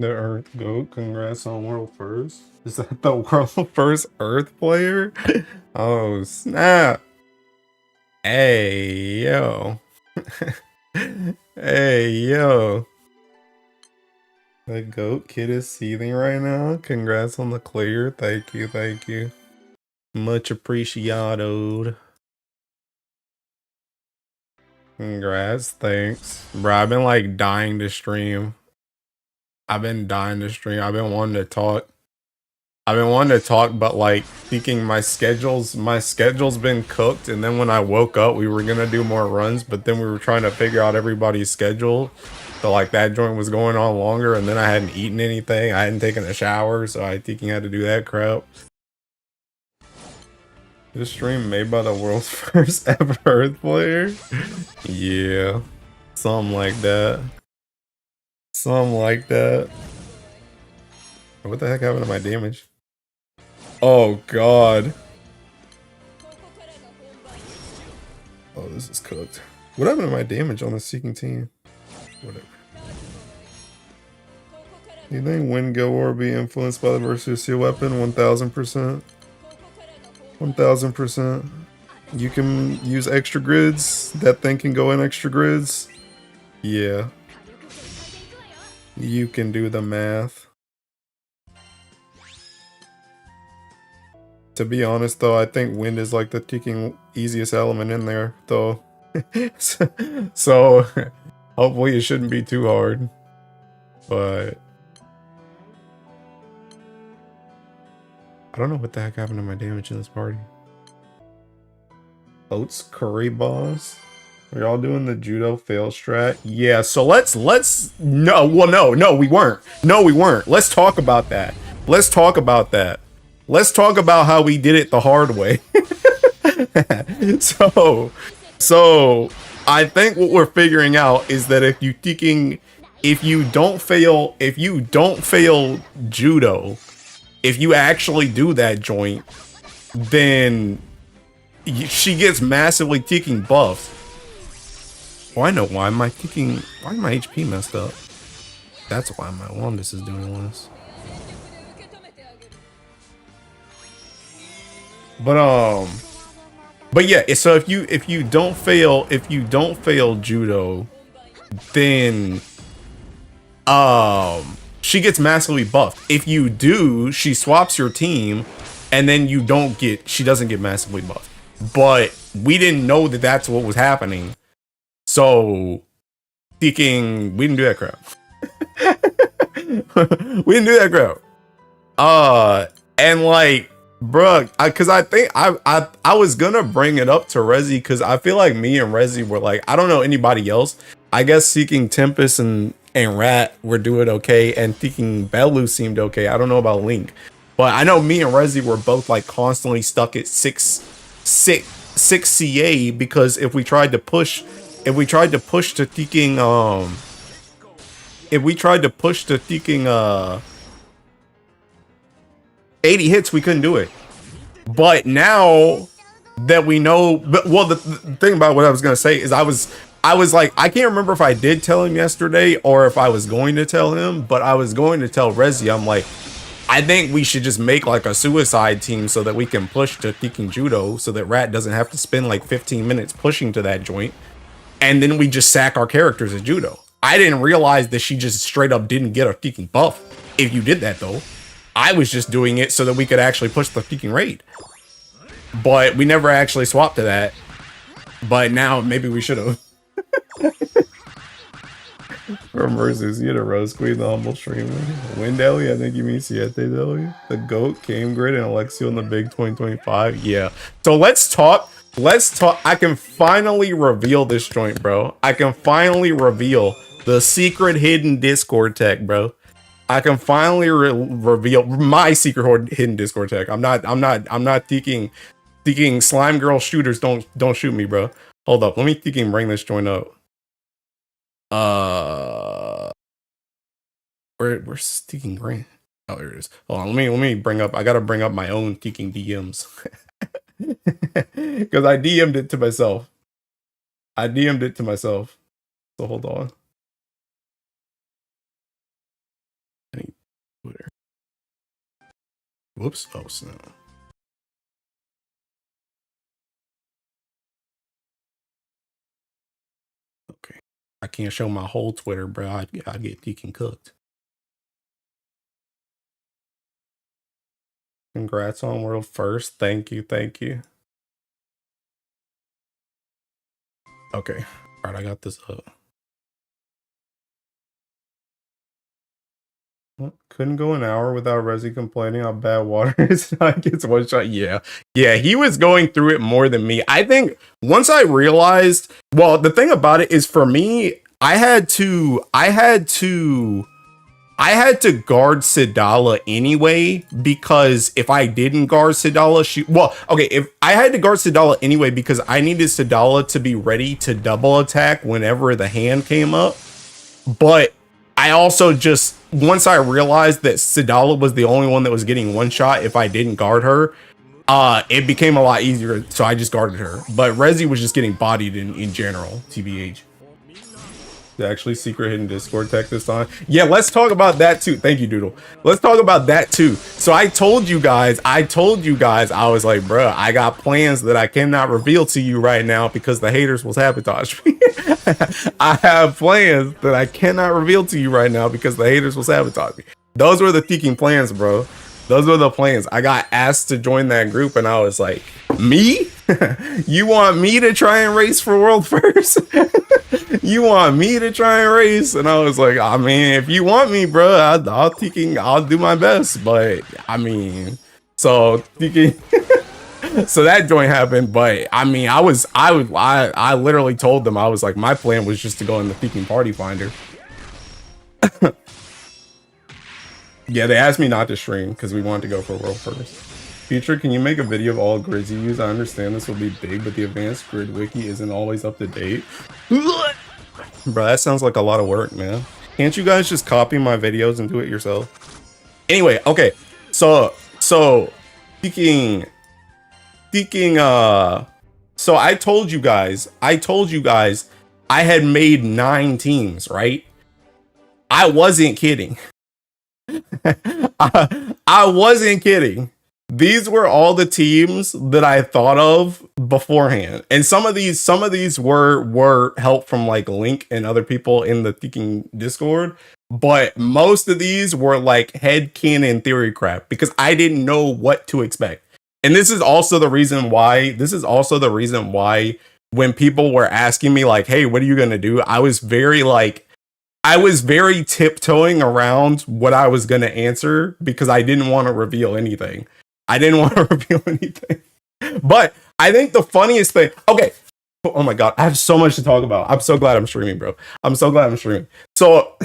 The Earth Goat, congrats on world first. Is that the world first Earth player? Oh snap! Hey yo, hey yo. The goat kid is seething right now. Congrats on the clear. Thank you, thank you. Much appreciated. Congrats, thanks. Bro, I've been like dying to stream. I've been dying to stream. I've been wanting to talk. But like thinking my schedule's been cooked, and then when I woke up we were gonna do more runs, but then we were trying to figure out everybody's schedule. So like that joint was going on longer, and then I hadn't eaten anything. I hadn't taken a shower, so I thinking I had to do that crap. This stream made by the world's first ever Earth player? Yeah. Something like that. Something like that. What the heck happened to my damage? Oh god. Oh, this is cooked. What happened to my damage on the Seeking team? Whatever. Do you think Wind Go will be influenced by the Versus weapon? 1000%. 1000%. You can use extra grids. That thing can go in extra grids. Yeah. You can do the math. To be honest though, I think wind is like the ticking easiest element in there though. So hopefully it shouldn't be too hard. But I don't know what the heck happened to my damage in this party. Oats curry boss. Are y'all doing the judo fail strat? Yeah, so let's no, well no, we weren't. No, we weren't. Let's talk about that. Let's talk about that. Let's talk about how we did it the hard way. So I think what we're figuring out is that if you don't fail judo, if you actually do that joint, then she gets massively ticking buffed. Oh, I know why my HP messed up. That's why my Wandus is doing this. But yeah, so if you don't fail judo, then she gets massively buffed. If you do, she swaps your team, and then she doesn't get massively buffed. But we didn't know that that's what was happening, so we didn't do that crap. We didn't do that crap. And like, bruh, because I think I was gonna bring it up to Rezi, because I feel like me and Rezi were like, I don't know anybody else. I guess Seeking Tempest and Rat were doing okay, and Seeking Belu seemed okay. I don't know about Link, but I know me and Rezi were both like constantly stuck at 6 CA, because if we tried to push to Seeking 80 hits, we couldn't do it. But now that we know, the thing about what I was gonna say is I was like, I can't remember if I did tell him yesterday or if I was going to tell him, but I was going to tell Rezi, I'm like, I think we should just make like a suicide team so that we can push to Seeking Judo, so that Rat doesn't have to spend like 15 minutes pushing to that joint, and then we just sack our characters at Judo. I didn't realize that she just straight up didn't get a Seeking buff if you did that though. I was just doing it so that we could actually push the Seeking raid. But we never actually swapped to that. But now maybe we should have. From Versus, you had a Rose Queen, the humble streamer. Windelly, I think you mean Siete Deli. The GOAT, Came Grid, and Alexio in the big 2025. Yeah. So let's talk. I can finally reveal this joint, bro. I can finally reveal the secret hidden Discord tech, bro. I can finally reveal my secret hidden Discord tech. I'm not thinking slime girl shooters don't shoot me, bro. Hold up, let me bring this joint up. Where's Seeking Grant? Oh, here it is. Hold on, let me bring up. I gotta bring up my own Seeking DMs because I DM'd it to myself. So hold on. I Twitter. Whoops. Oh, snap. Okay. I can't show my whole Twitter, bro. I get deacon cooked. Congrats on world first. Thank you. Thank you. Okay. All right, I got this up. Couldn't go an hour without Resi complaining how bad water is. I gets one shot. Yeah. Yeah, he was going through it more than me. I think once I realized, well, the thing about it is for me, I had to guard Sidala anyway, because if I didn't guard Sidala, if I had to guard Sidala anyway because I needed Sidala to be ready to double attack whenever the hand came up. But I also just, once I realized that Sidala was the only one that was getting one shot if I didn't guard her, it became a lot easier, so I just guarded her. But Resi was just getting bodied in general, TBH. Actually secret hidden Discord tech this time. Yeah, let's talk about that too. Thank you, Doodle. Let's talk about that too. So I told you guys, I was like, bro, I got plans that I cannot reveal to you right now because the haters will sabotage me. I have plans that I cannot reveal to you right now because the haters will sabotage me. Those were the thinking plans, bro. Those were the plans. I got asked to join that group and I was like, me? You want me to try and race for world first? You want me to try and race? And I was like, I mean, if you want me, bro, I'll do my best. But I mean, so thinking, so that joint happened. But I mean, I literally told them, I was like, my plan was just to go in the Thinking Party Finder. Yeah, they asked me not to stream because we wanted to go for world first. Future, can you make a video of all grids you use? I understand this will be big, but the advanced grid wiki isn't always up to date. Bro, that sounds like a lot of work, man. Can't you guys just copy my videos and do it yourself? Anyway, okay. So speaking so I told you guys I had made 9 teams, right? I wasn't kidding. I wasn't kidding. These were all the teams that I thought of beforehand. And some of these were help from like Link and other people in the Thinking Discord. But most of these were like headcanon theory crap because I didn't know what to expect. And this is also the reason why when people were asking me like, hey, what are you going to do? I was very tiptoeing around what I was going to answer because I didn't want to reveal anything. But I think the funniest thing, okay. Oh my God, I have so much to talk about. I'm so glad I'm streaming, bro. I'm so glad I'm streaming. So,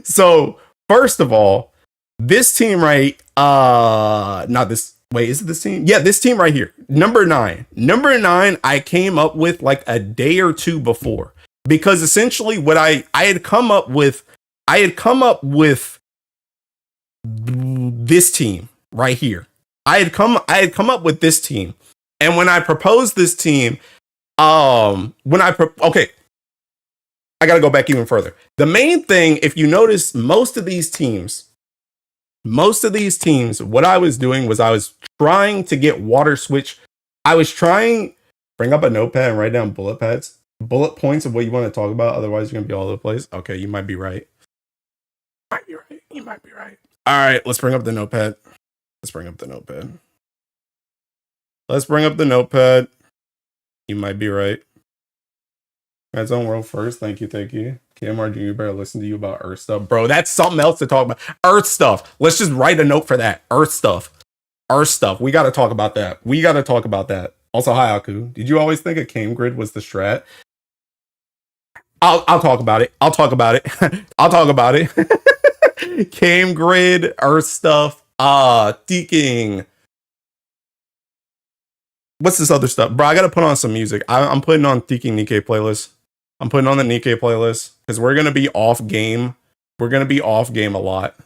so first of all, this team, right? Not this. Wait, is it this team? Yeah, this team right here. Number 9. Number 9, I came up with like a day or two before. Because essentially what I had come up with this team right here. I had come up with this team. And when I proposed this team, okay, I got to go back even further. The main thing, if you notice, most of these teams, what I was doing was I was trying to get water switch. I was trying, bring up a notepad and write down bullet points of what you want to talk about. Otherwise, you're going to be all over the place. Okay, you might be right. You might be right. All right, let's bring up the notepad. You might be right. Guys on world first. Thank you. KMR Jr. better listen to you about Earth stuff. Bro, that's something else to talk about. Earth stuff. Let's just write a note for that. Earth stuff. We got to talk about that. Also, hi, Aku. Did you always think a Came Grid was the strat? I'll talk about it. Came Grid, Earth stuff, Deaking. What's this other stuff? Bro, I gotta put on some music. I'm putting on Deaking Nikkei playlist. I'm putting on the Nikkei playlist because we're gonna be off game. We're gonna be off game a lot.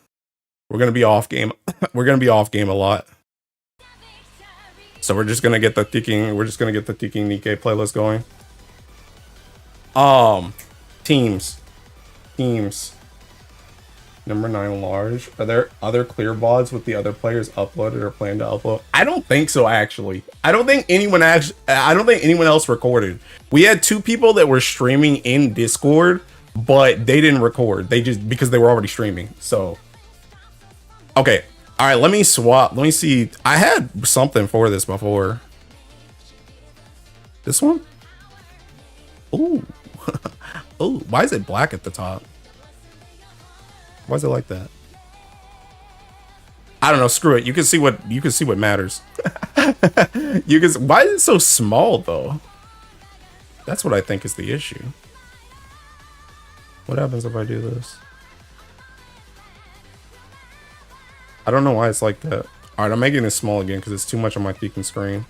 So we're just gonna get the Deaking Nikkei playlist going. Teams. Number 9 large. Are there other clear VODs with the other players uploaded or plan to upload? I don't think so, actually. I don't think anyone else recorded. We had 2 people that were streaming in Discord, but they didn't record. They just, because they were already streaming. So okay. All right, let me swap. Let me see. I had something for this before. This one? Ooh. Oh, why is it black at the top? Why is it like that? I don't know. Screw it. You can see what matters. You can. Why is it so small though? That's what I think is the issue. What happens if I do this? I don't know why it's like that. All right, I'm making this small again because it's too much on my peeking screen.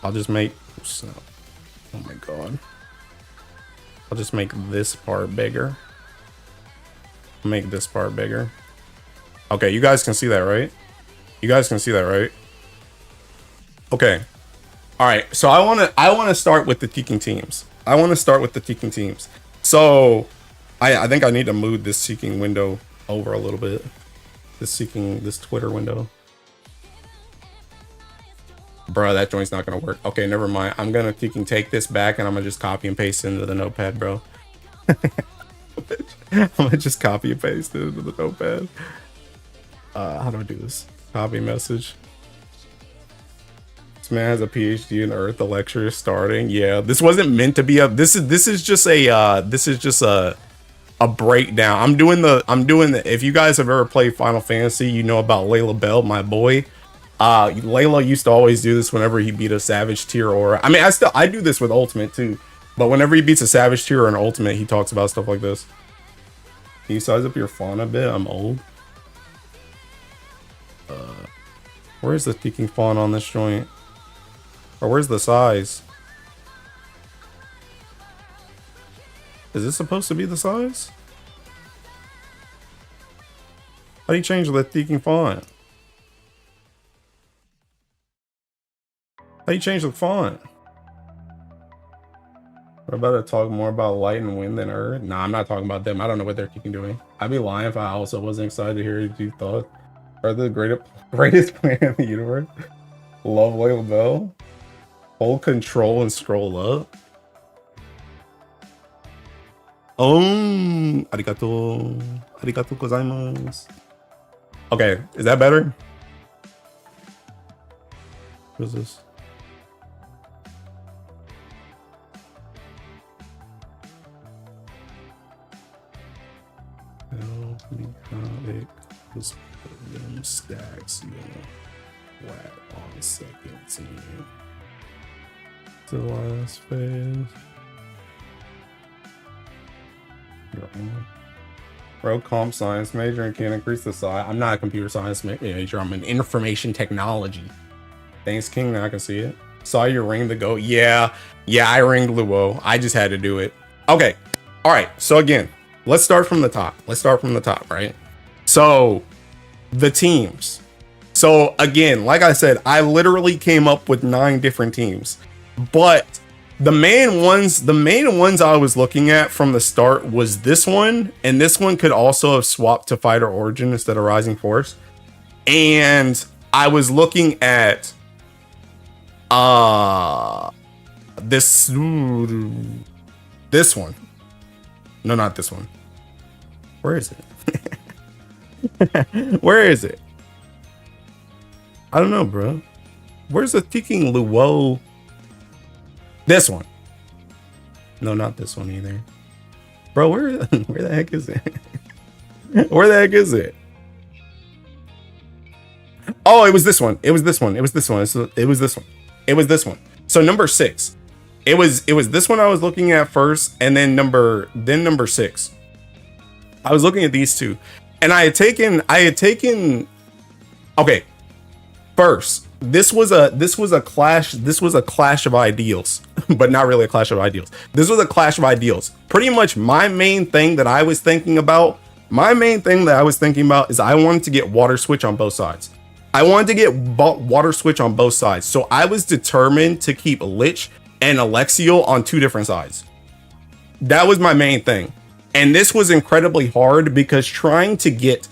I'll just make. Oh my god. I'll just make this part bigger. Make this part bigger. Okay, you guys can see that, right? You guys can see that, right? Okay. All right. So I want to start with the Teeking teams. So I think I need to move this Seeking window over a little bit. This Twitter window. Bro, that joint's not gonna work. Okay, never mind. I'm gonna take this back and I'm gonna just copy and paste it into the notepad, bro. I'm gonna just copy and paste it into the notepad. How do I do this? Copy message. This man has a PhD in Earth. The lecture is starting. Yeah, this wasn't meant to be a. This is just a breakdown. I'm doing the. If you guys have ever played Final Fantasy, you know about Layla Bell, my boy. Layla used to always do this whenever he beat a Savage tier, or I mean, I do this with Ultimate too. But whenever he beats a Savage tier or an Ultimate, he talks about stuff like this. Can you size up your font a bit? I'm old. Where's the Teeking font on this joint? Or where's the size? Is this supposed to be the size? How do you change the Teeking font? How do you change the font? What about to talk more about light and wind than earth? Nah, I'm not talking about them. I don't know what they're keeping doing. I'd be lying if I also wasn't excited to hear what you thought. Are the greatest planet in the universe? Love Layla Bell. Hold control and scroll up. Arigato. Arigato gozaimasu. Okay, is that better? What is this? Them stacks, whack on second team. To the last phase. Bro, comp science major and can't increase the size. I'm not a computer science major. I'm an information technology. Thanks, King. Now I can see it. Saw your ring the go. Yeah, I ringed Luo. I just had to do it. Okay. All right. So again, let's start from the top. Right? So the teams. So again, like I said, I literally came up with 9 different teams, but the main ones I was looking at from the start was this one, and this one could also have swapped to Fighter Origin instead of Rising Force. And I was looking at this one. No, not this one. Where is it? Where is it? I don't know, bro. Where's the Teeking Luo? This one. No, not this one either. Bro, where the heck is it? Where the heck is it? Oh, it was this one. It was this one. So number 6. It was this one I was looking at first, and then number 6. I was looking at these two. And I had taken okay. First, this was a clash of ideals, but not really a clash of ideals. This was a clash of ideals. Pretty much my main thing that I was thinking about is I wanted to get water switch on both sides. So I was determined to keep Lich and Alexiel on 2 different sides. That was my main thing. And this was incredibly hard because trying to get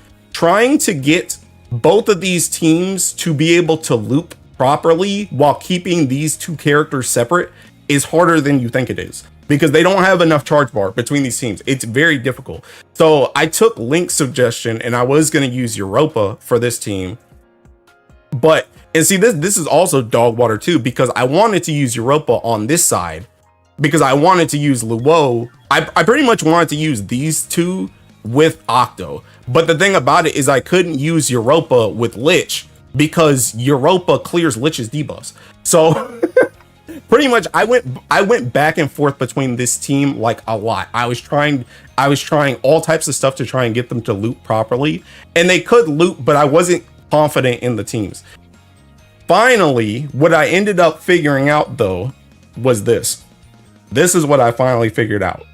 both of these teams to be able to loop properly while keeping these two characters separate is harder than you think it is, because they don't have enough charge bar between these teams. It's very difficult. So I took Link's suggestion and I was going to use Europa for this team. But, and see, this is also dog water too, because I wanted to use Europa on this side because I wanted to use Luo. I pretty much wanted to use these two with Octo. But the thing about it is I couldn't use Europa with Lich because Europa clears Lich's debuffs. So pretty much I went back and forth between this team like a lot. I was trying all types of stuff to try and get them to loop properly, and they could loop, but I wasn't confident in the teams. Finally, what I ended up figuring out though was this. This is what I finally figured out.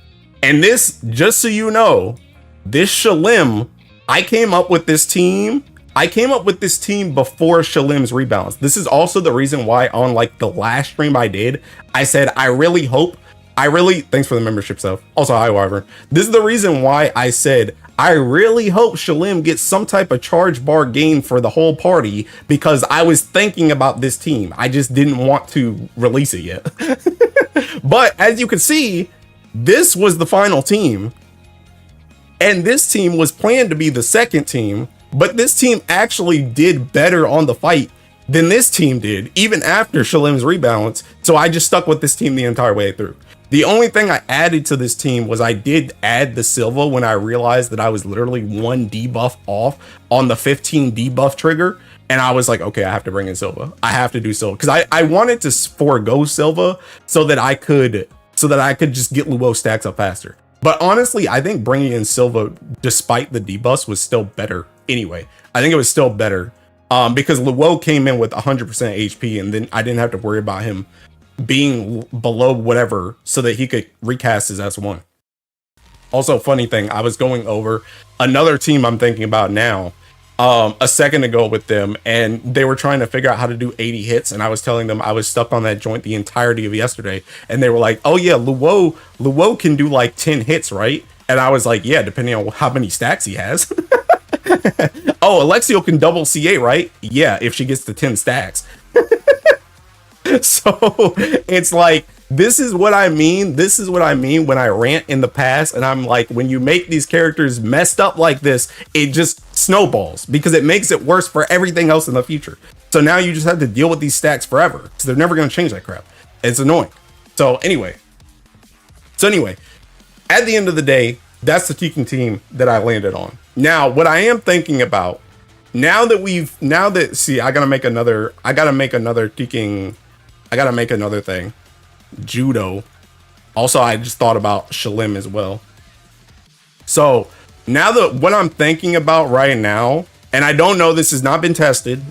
And this, just so you know, this Shalim, I came up with this team before Shalim's rebalance. This is also the reason why on like the last stream I did, I said, thanks for the membership stuff. Also, hi, Wyvern. This is the reason why I said, I really hope Shalim gets some type of charge bar gain for the whole party, because I was thinking about this team. I just didn't want to release it yet. But as you can see, this was the final team. And this team was planned to be the second team, but this team actually did better on the fight than this team did, even after Shalim's rebalance. So I just stuck with this team the entire way through. The only thing I added to this team was I did add the Silva when I realized that I was literally one debuff off on the 15 debuff trigger. And I was like, okay, I have to bring in Silva. I have to do Silva, because I wanted to forego Silva so that I could just get Luo stacks up faster. But honestly, I think bringing in Silva, despite the debuffs, was still better anyway. I think it was still better because Luo came in with 100% HP, and then I didn't have to worry about him being below whatever so that he could recast his S1. Also, funny thing, I was going over another team I'm thinking about now a second ago with them, and they were trying to figure out how to do 80 hits, and I was telling them I was stuck on that joint the entirety of yesterday, and they were like, oh yeah, Luo can do like 10 hits, right? And I was like, yeah, depending on how many stacks he has. Oh, Alexio can double CA, right? Yeah, if she gets to 10 stacks. So it's like, this is what I mean. This is what I mean when I rant in the past. And I'm like, when you make these characters messed up like this, it just snowballs because it makes it worse for everything else in the future. So now you just have to deal with these stacks forever because they're never going to change that crap. It's annoying. So anyway, at the end of the day, that's the Tekken team that I landed on. Now, what I am thinking about see, I gotta make another Tekken. I gotta make another thing. Judo. Also, I just thought about Shalim as well. So now that what I'm thinking about right now, and I don't know, this has not been tested.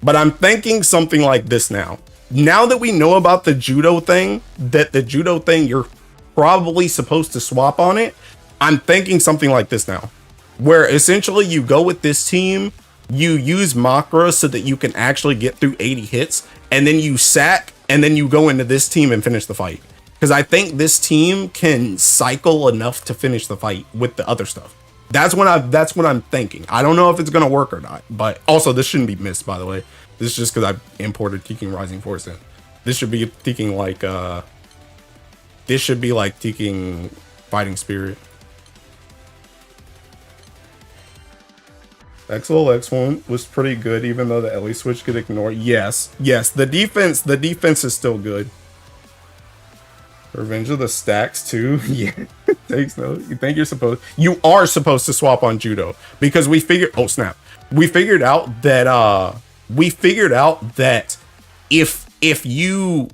But I'm thinking something like this now. Now that we know about the judo thing, you're probably supposed to swap on it. I'm thinking something like this now, where essentially you go with this team, you use Makra so that you can actually get through 80 hits, and then you sack, and then you go into this team and finish the fight. Because I think this team can cycle enough to finish the fight with the other stuff. That's what I'm thinking. I don't know if it's gonna work or not, but also this shouldn't be missed, by the way. This is just because I've imported Tekken Rising Force in. This should be Tekken like Tekken Fighting Spirit. XL X1 was pretty good, even though the Ellie switch could ignore. Yes, the defense is still good. Revenge of the Stacks too. Yeah, thanks. No, you are supposed to swap on judo because we figured. Oh snap! We figured out that if you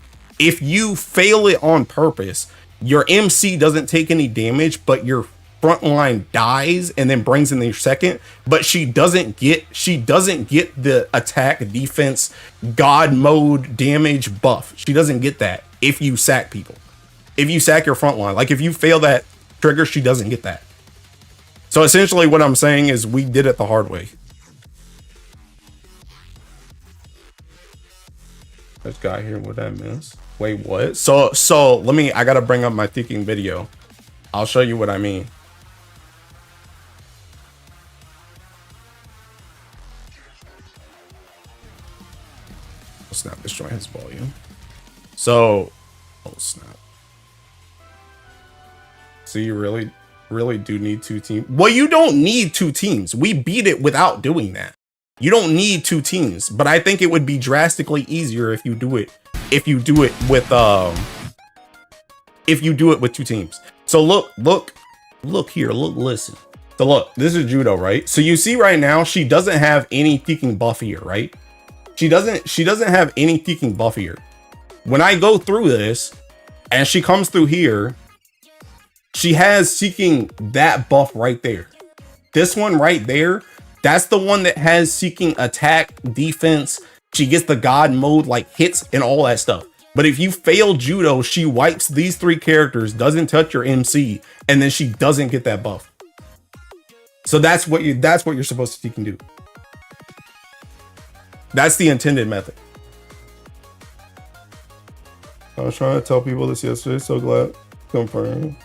fail it on purpose, your MC doesn't take any damage, but your front line dies and then brings in your second, but she doesn't get the attack defense god mode damage buff. She doesn't get that if you sack people. If you sack your front line, like if you fail that trigger, she doesn't get that. So essentially what I'm saying is we did it the hard way. This guy here, what I miss? Wait, what? So I gotta bring up my Tekken video. I'll show you what I mean. Oh, snap, this joint has volume. So, oh snap. So you really do need 2 teams. Well, you don't need 2 teams. We beat it without doing that. You don't need 2 teams, but I think it would be drastically easier if you do it with 2 teams. So look here, listen. So look, this is judo, right? So you see right now she doesn't have any peeking buff here, right? She doesn't have any peeking buff here. When I go through this and she comes through here, she has seeking that buff right there. This one right there, that's the one that has seeking attack, defense. She gets the god mode, like hits and all that stuff. But if you fail judo, she wipes these 3 characters, doesn't touch your MC, and then she doesn't get that buff. So that's what you're supposed to seek and do. That's the intended method. I was trying to tell people this yesterday, so glad confirmed.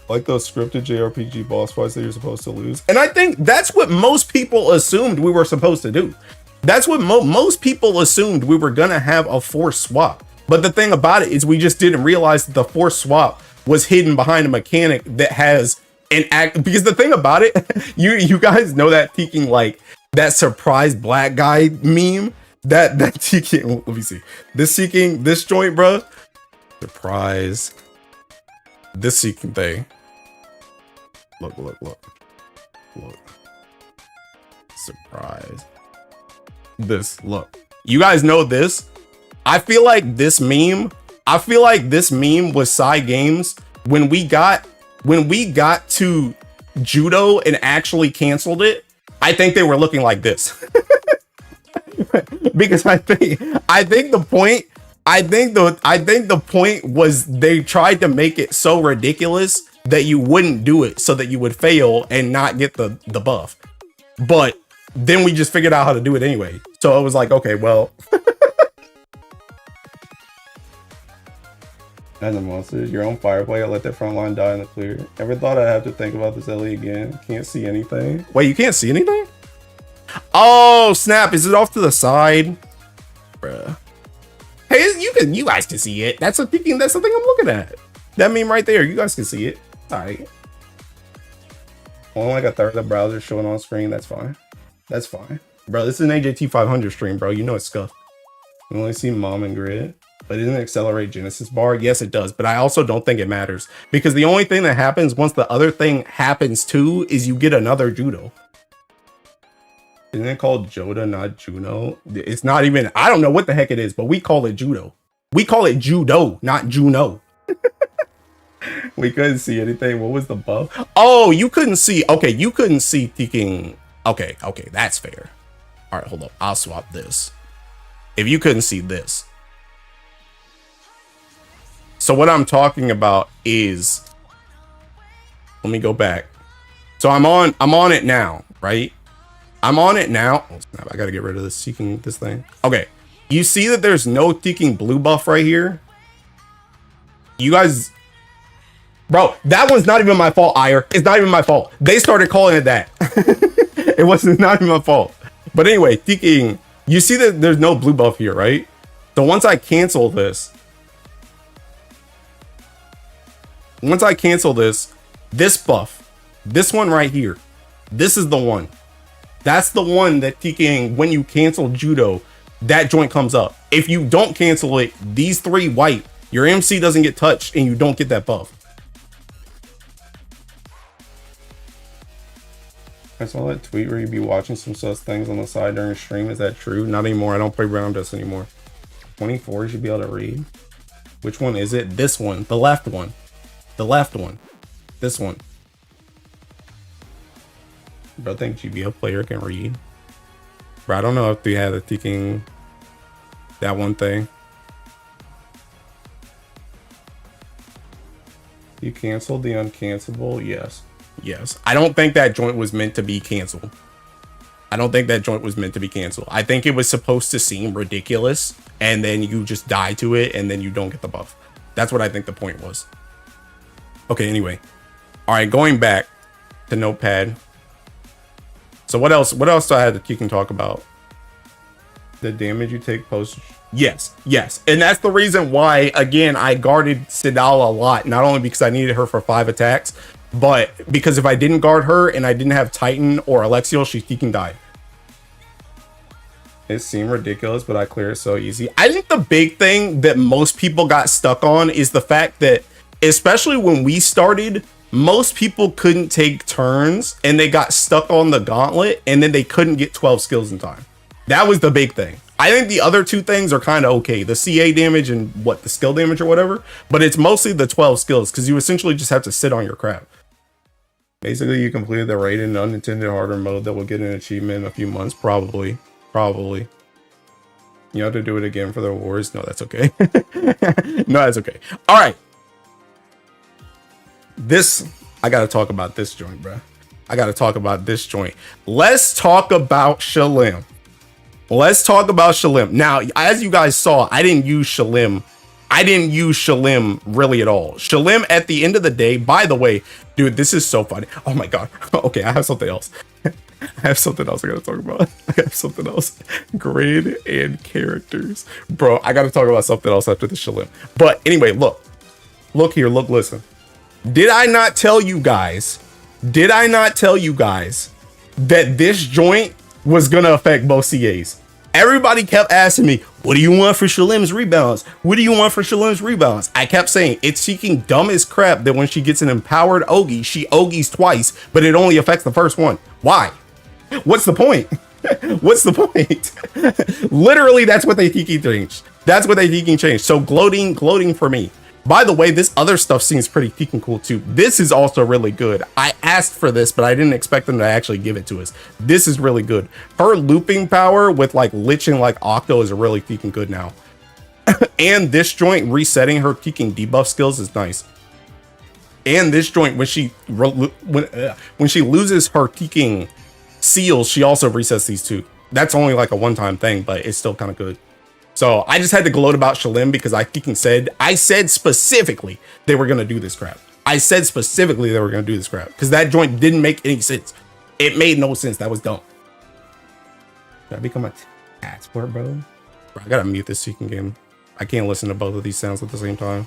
Like those scripted JRPG boss fights that you're supposed to lose. And I think that's what most people assumed we were supposed to do. That's what most people assumed we were gonna have a force swap. But the thing about it is we just didn't realize that the force swap was hidden behind a mechanic that has an act. Because the thing about it, you guys know that peeking, like that surprise black guy meme. That seeking, let me see. This joint, bro. Surprise. This seeking thing. Look. Surprise. This, look. You guys know this? I feel like this meme was side games when we got to judo and actually canceled it. I think they were looking like this. Because I think the point was they tried to make it so ridiculous that you wouldn't do it so that you would fail and not get the buff. But then we just figured out how to do it anyway. So it was like, okay, well. And the monsters, your own fireplay, I let that front line die in the clear. Ever thought I'd have to think about this Ellie again? Can't see anything. Wait, you can't see anything? Oh snap! Is it off to the side, bruh? Hey, you guys can see it. That's something I'm looking at. That meme right there. You guys can see it. All right. Only like a third of the browser showing on screen. That's fine. That's fine, bro. This is an AJT 500 stream, bro. You know it's scuffed. You only see mom and grid, but it doesn't accelerate Genesis bar. Yes, it does, but I also don't think it matters because the only thing that happens once the other thing happens too is you get another judo. Isn't it called Joda, not Juno? It's not even, I don't know what the heck it is, but we call it judo. We call it judo, not Juno. We couldn't see anything. What was the buff? Oh, you couldn't see. Okay, you couldn't see peeking. Okay, that's fair. All right, hold up. I'll swap this. If you couldn't see this. So what I'm talking about is, let me go back. So I'm on it now, right? I'm on it now. Oh, snap, I gotta get rid of this seeking this thing. Okay, you see that there's no seeking blue buff right here. You guys, bro, that one's not even my fault, Ire. It's not even my fault. They started calling it that. It wasn't not even my fault. But anyway, seeking, you see that there's no blue buff here, right? So once I cancel this, this buff, this one right here, this is the one. That's the one that TKing, when you cancel judo, that joint comes up. If you don't cancel it, these 3 wipe. Your MC doesn't get touched and you don't get that buff. I saw that tweet where you'd be watching some sus things on the side during stream. Is that true? Not anymore. I don't play Brown Dust anymore. 24 you should be able to read. Which one is it? This one. The left one. The left one. This one. Bro, I think GBF player can read. Bro, I don't know if they had a thinking that one thing. You canceled the uncancelable? Yes. Yes. I don't think that joint was meant to be canceled. I don't think that joint was meant to be canceled. I think it was supposed to seem ridiculous and then you just die to it and then you don't get the buff. That's what I think the point was. Okay, anyway. All right, going back to Notepad. So what else do I have that you can talk about? The damage you take post. Yes. And that's the reason why, again, I guarded Sidal a lot. Not only because I needed her for 5 attacks, but because if I didn't guard her and I didn't have Titan or Alexiel, she can die. It seemed ridiculous, but I clear it so easy. I think the big thing that most people got stuck on is the fact that, especially when we started, most people couldn't take turns and they got stuck on the gauntlet and then they couldn't get 12 skills in time. That was the big thing. I think the other two things are kind of okay. The CA damage and the skill damage or whatever, but it's mostly the 12 skills because you essentially just have to sit on your crap. Basically, you completed the raid in unintended harder mode that will get an achievement in a few months. Probably. You have to do it again for the awards. No, that's okay. No, that's okay. All right. I got to talk about this joint, bro. Let's talk about Shalim. Now, as you guys saw, I didn't use Shalim really at all. Shalim, at the end of the day, by the way, dude, this is so funny. Oh my God. Okay, I have something else. I gotta talk about. Grid and characters. Bro, I gotta talk about something else after the Shalim. But anyway, look here, listen. Did I not tell you guys that this joint was gonna affect both CAs? Everybody kept asking me, what do you want for Shalim's rebalance? I kept saying, it's seeking dumb as crap that when she gets an empowered Ogi, she Ogis twice, but it only affects the first one. Why? What's the point? Literally, that's what they thinking changed. So gloating for me. By the way, this other stuff seems pretty freaking cool too. This is also really good. I asked for this, but I didn't expect them to actually give it to us. This is really good. Her looping power with like Lich and like Octo is really freaking good now. And this joint resetting her freaking debuff skills is nice. And this joint, when she loses her freaking seals, she also resets these too. That's only like a one-time thing, but it's still kind of good. So I just had to gloat about Shalim because I said specifically they were going to do this crap. Because that joint didn't make any sense. It made no sense. That was dumb. Did I become a taxport, bro? I gotta mute this so you can game. I can't listen to both of these sounds at the same time.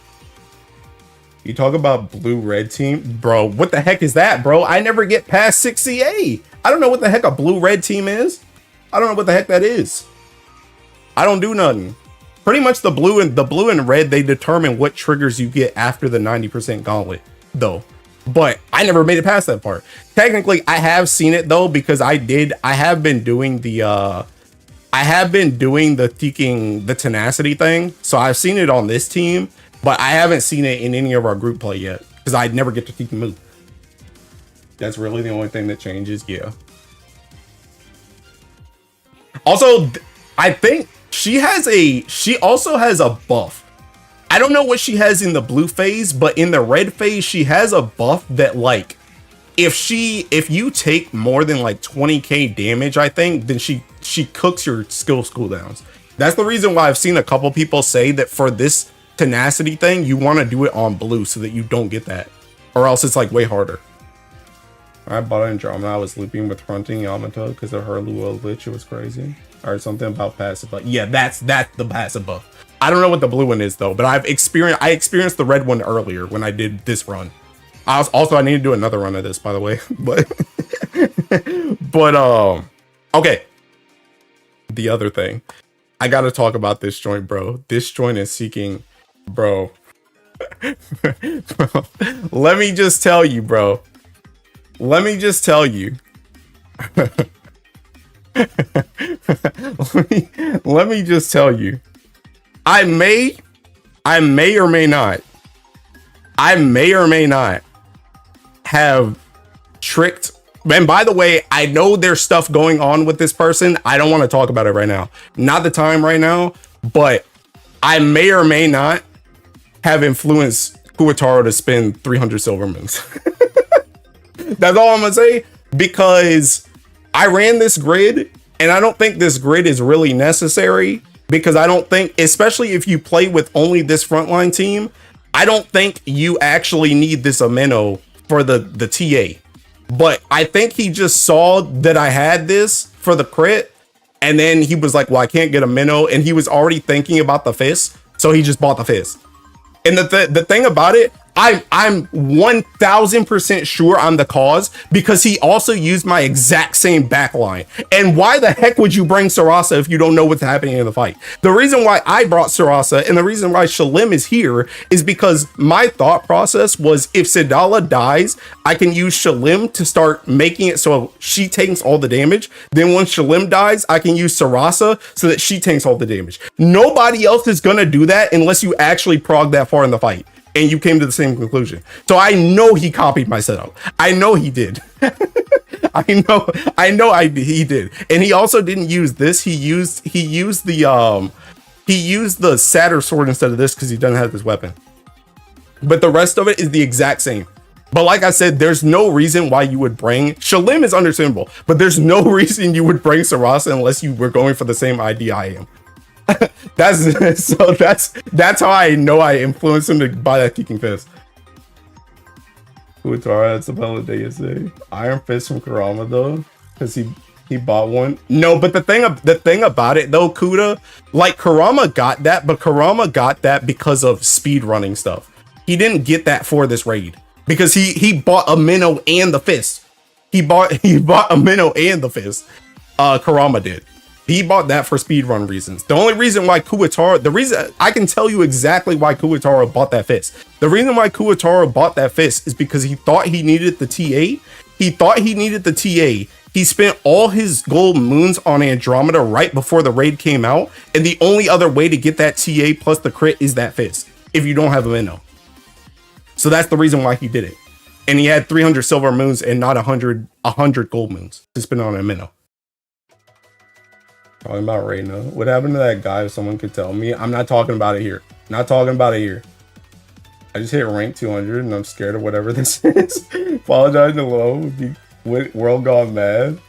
You talk about blue-red team? Bro, what the heck is that, bro? I never get past 6CA. I don't know what the heck a blue-red team is. I don't know what the heck that is. I don't do nothing. Pretty much the blue and red, they determine what triggers you get after the 90% gauntlet, though. But I never made it past that part. Technically, I have seen it though, because I have been doing the tenacity thing. So I've seen it on this team, but I haven't seen it in any of our group play yet because I'd never get to teak move. That's really the only thing that changes. Yeah. Also, I think she also has a buff. I don't know what she has in the blue phase, but in the red phase, she has a buff that like, if you take more than like 20k damage, I think, then she cooks your skill cooldowns. That's the reason why I've seen a couple people say that for this tenacity thing, you want to do it on blue so that you don't get that, or else it's like way harder. I bought it in Drama. I was looping with fronting Yamato because of her Lua Lich. It was crazy. Or something about passive. But yeah, that's the passive buff. I don't know what the blue one is though, but I experienced the red one earlier when I did this run. I need to do another run of this, by the way. but okay. The other thing, I gotta talk about this joint, bro. This joint is seeking, bro. Let me just tell you, bro. Let me just tell you. let me just tell you. I may or may not have tricked. And by the way, I know there's stuff going on with this person. I don't want to talk about it right now. Not the time right now, but I may or may not have influenced Kuwataro to spend 300 silver moons. That's all I'm gonna say, because I ran this grid and I don't think this grid is really necessary, because I don't think, especially if you play with only this frontline team, I don't think you actually need this amino for the TA. But I think he just saw that I had this for the crit. And then he was like, well, I can't get a minnow. And he was already thinking about the fist. So he just bought the fist. And the thing about it, I'm 1000% sure I'm the cause, because he also used my exact same backline. And why the heck would you bring Sarasa if you don't know what's happening in the fight? The reason why I brought Sarasa and the reason why Shalim is here is because my thought process was, if Sidala dies, I can use Shalim to start making it so she takes all the damage. Then once Shalim dies, I can use Sarasa so that she takes all the damage. Nobody else is going to do that unless you actually prog that far in the fight. And you came to the same conclusion. So I know he copied my setup. I know he did. I know he did. And he also didn't use this. He used the Satyr sword instead of this because he doesn't have this weapon. But the rest of it is the exact same. But like I said, there's no reason why you would bring Shalim is understandable, but there's no reason you would bring Sarasa unless you were going for the same ID I am. that's how I know I influenced him to buy that kicking fist. Kuwatara had some hella day yesterday. Iron Fist from Kurama though, because he bought one. No, but the thing about it though, Kuda, like Kurama got that, but Kurama got that because of speed running stuff. He didn't get that for this raid because he bought a minnow and the fist. He bought a minnow and the fist. Kurama did. He bought that for speedrun reasons. The only reason why the reason I can tell you exactly why Kuwatara bought that fist. The reason why Kuwatara bought that fist is because he thought he needed the TA. He spent all his gold moons on Andromeda right before the raid came out. And the only other way to get that TA plus the crit is that fist, if you don't have a minnow. So that's the reason why he did it. And he had 300 silver moons and not 100 gold moons to spend on a minnow. Talking about right now. What happened to that guy? If someone could tell me. I'm not talking about it here. Not talking about it here. I just hit rank 200 and I'm scared of whatever this is. Apologizing to low would be world gone mad.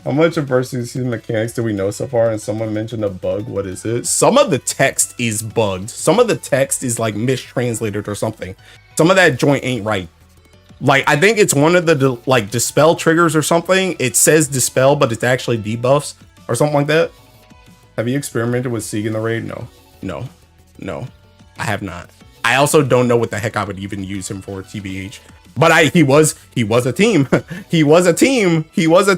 How much of Versus season mechanics do we know so far? And someone mentioned a bug. What is it? Some of the text is bugged. Some of the text is like mistranslated or something. Some of that joint ain't right. Like, I think it's one of the like dispel triggers or something. It says dispel, but it's actually debuffs. Or something like that. Have you experimented with Sieg in the raid? No, I have not. I also don't know what the heck I would even use him for, TBH. But he was a team. He was a team. He was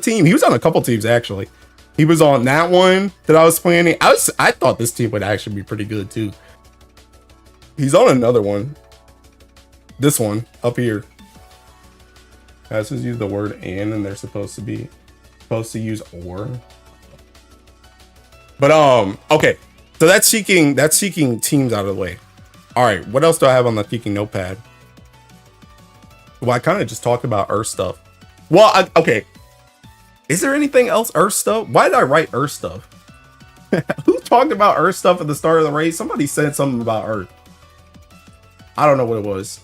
on a couple teams actually. He was on that one that I was planning. I thought this team would actually be pretty good too. He's on another one. This one up here. Passes use the word and they're supposed to use or. But okay, so that's seeking teams out of the way. All right, what else do I have on the seeking notepad? Well, I kind of just talked about Earth stuff. Well, okay, is there anything else Earth stuff? Why did I write Earth stuff? Who talked about Earth stuff at the start of the raid? Somebody said something about Earth. I don't know what it was.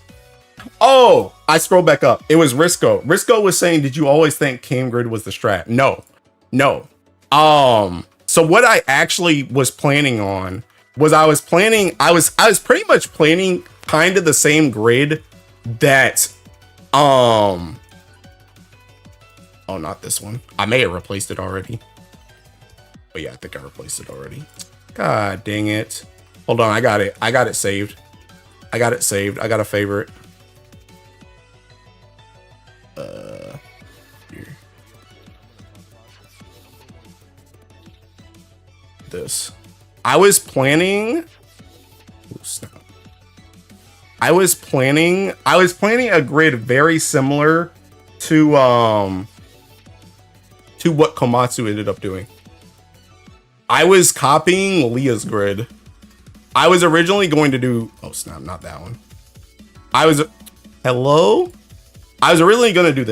Oh, I scrolled back up. It was Risco. Risco was saying, did you always think Cam Grid was the strat? No. So what I actually was planning on was I was pretty much planning kind of the same grid that oh, not this one. I may have replaced it already. But yeah, I think I replaced it already. God dang it. Hold on, I got it saved. I got a favorite. Here. This. I was planning a grid very similar to what Komatsu ended up doing. I was copying Leah's grid. I was originally going to do, oh snap, not that one. I was originally going to do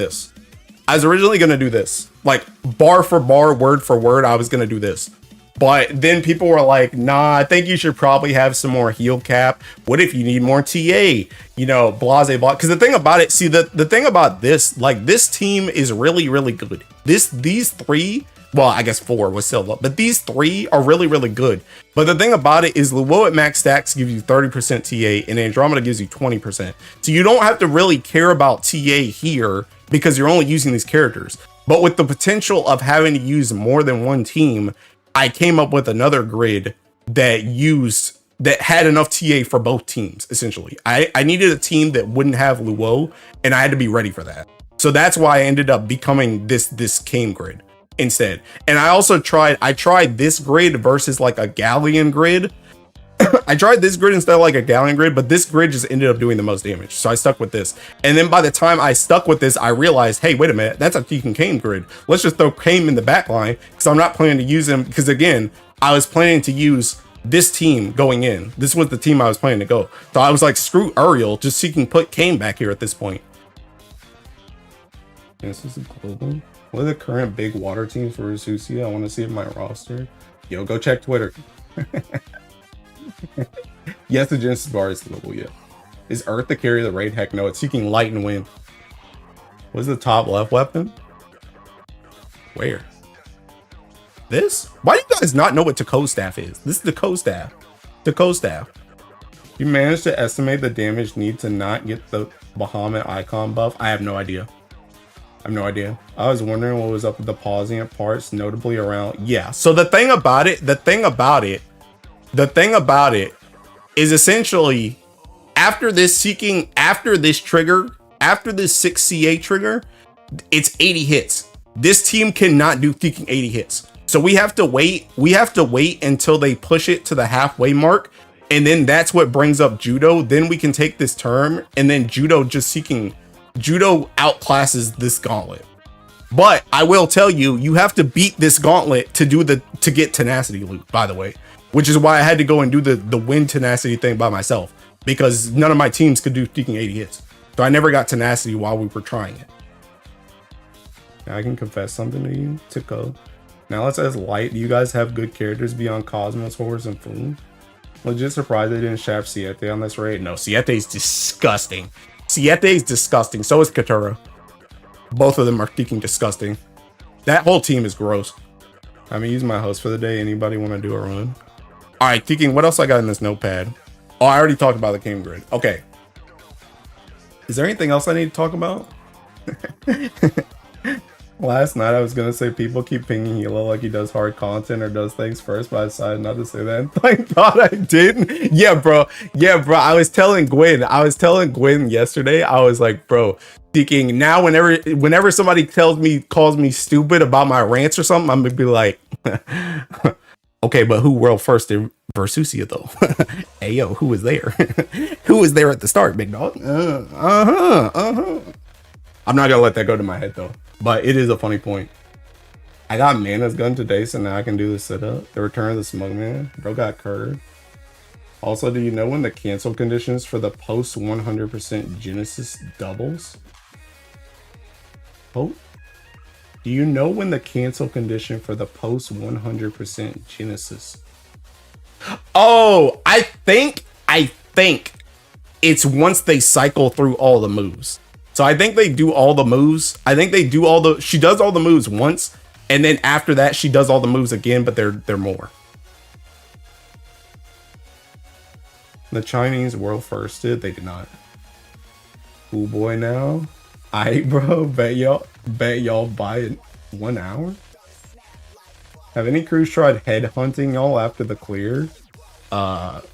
this. Like bar for bar, word for word, I was going to do this. But then people were like, nah, I think you should probably have some more heal cap. What if you need more TA? You know, blase blah. Because the thing about it, see, the thing about this, like this team is really, really good. These three Well, I guess 4 was still low, but these 3 are really, really good. But the thing about it is Luo at max stacks gives you 30% TA and Andromeda gives you 20%. So you don't have to really care about TA here because you're only using these characters. But with the potential of having to use more than one team, I came up with another grid that had enough TA for both teams, essentially. I needed a team that wouldn't have Luo, and I had to be ready for that. So that's why I ended up becoming this Kame grid instead. And I also tried this grid versus like a Galleon grid. I tried this grid instead of like a Galleon grid, but this grid just ended up doing the most damage. So I stuck with this. And then by the time I stuck with this, I realized, hey, wait a minute, that's a Tekken Kame grid. Let's just throw Kame in the back line because I'm not planning to use him. Because again, I was planning to use this team going in. This was the team I was planning to go. So I was like, screw Uriel, just seeking put Kame back here at this point. This is global. What are the current big water teams for Susia? I want to see my roster. Yo, go check Twitter. Yes, the Genesis bar is global, yeah. Is Earth the carry of the raid? Heck no, it's seeking light and wind. What's the top left weapon? Where? This? Why do you guys not know what Taco Staff is? This is the Taco Staff. Taco Staff. You managed to estimate the damage need to not get the Bahamut icon buff? I have no idea. I have no idea. I was wondering what was up with the pausing at parts, notably around. Yeah. So the thing about it is essentially after this trigger, after this 6 CA trigger, it's 80 hits. This team cannot do seeking 80 hits. So we have to wait. We have to wait until they push it to the halfway mark. And then that's what brings up Judo. Then we can take this term and then Judo outclasses this gauntlet. But I will tell you, you have to beat this gauntlet to get tenacity loot, by the way, which is why I had to go and do the win tenacity thing by myself because none of my teams could do seeking 80 hits. So I never got tenacity while we were trying it. Now I can confess something to you, Tico. Now let's ask Light, do you guys have good characters beyond Cosmos, Horus, and Foon? Legit surprised they didn't shaft Siete on this raid. No, Siete's disgusting. Siete's disgusting. So is Katura. Both of them are freaking disgusting. That whole team is gross. I'm gonna use my host for the day. Anybody want to do a run? All right, thinking what else I got in this notepad? Oh, I already talked about the Kame grid. Okay. Is there anything else I need to talk about? Last night I was gonna say people keep pinging Hilo like he does hard content or does things first, but I decided not to say that. Thank God I didn't. Yeah, bro. I was telling Gwen yesterday. I was like, bro, thinking now whenever somebody calls me stupid about my rants or something, I'm gonna be like, okay, but who world first in Versusia though? Hey yo, who was there? Who was there at the start, big dog? I'm not gonna let that go to my head though. But it is a funny point. I got Mana's gun today, so now I can do the sit-up. The return of the smug man. Bro got curved. Also, do you know when the cancel conditions for the post 100% Genesis doubles? Oh, do you know when the cancel condition for the post 100% Genesis? Oh, I think it's once they cycle through all the moves. So I think they do all the moves. She does all the moves once, and then after that she does all the moves again, but they're more. The Chinese world first did, they did not. Cool boy now. Aight, bro, bet y'all buy it 1 hour. Have any crews tried headhunting y'all after the clear?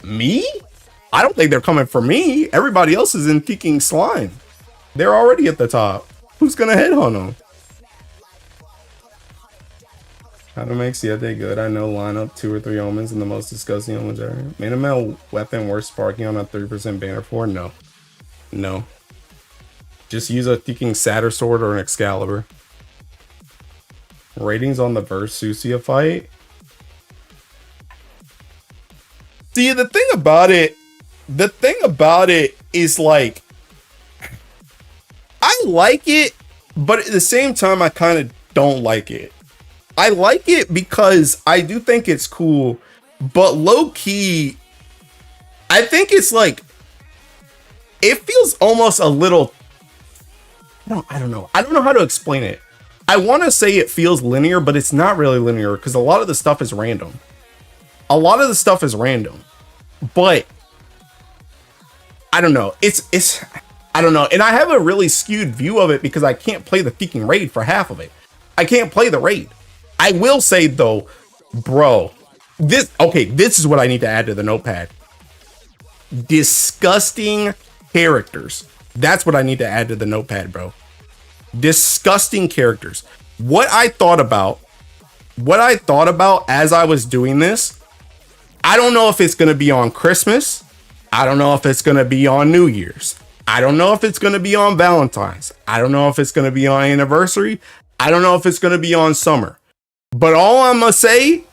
Me? I don't think they're coming for me. Everybody else is in kicking slime. They're already at the top. Who's gonna headhunt them? How to make Siete good? I know line up 2 or 3 omens and the most disgusting omens ever. Made him a weapon worth sparking on a 3% banner for? No. No. Just use a freaking Satyr sword or an Excalibur. Ratings on the Versusia fight? See, the thing about it is like, I like it, but at the same time, I kind of don't like it. I like it because I do think it's cool, but low key, I think it's like, it feels almost a little, I don't know how to explain it. I want to say it feels linear, but it's not really linear because a lot of the stuff is random. A lot of the stuff is random, but I don't know. I don't know. And I have a really skewed view of it because I can't play the freaking raid for half of it. I can't play the raid. I will say though, bro, this is what I need to add to the notepad. Disgusting characters. That's what I need to add to the notepad, bro. Disgusting characters. What I thought about as I was doing this, I don't know if it's going to be on Christmas. I don't know if it's going to be on New Year's. I don't know if it's going to be on Valentine's. I don't know if it's going to be on anniversary. I don't know if it's going to be on summer. But all I'm going to say,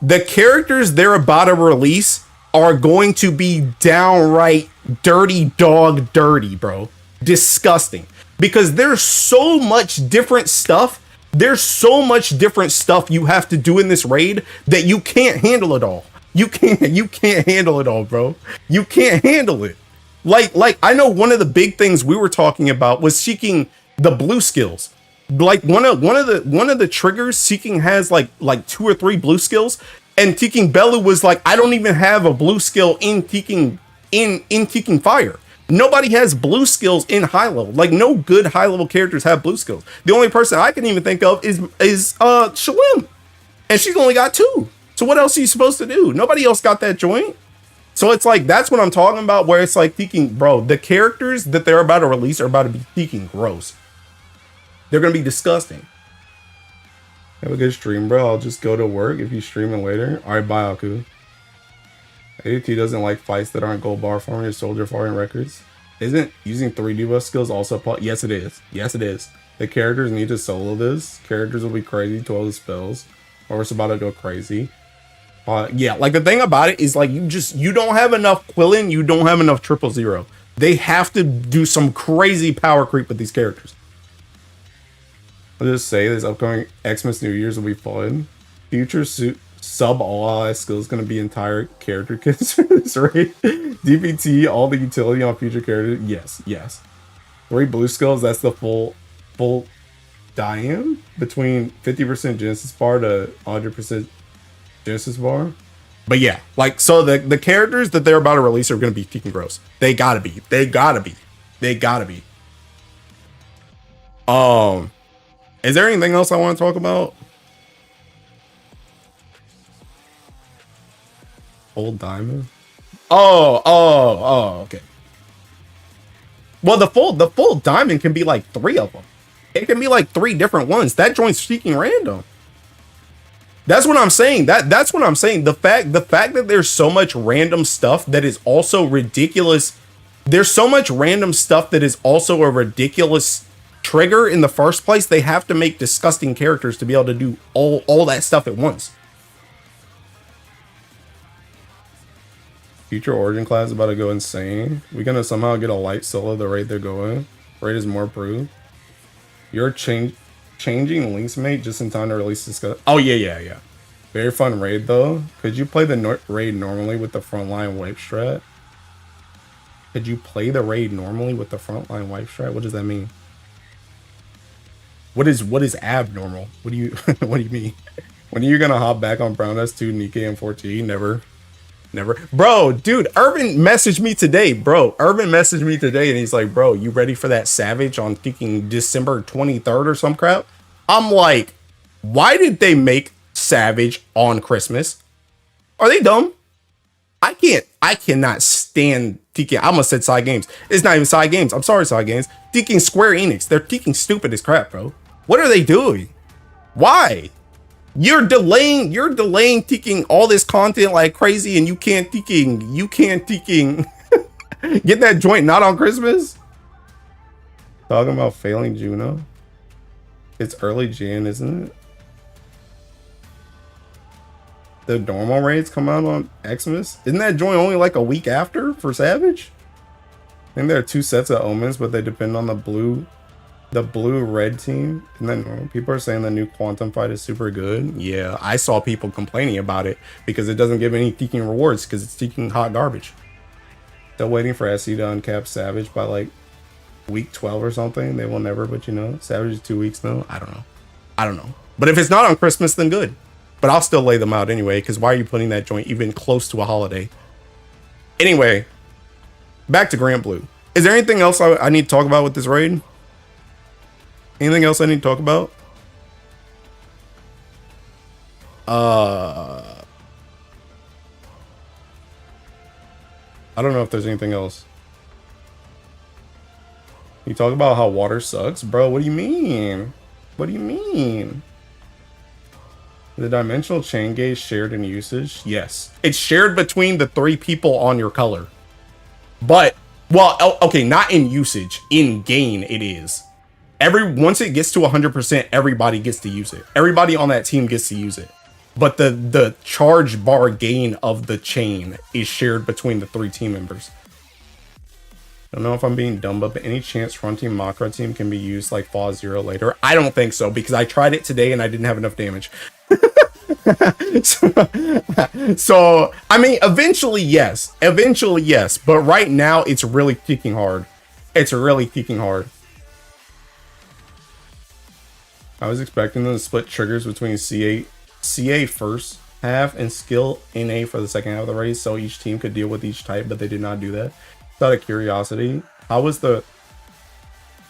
the characters they're about to release are going to be downright dirty dog dirty, bro. Disgusting. Because there's so much different stuff. There's so much different stuff you have to do in this raid that you can't handle it all. You can't handle it all, bro. You can't handle it. Like I know one of the big things we were talking about was seeking the blue skills. Like one of the triggers, Seeking has like 2 or 3 blue skills, and Teaking Bellu was like, I don't even have a blue skill in Teaking Fire. Nobody has blue skills in high level. Like no good high level characters have blue skills. The only person I can even think of is Shalim, and she's only got 2. So what else are you supposed to do? Nobody else got that joint. So it's like, that's what I'm talking about, where it's like Teaking, bro, the characters that they're about to release are about to be Teaking gross. They're going to be disgusting. Have a good stream, bro. I'll just go to work if you stream it later. All right, bye, Aku. ADT doesn't like fights that aren't gold bar farming or soldier farming records. Isn't using 3 debuff skills also yes, it is. Yes, it is. The characters need to solo this. Characters will be crazy to all the spells. Or it's about to go crazy. Yeah, like the thing about it is like you don't have enough Quillin, you don't have enough 000. They have to do some crazy power creep with these characters. I'll just say this upcoming Xmas New Year's will be fun. Future sub all ally skills gonna be entire character kits for this raid. DPT, all the utility on future characters. Yes. 3 blue skills, that's the full diam between 50% Genesis bar to 100% Genesis bar. But yeah, like, so the characters that they're about to release are gonna be freaking gross. They gotta be. Is there anything else I want to talk about? Old diamond. Oh, okay. Well, the full diamond can be like 3 of them. It can be like 3 different ones. That joint's freaking random. That's what I'm saying. That's what I'm saying. The fact that there's so much random stuff that is also ridiculous. There's so much random stuff that is also a ridiculous trigger in the first place. They have to make disgusting characters to be able to do all that stuff at once. Future Origin class is about to go insane. We're gonna somehow get a light solo the rate they're going. Rate is more approved. You're changing links, mate, just in time to release this. Oh yeah. Very fun raid though. Could you play the raid normally with the frontline wipe strat? Could you play the raid normally with the frontline wipe strat? What does that mean? What is abnormal? What do you mean? When are you gonna hop back on Brown S2, Nikkei, and 4T? Never. Bro, dude, Urban messaged me today, and he's like, bro, you ready for that Savage on thinking December 23rd or some crap? I'm like, why did they make Savage on Christmas? Are they dumb? I cannot stand Tiki. I almost said Side Games. It's not even Side Games. I'm sorry, Side Games. Tiki Square Enix. They're Tiki stupid as crap, bro. What are they doing? Why? You're delaying Tiki all this content like crazy, and you can't Tiki. Get that joint not on Christmas? Talking about failing Juno. It's early Jan, isn't it? The normal raids come out on Xmas. Isn't that joint only like a week after for Savage? I think there are 2 sets of omens, but they depend on the blue-red team. And then people are saying the new Quantum fight is super good. Yeah, I saw people complaining about it because it doesn't give any Teaking rewards because it's Teaking hot garbage. Still waiting for SE to uncap Savage by like week 12 or something. They will never, but you know, Savage is 2 weeks now. I don't know. I don't know. But if it's not on Christmas, then good. But I'll still lay them out anyway, because why are you putting that joint even close to a holiday? Anyway, back to Grand Blue. Is there anything else I need to talk about with this raid? Anything else I need to talk about? I don't know if there's anything else. You talk about how water sucks? Bro, what do you mean? What do you mean? The dimensional chain gauge shared in usage? Yes. It's shared between the 3 people on your color. But, well, okay, not in usage. In gain, it is. Once it gets to 100%, everybody gets to use it. Everybody on that team gets to use it. But the charge bar gain of the chain is shared between the 3 team members. I don't know if I'm being dumb, but any chance front team Makra team can be used like Fall 0 later? I don't think so, because I tried it today and I didn't have enough damage. so, I mean, eventually yes. Eventually yes. But right now, it's really kicking hard. It's really kicking hard. I was expecting them to split triggers between CA first half and skill NA for the second half of the race, so each team could deal with each type, but they did not do that. Out of curiosity, how was the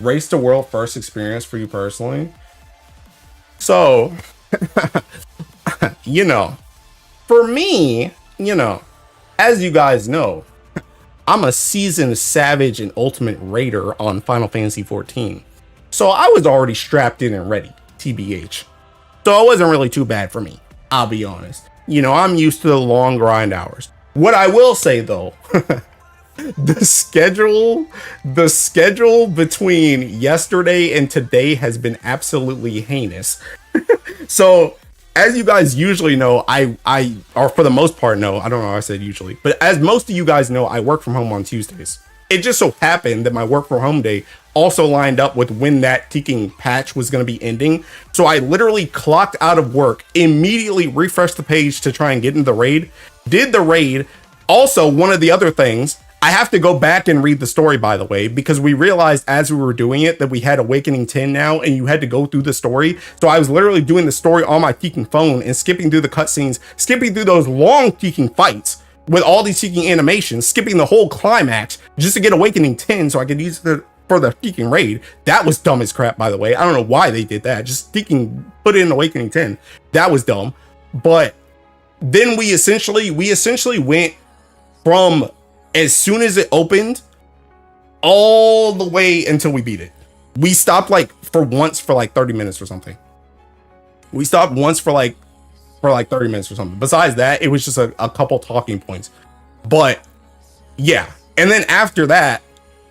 race to world first experience for you personally? So, you know, for me, you know, as you guys know, I'm a seasoned savage and ultimate raider on Final Fantasy 14. So I was already strapped in and ready, TBH. So it wasn't really too bad for me, I'll be honest. You know, I'm used to the long grind hours. What I will say though, the schedule between yesterday and today has been absolutely heinous. So as you guys usually know, or for the most part know, I don't know how I said usually, but as most of you guys know, I work from home on Tuesdays. It just so happened that my work from home day also lined up with when that ticking patch was going to be ending. So I literally clocked out of work, immediately refreshed the page to try and get into the raid, did the raid. Also, one of the other things, I have to go back and read the story, by the way, because we realized as we were doing it that we had Awakening 10 now and you had to go through the story. So I was literally doing the story on my Teking phone and skipping through the cutscenes, skipping through those long Teking fights with all these Teking animations, skipping the whole climax just to get Awakening 10 so I could use it for the Teking raid. That was dumb as crap, by the way. I don't know why they did that. Just Teking, put it in Awakening 10. That was dumb. But then we essentially went from as soon as it opened all the way until we beat it. We stopped like for 30 minutes or something. We stopped once for like 30 minutes or something. Besides that, it was just a couple talking points. But yeah. And then after that,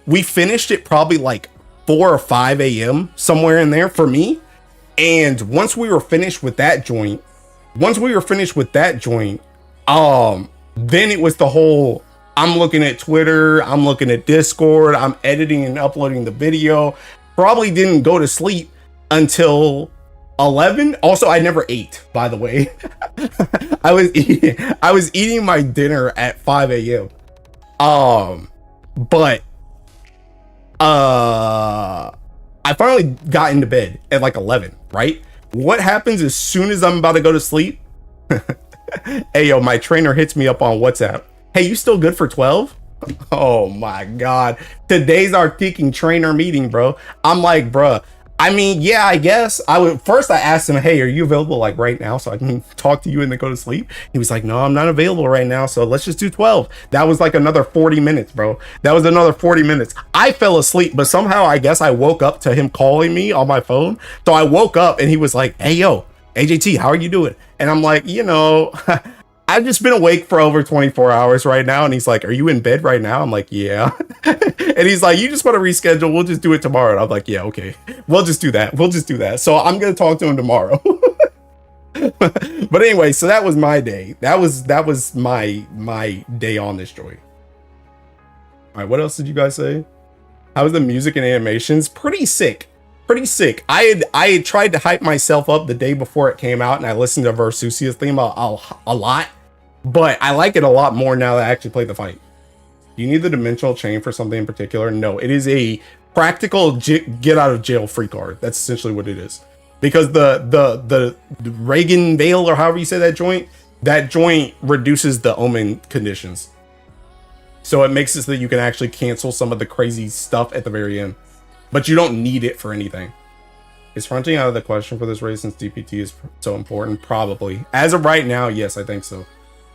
we finished it probably like 4 or 5 a.m. somewhere in there for me. And once we were finished with that joint, then it was the whole, I'm looking at Twitter, I'm looking at Discord, I'm editing and uploading the video. Probably didn't go to sleep until 11. Also, I never ate, by the way. I was eating my dinner at 5 a.m. But I finally got into bed at like 11, right? What happens as soon as I'm about to go to sleep? Hey, yo, my trainer hits me up on WhatsApp. Hey, you still good for 12? Oh my God. Today's our Teking trainer meeting, bro. I'm like, bruh, I mean, yeah, I guess I asked him, hey, are you available like right now so I can talk to you and then go to sleep? He was like, no, I'm not available right now. So let's just do 12. That was like another 40 minutes, bro. That was another 40 minutes. I fell asleep, but somehow I guess I woke up to him calling me on my phone. So I woke up and he was like, hey, yo, AJT, how are you doing? And I'm like, you know, I've just been awake for over 24 hours right now. And he's like, are you in bed right now? I'm like, yeah. And he's like, you just want to reschedule. We'll just do it tomorrow. And I'm like, yeah, okay. We'll just do that. So I'm going to talk to him tomorrow. But anyway, so that was my day. That was my day on this joint. All right. What else did you guys say? How was the music and animations? Pretty sick. I had tried to hype myself up the day before it came out and I listened to Versusia's theme a lot. But I like it a lot more now that I actually played the fight. Do you need the dimensional chain for something in particular? No, it is a practical get out of jail free card. That's essentially what it is. because the Reagan Veil, or however you say that joint reduces the omen conditions. So it makes it so that you can actually cancel some of the crazy stuff at the very end. But you don't need it for anything. Is fronting out of the question for this race since DPT is so important? Probably. As of right now, yes, I think so.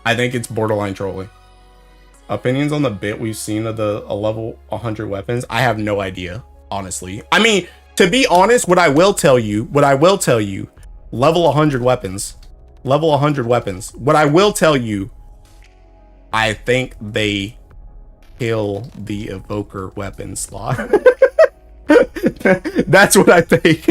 I think it's borderline trolling. Opinions on the bit we've seen of the level 100 weapons? I have no idea, honestly. I mean, to be honest, what I will tell you, level 100 weapons. What I will tell you, I think they kill the evoker weapon slot. That's what I think.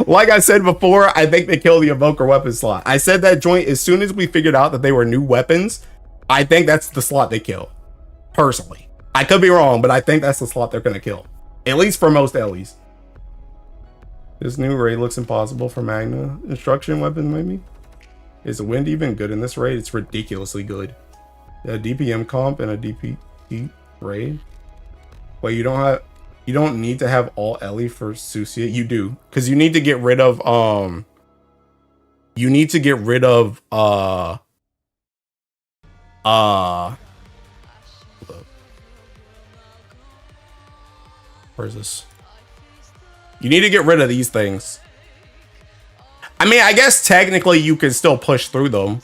Like I said before, I think they kill the evoker weapon slot. I said that joint as soon as we figured out that they were new weapons. I think that's the slot they kill. Personally, I could be wrong, but I think that's the slot they're gonna kill, at least for most Ellies. This new raid looks impossible for Magna instruction weapons. Maybe is the wind even good in this raid? It's ridiculously good. A DPM comp and a DPT raid. Wait, you don't need to have all Ellie for Susia. You do, because you need to get rid of where's this? You need to get rid of these things. I mean, I guess technically you can still push through them.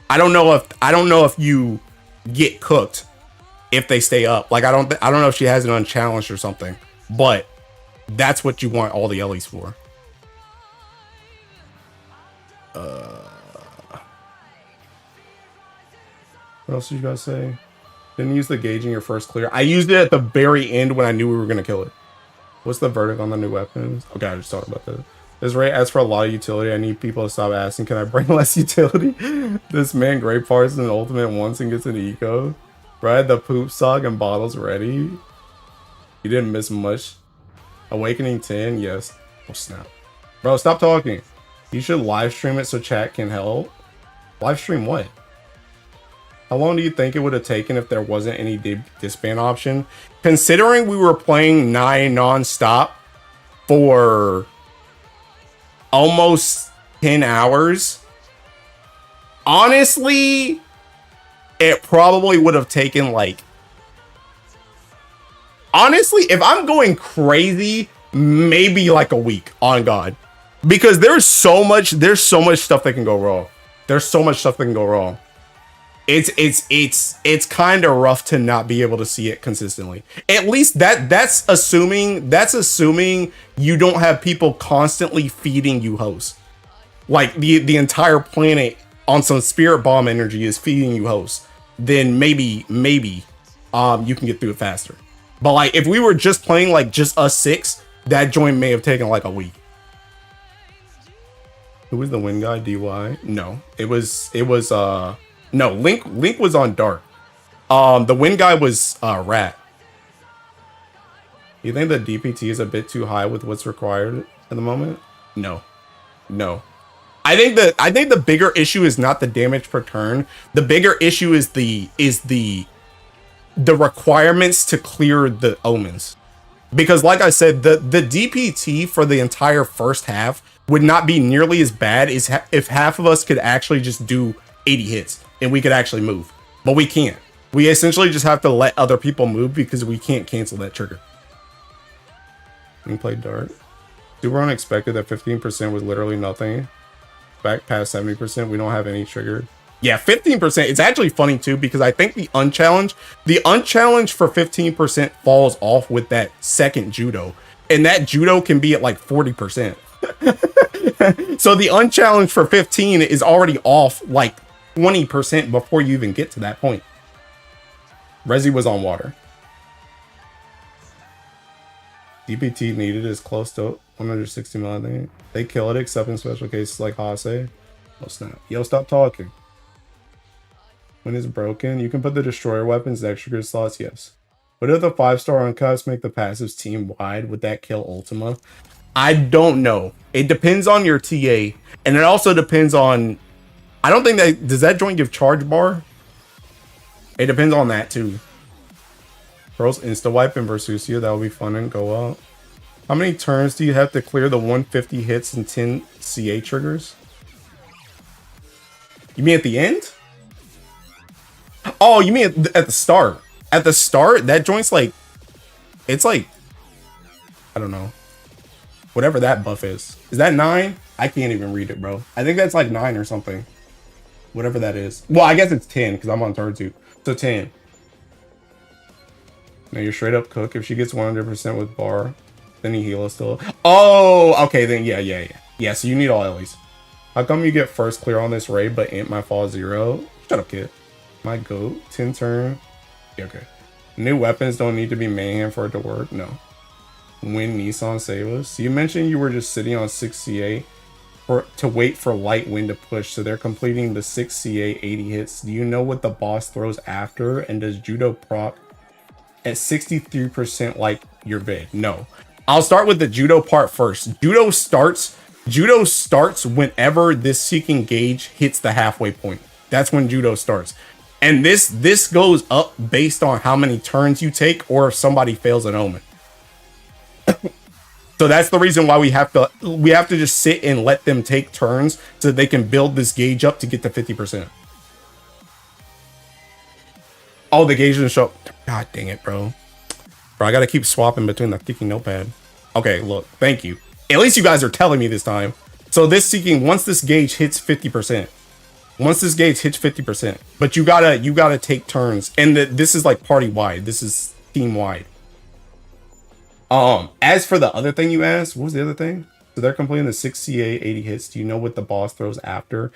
I don't know if you get cooked if they stay up. Like I don't know if she has it unchallenged or something. But that's what you want all the Ellies for. What else did you guys say? Didn't use the gauge in your first clear. I used it at the very end when I knew we were gonna kill it. What's the verdict on the new weapons? Okay, I just talked about that. This raid asks for a lot of utility. I need people to stop asking, can I bring less utility? This man great parts in ultimate once and gets an eco. Right, the poop sock and bottles ready. You didn't miss much. Awakening 10, yes. Oh snap. Bro, stop talking. You should live stream it so chat can help. Live stream what? How long do you think it would have taken if there wasn't any disband option? Considering we were playing 9 non-stop for almost 10 hours, honestly, it probably would have taken like, honestly, if I'm going crazy, maybe like a week, on God. Because there's so much stuff that can go wrong. It's kind of rough to not be able to see it consistently. At least that's assuming you don't have people constantly feeding you hosts. Like the entire planet on some spirit bomb energy is feeding you hosts. Then maybe you can get through it faster. But like if we were just playing like just us 6, that joint may have taken like a week. Who was the win guy? DY? No, it was no, Link was on Dark. The win guy was Rat. You think the DPT is a bit too high with what's required at the moment? No. I think the bigger issue is not the damage per turn. The bigger issue is the requirements to clear the omens. Because like I said, the DPT for the entire first half would not be nearly as bad as if half of us could actually just do 80 hits and we could actually move. But we can't. We essentially just have to let other people move because we can't cancel that trigger. And play Dart. Super unexpected that 15% was literally nothing. Back past 70%, we don't have any triggered. Yeah, 15%. It's actually funny too because I think the unchallenged for 15% falls off with that second judo. And that judo can be at like 40%. So the unchallenged for 15 is already off like 20% before you even get to that point. Resi was on water. DPT needed is close to 160 mil, I think. They kill it except in special cases like Hase. Oh snap. Yo, stop talking. When it's broken, you can put the destroyer weapons in extra good slots, yes. But if the 5-star uncuts make the passives team wide, would that kill Ultima? I don't know. It depends on your TA. And it also depends on, I don't think that, does that joint give charge bar? It depends on that too. Girls insta wipe in Versusia, that would be fun and go out. How many turns do you have to clear the 150 hits and 10 CA triggers? You mean at the end? Oh, you mean at the start? At the start, that joint's like, it's like, I don't know. Whatever that buff is. Is that 9? I can't even read it, bro. I think that's like 9 or something. Whatever that is. Well, I guess it's 10 because I'm on turn 2. So 10. Now you're straight up cook. If she gets 100% with bar, then you heal us still. Oh, okay, then yeah. Yeah, so you need all Ellie's. How come you get first clear on this raid, but Ant might fall 0? Shut up, kid. My goat. 10 turn. Yeah, okay. New weapons don't need to be mayhem for it to work. No. When Nissan save us. So you mentioned you were just sitting on 6 CA to wait for light wind to push. So they're completing the 6 CA 80 hits. Do you know what the boss throws after? And does judo proc at 63% like your vid? No. I'll start with the judo part first. Judo starts whenever this seeking gauge hits the halfway point. That's when judo starts. And this goes up based on how many turns you take or if somebody fails an omen. So that's the reason why we have to just sit and let them take turns so that they can build this gauge up to get to 50%. Oh, the gauge didn't show up. God dang it, bro. Bro, I gotta keep swapping between the seeking notepad. Okay, look, thank you. At least you guys are telling me this time. So this seeking, once this gauge hits 50%. Once this gauge hits 50%. But you gotta take turns. And this is like party wide. This is team wide. As for the other thing you asked, what was the other thing? So they're completing the 6 CA 80 hits. Do you know what the boss throws after?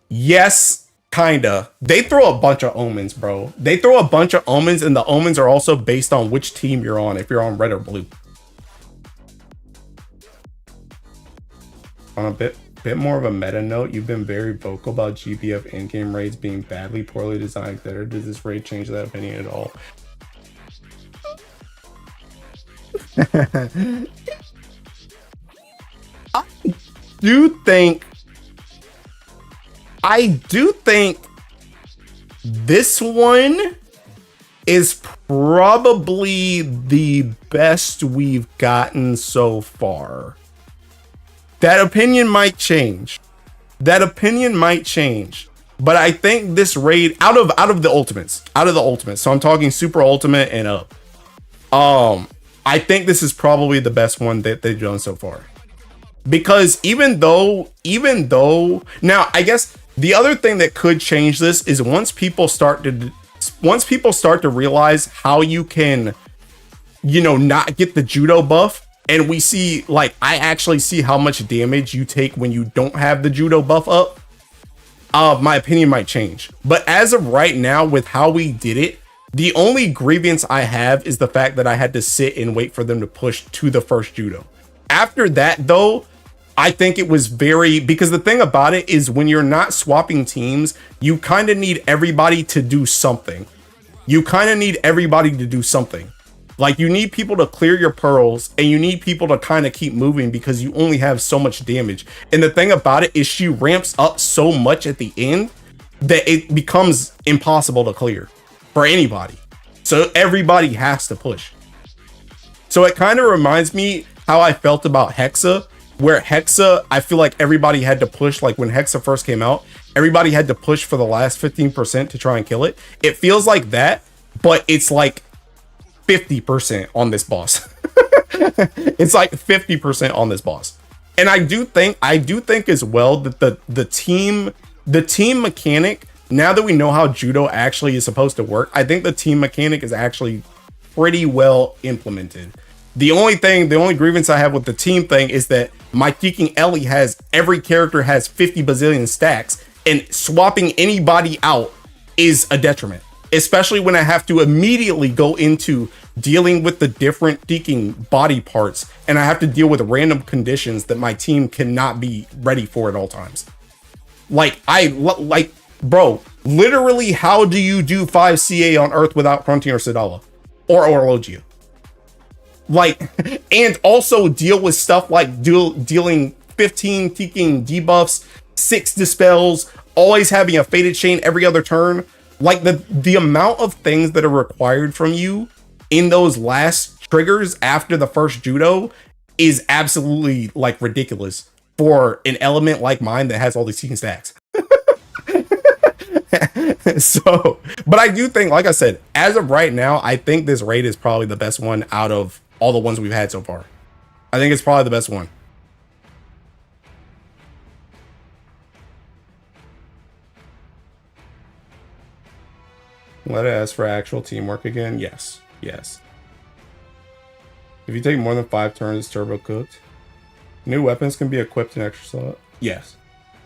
Yes, kinda. They throw a bunch of omens, bro. They throw a bunch of omens, and the omens are also based on which team you're on, if you're on red or blue. On a bit more of a meta note, you've been very vocal about GBF in-game raids being badly, poorly designed, etc. Does this raid change that opinion at all? I do think this one is probably the best we've gotten so far. That opinion might change. But I think this raid out of the ultimates. So I'm talking super ultimate and up. I think this is probably the best one that they've done so far. Because even though now I guess the other thing that could change this is once people start to realize how you can, not get the judo buff, and we see, like, I actually see how much damage you take when you don't have the judo buff up, my opinion might change. But as of right now, with how we did it, the only grievance I have is the fact that I had to sit and wait for them to push to the first judo. After that, though, I think it was because the thing about it is when you're not swapping teams, you kind of need everybody to do something. Like, you need people to clear your pearls, and you need people to kind of keep moving because you only have so much damage. And the thing about it is she ramps up so much at the end that it becomes impossible to clear for anybody. So everybody has to push. So it kind of reminds me how I felt about Hexa, where Hexa, I feel like everybody had to push. Like when Hexa first came out, everybody had to push for the last 15% to try and kill it. It feels like that, but it's like 50% on this boss. It's like 50% on this boss. And I do think as well that the team mechanic, now that we know how judo actually is supposed to work, I think the team mechanic is actually pretty well implemented. The only grievance I have with the team thing is that my Teking Ellie every character has 50 bazillion stacks, and swapping anybody out is a detriment, especially when I have to immediately go into dealing with the different Teking body parts, and I have to deal with random conditions that my team cannot be ready for at all times. Bro, literally, how do you do 5 CA on Earth without Frontier or Sidala or Logia? And also deal with stuff like dealing 15 Teking debuffs, 6 dispels, always having a faded chain every other turn. Like the amount of things that are required from you in those last triggers after the first judo is absolutely like ridiculous for an element like mine that has all these team stacks. So, but I do think, like I said, as of right now, I think this raid is probably the best one out of all the ones we've had so far. I think it's probably the best one. Let it ask for actual teamwork again. Yes. Yes. If you take more than 5 turns, it's turbo cooked. New weapons can be equipped in extra slot. Yes.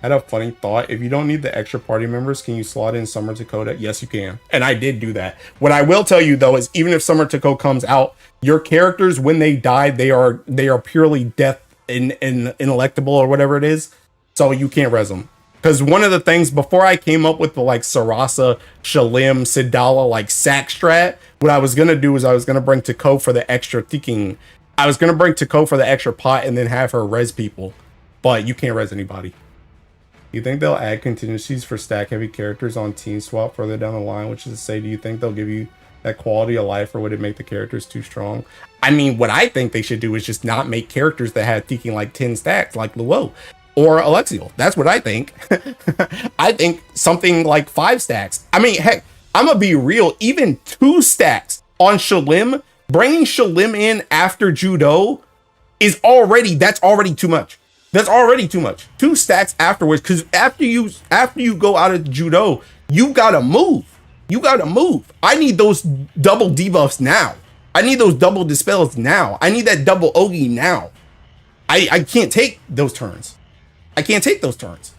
I had a funny thought. If you don't need the extra party members, can you slot in Summer to Code? Yes, you can. And I did do that. What I will tell you though is even if Summer to Code comes out, your characters when they die, they are purely death in inelectable or whatever it is. So you can't res them. Because one of the things before I came up with the like Sarasa, Shalim, Sidala like sack strat, what I was gonna do is I was gonna bring Tako for the extra thinking. I was gonna bring Tako for the extra pot and then have her res people, but you can't res anybody. You think they'll add contingencies for stack heavy characters on team swap further down the line? Which is to say, do you think they'll give you that quality of life, or would it make the characters too strong? I mean, what I think they should do is just not make characters that have thinking like 10 stacks, like Luo or Alexiel. That's what I think. I think something like 5 stacks. I mean, heck, I'm gonna be real. Even 2 stacks on Shalim, bringing Shalim in after Judo is that's already too much. That's already too much. 2 stacks afterwards, because after you go out of Judo, you gotta move. You gotta move. I need those double debuffs now. I need those double dispels now. I need that double Ogi now. I can't take those turns. I can't take those turns.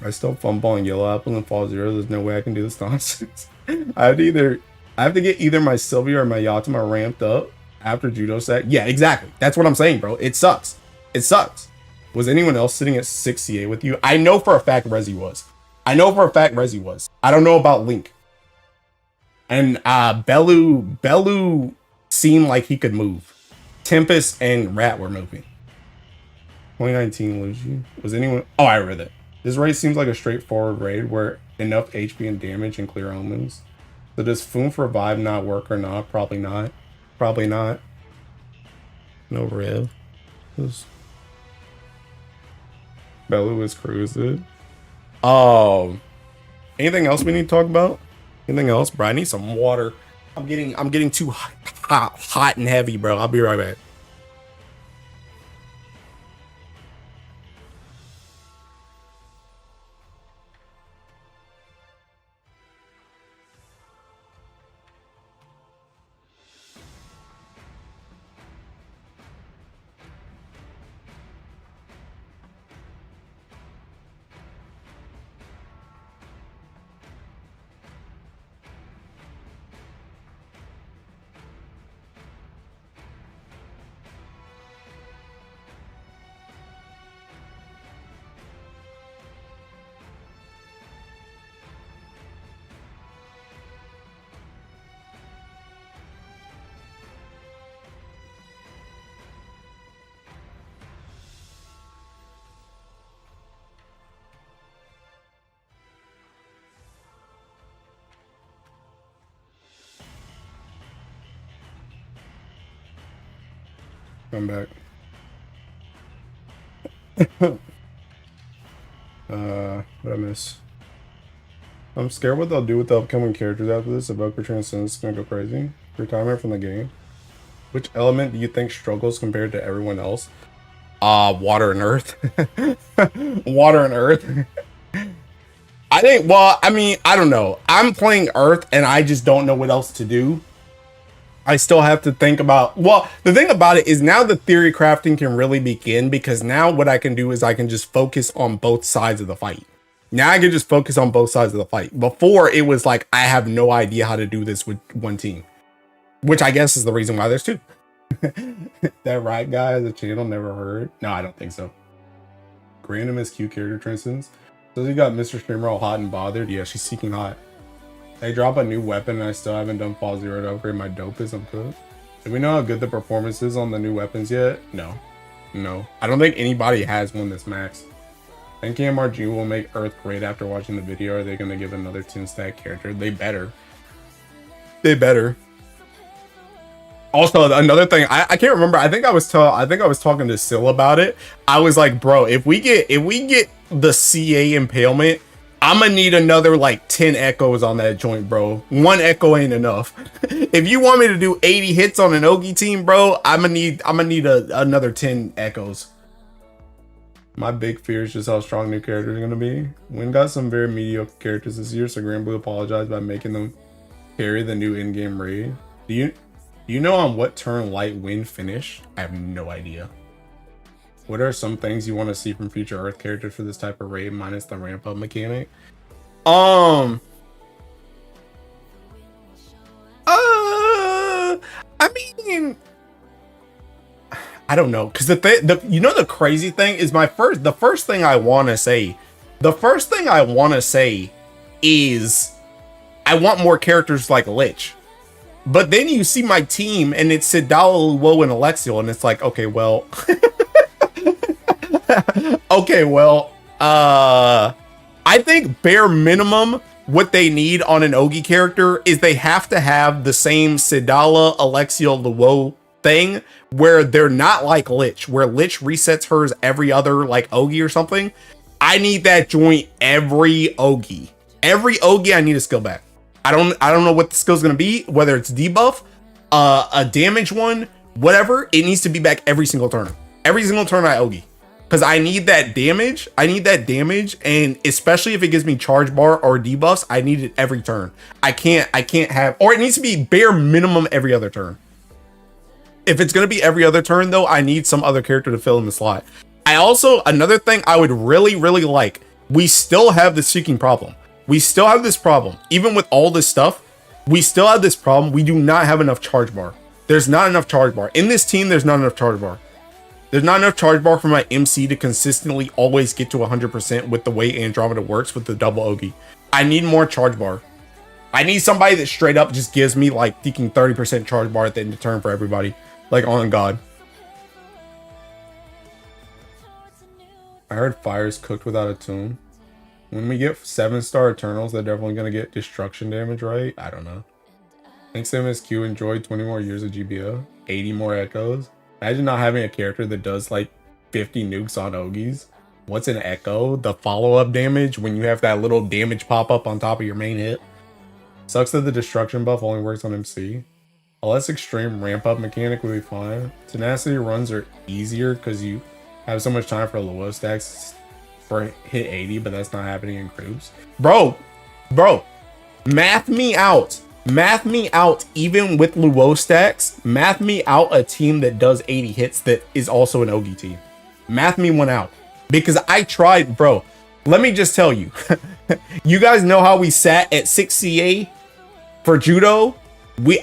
I still fumble on Yellow Apple and Fall Zero. There's no way I can do this nonsense. I have to get either my Sylvia or my Yatima ramped up after Judo set. Yeah, exactly. That's what I'm saying, bro. It sucks. It sucks. Was anyone else sitting at 68 with you? I know for a fact Rezi was. I don't know about Link. And Bellu seemed like he could move. Tempest and Rat were moving. 2019 Luigi. Was anyone... Oh, I read it. This raid seems like a straightforward raid where enough HP and damage and clear omens. So does Foom for Vibe not work or not? Probably not. Probably not. No Rev. Bellu is cruised. Anything else we need to talk about? Anything else, bro? I need some water. I'm getting too hot and heavy, bro. I'll be right back. Come back. What I miss? I'm scared what they'll do with the upcoming characters after this. Evoker Transcendence is gonna go crazy. Retirement from the game. Which element do you think struggles compared to everyone else? Water and earth. Water and earth. I think, well, I mean, I don't know. I'm playing earth and I just don't know what else to do. I still have to think about, well, the thing about it is now the theory crafting can really begin, because now what I can do is I can just focus on both sides of the fight. Now I can just focus on both sides of the fight. Before it was like, I have no idea how to do this with one team, which I guess is the reason why there's 2. That right guy has a channel never heard. No, I don't think so. Random SQ character transcends. So you got Mr. Streamer all hot and bothered. Yeah, she's seeking hot. They drop a new weapon and I still haven't done Fall Zero to upgrade my dopest. I'm good. Do we know how good the performance is on the new weapons yet? No. No. I don't think anybody has one that's max. Think KMRG will make Earth great after watching the video. Are they going to give another 10 stack character? They better. They better. Also, another thing, I can't remember. I think I was talking to Sil about it. I was like, bro, if we get the CA impalement, I'm gonna need another like 10 echoes on that joint, bro. One echo ain't enough. If you want me to do 80 hits on an Ogi team, bro, I'm gonna need another 10 echoes. My big fear is just how strong new characters are gonna be. Wynn got some very mediocre characters this year, so Granblue apologized by making them carry the new in-game raid. Do you know on what turn Light Wind finish? I have no idea. What are some things you want to see from future Earth characters for this type of raid minus the ramp up mechanic? I mean, I don't know, because you know the crazy thing is the first thing I want to say is I want more characters like Lich. But then you see my team and it's Sidala, Luo, and Alexiel, and it's like, okay, well, I think bare minimum what they need on an Ogi character is they have to have the same Sidala, Alexiel, Luo thing where they're not like Lich, where Lich resets hers every other like Ogi or something. I need that joint every Ogi. Every Ogi I need a skill back. I don't know what the skill's gonna be, whether it's debuff, a damage one, whatever. It needs to be back every single turn. Every single turn I Ogi. Because I need that damage. And especially if it gives me charge bar or debuffs, I need it every turn. I can't have, or it needs to be bare minimum every other turn. If it's gonna be every other turn though, I need some other character to fill in the slot. Another thing I would really like, we still have the seeking problem. We still have this problem. Even with all this stuff, we still have this problem. We do not have enough charge bar. There's not enough charge bar. In this team, there's not enough charge bar. There's not enough charge bar for my MC to consistently always get to 100% with the way Andromeda works with the double Ogi. I need more charge bar. I need somebody that straight up just gives me like thinking 30% charge bar at the end of the turn for everybody. Like on God. I heard fire's cooked without a tomb. When we get 7-star Eternals, they're definitely going to get destruction damage, right? I don't know. Thanks MSQ, enjoyed 20 more years of GBF. 80 more echoes. Imagine not having a character that does like 50 nukes on Ogis. What's an echo? The follow-up damage when you have that little damage pop-up on top of your main hit. Sucks that the destruction buff only works on MC. A less extreme ramp-up mechanic would be fine. Tenacity runs are easier because you have so much time for low stacks. Hit 80, but that's not happening in groups. Bro, math me out even with Luo stacks. Math me out a team that does 80 hits that is also an Ogi team. Math me one out, because I tried, bro. Let me just tell you, you guys know how we sat at 6 CA for judo.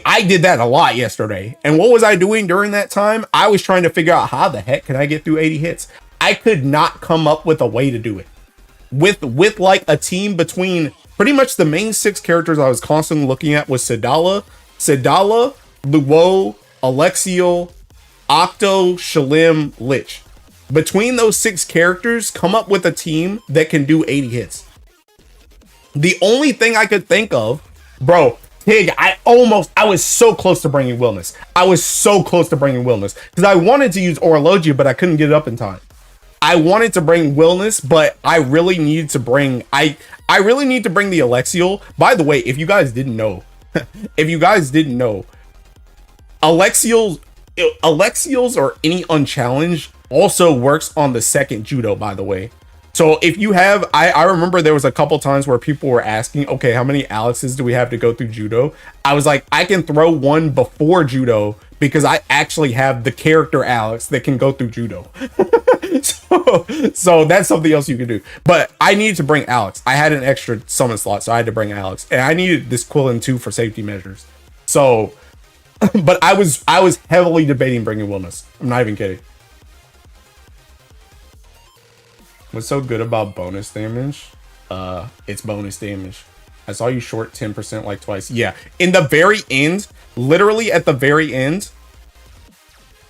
I did that a lot yesterday, and what was I doing during that time? I was trying to figure out how the heck can I get through 80 hits. I could not come up with a way to do it. With like a team between pretty much the main 6 characters I was constantly looking at was Sidala, Luo, Alexiel, Octo, Shalim, Lich. Between those 6 characters, come up with a team that can do 80 hits. The only thing I could think of, bro, Tig, I was so close to bringing Wellness. Because I wanted to use Orologia, but I couldn't get it up in time. I wanted to bring Wellness, but I really needed to bring I really need to bring the Alexiel. By the way, if you guys didn't know, Alexiel's or any unchallenged also works on the second judo, by the way. So if you have, I remember there was a couple times where people were asking, okay, how many Alexes do we have to go through judo? I was like, I can throw one before judo because I actually have the character Alex that can go through judo. so that's something else you can do. But I needed to bring Alex. I had an extra summon slot, so I had to bring Alex, and I needed this Quillen too for safety measures. So, but I was heavily debating bringing Wellness. I'm not even kidding. What's so good about bonus damage? It's bonus damage. I saw you short 10% like twice. Yeah, in the very end, literally at the very end,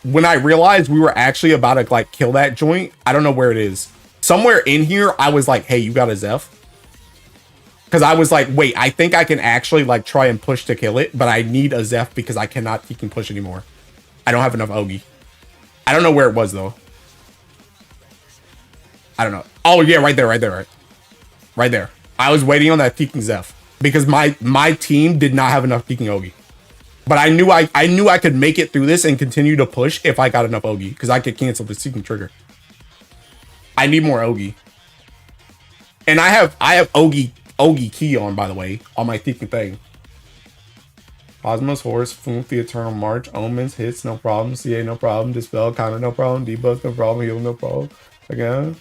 when I realized we were actually about to like kill that joint, I don't know where it is. Somewhere in here, I was like, hey, you got a Zeph? Because I was like, wait, I think I can actually like try and push to kill it, but I need a Zeph because I cannot fucking push anymore. I don't have enough Ogi. I don't know where it was though. I don't know. Oh yeah, right there, right there. I was waiting on that peeking Zeph because my team did not have enough peeking Ogi. But I knew I could make it through this and continue to push if I got enough Ogi because I could cancel the seeking trigger. I need more Ogi. And I have Ogi key on, by the way, on my seeking thing. Cosmos, Horse, Foonf, the Eternal March, Omens, Hits, no problem. CA, no problem. Dispel, kinda no problem. Debuff, no problem. Heal, no problem. Again,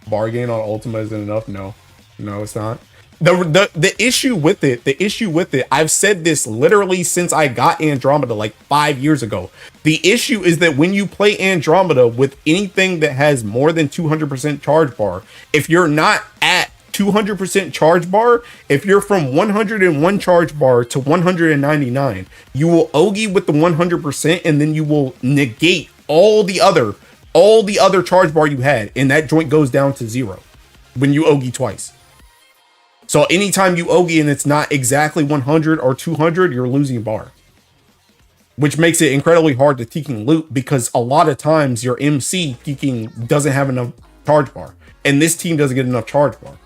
bargain on Ultima isn't enough. No, it's not. The issue with it, I've said this literally since I got Andromeda like 5 years ago. The issue is that when you play Andromeda with anything that has more than 200% charge bar, if you're not at 200% charge bar, if you're from 101 charge bar to 199, you will Ogi with the 100% and then you will negate all the other charge bar you had, and that joint goes down to 0 when you Ogi twice. So anytime you Ogi and it's not exactly 100 or 200, you're losing bar. Which makes it incredibly hard to teeking loot because a lot of times your MC teeking doesn't have enough charge bar. And this team doesn't get enough charge bar.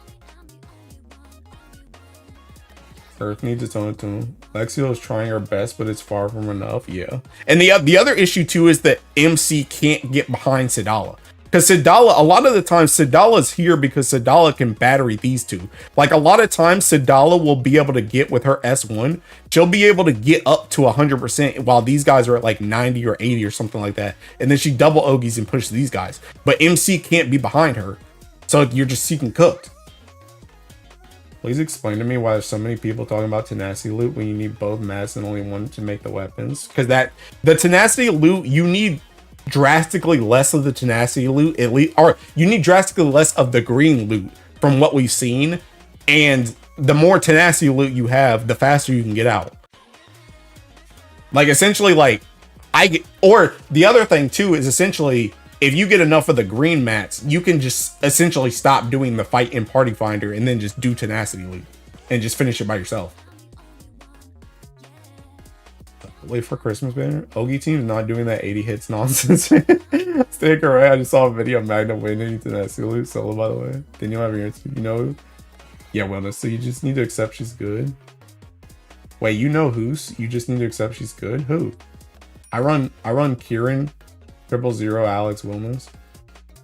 Earth needs its own tune. Lexio is trying her best, but it's far from enough. Yeah. And the other issue too is that MC can't get behind Sidala. Because Sidala, a lot of the time, Sidala's here because Sidala can battery these two. Like a lot of times, Sidala will be able to get with her S1. She'll be able to get up to 100% while these guys are at like 90 or 80 or something like that. And then she double Ogies and pushes these guys. But MC can't be behind her. So you're just seeking cooked. Please explain to me why there's so many people talking about tenacity loot when you need both mats and only one to make the weapons. Because the tenacity loot, you need drastically less of the tenacity loot, at least, or you need drastically less of the green loot from what we've seen, and the more tenacity loot you have, the faster you can get out. Like essentially, like or the other thing too is essentially if you get enough of the green mats, you can just essentially stop doing the fight in Party Finder and then just do tenacity loot and just finish it by yourself. Wait for Christmas banner. Ogi team's not doing that 80 hits nonsense. Stay correct. I just saw a video of Magna winning tenacity loot solo, by the way. Then you'll have your answer. You know? Yeah, wellness. So you just need to accept she's good. Wait, you know who's? You just need to accept she's good? Who? I run Kieran, 000, Alex Wilmus.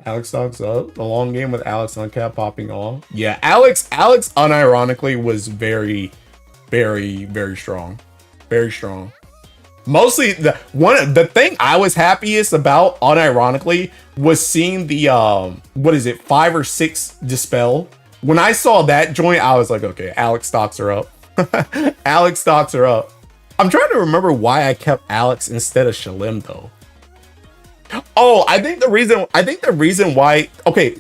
Alex stocks up. The long game with Alex uncapped popping off. Yeah, Alex unironically was very, very, very strong. Very strong. Mostly the thing I was happiest about unironically was seeing the 5 or 6 dispel. When I saw that joint, I was like, okay, Alex stocks are up. Alex stocks are up. I'm trying to remember why I kept Alex instead of Shalim though. Oh, I think the reason why, okay,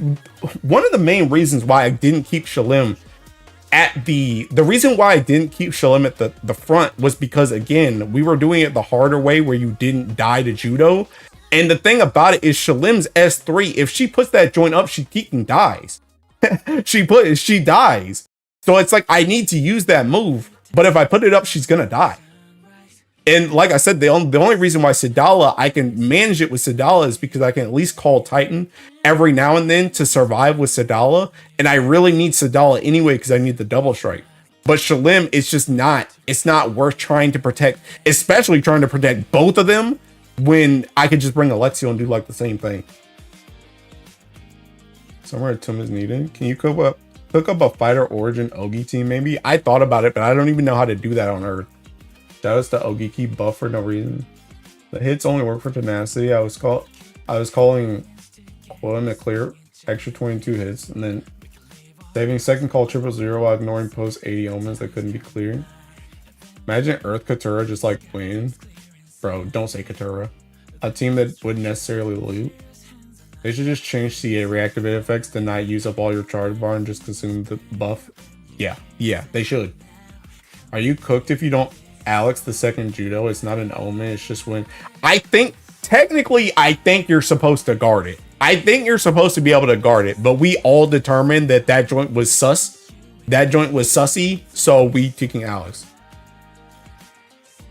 one of the main reasons why I didn't keep Shalim at the reason why I didn't keep Shalim at the front was because, again, we were doing it the harder way where you didn't die to judo. And the thing about it is Shalim's S3, if she puts that joint up, she fucking dies. she dies. So it's like, I need to use that move, but if I put it up, she's gonna die. And like I said, the only reason why Sidala, I can manage it with Sidala is because I can at least call Titan every now and then to survive with Sidala. And I really need Sidala anyway because I need the double strike. But Shalim, it's not worth trying to protect, especially trying to protect both of them when I could just bring Alexio and do like the same thing. Somewhere a Tum is needed. Can you cook up a fighter origin Ogi team maybe? I thought about it, but I don't even know how to do that on Earth. Shoutouts to Ogi key buff for no reason. The hits only work for tenacity. I was calling Quillen to clear extra 22 hits and then saving second call 000 while ignoring post 80 omens that couldn't be cleared. Imagine Earth Katura just like win. Bro, don't say Katura. A team that wouldn't necessarily loot. They should just change CA reactivate effects to not use up all your charge bar and just consume the buff. Yeah, they should. Are you cooked if you don't Alex the second judo? It's not an omen, it's just when I think you're supposed to guard it. I think you're supposed to be able to guard it, but we all determined that joint was sus. That joint was sussy, so we kicking Alex.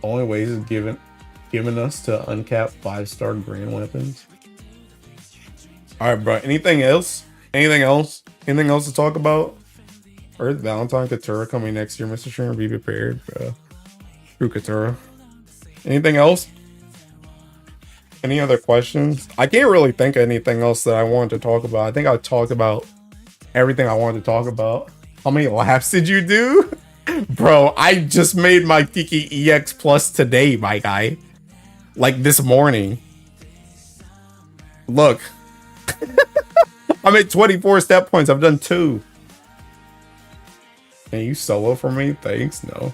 Only ways is giving us to uncap 5-star grand weapons. All right, bro. Anything else? Anything else? Anything else to talk about? Earth Valentine Katura coming next year, Mr. Streamer. Be prepared, bro. Screw Katura. Anything else? Any other questions? I can't really think of anything else that I wanted to talk about. I think I talked about everything I wanted to talk about. How many laps did you do? Bro, I just made my Tiki EX Plus today, my guy. Like this morning. Look. I'm at 24 step points. I've done 2. Can you solo for me? Thanks. No.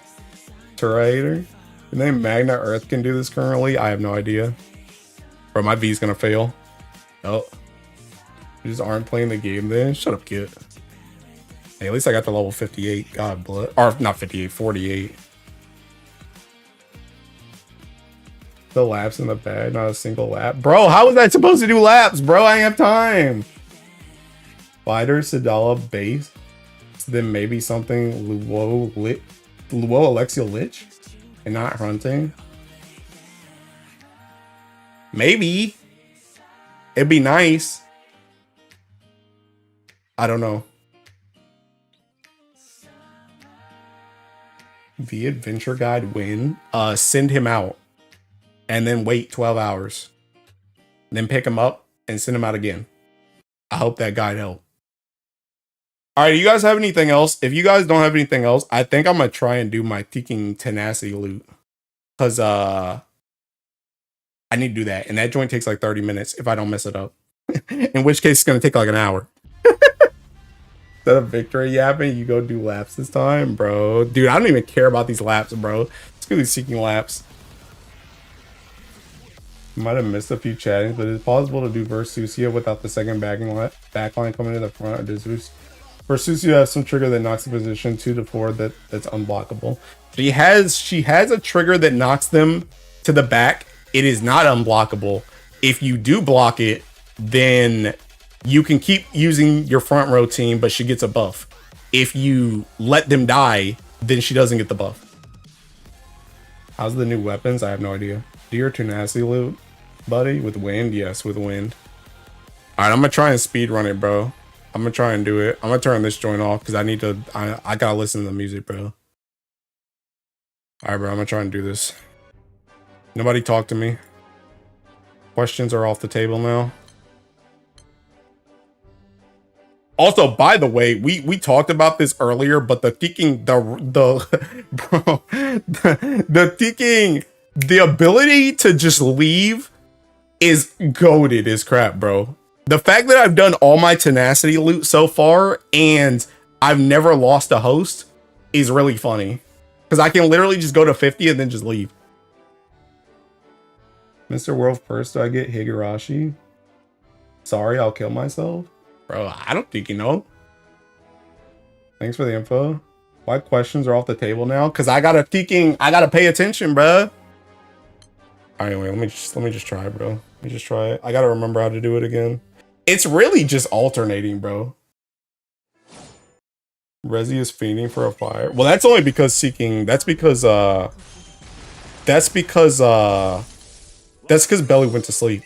Turator. And then Magna Earth can do this currently. I have no idea. Bro, my V's gonna fail. Oh. You just aren't playing the game then? Shut up, kid. Hey, at least I got the level 58. God bless. Or not 58, 48. The laps in the bag, not a single lap. Bro, how was I supposed to do laps, bro? I ain't have time. Fighter, Sadala, base. Then maybe something Luo Alexia Lich. And not hunting. Maybe. It'd be nice. I don't know. The adventure guide win. Send him out. And then wait 12 hours. Then pick him up and send him out again. I hope that guide helped. Alright, you guys have anything else? If you guys don't have anything else, I think I'm gonna try and do my Teking Tenacity loot. Cause I need to do that. And that joint takes like 30 minutes if I don't mess it up. In which case it's gonna take like an hour. Instead of victory yapping, you go do laps this time, bro. Dude, I don't even care about these laps, bro. Let's do these seeking laps. Might have missed a few chattings, but it's possible to do Versusia without the second backline coming to the front. Or does Versusia has some trigger that knocks the position 2 to 4 that's unblockable. She has a trigger that knocks them to the back. It is not unblockable. If you do block it, then you can keep using your front row team, but she gets a buff. If you let them die, then she doesn't get the buff. How's the new weapons? I have no idea. Do your tenacity loot, buddy? With wind? Yes, with wind. Alright, I'm gonna try and speed run it, bro. I'm gonna try and do it. I'm gonna turn this joint off because I gotta listen to the music, bro. Alright, bro, I'm gonna try and do this. Nobody talk to me. Questions are off the table now. Also, by the way, we talked about this earlier, but the Teking, the ability to just leave is goated as crap, bro. The fact that I've done all my tenacity loot so far and I've never lost a host is really funny. Because I can literally just go to 50 and then just leave. Mr. World first, do I get Higurashi? Sorry, I'll kill myself. Bro, I don't think you know. Thanks for the info. Why questions are off the table now? Because I gotta pay attention, bro. Anyway, let me just try, bro. Let me just try it. I gotta remember how to do it again. It's really just alternating, bro. Resi is fiending for a fire. Well, that's only because seeking. That's because Belly went to sleep.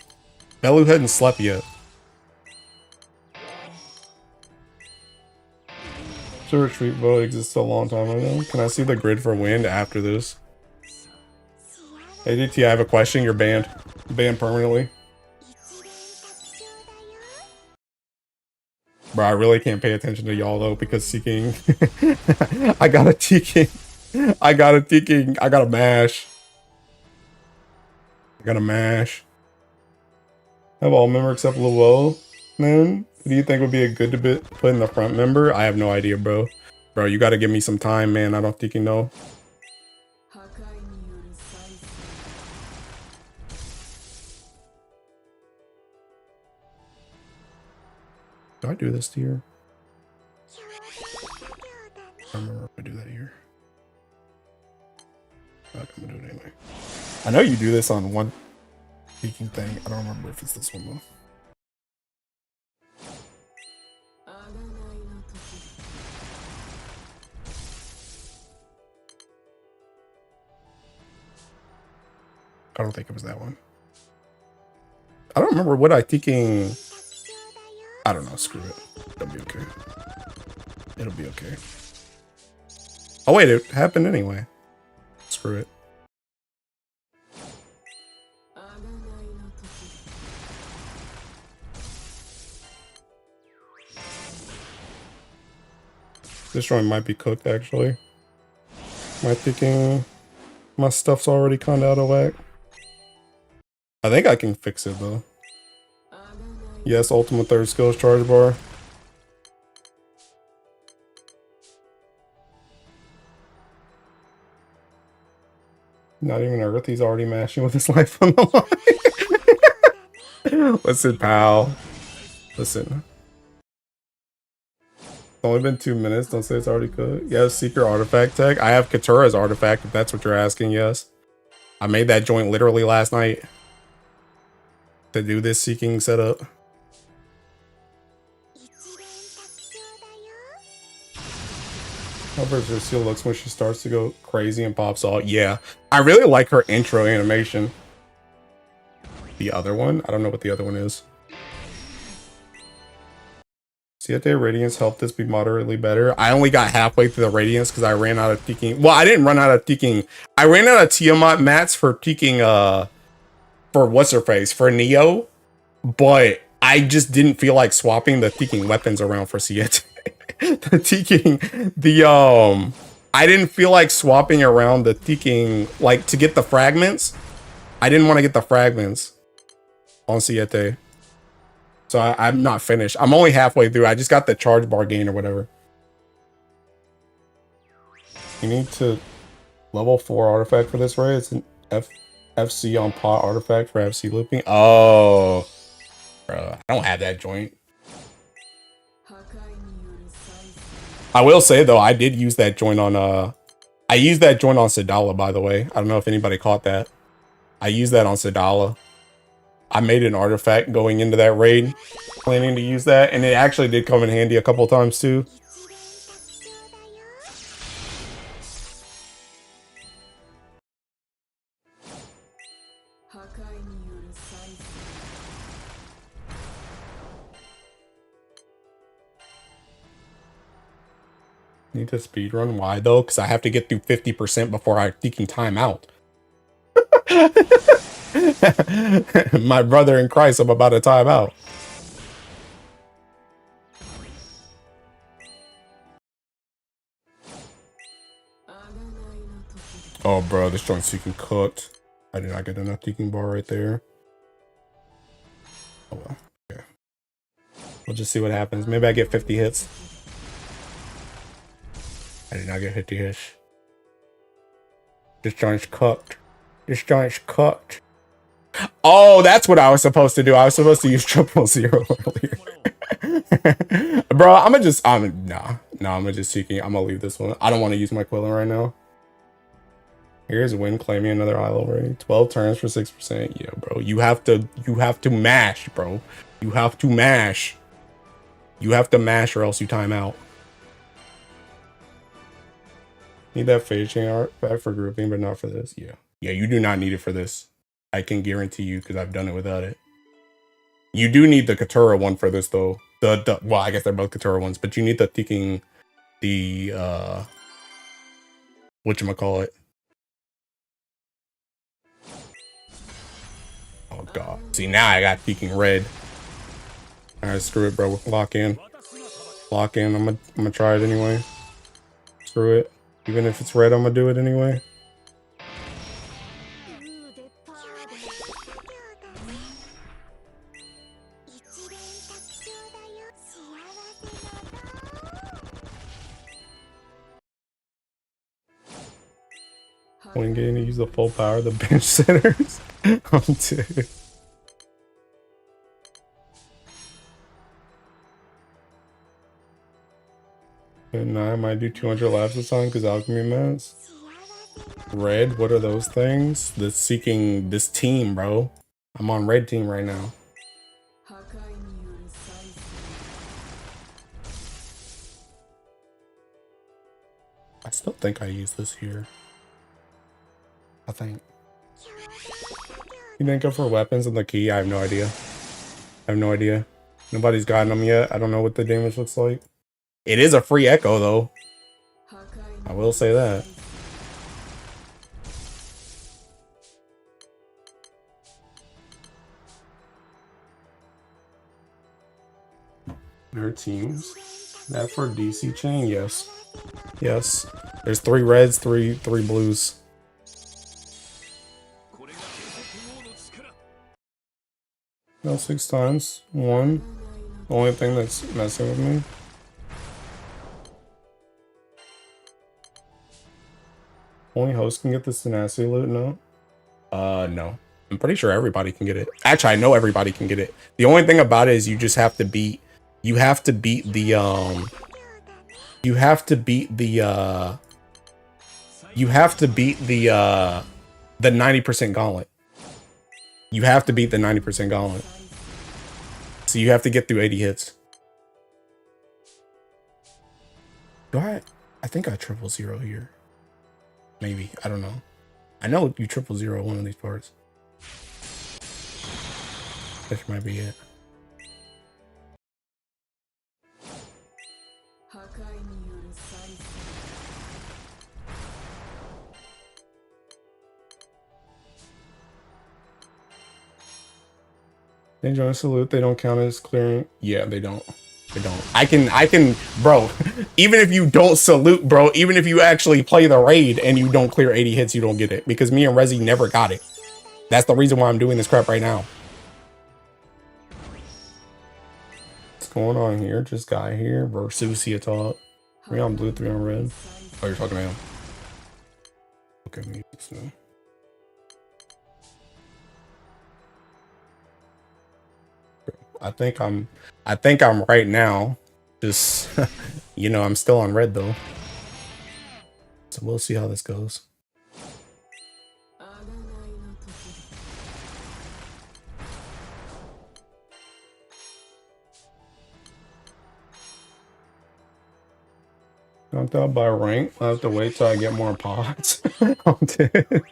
Belly hadn't slept yet. The retreat vote exists a long time ago. Can I see the grid for wind after this? ADT, I have a question. You're banned. Banned permanently. Bro, I really can't pay attention to y'all though because seeking. I got a Teking. I got a mash. I got a mash. Have all member except Luo, man. Who do you think would be a good to put in the front member? I have no idea, bro. Bro, you gotta give me some time, man. I don't think you know. Do I do this to here? I don't remember if I do that here. I'm gonna do it anyway. I know you do this on one speaking thing. I don't remember if it's this one though. don't think it was that one. I don't remember what I thinking. I don't know. Screw it. It'll be okay. It'll be okay. Oh wait, it happened anyway. Screw it. This joint might be cooked actually. Am I thinking my stuff's already kind of out of whack? I think I can fix it though. Yes, ultimate third skills charge bar. Not even Earth, he's already mashing with his life on the line. Listen, pal. Listen. It's only been 2 minutes. Don't say it's already cooked. Yes, secret artifact tech. I have Katura's artifact, if that's what you're asking, yes. I made that joint literally last night to do this seeking setup. How Versatile looks when she starts to go crazy and pops off. Yeah, I really like her intro animation. The other one? I don't know what the other one is. Siete Radiance helped this be moderately better. I only got halfway through the Radiance because I ran out of Teaking. Well, I didn't run out of Teaking. I ran out of Tiamat mats for Teaking, for what's-her-face, for Neo. But I just didn't feel like swapping the Teaking weapons around for Siete. The Teaking, I didn't feel like swapping around the Teaking, like, to get the fragments. I didn't want to get the fragments on Siete. So I'm not finished. I'm only halfway through. I just got the charge bar gain or whatever. You need to level 4 artifact for this, right? It's an FC on pot artifact for FC looping. Oh, bro, I don't have that joint. I will say though, I did use that joint on I used that joint on Sadala, by the way. I don't know if anybody caught that. I used that on Sadala. I made an artifact going into that raid, planning to use that, and it actually did come in handy a couple times too. Need to speedrun? Why though? Because I have to get through 50% before I taking time out. My brother in Christ, I'm about to time out. Oh, bro, this joint's seeking cooked. I did not get enough seeking bar right there. Oh well. Okay. We'll just see what happens. Maybe I get 50 hits. I did not get 50 hits. This joint's cooked. This joint's cooked. Oh, that's what I was supposed to do. I was supposed to use 000 earlier. Bro, I'm gonna just seeking. I'm gonna leave this one. I don't want to use my Quillen right now. Here's Win claiming another isle raid. 12 turns for 6%. Yeah, bro. You have to mash, bro. You have to mash. You have to mash or else you time out. Need that phasing artifact for grouping, but not for this. Yeah. Yeah, you do not need it for this. I can guarantee you because I've done it without it. You do need the Katura one for this though. Well, I guess they're both Katura ones, but you need the thinking whatchamacallit. Oh god. See, now I got peeking red. Alright, screw it, bro. Lock in. Lock in. I'm gonna try it anyway. Screw it. Even if it's red, I'm gonna do it anyway. When getting to use the full power of the bench centers. Oh, dude. And I might do 200 laps this time because alchemy mats. Red, what are those things? The seeking this team, bro. I'm on red team right now. I still think I use this here. I think. You didn't go for weapons and the key? I have no idea. I have no idea. Nobody's gotten them yet. I don't know what the damage looks like. It is a free echo, though. I will say that. Their teams. That for DC chain? Yes. Yes. There's 3 reds, three blues. No, 6 times. 1. The only thing that's messing with me. Only host can get the tenacity loot, no? No. I'm pretty sure everybody can get it. Actually, I know everybody can get it. The only thing about it is you just have to beat the you have to beat the 90% gauntlet. You have to beat the 90% gauntlet. So you have to get through 80 hits. Do I think I 000 here. Maybe. I don't know. I know you 000 one of these parts. That might be it. They join a salute, they don't count as clearing. Yeah, they don't. They don't. I can, bro, even if you don't salute, bro, even if you actually play the raid and you don't clear 80 hits, you don't get it. Because me and Rezi never got it. That's the reason why I'm doing this crap right now. What's going on here? Just guy here versus see a top. 3 on blue, 3 on red. Oh, you're talking to him. Okay, me so. I think I'm right now. Just you know, I'm still on red though. So we'll see how this goes. Knocked out by rank. I'll have to wait till I get more pods. I'm dead.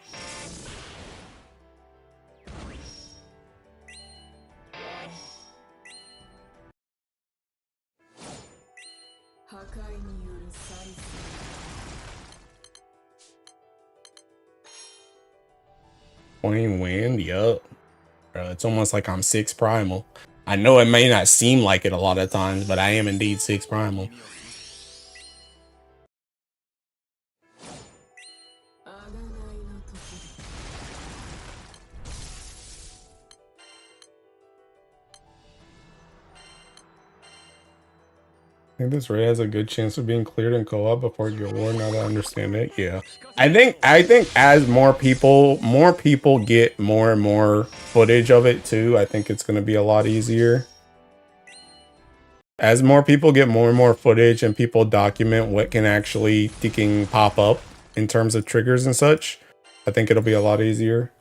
Plain wind, yup. Bro, it's almost like I'm 6 primal. I know it may not seem like it a lot of times, but I am indeed 6 primal. I think this raid has a good chance of being cleared in co-op before Guild War. Now that I understand it, yeah. I think as more people get more and more footage of it too, I think it's going to be a lot easier. As more people get more and more footage and people document what can actually pop up in terms of triggers and such, I think it'll be a lot easier.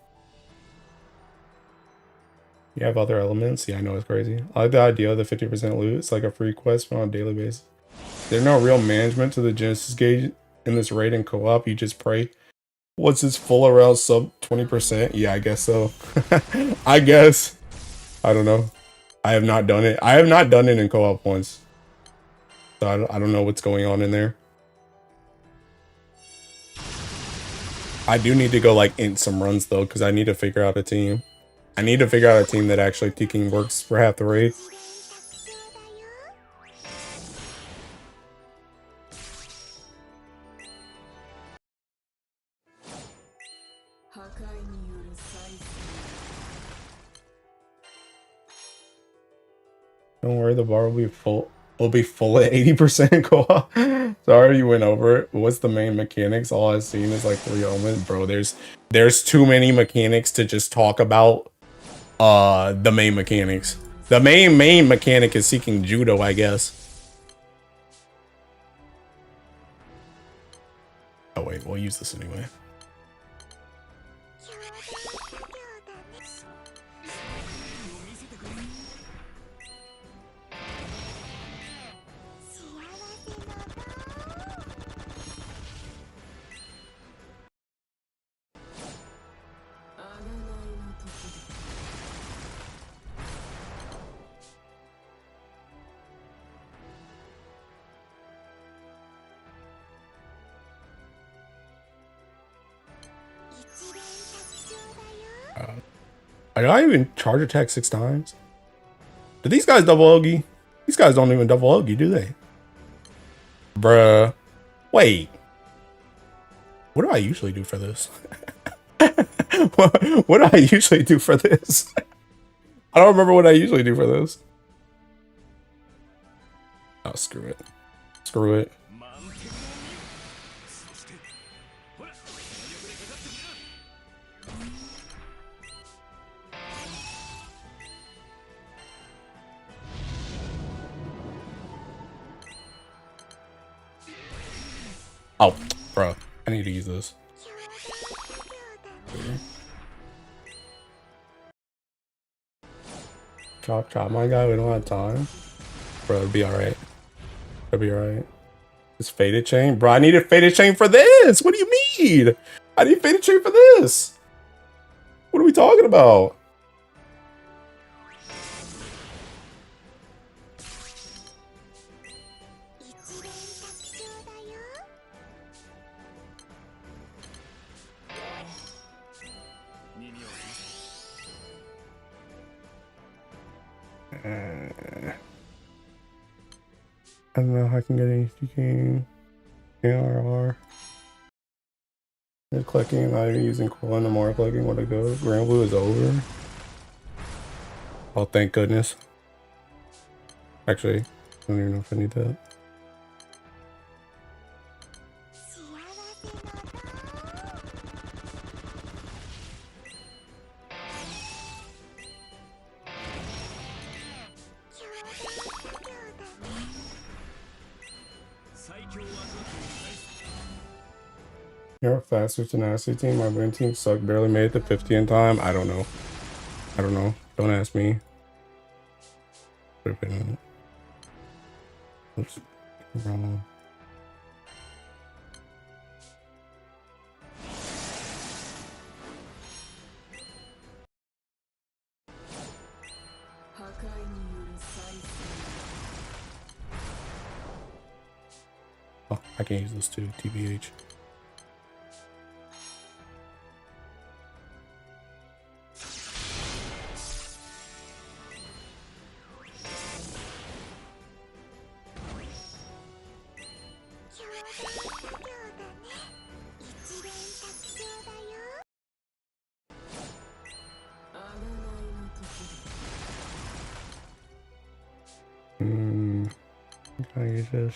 You have other elements? Yeah, I know it's crazy. I like the idea of the 50% loot. It's like a free quest but on a daily basis. There's no real management to the Genesis gauge in this raid and co-op. You just pray. What's its full around sub 20%? Yeah, I guess so. I guess. I don't know. I have not done it. I have not done it in co-op once. So I don't know what's going on in there. I do need to go like in some runs though, because I need to figure out a team. I need to figure out a team that actually thinking works for half the raid. Don't worry, the bar will be full. Will be full at 80% co-op. Sorry you went over it. What's the main mechanics? All I've seen is like 3 elements. Bro, there's too many mechanics to just talk about the main mechanics. The main mechanic is seeking judo, I guess. Oh wait, we'll use this anyway. Did I even charge attack 6 times? Do these guys double Ogi? These guys don't even double Ogi, do they? Bruh. Wait. What do I usually do for this? what do I usually do for this? I don't remember what I usually do for this. Oh, screw it. Screw it. Oh, bro. I need to use this. Chop, chop. My guy, we don't have time. Bro, it'll be alright. It'll be alright. This faded chain? Bro, I need a faded chain for this! What do you mean? I need faded chain for this! What are we talking about? I don't know how I can get any fucking ARR. Just clicking, not even using cool, no more clicking, what it goes. Grand Blue is over. Oh, thank goodness. Actually, I don't even know if I need that. You're a faster tenacity team. My win team sucked. Barely made it to 50 in time. I don't know. I don't know. Don't ask me. Oops. Wrong. Oh, I can use this too, TBH. Can I use this?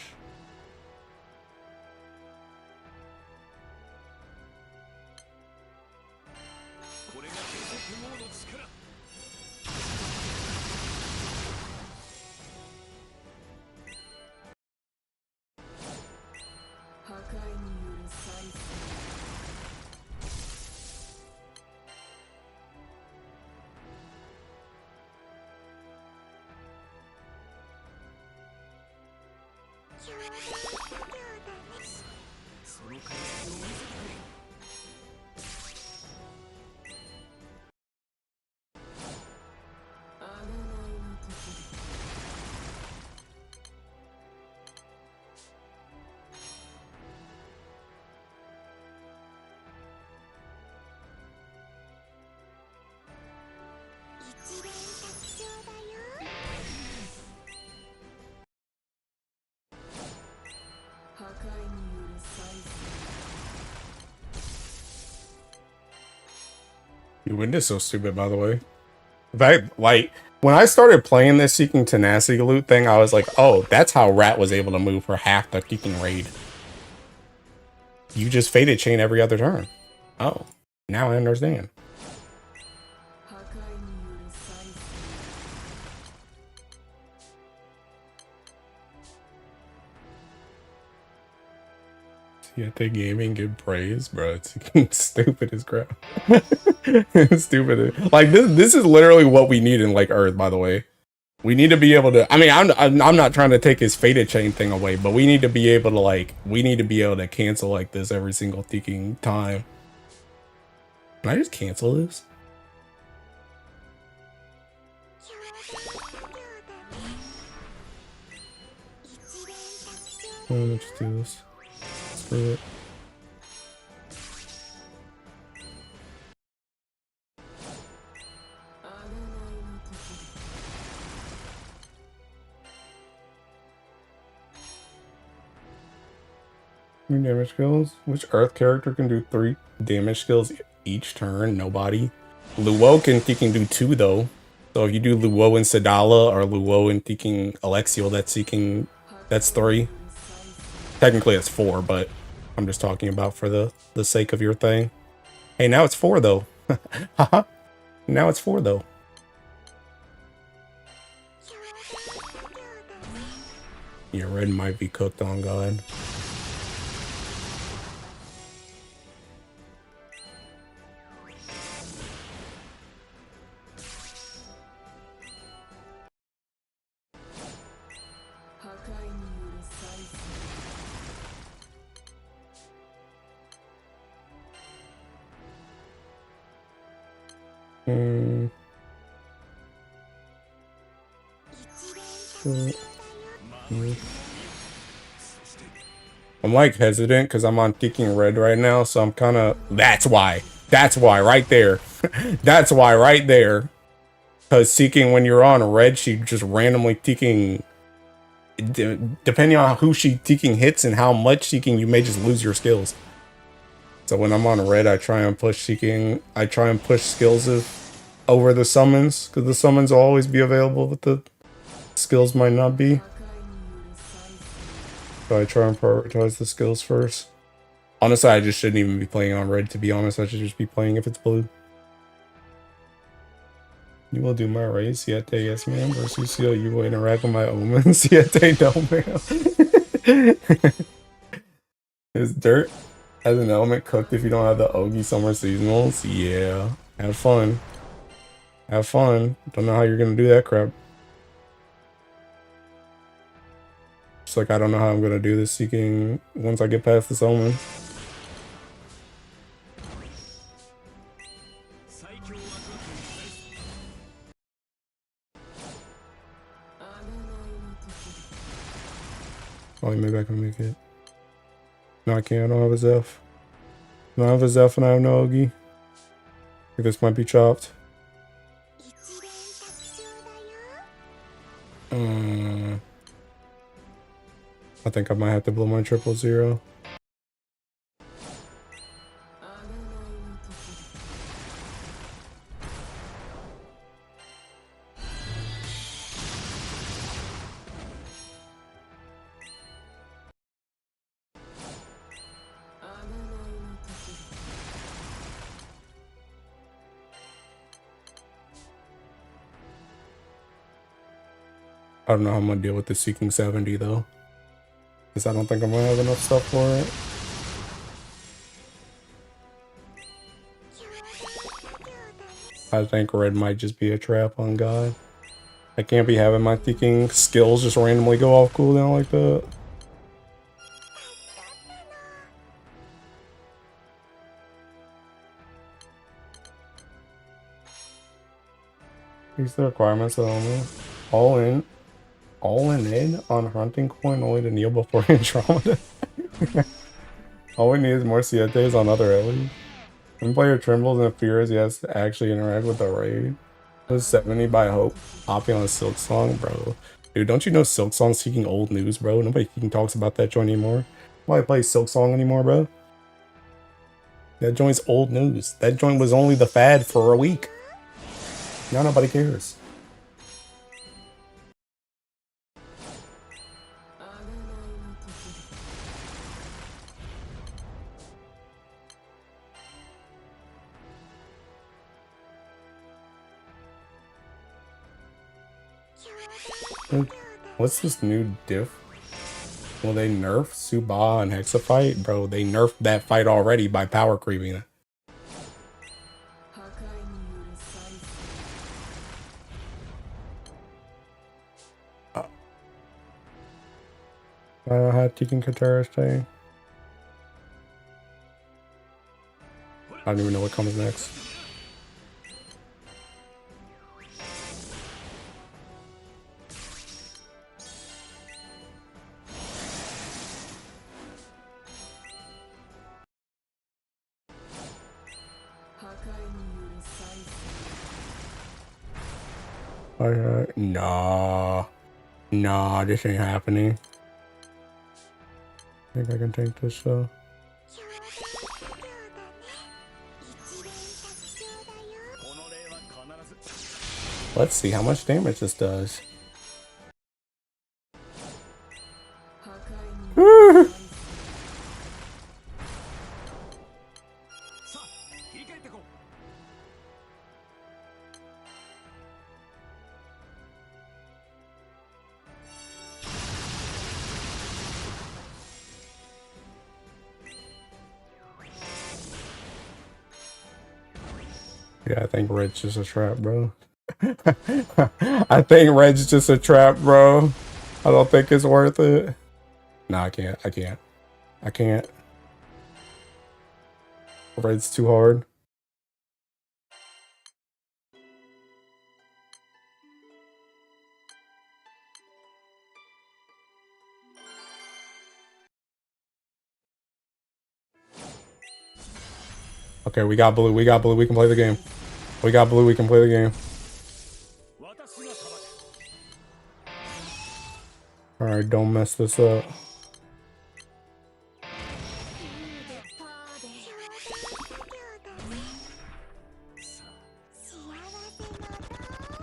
Your wind is so stupid, by the way. Like, when I started playing this Seeking Tenacity loot thing, I was like, oh, that's how Rat was able to move for half the freaking raid. You just faded chain every other turn. Oh, now I understand. Yeah, the gaming get praise, bro. It's stupid as crap. It's stupid. Like this is literally what we need in like Earth, by the way. We need to be able to. I mean, I'm not trying to take his faded chain thing away, but we need to be able to cancel like this every single freaking time. Can I just cancel this? Let's do this. Screw it. 3 damage skills. Which Earth character can do 3 damage skills each turn? Nobody. Luo can do 2 though. So if you do Luo and Sadala or Luo and Seeking Alexiel, that's 3. Technically it's 4, but I'm just talking about for the sake of your thing. Hey, now it's 4 though. Haha. Now it's 4 though. Yeah, red might be cooked on God. I'm like hesitant because I'm on Seeking Red right now, so I'm kind of. That's why right there. That's why right there. Because Seeking, when you're on Red, she just randomly Seeking. Depending on who she Seeking hits and how much Seeking, you may just lose your skills. So when I'm on Red, I try and push Seeking. I try and push skills over the summons, because the summons will always be available, but the skills might not be. So I try and prioritize the skills first. Honestly, I just shouldn't even be playing on Red, to be honest. I should just be playing if it's blue. You will do my race, Siete, yes ma'am. Versus you will interact with my omens, Siete, no ma'am. Is dirt as an element cooked if you don't have the Ogi summer seasonals? Yeah. Have fun. Have fun. Don't know how you're gonna do that crap. Just like I don't know how I'm gonna do this Seeking once I get past this omen. Oh, maybe I can make it. No, I can't. I don't have a Zeph. I don't have a Zeph and I have no Ogi. I think this might be chopped. I think I might have to blow my 000. I don't know how I'm gonna deal with the Seeking 70 though, because I don't think I'm gonna have enough stuff for it. I think red might just be a trap on God. I can't be having my Seeking skills just randomly go off cooldown like that. These are the requirements of the all in on hunting coin only to kneel before Andromeda. All we need is more Sietes on other Ellie. When player trembles and fears he has to actually interact with the raid. Was 70 by Hope hopping on a Silk Song, bro. Dude, don't you know Silk Song's Seeking old news, bro? Nobody even talks about that joint anymore. Nobody plays Silk Song anymore, bro. That joint's old news. That joint was only the fad for a week. Now nobody cares. What's this new diff? Will they nerf Suba and Hexafight? Bro, they nerfed that fight already by power creeping. I don't know how Tekken Katara stay. I don't even know what comes next. Nah, this ain't happening. think I can take this though. Let's see how much damage this does. Yeah, I think red's just a trap, bro. I think red's just a trap, bro. I don't think it's worth it. No, I can't. I can't. I can't. Red's too hard. Okay, we got blue. We got blue. We can play the game. We got blue. We can play the game. Alright, don't mess this up.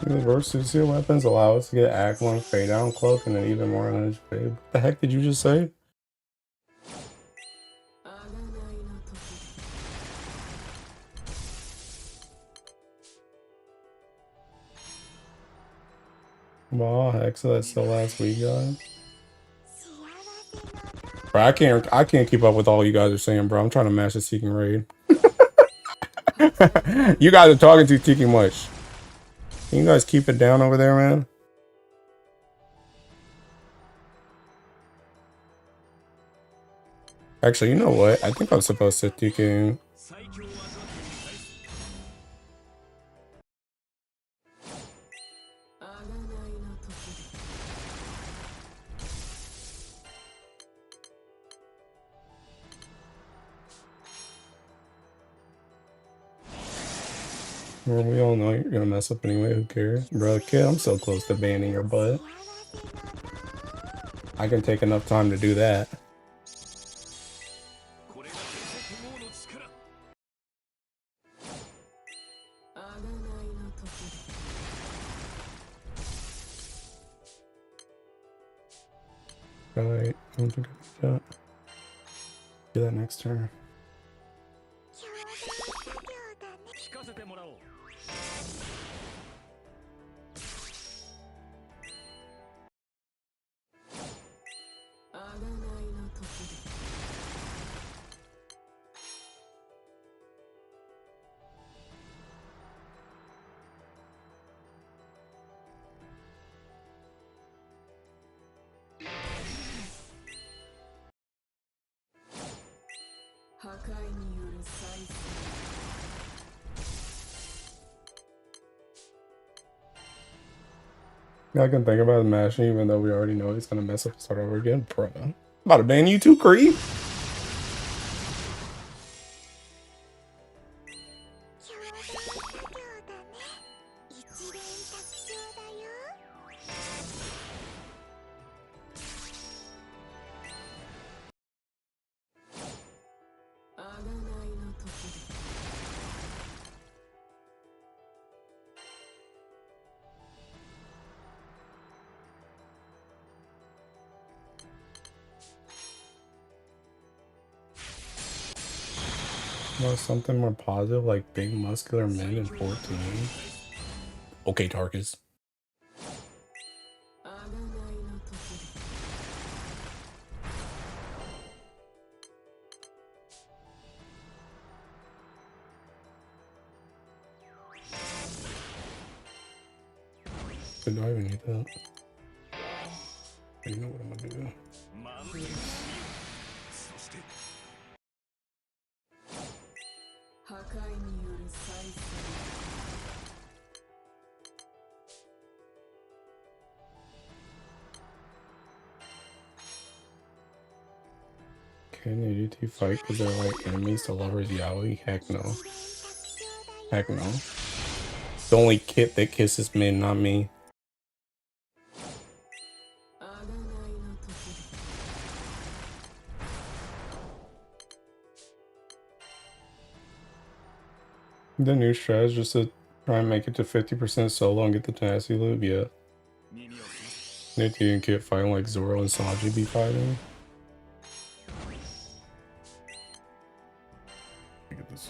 The versatile weapons allow us to get Act 1 Fade Down Cloak and an even more energy fade. What the heck did you just say? Wow, heck, so that's the last week, guys. Bro, I can't keep up with all you guys are saying, bro. I'm trying to match the Seeking Raid. You guys are talking too much. Can you guys keep it down over there, man? Actually, you know what? I think I'm supposed to Tiki. Well, we all know you're gonna mess up anyway. Who cares? Bro, kid, I'm so close to banning your butt. I can take enough time to do that. Right, I don't think I can do that. Do that next turn. I can think about mashing even though we already know he's gonna mess up and start over again. Bro, I'm about to ban you too, creep. Well, something more positive like big muscular men in 14. Okay, Tarkus. Do I even need that? You know what I'm gonna do. Can AGT fight because they're like enemies to lovers yaoi? Heck no. Heck no. It's the only kid that kisses men, not me. The new strat is just to try and make it to 50% solo and get the tenacity loop. Yeah. Need to keep fighting like Zoro and Sanji be fighting. Get this.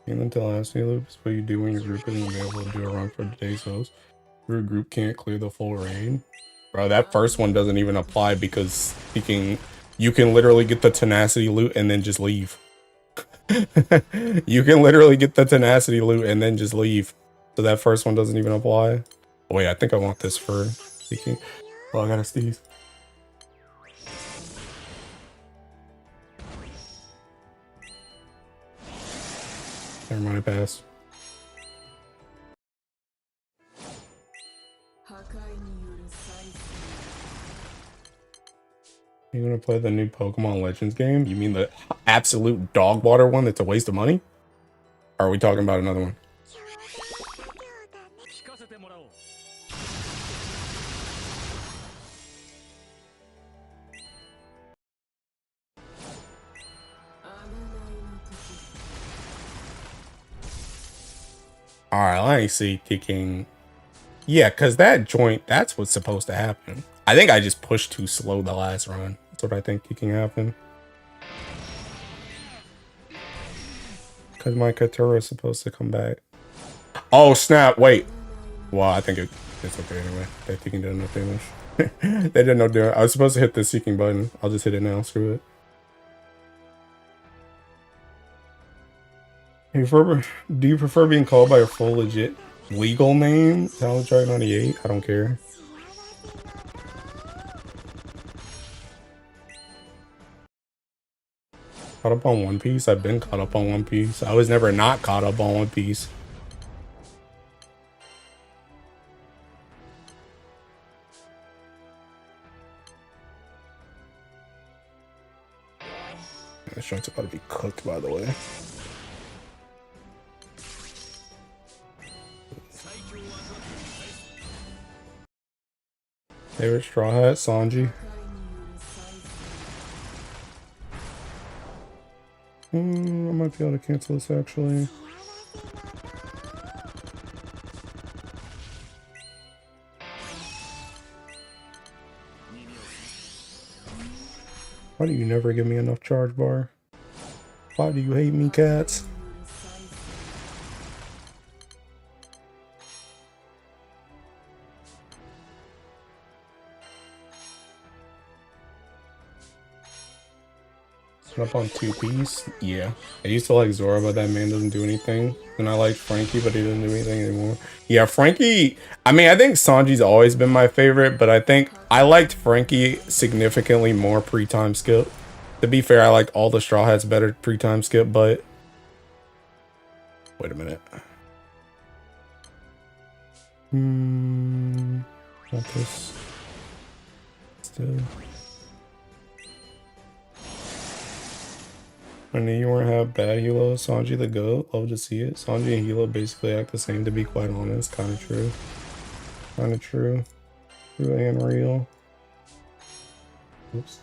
And the tenacity loop is what you do when your group isn't available to do a run for today's host. Your group can't clear the full raid. Bro, that first one doesn't even apply because you can literally get the tenacity loot and then just leave. You can literally get the tenacity loot and then just leave. So that first one doesn't even apply. Oh, wait, I think I want this for seeking. Oh, I gotta sneeze. Never mind, I passed. You gonna play the new Pokemon Legends game? You mean the absolute dog water one that's a waste of money? Or are we talking about another one? Alright, let me see kicking. Yeah, because that joint, that's what's supposed to happen. I think I just pushed too slow the last run. That's what I think kicking happened. Because my Katura is supposed to come back. Oh, snap. Wait. Well, I think it's okay anyway. That kicking did no damage. They did no damage. I was supposed to hit the seeking button. I'll just hit it now. Screw it. Do you prefer being called by your full legit legal name? Talent Try 98? I don't care. Caught up on One Piece? I've been caught up on One Piece. I was never not caught up on One Piece. This joint's about to be cooked, by the way. Favorite Straw Hat? Sanji. I might be able to cancel this actually. Why do you never give me enough charge bar? Why do you hate me, cats? Up on 2-piece? Yeah. I used to like Zora, but that man doesn't do anything. And I like Frankie, but he doesn't do anything anymore. Yeah, Frankie, I mean, I think Sanji's always been my favorite, but I think I liked Frankie significantly more pre-time skip. To be fair, I like all the Straw Hats better pre-time skip, but... Wait a minute. Not this. Still... I knew you weren't half bad, Hilo. Sanji the GOAT. Love to see it. Sanji and Hilo basically act the same, to be quite honest. Kind of true. Kind of true. True and real. Oops.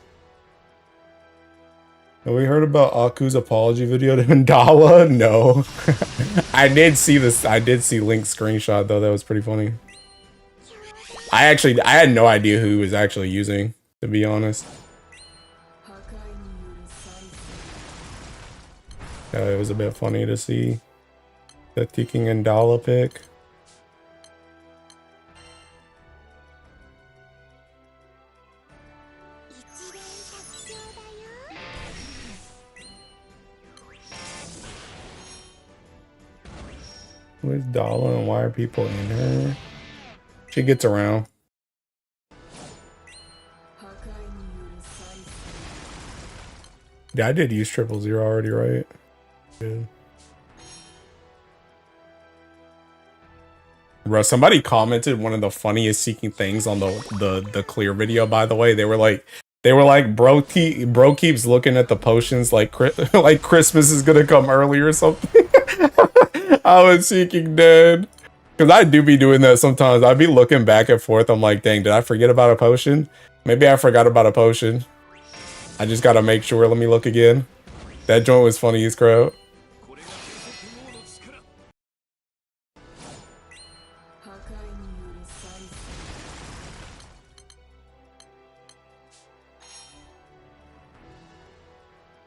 Have we heard about Aku's apology video to Ndala? No. I did see this. I did see Link's screenshot, though. That was pretty funny. I had no idea who he was actually using, to be honest. Yeah, it was a bit funny to see the kicking Ndala pick. Who is Dala and why are people in her? She gets around. Yeah, I did use 000 already, right? Good. Bro, somebody commented one of the funniest seeking things on the clear video, by the way. They were like, bro keeps looking at the potions like like Christmas is gonna come early or something. I was seeking dead. Because I do be doing that sometimes. I'd be looking back and forth. I'm like, dang, did I forget about a potion? Maybe I forgot about a potion. I just gotta make sure. Let me look again. That joint was funny as crap.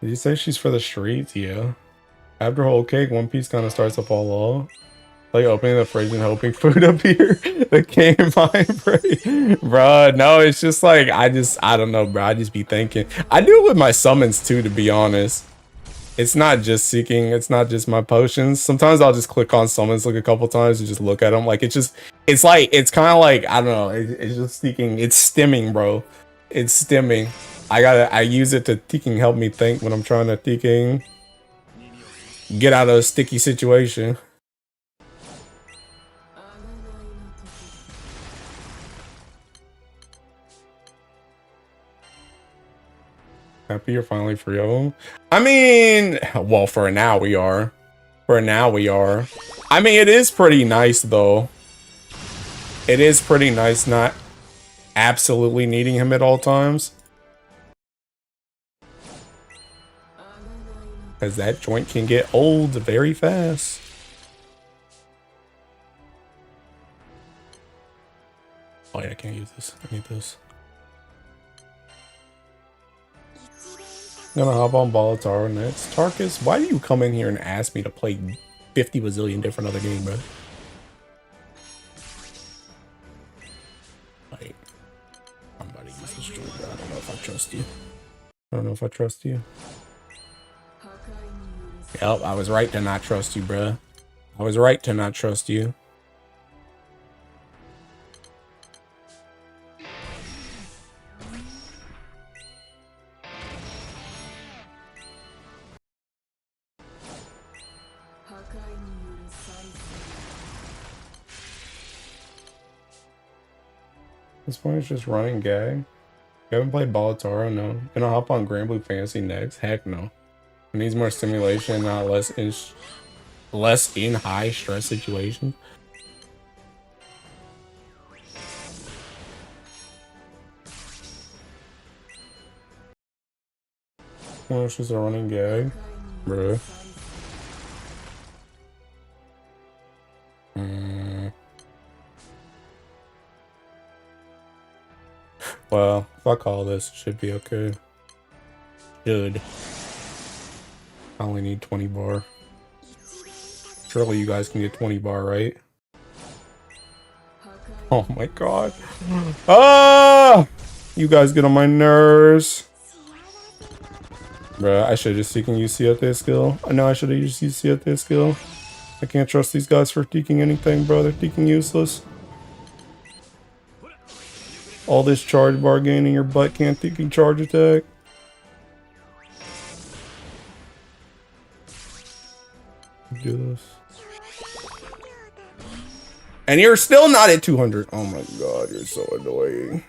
Did you say she's for the streets? Yeah. After whole cake, One Piece kind of starts to fall off. Like opening the fridge and hoping food appear. The game mind break. Bruh, no, it's just like, I don't know, bro. I just be thinking. I do it with my summons too, to be honest. It's not just seeking. It's not just my potions. Sometimes I'll just click on summons like a couple times and just look at them. Like, it's like, it's kind of like, I don't know. It's just seeking. It's stimming, bro. It's stimming. I use it to thinking help me think when I'm trying to thinking get out of a sticky situation. Happy you're finally free of them. I mean, well, for now we are. For now we are. I mean, it is pretty nice though. It is pretty nice not absolutely needing him at all times. Because that joint can get old very fast. Oh yeah, I can't use this. I need this. I'm gonna hop on Balataro next. Tarkus, why do you come in here and ask me to play 50 bazillion different other games, bro? Like, I'm about to use this joint, bro. I don't know if I trust you. I don't know if I trust you. Yep, I was right to not trust you, bruh. I was right to not trust you. This point is just running gag. You haven't played Balataro? No. Gonna hop on Grand Blue Fantasy next? Heck no. It needs more stimulation, not less in high stress situations. Oh, it's just a running gag, bruh. Well, fuck all this. Should be okay. Should. I only need 20 bar. Surely you guys can get 20 bar, right? Oh my god. Ah! You guys get on my nerves. Bruh, I should have just taken UC at this skill. I know I should have used UC at this skill. I can't trust these guys for deking anything, bro. They're deking useless. All this charge bar gain in your butt can't deking charge attack. Do this. And you're still not at 200. Oh my god, you're so annoying.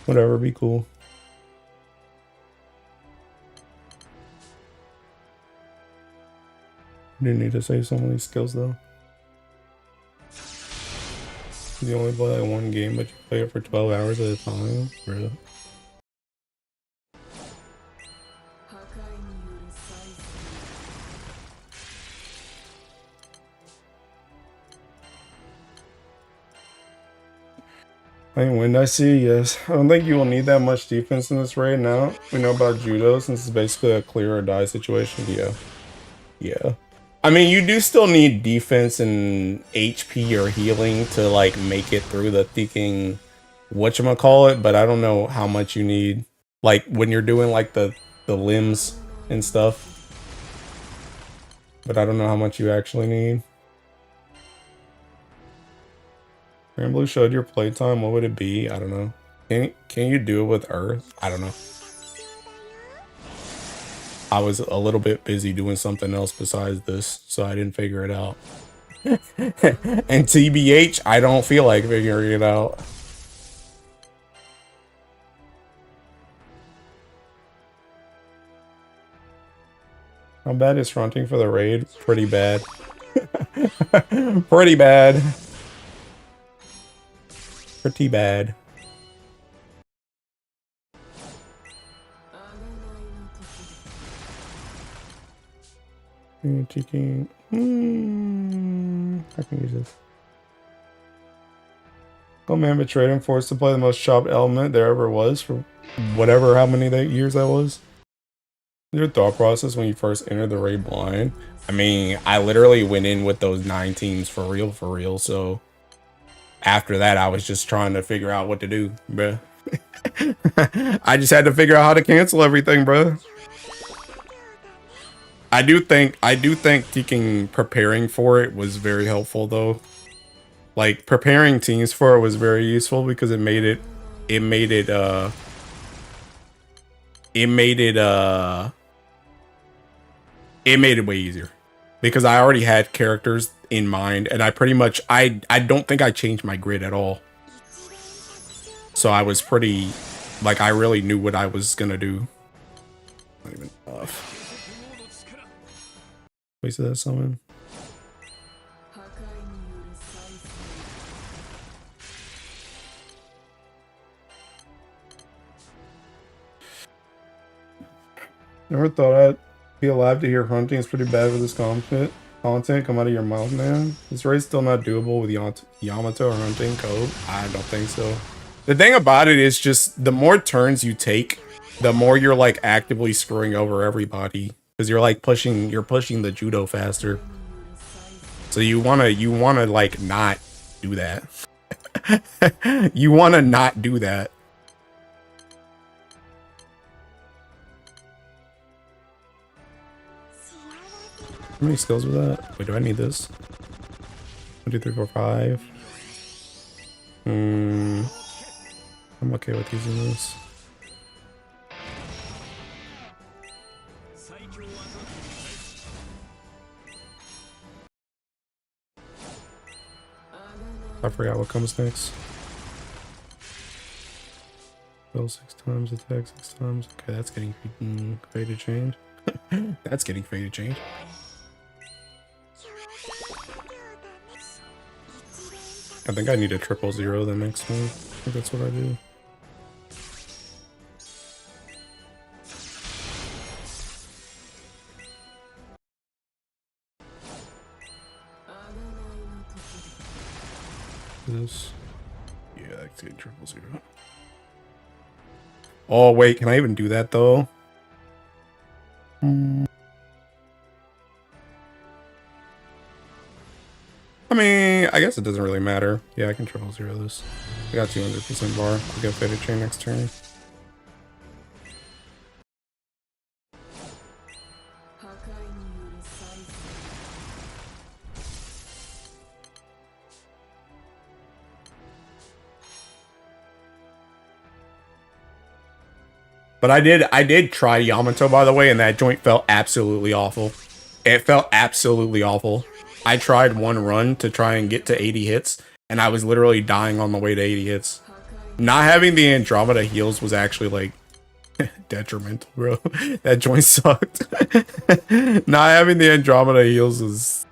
Whatever, be cool. You need to save some of these skills though. You only play like one game, but you play it for 12 hours at a time. Really? I mean, when I see, yes. I don't think you will need that much defense in this raid now. We know about Judo since it's basically a clear or die situation. Yeah. Yeah. I mean, you do still need defense and HP or healing to like make it through the thinking whatchamacallit, but I don't know how much you need. Like when you're doing like the limbs and stuff. But I don't know how much you actually need. Grand Blue showed your playtime. What would it be? I don't know. Can you do it with Earth? I don't know. I was a little bit busy doing something else besides this, so I didn't figure it out. And TBH, I don't feel like figuring it out. How bad is fronting for the raid? Pretty bad. Pretty bad. Pretty bad. Cheeking. I can use this. Oh man, betrayed and forced to play the most chopped element there ever was for whatever, how many years that was. Your thought process when you first entered the raid blind? I mean, I literally went in with those 9 teams for real. So after that, I was just trying to figure out what to do, bruh. I just had to figure out how to cancel everything, bruh. I do think taking preparing for it was very helpful though. Like preparing teams for it was very useful because it made it way easier. Because I already had characters in mind and I pretty much I don't think I changed my grid at all. So I was pretty like I really knew what I was gonna do. Not even off. Wasted that summon. Never thought I'd be alive to hear hunting is pretty bad with this content come out of your mouth, man. This raid's still not doable with Yamato or hunting code. I don't think so. The thing about it is just the more turns you take, the more you're like actively screwing over everybody. Because you're like pushing the judo faster. So you wanna like not do that. You wanna not do that. How many skills was that? Wait, do I need this? 1, 2, 3, 4, 5. I'm okay with using this. I forgot what comes next. Spell 6 times, attack 6 times. Okay, that's getting faded change. That's getting faded change. I think I need a 000 the next one. I think that's what I do. This. Yeah, that's getting 000. Oh wait, can I even do that though? I mean, I guess it doesn't really matter. Yeah, I can 000 this. I got 200% bar. I'll get faded chain next turn. But I did try Yamato, by the way, and that joint felt absolutely awful. It felt absolutely awful. I tried one run to try and get to 80 hits, and I was literally dying on the way to 80 hits. Not having the Andromeda heals was actually, like, detrimental, bro. That joint sucked. Not having the Andromeda heals was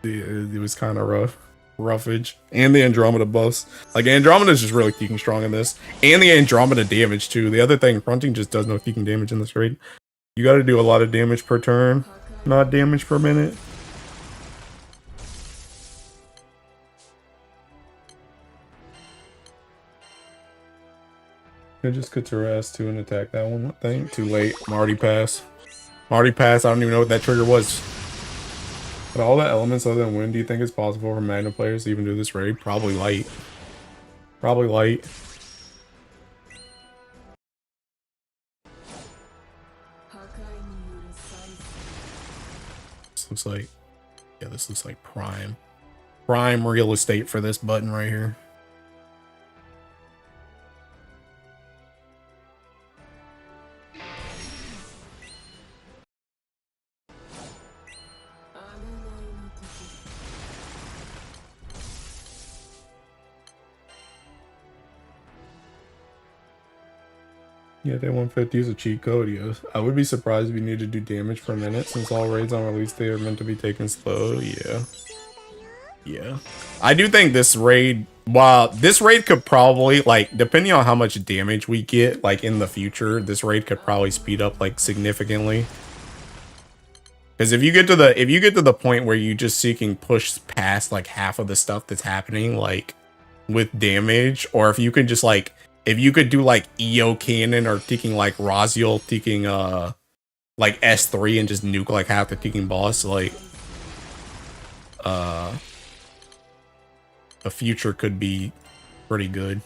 kind of roughage. And the Andromeda buffs. Like, Andromeda is just really kicking strong in this. And the Andromeda damage, too. The other thing, fronting just does no kicking damage in this raid. You gotta do a lot of damage per turn, not damage per minute. I just could harass too and attack that one thing. Too late. Marty pass. Marty pass. I don't even know what that trigger was. But all the elements other than wind, do you think it's possible for Magna players to even do this raid? Probably light. Probably light. This looks like, yeah, this looks like prime real estate for this button right here. Yeah, they 150 is a cheat code, yes. I would be surprised if you need to do damage per minute since all raids on release day are meant to be taken slow, yeah. Yeah. I do think this raid, while this raid could probably, like, depending on how much damage we get, like, in the future, this raid could probably speed up, like, significantly. Because if you get to the point where you just seeking push past, like, half of the stuff that's happening, like, with damage, or if you could just, like, if you could do, like, EO cannon or taking, like, Raziel taking, like, S3 and just nuke, like, half the taking boss, like, the future could be pretty good.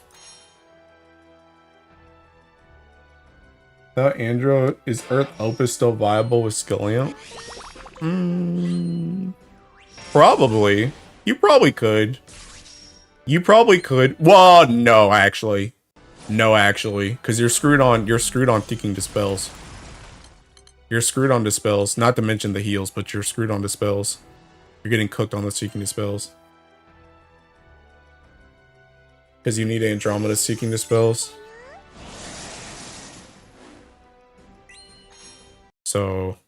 Andro, is Earth Opus still viable with Skillium? Probably. You probably could. You probably could. Well, no, actually. No, actually. Because you're screwed on taking dispels. You're screwed on dispels. Not to mention the heals, but you're screwed on dispels. You're getting cooked on the seeking dispels. Because you need Andromeda seeking dispels. So,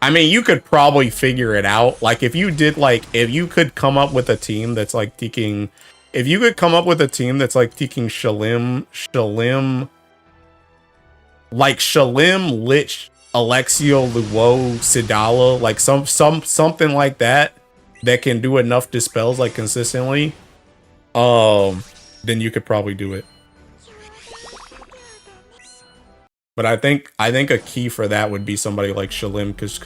I mean, you could probably figure it out. Like, if you did, like, if you could come up with a team that's, like, taking... If you could come up with a team that's, like, taking Shalim, like, Shalim, Lich, Alexio, Luo, Sidala, like, something like that can do enough dispels, like, consistently, then you could probably do it. But I think a key for that would be somebody like Shalim, because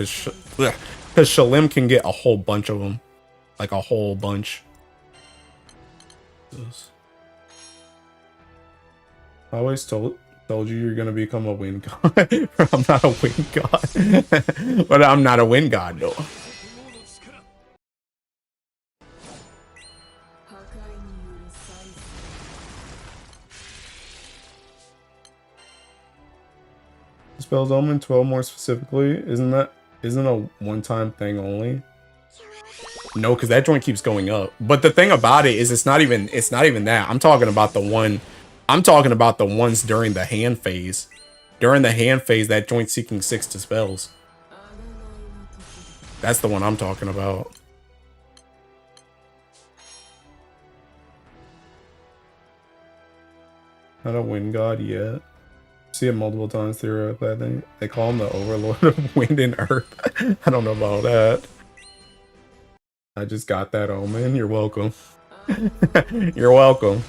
Shalim can get a whole bunch of them, like a whole bunch. I always told you you're gonna become a wind god. I'm not a wind god, but I'm not a wind god though. Spells Omen 12 more specifically, isn't a one-time thing only? No, because that joint keeps going up. But the thing about it is it's not even that. I'm talking about the ones during the hand phase. During the hand phase, that joint seeking 6 dispels. That's the one I'm talking about. Not a wind god yet. See it multiple times theoretically, I think. They call him the overlord of wind and earth. I don't know about that. I just got that, Omen. You're welcome. You're welcome.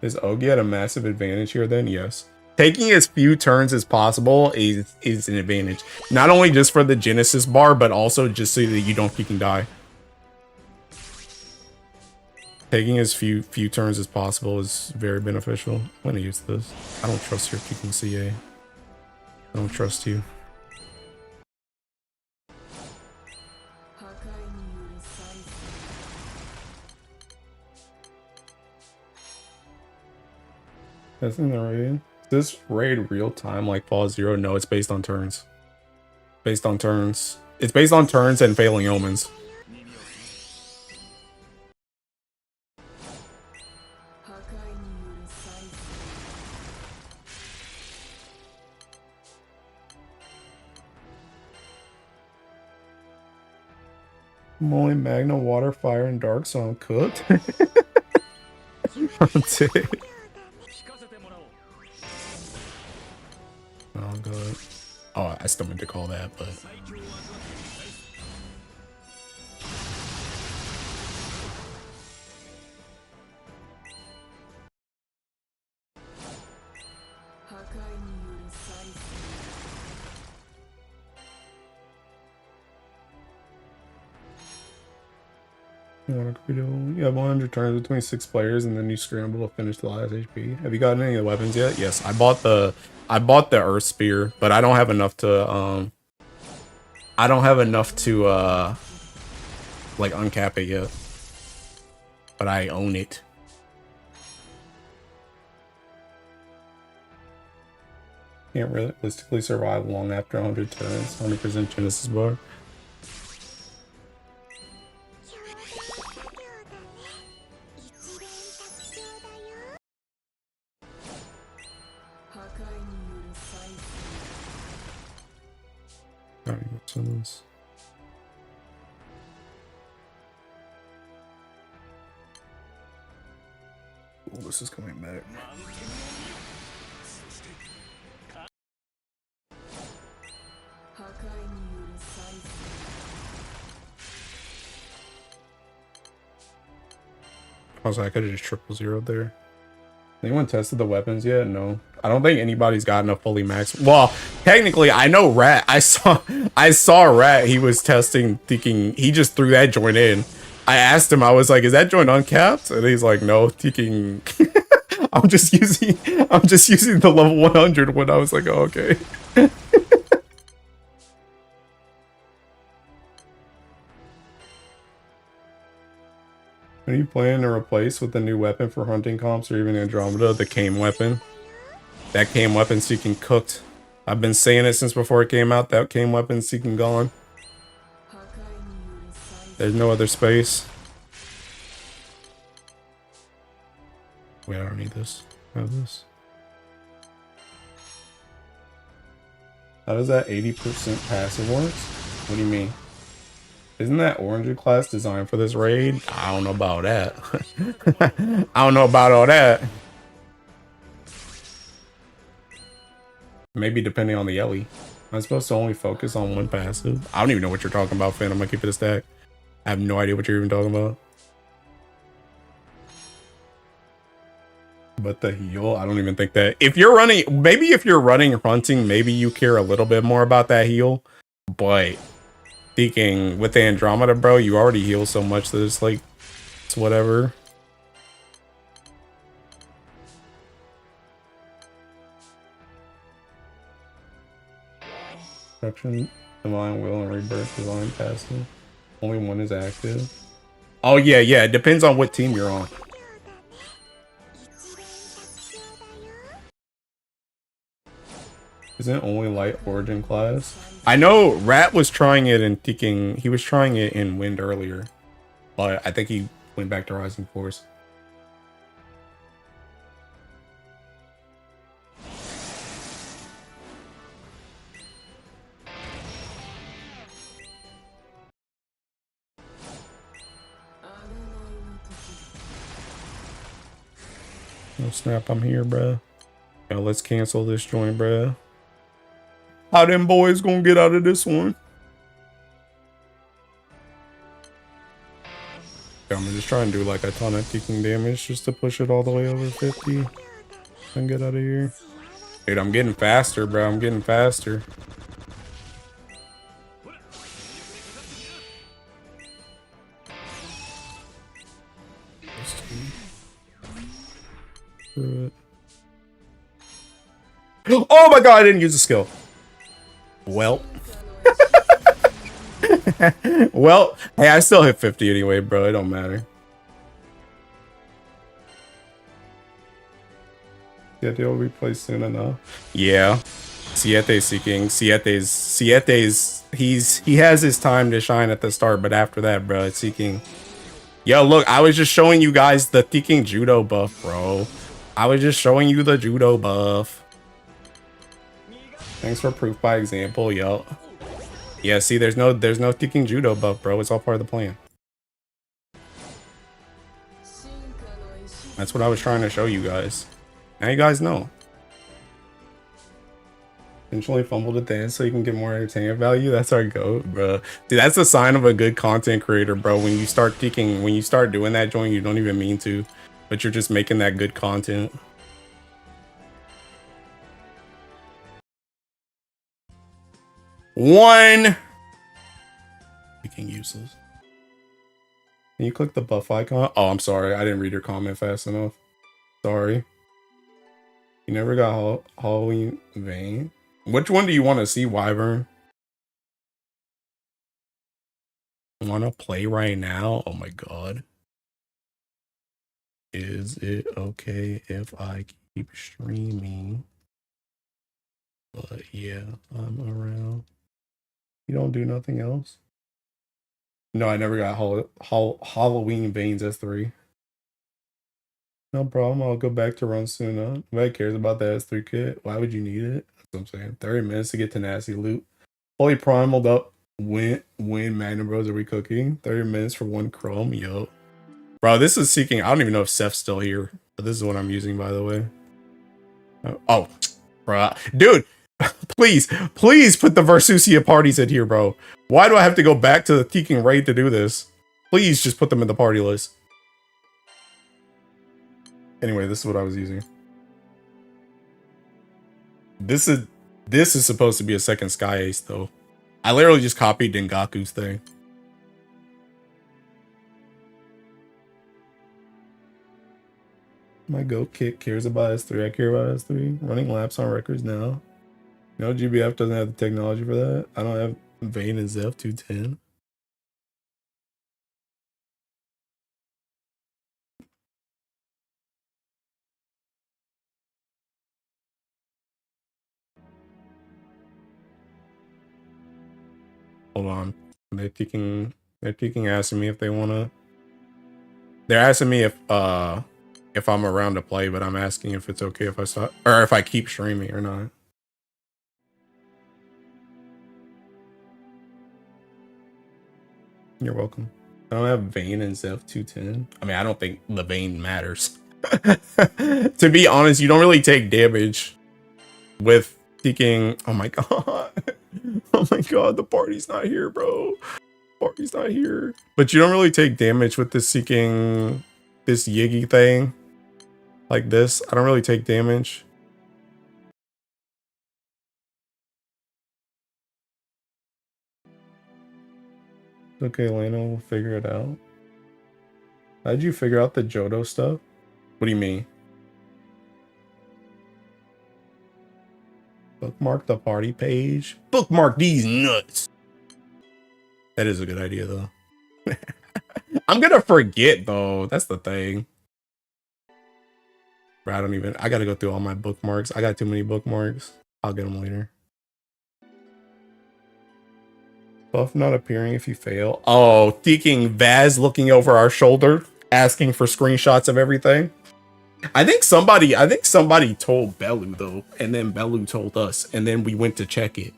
Is Ogi at a massive advantage here then? Yes. Taking as few turns as possible is an advantage. Not only just for the Genesis bar, but also just so that you don't kick and die. Taking as few turns as possible is very beneficial. I'm gonna use this. I don't trust your kicking CA. I don't trust you. That's in the raid. Is this raid real time like Fall Zero? No, it's based on turns. Based on turns. It's based on turns and failing omens. Molly, Magna, Water, Fire, and Dark, so I'm cooked. Oh god. Oh, I still meant to call that, but you have 100 turns between 6 players, and then you scramble to finish the last HP. Have you gotten any of the weapons yet? Yes, I bought the Earth Spear, but I don't have enough to like uncap it yet. But I own it. Can't realistically survive long after 100 turns. 100% Genesis bar. Tiny Simmons. Oh, this is coming back. I was like, I could have just 000 there. Anyone tested the weapons yet? No. I don't think anybody's gotten a fully max. Well, technically, I know Rat. I saw Rat. He was testing, thinking he just threw that joint in. I asked him. I was like, "Is that joint uncapped?" And he's like, "No, thinking." I'm just using the level 100 one. I was like, "Oh, okay." Are you planning to replace with a new weapon for hunting comps or even Andromeda? The Kame weapon. That Kame weapon seeking cooked. I've been saying it since before it came out. That Kame weapon seeking gone. There's no other space. Wait, I don't need this. I have this. How does that 80% passive works? What do you mean? Isn't that orange class designed for this raid? I don't know about that. I don't know about all that. Maybe depending on the Ellie. I'm supposed to only focus on one passive. I don't even know what you're talking about, Finn. I'm gonna keep it a stack. I have no idea what you're even talking about. But the heal, I don't even think that. If you're running, maybe if you're running hunting, maybe you care a little bit more about that heal. But speaking with the Andromeda, bro, you already heal so much that it's like, it's whatever. Destruction, Divine Will, and Rebirth, Divine Passive. Only one is active. Oh, yeah, yeah. It depends on what team you're on. Isn't only light origin class? I know Rat was trying it in thinking he was trying it in Wind earlier, but I think he went back to Rising Force. Oh snap, I'm here, bruh. Yo, let's cancel this joint, bruh. How them boys gonna get out of this one? I'm just trying to do like a ton of kicking damage just to push it all the way over 50 and get out of here. Dude, I'm getting faster, bro. I'm getting faster. Oh my god, I didn't use the skill. Well. Well, hey, I still hit 50 anyway, bro. It don't matter. Yeah, they'll replace soon enough. Yeah. Siete's seeking. Siete's he has his time to shine at the start, but after that, bro, it's seeking. Yo, look, I was just showing you guys the seeking judo buff, bro. I was just showing you the judo buff. Thanks for proof by example, yo. Yeah, see, there's no seeking judo buff, bro. It's all part of the plan. That's what I was trying to show you guys. Now you guys know. Intentionally fumbled at the end so you can get more entertainment value. That's our goat, bro. Dude, that's a sign of a good content creator, bro. When you start doing that joint, you don't even mean to, but you're just making that good content. One. Freaking useless. Can you click the buff icon? Oh, I'm sorry. I didn't read your comment fast enough. Sorry. You never got Halloween Vein? Which one do you want to see, Wyvern? Want to play right now? Oh my god. Is it okay if I keep streaming? But yeah, I'm around. You don't do nothing else? No, I never got Halloween Veins S3. No problem. I'll go back to run soon. Nobody cares about the S3 kit. Why would you need it? That's what I'm saying. 30 minutes to get to Nasty Loot. Fully primaled up. When Magnum Bros are we cooking? 30 minutes for one chrome. Yo. Bro, this is seeking. I don't even know if Seth's still here. But this is what I'm using, by the way. Oh, bro. Dude, please put the Versusia parties in here, bro. Why do I have to go back to the Teking raid to do this? Please just put them in the party list. Anyway, this is what I was using. This is supposed to be a second Sky Ace, though. I literally just copied Dengaku's thing. My goat kick cares about S3. I care about S3. Running laps on records now. No, GBF doesn't have the technology for that. I don't have Vayne and Zeph 210. Hold on. They're taking asking me if they wanna. They're asking me if I'm around to play, but I'm asking if it's okay if I stop or if I keep streaming or not. You're welcome. I don't have Vayne and Zeph 210. I mean, I don't think the Vayne matters. To be honest, you don't really take damage with taking. Oh my god. Oh my god, the party's not here, bro. Party's not here. But you don't really take damage with this seeking this Yiggy thing. Like this. I don't really take damage. Okay, Lena, we'll figure it out. How'd you figure out the Johto stuff? What do you mean? Bookmark the party page? Bookmark these nuts! That is a good idea, though. I'm gonna forget, though. That's the thing. Bro, I gotta go through all my bookmarks. I got too many bookmarks. I'll get them later. Buff not appearing if you fail. Oh, thinking Vaz looking over our shoulder, asking for screenshots of everything. I think somebody told Bellu, though, and then Bellu told us, and then we went to check it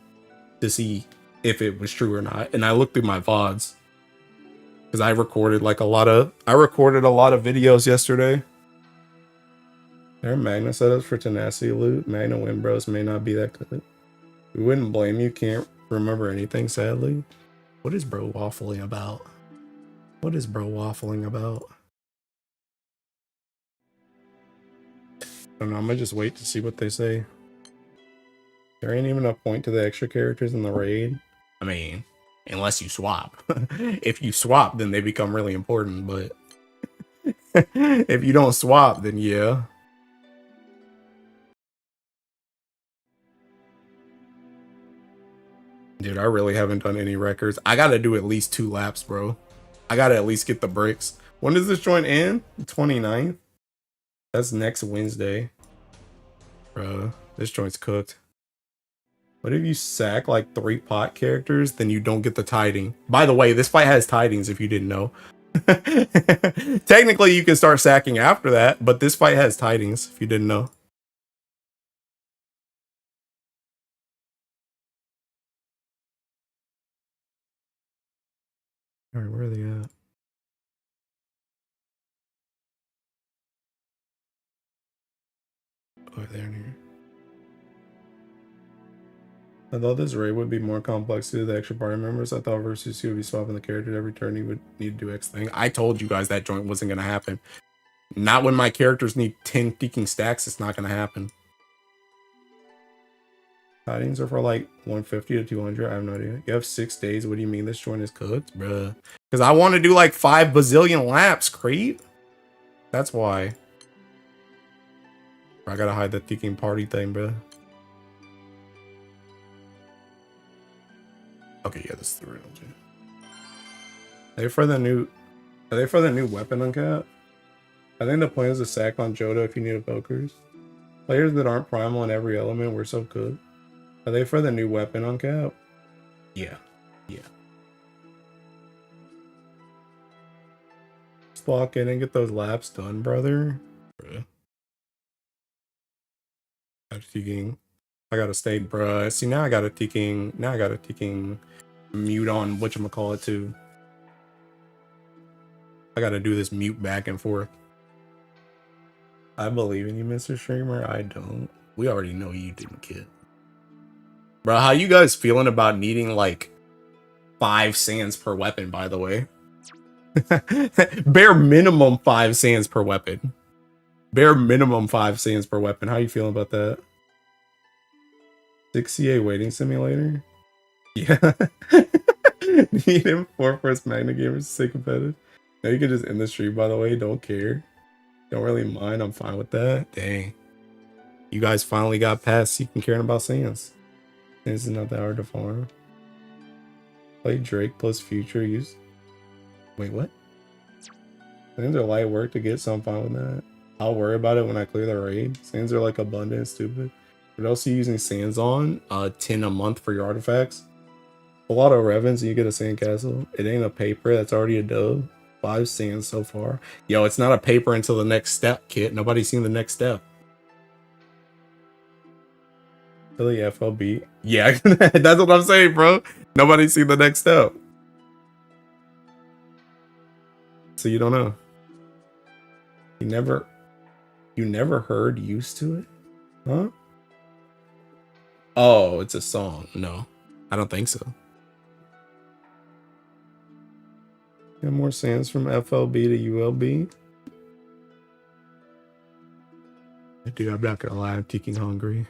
to see if it was true or not. And I looked through my VODs because I recorded a lot of videos yesterday. There are Magna setups for Tenacity loot. Magna win bros may not be that good. We wouldn't blame you. Can't remember anything, sadly. What is bro waffling about? What is bro waffling about? I don't know. I'm gonna just wait to see what they say. There ain't even a point to the extra characters in the raid. I mean, unless you swap. If you swap, then they become really important, but if you don't swap, then yeah. Dude, I really haven't done any records. I gotta do at least 2 laps, bro. I gotta at least get the bricks. When does this joint end? 29th? That's next Wednesday. Bro, this joint's cooked. What if you sack like 3 pot characters, then you don't get the tiding? By the way, this fight has tidings if you didn't know. Technically, you can start sacking after that, but this fight has tidings if you didn't know. Alright, where are they at? Oh, they're in here. I thought this raid would be more complex due to the extra party members. I thought versus you would be swapping the characters every turn. You would need to do X thing. I told you guys that joint wasn't going to happen. Not when my characters need 10 peaking stacks. It's not going to happen. Tidings are for like 150 to 200. I have no idea. You have 6 days. What do you mean this joint is cooked? Bruh. Because I want to do like 5 bazillion laps, creep. That's why. I gotta hide the peaking party thing, bruh. Okay, yeah, this is the real G. Are they for the new weapon uncap? I think the point is to sack on Johto if you need a Pokers. Players that aren't primal in every element were so good. Are they for the new weapon uncap? Yeah. Yeah. Just lock in and get those laps done, brother. Bruh. I gotta stay, bruh. See, now I got a ticking mute on whatchamacallit too. I gotta do this mute back and forth. I believe in you, Mr. Streamer. I don't. We already know you didn't, kid. Bro, how you guys feeling about needing like 5 sands per weapon, by the way? Bare minimum 5 sands per weapon. Bare minimum 5 sands per weapon. How you feeling about that? 6CA waiting simulator? Yeah. Need him 4 first Magna gamers to stay competitive. Now you can just end the stream, by the way. Don't care. Don't really mind. I'm fine with that. Dang. You guys finally got past seeking caring about sands. Sands is not that hard to farm. Play Drake plus Future. Use. Wait, what? Sands are light work to get, so I'm fine with that. I'll worry about it when I clear the raid. Sands are like abundant and stupid. What else are you using sands on? 10 a month for your artifacts. A lot of Revens and you get a sandcastle. It ain't a paper, that's already a dub. 5 sands so far. Yo, it's not a paper until the next step, kid. Nobody's seen the next step. Really, FLB? Yeah, that's what I'm saying, bro. Nobody's seen the next step. So you don't know. You never heard Used to It? Huh? Oh, it's a song. No, I don't think so. Get more sands from FLB to ULB. Dude, I'm not gonna lie, I'm ticking hungry.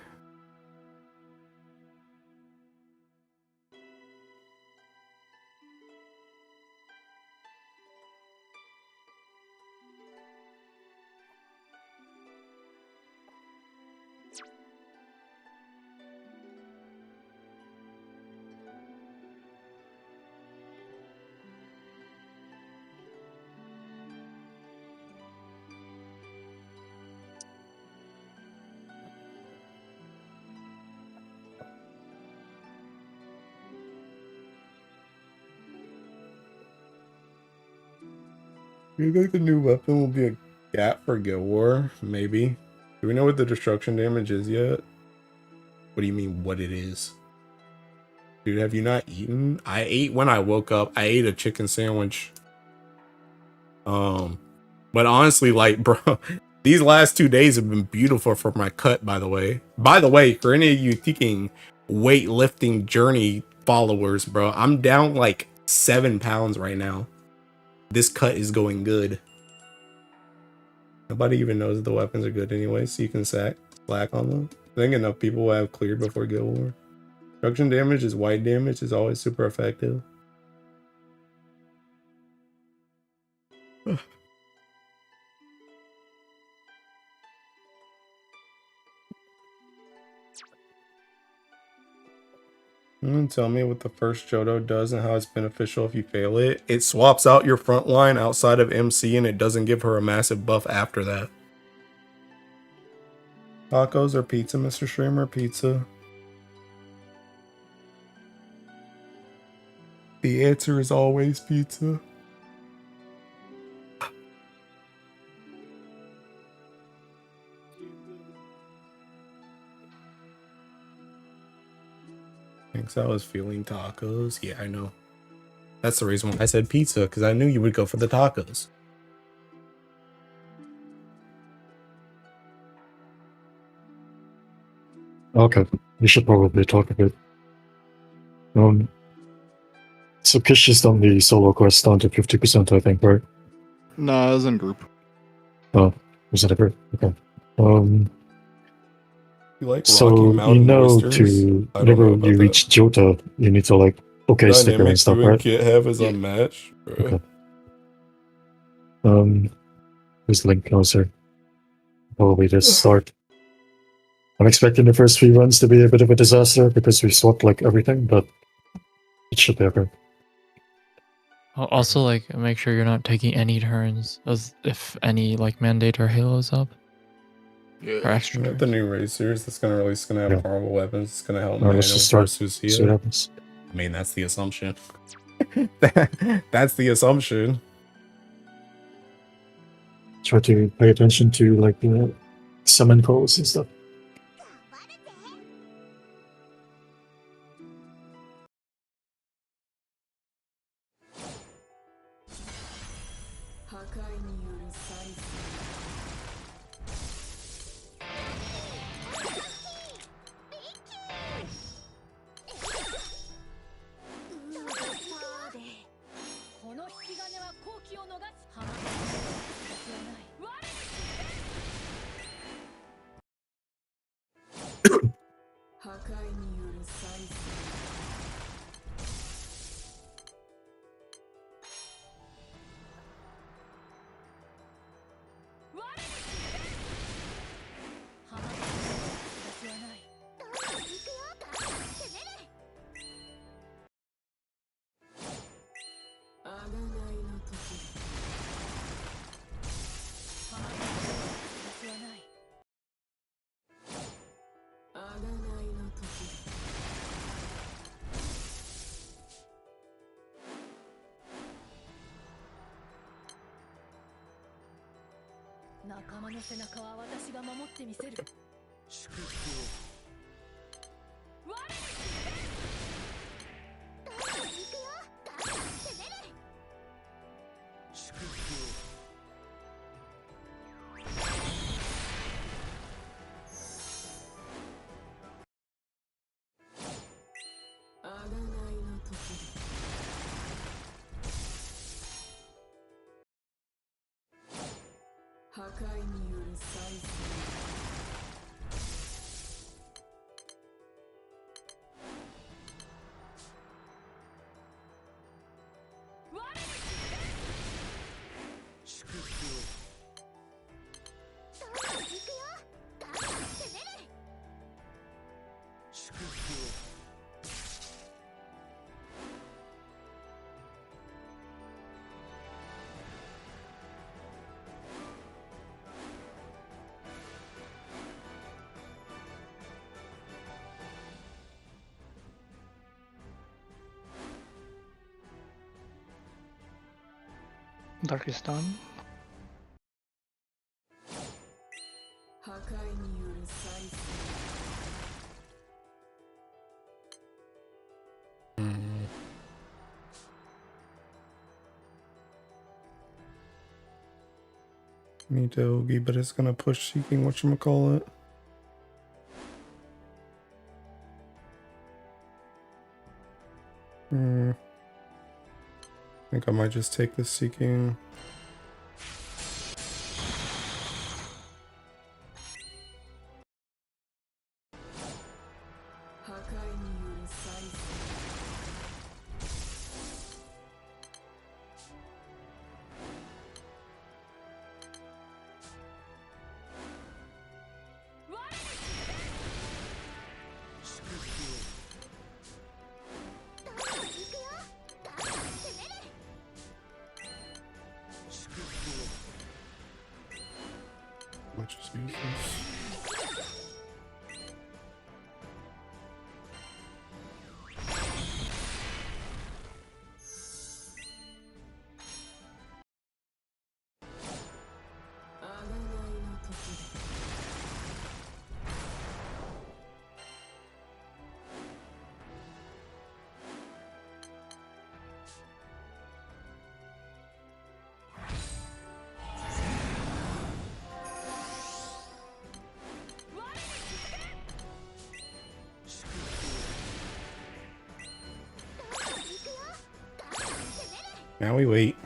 You think the new weapon will be a gap for Guild War? Maybe. Do we know what the destruction damage is yet? What do you mean what it is? Dude, have you not eaten? I ate when I woke up. I ate a chicken sandwich. But honestly, like, bro, these last 2 days have been beautiful for my cut, by the way. By the way, for any of you thinking weightlifting journey followers, bro, I'm down like 7 pounds right now. This cut is going good. Nobody even knows the weapons are good anyway, so you can slack on them. I think enough people will have cleared before Guild War. Destruction damage is white damage, is always super effective. Tell me what the first Johto does and how it's beneficial if you fail it. It swaps out your front line outside of MC and it doesn't give her a massive buff after that. Tacos or pizza, Mr. Streamer? Pizza. The answer is always pizza. Thinks I was feeling tacos. Yeah, I know. That's the reason why I said pizza, because I knew you would go for the tacos. Okay, we should probably talk a bit. So Kish just done the solo quest down to 50%, I think, right? No, it was in group. Oh, was that a group? Okay. You like so Rocky you Mountain know oysters? to I don't know whenever about you that. reach Johto, you need to like sticker and Dynamics stuff, you and right? Kit have is Yeah. unmatched. Okay. Who's Link closer? Probably just start. I'm expecting the first 3 runs to be a bit of a disaster because we swapped like everything, but it should be okay. Also, like, make sure you're not taking any turns, as if any like mandate or halos up or Yeah. extra With the turns. new racers, that's gonna release, gonna have Yeah. horrible weapons. It's gonna help Alright, let's Nano just start. versus See what here. happens. I mean, that's the assumption. That's the assumption. Try to pay attention to like the summon calls and stuff. 仲間の背中は私が守ってみせる。祝福を。我行くよ。攻める。祝福を。破壊による再生。祝福を。行くよ。攻める。祝福を。Dark is done. 破壊による再生。Me Dogi, but it's gonna push seeking whatchamacallit. I think I might just take this seeking. Which is useless. Now we wait.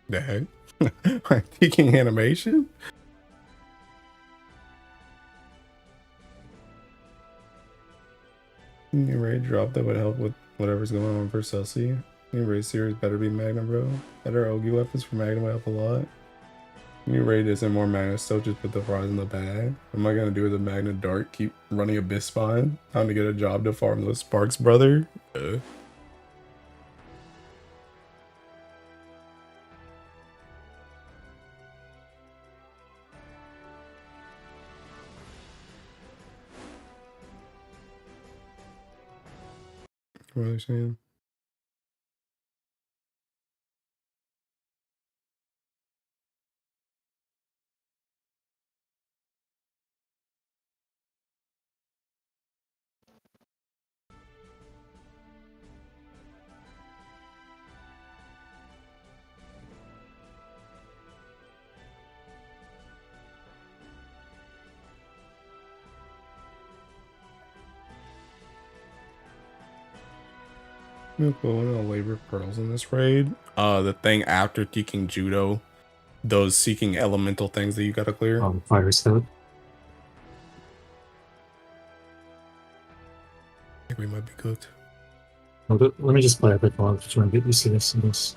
The heck? Like peeking animation? New raid drop that would help with whatever's going on for Celsi. New raid series better be Magna, bro. Better Ogi weapons for Magna would help a lot. New raid isn't more Magna, still just put the fries in the bag. What am I gonna do with the Magna Dart? Keep running Abyss Spine? Time to get a job to farm those Sparks, brother. What are they saying? We'll go into labor pearls in this raid. The thing after taking judo, those seeking elemental things that you gotta clear. Fire stone. I think we might be cooked. Let me just play a bit more to try and get used to this. And this.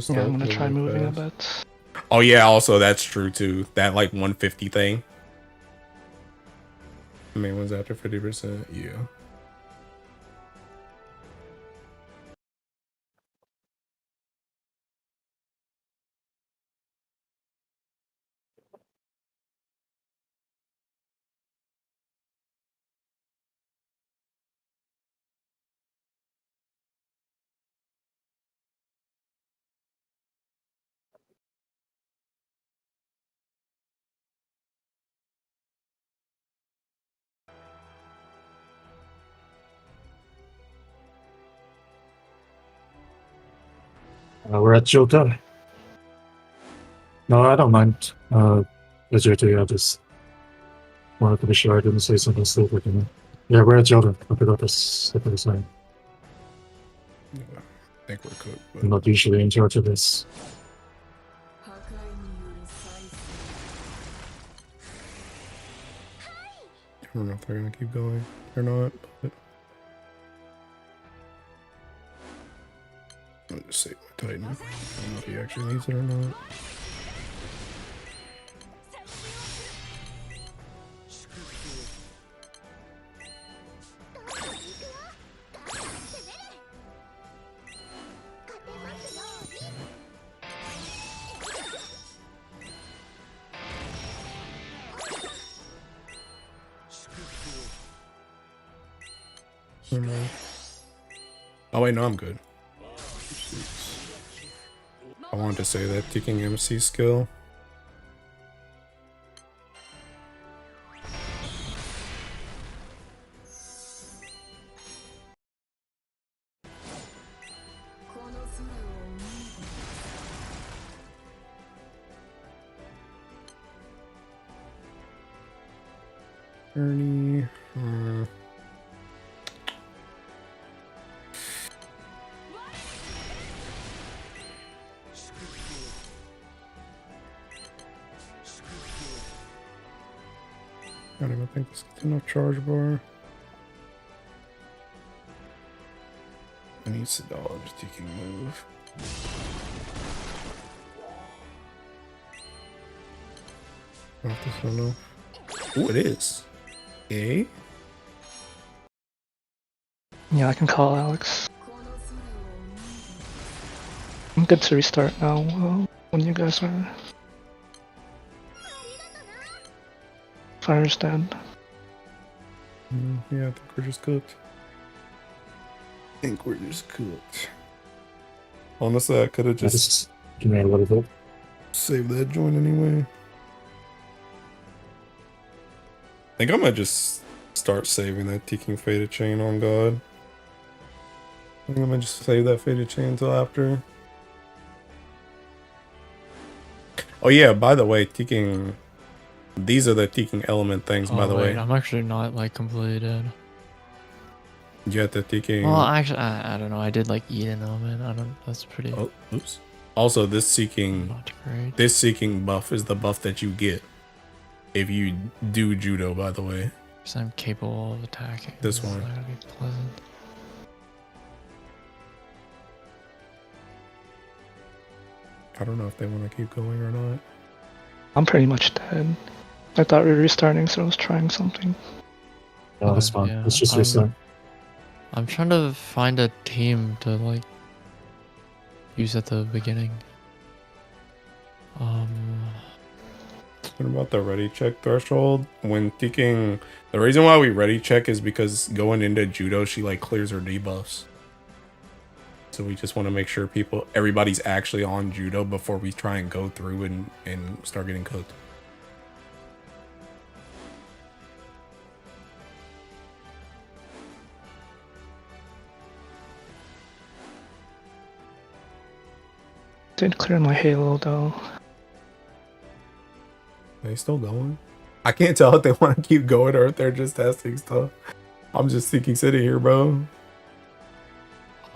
Yeah, I'm gonna try moving a bit. Oh yeah, also that's true too. That like 150 thing. The main one's after 50%. Yeah. We're at Jota. No, I don't mind. The Jota, I just wanted to be sure I didn't say something stupid. You know? Yeah, we're at Jota. I forgot to step aside. I think we're cooked. But I'm not usually in charge of this. I don't know if they're gonna keep going or not. But I'll just save my Titan. I don't know if he actually needs it or not. Oh wait, no, I'm good. I wanted to say that taking MC skill. Ernie. I don't even think this gets enough charge bar. I need Sadal just taking move. Not this one though. Oh, it is. Eh? Yeah, I can call Alex. I'm good to restart now when you guys are. Fire stand. Yeah, I think we're just cooked. Honestly, I could have just Give me a little bit. saved that joint anyway. I think I might just start saving that Taking Faded Chain on God. I think I might just save that Faded Chain until after. Oh yeah, by the way, Taking... These are the Taking Element things, by the way. I'm actually not like completely dead. You have the Taking... Well, actually, I don't know. I did like eat an element. I don't. That's pretty. Oh, oops. Also, this Seeking... Not great. This Seeking buff is the buff that you get if you do Judo, by the way. Because I'm capable of attacking. This one. It's not gonna be pleasant. I don't know if they want to keep going or not. I'm pretty much dead. I thought we were restarting, so I was trying something. No, that's fine. Yeah, Let's just restart. I'm trying to find a team to like use at the beginning. What about the ready check threshold? When taking... The reason why we ready check is because going into Judo, she like clears her debuffs. So we just want to make sure everybody's actually on Judo before we try and go through and start getting cooked. Did clear my Halo though. Are they still going? I can't tell if they want to keep going or if they're just testing stuff. I'm just thinking sitting here, bro.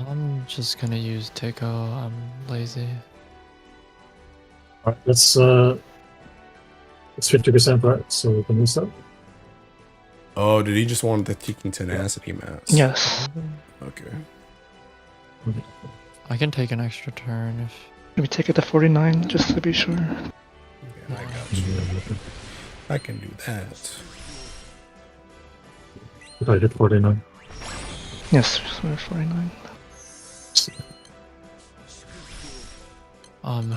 I'm just gonna use Tico. I'm lazy. Alright, it's 50% right, so we can use that. Oh, did he just want the Teking Tenacity mask? Yes. Okay. I can take an extra turn if. Maybe take it to 49 just to be sure. Yeah, I got you. I can do that. If I hit 49. Yes, we're 49.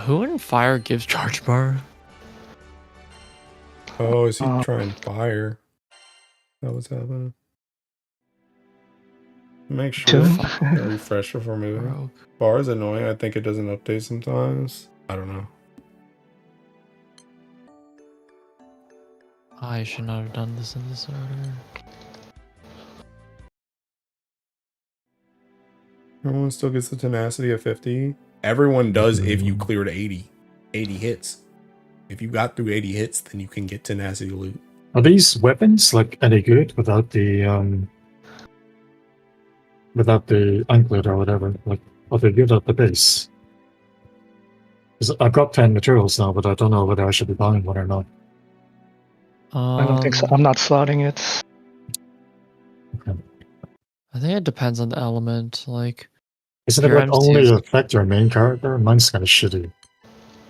Who in fire gives charge bar? Oh, is he trying fire? That was happening. Make sure Two. a refresher for me. Rogue. Bar is annoying. I think it doesn't update sometimes. I don't know. I should not have done this in this order. Everyone still gets the tenacity of 50. Everyone does if you cleared 80 hits. If you got through 80 hits, then you can get tenacity loot. Are these weapons like any good without the anklet or whatever? Like, are they good at the base? 'Cause I've got 10 materials now, but I don't know whether I should be buying one or not. I don't think so. I'm not slotting it. Okay. I think it depends on the element. Like, Isn't it your like only MC is- affect your main character? Mine's kind of shitty.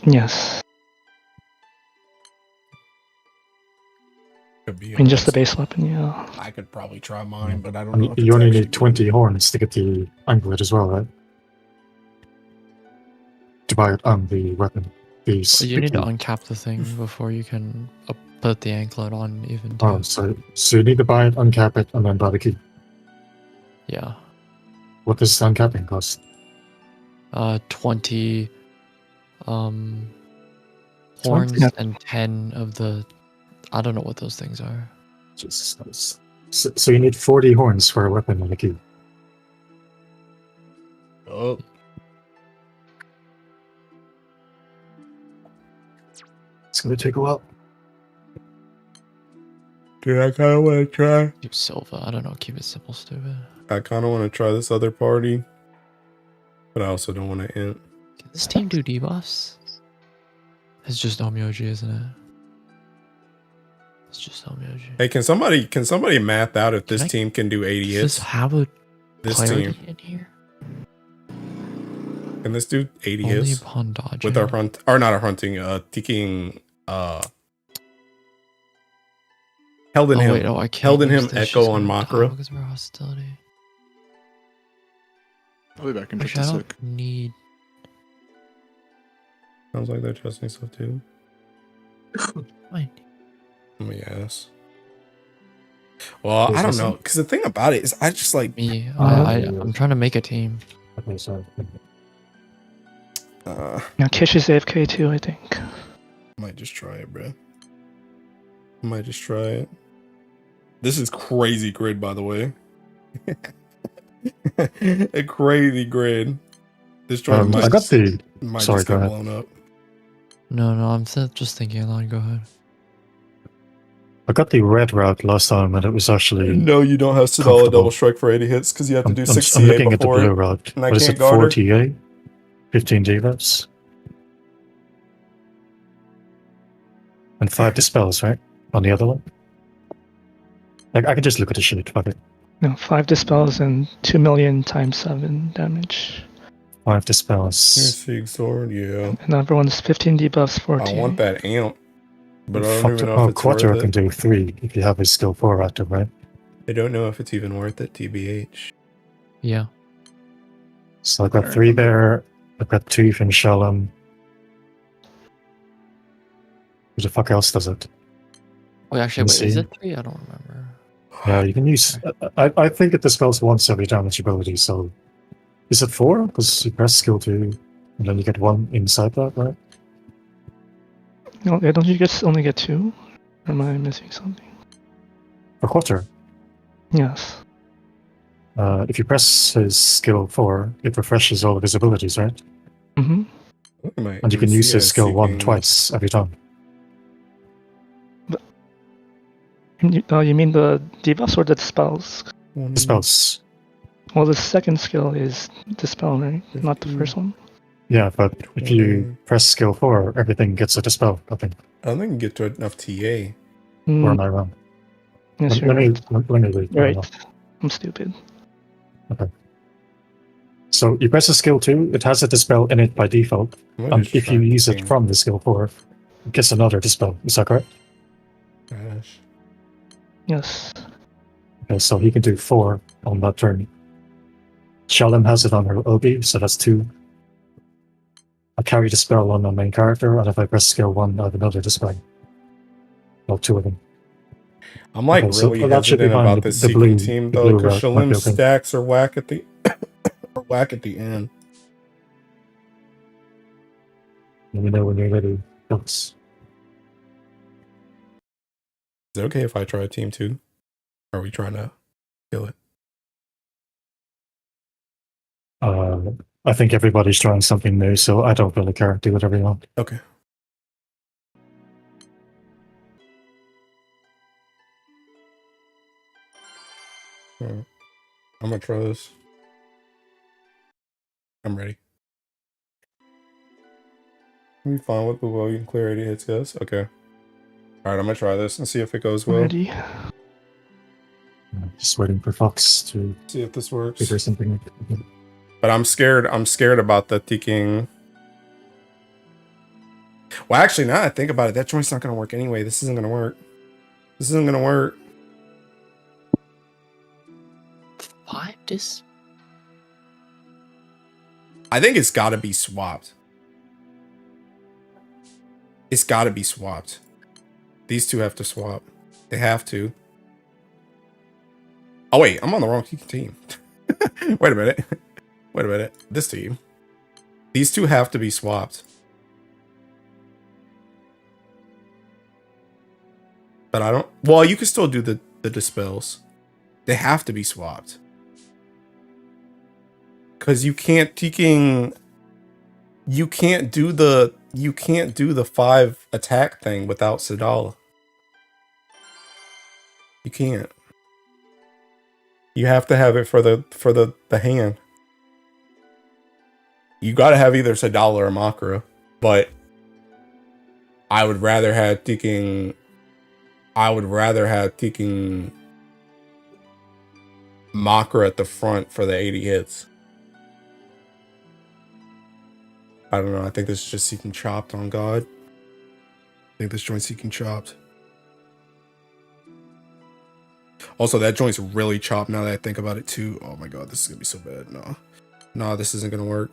Yes. Could be I mean, just the honest. base weapon, yeah. I could probably try mine, but I don't I know. mean, If you it's only actually need 20 horns to get the anklet as well, right? To buy it on the weapon. The you need to sticky- uncap the thing before you can put the anklet on even Oh, too. so you need to buy it, uncap it, and then buy the key. Yeah. What does uncapping cost? 20 horns 20? and 10 of the. I don't know what those things are. Jesus Christ. So you need 40 horns for a weapon and a key. Oh, It's gonna take a while. dude, I kind of want to try. Keep Silva. I don't know. Keep it simple, stupid. I kind of want to try this other party, but I also don't want to int. Can this team do debuffs? It's just Omyoji, isn't it? It's just Omyoji. Hey, can somebody math out if this Can I- team can do 80 Does this hits? have a This clarity team in here? can this do 80 Only hits upon dodging. with our hunt or not our hunting? Taking held in him. Wait, I can't held in use him this, echo she's on gonna die Makra. because of our hostility. I'll be back in Actually, I 56. don't need. Sounds like they're testing stuff too. Fine. Yes. Well, I don't know, because the thing about it is, I just like. Me, Oh. I'm trying to make a team. Okay, sorry. Now Kish is AFK too, I think. Might just try it, bro. Might just try it. This is crazy grid, by the way. A crazy grid. This joint might, I got the. might sorry, just go get ahead. blown up. No, I'm just thinking aloud. Go ahead. I got the red route last time, and it was actually. No, you don't have Sidala Comfortable. double strike for 80 hits because you have to do 6 I'm CA looking at the before blue it. route. and I What is can't it? guard 4 her. TA, 15 debuffs, and 5 dispels, right? On the other one. Like I could just look at the sheet. Fuck it. No, 5 dispels and 2 million times 7 damage. 5 dispels. Sig sword, yeah. And everyone's 15 debuffs, 14. I want that amp, but I don't Fuck even it. know Oh, if it's Quattro worth can it. do 3 if you have his skill 4 active, right? I don't know if it's even worth it, TBH. Yeah. So I've got Alright. 3 there. I've got 2 from Shalom. Who the fuck else does it? Wait, actually, Let's wait. Is see. it 3? I don't remember. Yeah, you can use. I think it dispels once every damage ability. So is it 4? Because you press skill 2, and then you get 1 inside that, right? No, yeah, don't you just only get 2? Or am I missing something? For Quattro. Yes. If you press his skill 4, it refreshes all of his abilities, right? Mm-hmm. And you can use his skill 1 twice every time. You mean the debuffs or the spells? Dispels. Well, the second skill is Dispel, right? Not the first one. Yeah, but if you press skill 4, everything gets a dispel, I think. I don't think you can get to enough TA. Or am I wrong? Yes, Let me right. let me read. You're right. I'm stupid. Okay. So you press a skill 2, it has a dispel in it by default. If you use it from the skill 4, it gets another dispel. Is that correct? Gosh. Yes. Okay, so he can do 4 on that turn. Shalom has it on her Obi, so that's 2. I carry the spell on my main character, and if I press skill 1, I have another dispel. Well, 2 of them. I'm like Okay, so really that should be hesitant fine. about this The Seeking blue- team the though, blue because route might be Shalim's okay. stacks are whack at the end. Let me know when you're ready. Folks. Is it okay if I try team 2? Or are we trying to kill it? I think everybody's trying something new, so I don't really care. Do whatever you want. Okay. Alright. I'm gonna try this. I'm ready. We fine with well, you can clear 80 hits, guys. Okay. Alright, I'm gonna try this and see if it goes well. Ready. Just waiting for Fox to See if this works. figure something out. But I'm scared about the Tiking. Well, actually, now that I think about it, that joint's not gonna work anyway. This isn't gonna work. This isn't gonna work. 5 dis? I think it's gotta be swapped. It's gotta be swapped. These two have to swap. They have to. Oh wait, I'm on the wrong team. Wait a minute. Wait a minute. This team. These two have to be swapped. But I don't... Well, you can still do the dispels. They have to be swapped. Because you can't Tiking... You can't do the 5 attack thing without Sadala. You can't. You have to have it for the hand. You gotta have either Sadala or Makara. But I would rather have Tiking Makara at the front for the 80 hits. I don't know. I think this is just Seeking Chopped on God. I think this joint's Seeking Chopped. Also, that joint's really chopped now that I think about it too. Oh my god, this is gonna be so bad. No. No, this isn't gonna work.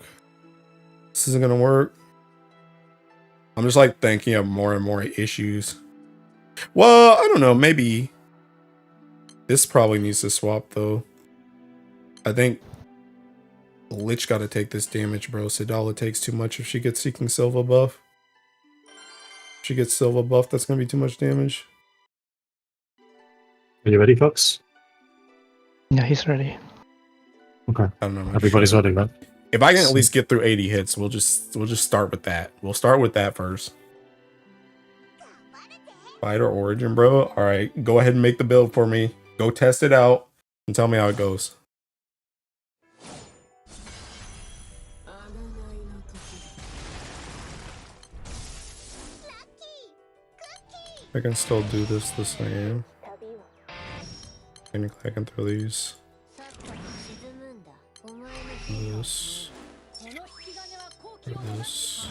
This isn't gonna work. I'm just like thinking of more and more issues. Well, I don't know. Maybe this probably needs to swap though. I think Lich gotta take this damage, bro. Sadala takes too much if she gets Seeking Silva buff. If she gets Silva buff, that's gonna be too much damage. Are you ready, Fox? Yeah, he's ready. Okay. I don't know. Everybody's ready, right? If I can at least get through 80 hits, we'll just start with that. We'll start with that first. Fighter Origin, bro. All right, go ahead and make the build for me. Go test it out and tell me how it goes. I can still do this the same. I can throw these. This. This.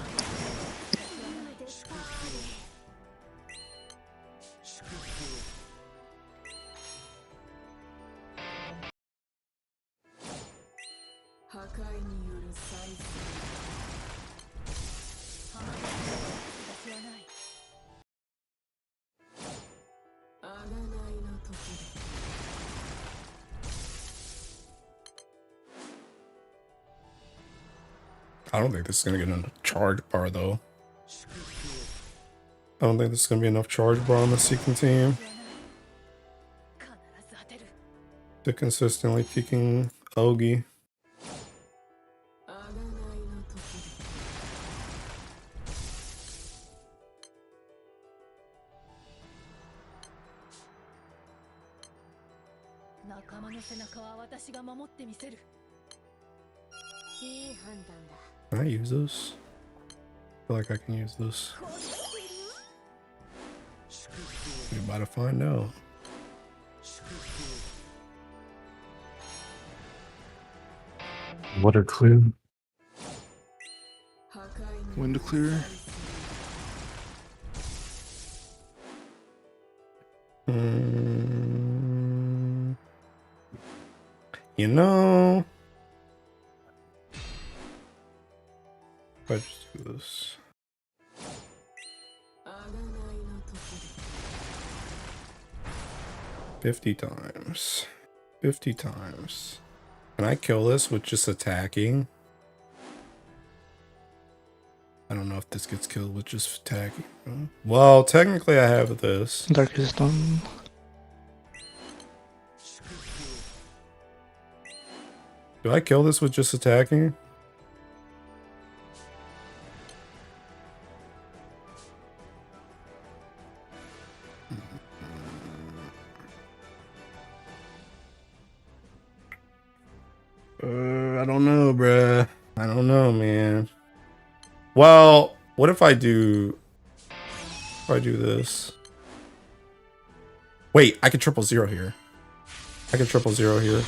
I don't think this is gonna get enough charge bar though. I don't think this is gonna be enough charge bar on the Seeking team to consistently kicking Ogi. 仲間の背中は私が守ってみせる。いい判断だ。 Can I use this? I feel like I can use this. We're about to find out. Water clear. Wind clear. You know, if I just do this. $50 times. 50 times. Can I kill this with just attacking? I don't know if this gets killed with just attacking. Well, technically I have this. Dark is done. Do I kill this with just attacking? I don't know, bruh. I don't know, man. Well, what if I do this? Wait, I can 000 here. I can 000 here.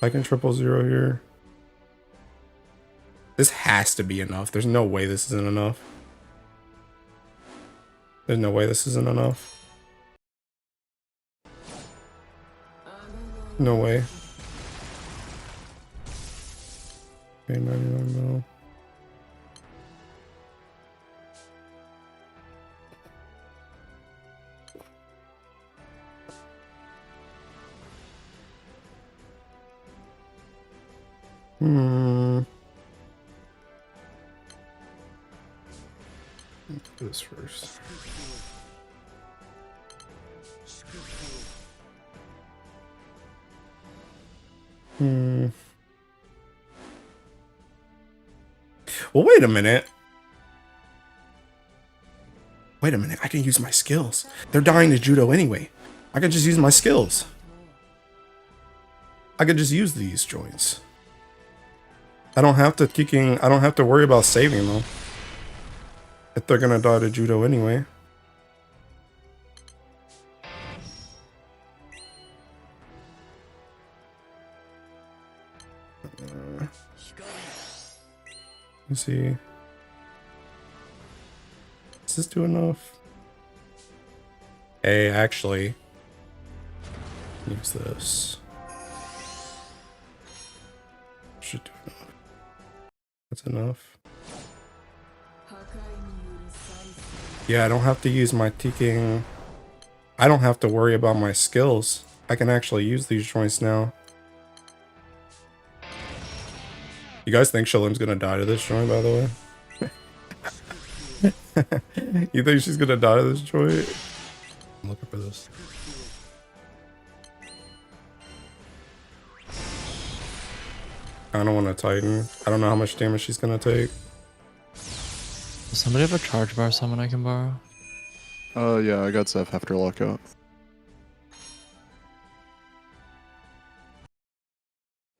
I can 000 here. This has to be enough. There's no way this isn't enough. There's no way this isn't enough. No way. Okay, 99 mil. Let's do this first. Well, wait a minute. Wait a minute. I can use my skills. They're dying to judo anyway. I can just use my skills. I could just use these joints. I don't have to worry about saving them. If they're gonna die to judo anyway. Let's see. Does this do enough? Hey, actually, use this. Should do enough. That's enough. Yeah, I don't have to use my teaking. I don't have to worry about my skills. I can actually use these joints now. You guys think Shalim's gonna die to this joint, by the way? You think she's gonna die to this joint? I'm looking for this. I don't want to tighten. I don't know how much damage she's gonna take. Does somebody have a charge bar someone I can borrow? Yeah, I got Zeph after lockout.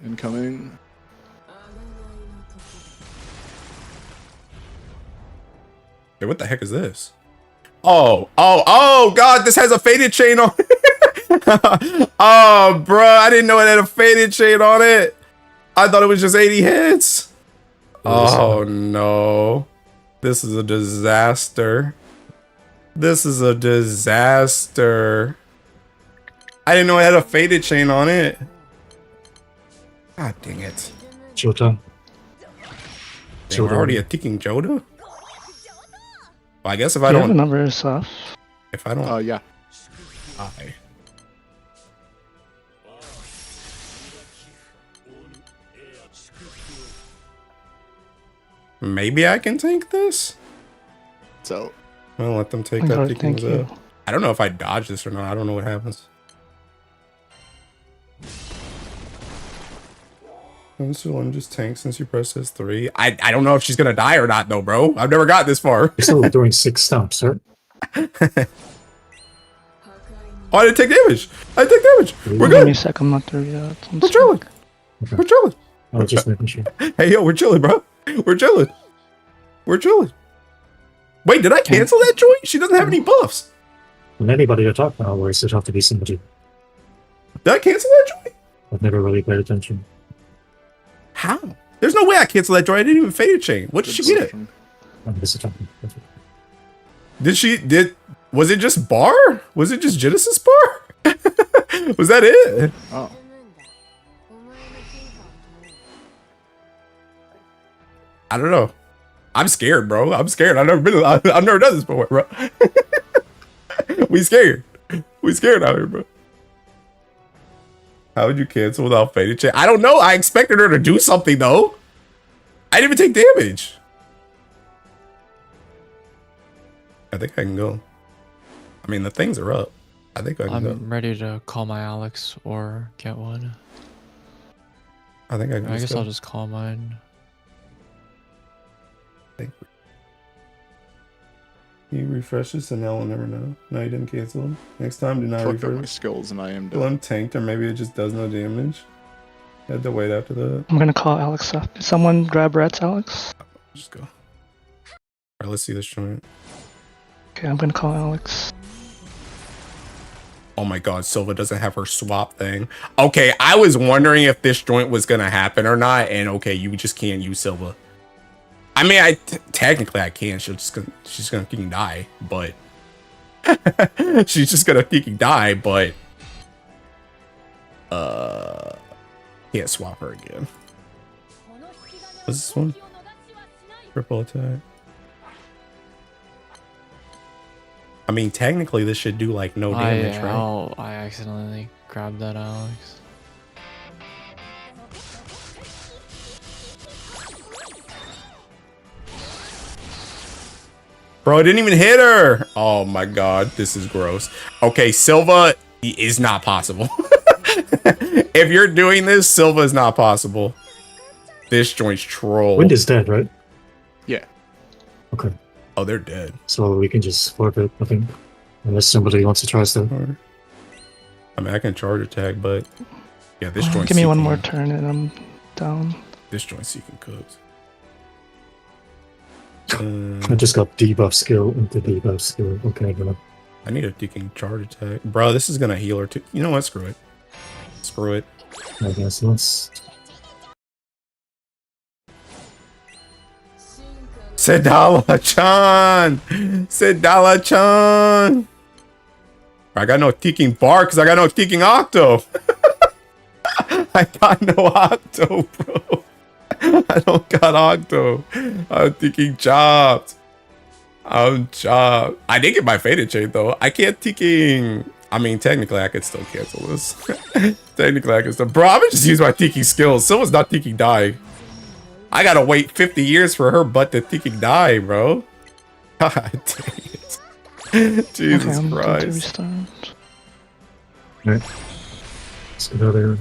Incoming. Hey, what the heck is this? Oh, God, this has a faded chain on it. Oh, bro, I didn't know it had a faded chain on it. I thought it was just 80 hits. Oh, no. This is a disaster. This is a disaster. I didn't know it had a faded chain on it. God dang it. Jota. Dang, we're already attacking Joda? Well, I guess if I Do you have the don't... number yourself? If I don't... Yeah. die. Maybe I can tank this? So. I'll let them take Oh, that. God, thank you. I don't know if I dodge this or not. I don't know what happens. So I'm just tank since you press S3. I don't know if she's gonna die or not though, bro. I've never got this far. You're still doing 6 stumps, sir. Oh, I didn't take damage. I didn't take damage. We're Give me a good. sec, I'm not there yet. I'm We're chilling. Okay. We're chilling. I was just making sure. Hey, yo, we're chilling, bro. We're chilling. We're chilling. Wait, did I cancel that joint? She doesn't have any buffs. When anybody to talk now, or does it have to be somebody? Did I cancel that joint? I've never really paid attention. How? There's no way I canceled that joint. I didn't even fade a chain. What did she get it? I'm just talking. Was it just bar? Was it just Genesis bar? Was that it? Oh. I don't know. I'm scared, bro. I'm scared. I've never done this before, bro. We scared. We scared out here, bro. How would you cancel without faded chain? I don't know. I expected her to do something though. I didn't even take damage. I think I can go. I mean, the things are up. I think I can go. I'm ready to call my Alex or get one. I think I can. I guess go. I'll just call mine. Can you refresh this and now we'll never know? No, you didn't cancel them. Next time, do not Fucked up my refresh. skills and I am Well, dead. I'm tanked, or maybe it just does no damage. I had to wait after that. I'm gonna call Alex up. Did someone grab Reds, Alex? Just go. Alright, let's see this joint. Okay, I'm gonna call Alex. Oh my god, Silva doesn't have her swap thing. Okay, I was wondering if this joint was gonna happen or not, and okay, you just can't use Silva. I mean, technically I can. She's gonna fucking die, but she's just gonna fucking die, but can't swap her again. What's this one? Triple attack. I mean, technically this should do like no damage, right? Oh, I accidentally grabbed that Alex. Bro, I didn't even hit her. Oh my god, this is gross. Okay, Silva is not possible. If you're doing this, Silva is not possible. This joint's troll. Wind is dead, right? Yeah. Okay. Oh, they're dead. So we can just forfeit, I think. Unless somebody wants to try stuff. I mean, I can charge attack, but yeah, this joint's Give me one seeking- more turn and I'm down. This joint's seeking cooks. I just got debuff skill into debuff skill. Okay, bro. I need a deacon charge attack. Bro, this is gonna heal her too. You know what? Screw it. Screw it. I guess let's. Sedala-chan! Sedala-chan! I got no Teeking Bar because I got no Teeking Octo. I got no Octo, bro. I don't got Octo. I'm Teeking chopped. I'm chopped. I did get my Faded Chain though. I can't Teeking. I mean, technically I could still cancel this. Technically I could still. Bro, I'm gonna just use my Teeking skills. Someone's not Teeking die. I gotta wait 50 years for her butt to Teeking die, bro. God dang it. Jesus Okay, I'm going to Christ. restart. Alright. Let's go there.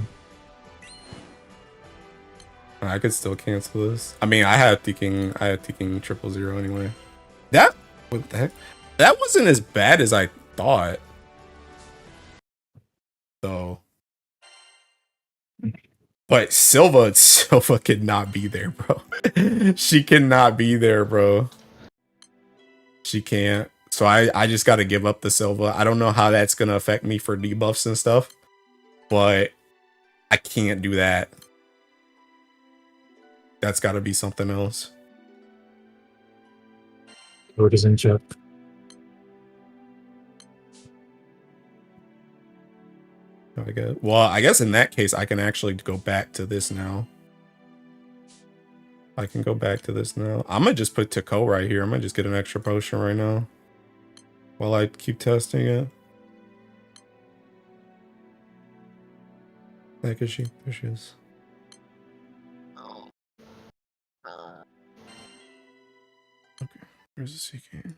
I could still cancel this. I mean, I had Teeking 000 anyway. That, what the heck? That wasn't as bad as I thought. So. But Silva could not be there, bro. She cannot be there, bro. She can't. So I just got to give up the Silva. I don't know how that's going to affect me for debuffs and stuff. But I can't do that. That's got to be something else. Lord is in chat. I guess in that case, I can actually go back to this now. I can go back to this now. I'm going to just put Taco right here. I'm going to just get an extra potion right now. While I keep testing it. Like, is she? There she is. Okay, where's the CK?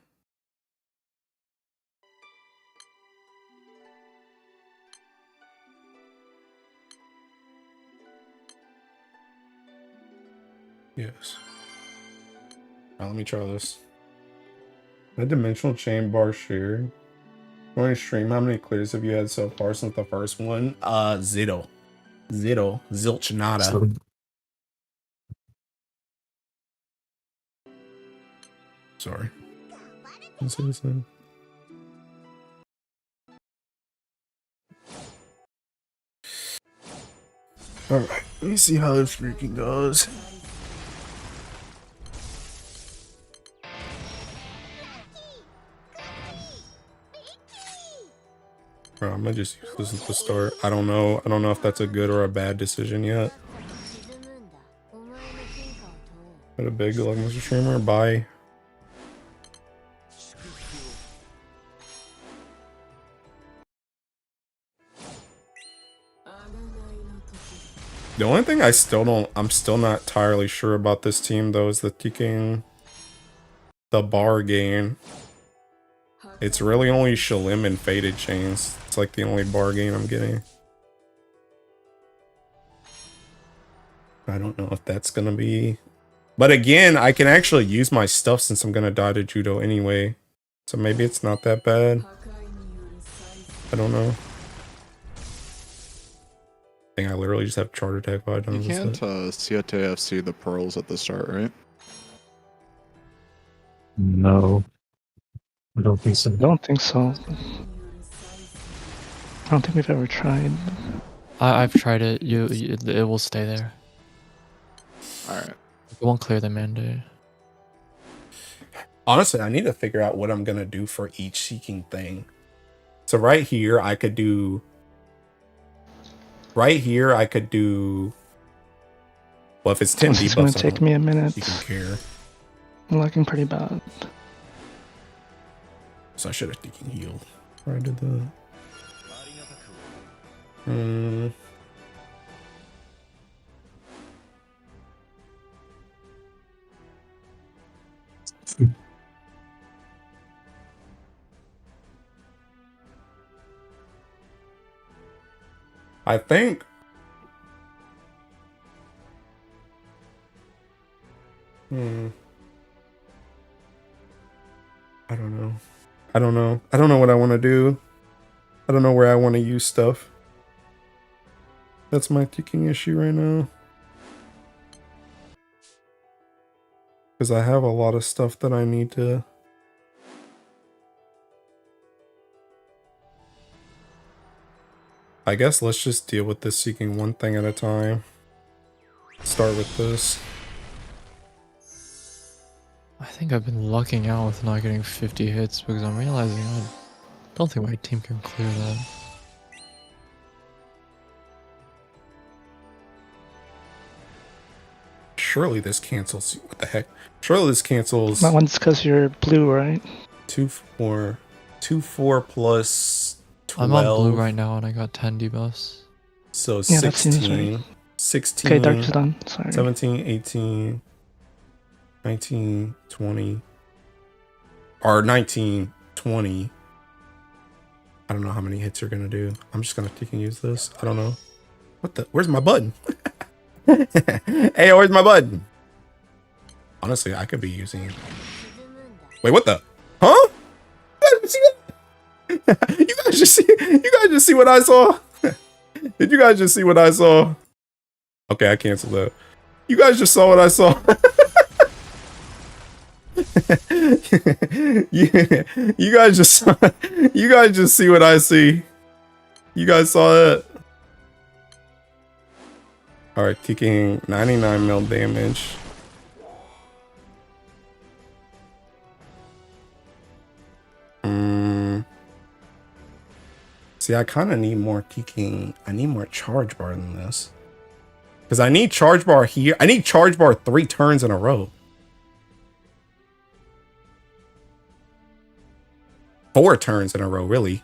Yes. Now let me try this. A dimensional chain bar share. Morning stream. How many clears have you had so far since the first one? Zero. Zilch nada. 7. Sorry. What's this thing? Alright, let me see how this freaking goes. Bro, I'm gonna just use this at the start. I don't know if that's a good or a bad decision yet. What a big luck, Mr. Streamer. Bye. The only thing I'm still not entirely sure about this team though is the kicking the bar gain. It's really only Shalim and Faded Chains. It's like the only bar gain I'm getting. I don't know if that's gonna be... But again, I can actually use my stuff since I'm gonna die to Judo anyway. So maybe it's not that bad. I don't know. I think I literally just have Charter Tech Vibe. You can't CTFC the pearls at the start, right? No. I don't think so. I don't think so. I don't think we've ever tried. I've tried it. It will stay there. Alright. It won't clear the mandate. Honestly, I need to figure out what I'm gonna do for each seeking thing. So right here, I could do... Right here, I could do... Well, if it's 10 This is gonna debuffs, take me a minute. you can care. I'm looking pretty bad. So I should have taken healed. Before I did that. I think... I don't know. I don't know what I want to do. I don't know where I want to use stuff. That's my ticking issue right now. Because I have a lot of stuff that I need to... I guess let's just deal with this seeking one thing at a time. Start with this. I think I've been lucking out with not getting 50 hits because I'm realizing I don't think my team can clear that. Surely this cancels. What the heck? Surely this cancels. That one's because you're blue, right? 2-4 plus 12. I'm on blue right now and I got 10 debuffs. So Yeah, that seems 16, right. 16, Okay, dark's done. Sorry. 17, 18, 19, 20, or 19, 20. I don't know how many hits you're gonna do. I'm just gonna take and use this. I don't know. What the? Where's my button? Hey, where's my button? Honestly, I could be using... Wait, what the? Huh? You guys just see what I saw? Did you guys just see what I saw? Okay, I canceled that. You guys just saw what I saw. you guys just see what I see. You guys saw that? Alright, taking 99 mil damage. See, I kind of need more kicking. I need more charge bar than this. Because I need charge bar here. I need charge bar 3 turns in a row. 4 turns in a row, really.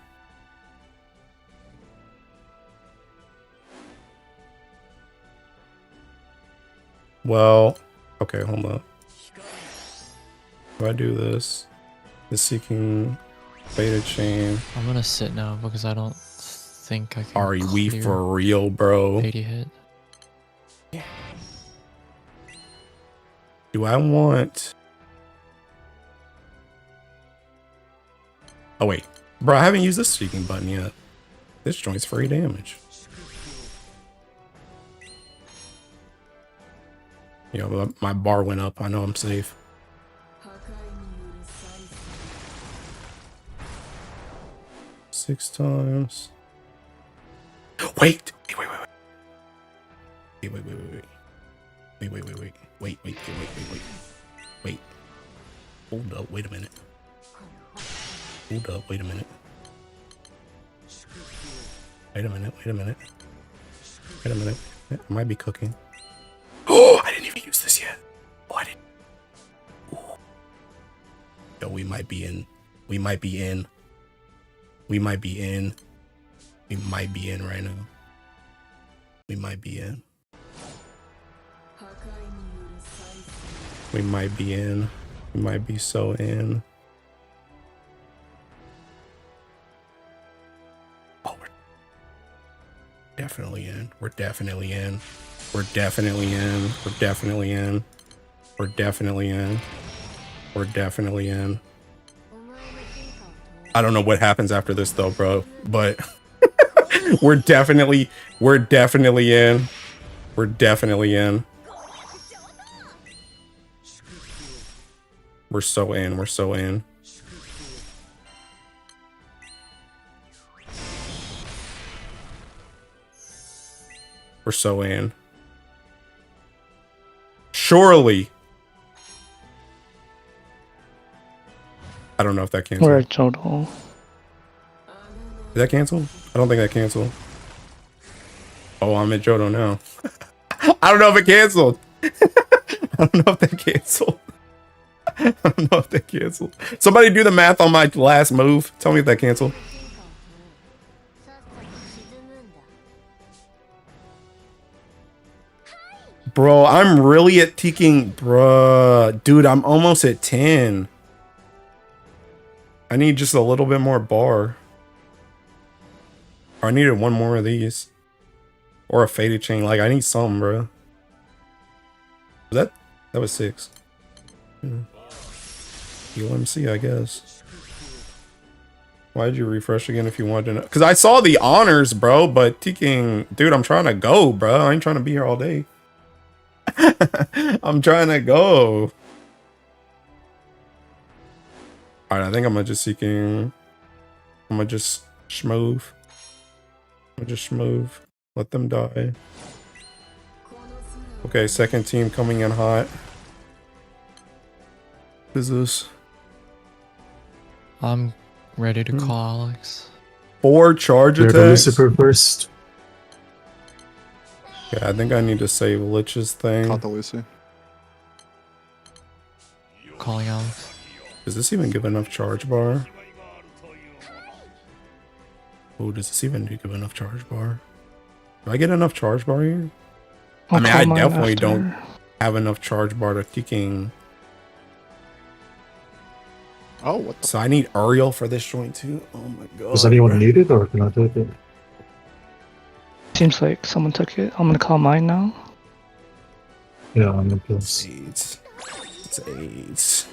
Well, okay, hold up. If I do this, the seeking beta chain. I'm gonna sit now because I don't think I can. Are we clear for real, bro? 80 hit. Do I want... Oh, wait. Bro, I haven't used this seeking button yet. This joint's free damage. Yo, but my bar went up. I know I'm safe. 破壊による再生 6 times. Wait! Wait, wait, wait, wait. Wait, wait, wait, wait, wait. Wait, wait, wait, wait. Wait, wait, wait, wait, wait, wait. Wait. Hold up, wait a minute. Hold up, wait a minute. Wait a minute, wait a minute. Wait a minute. I might be cooking. Oh, I didn't even use this yet. Oh, I didn't. Ooh. Yo, we might be in. We might be in. We might be in. We might be in right now. We might be in. 破壊による再生 We might be in. We might be so in. Oh, we're definitely in. We're definitely in. We're definitely in. We're definitely in. We're definitely in. We're definitely in. お前の変化を通 I don't know what happens after this though, bro, but we're definitely in. We're definitely in. We're so in. We're so in. We're so in. Surely. I don't know if that canceled. We're at Jodo. Did that cancel? I don't think that canceled. Oh, I'm at Jodo now. I don't know if it canceled. I don't know if that canceled. I don't know if that canceled. Somebody do the math on my last move. Tell me if that canceled. 変化を通るさっさと沈むんだ Bro, I'm really at ticking. Bruh. Dude, I'm almost at 10. I need just a little bit more bar. Or I needed one more of these. Or a faded chain. Like, I need something, bro. That was 6. Yeah. UMC, I guess. Why did you refresh again if you wanted to know? Because I saw the honors, bro, but ticking... Dude, I'm trying to go, bro. I ain't trying to be here all day. I'm trying to go. Alright, I think I'm gonna just seeking... I'm gonna just schmove. I'm gonna just schmove. Let them die. この空を Okay, second team coming in hot. What is this? I'm ready to call Alex. 4 charge They're the attacks? Lucifer first. Yeah, I think I need to save Lich's thing. Caught the Lucy. Calling Alex. Does this even give enough charge bar? Oh, does this even give enough charge bar? Do I get enough charge bar here? I mean, I definitely don't have enough charge bar to kicking. Oh, what the? So I need Ariel for this joint too. Oh my god. Does anyone need it or can I take it? Seems like someone took it. I'm gonna call mine now. Yeah, I'm in place. AIDS. It's AIDS.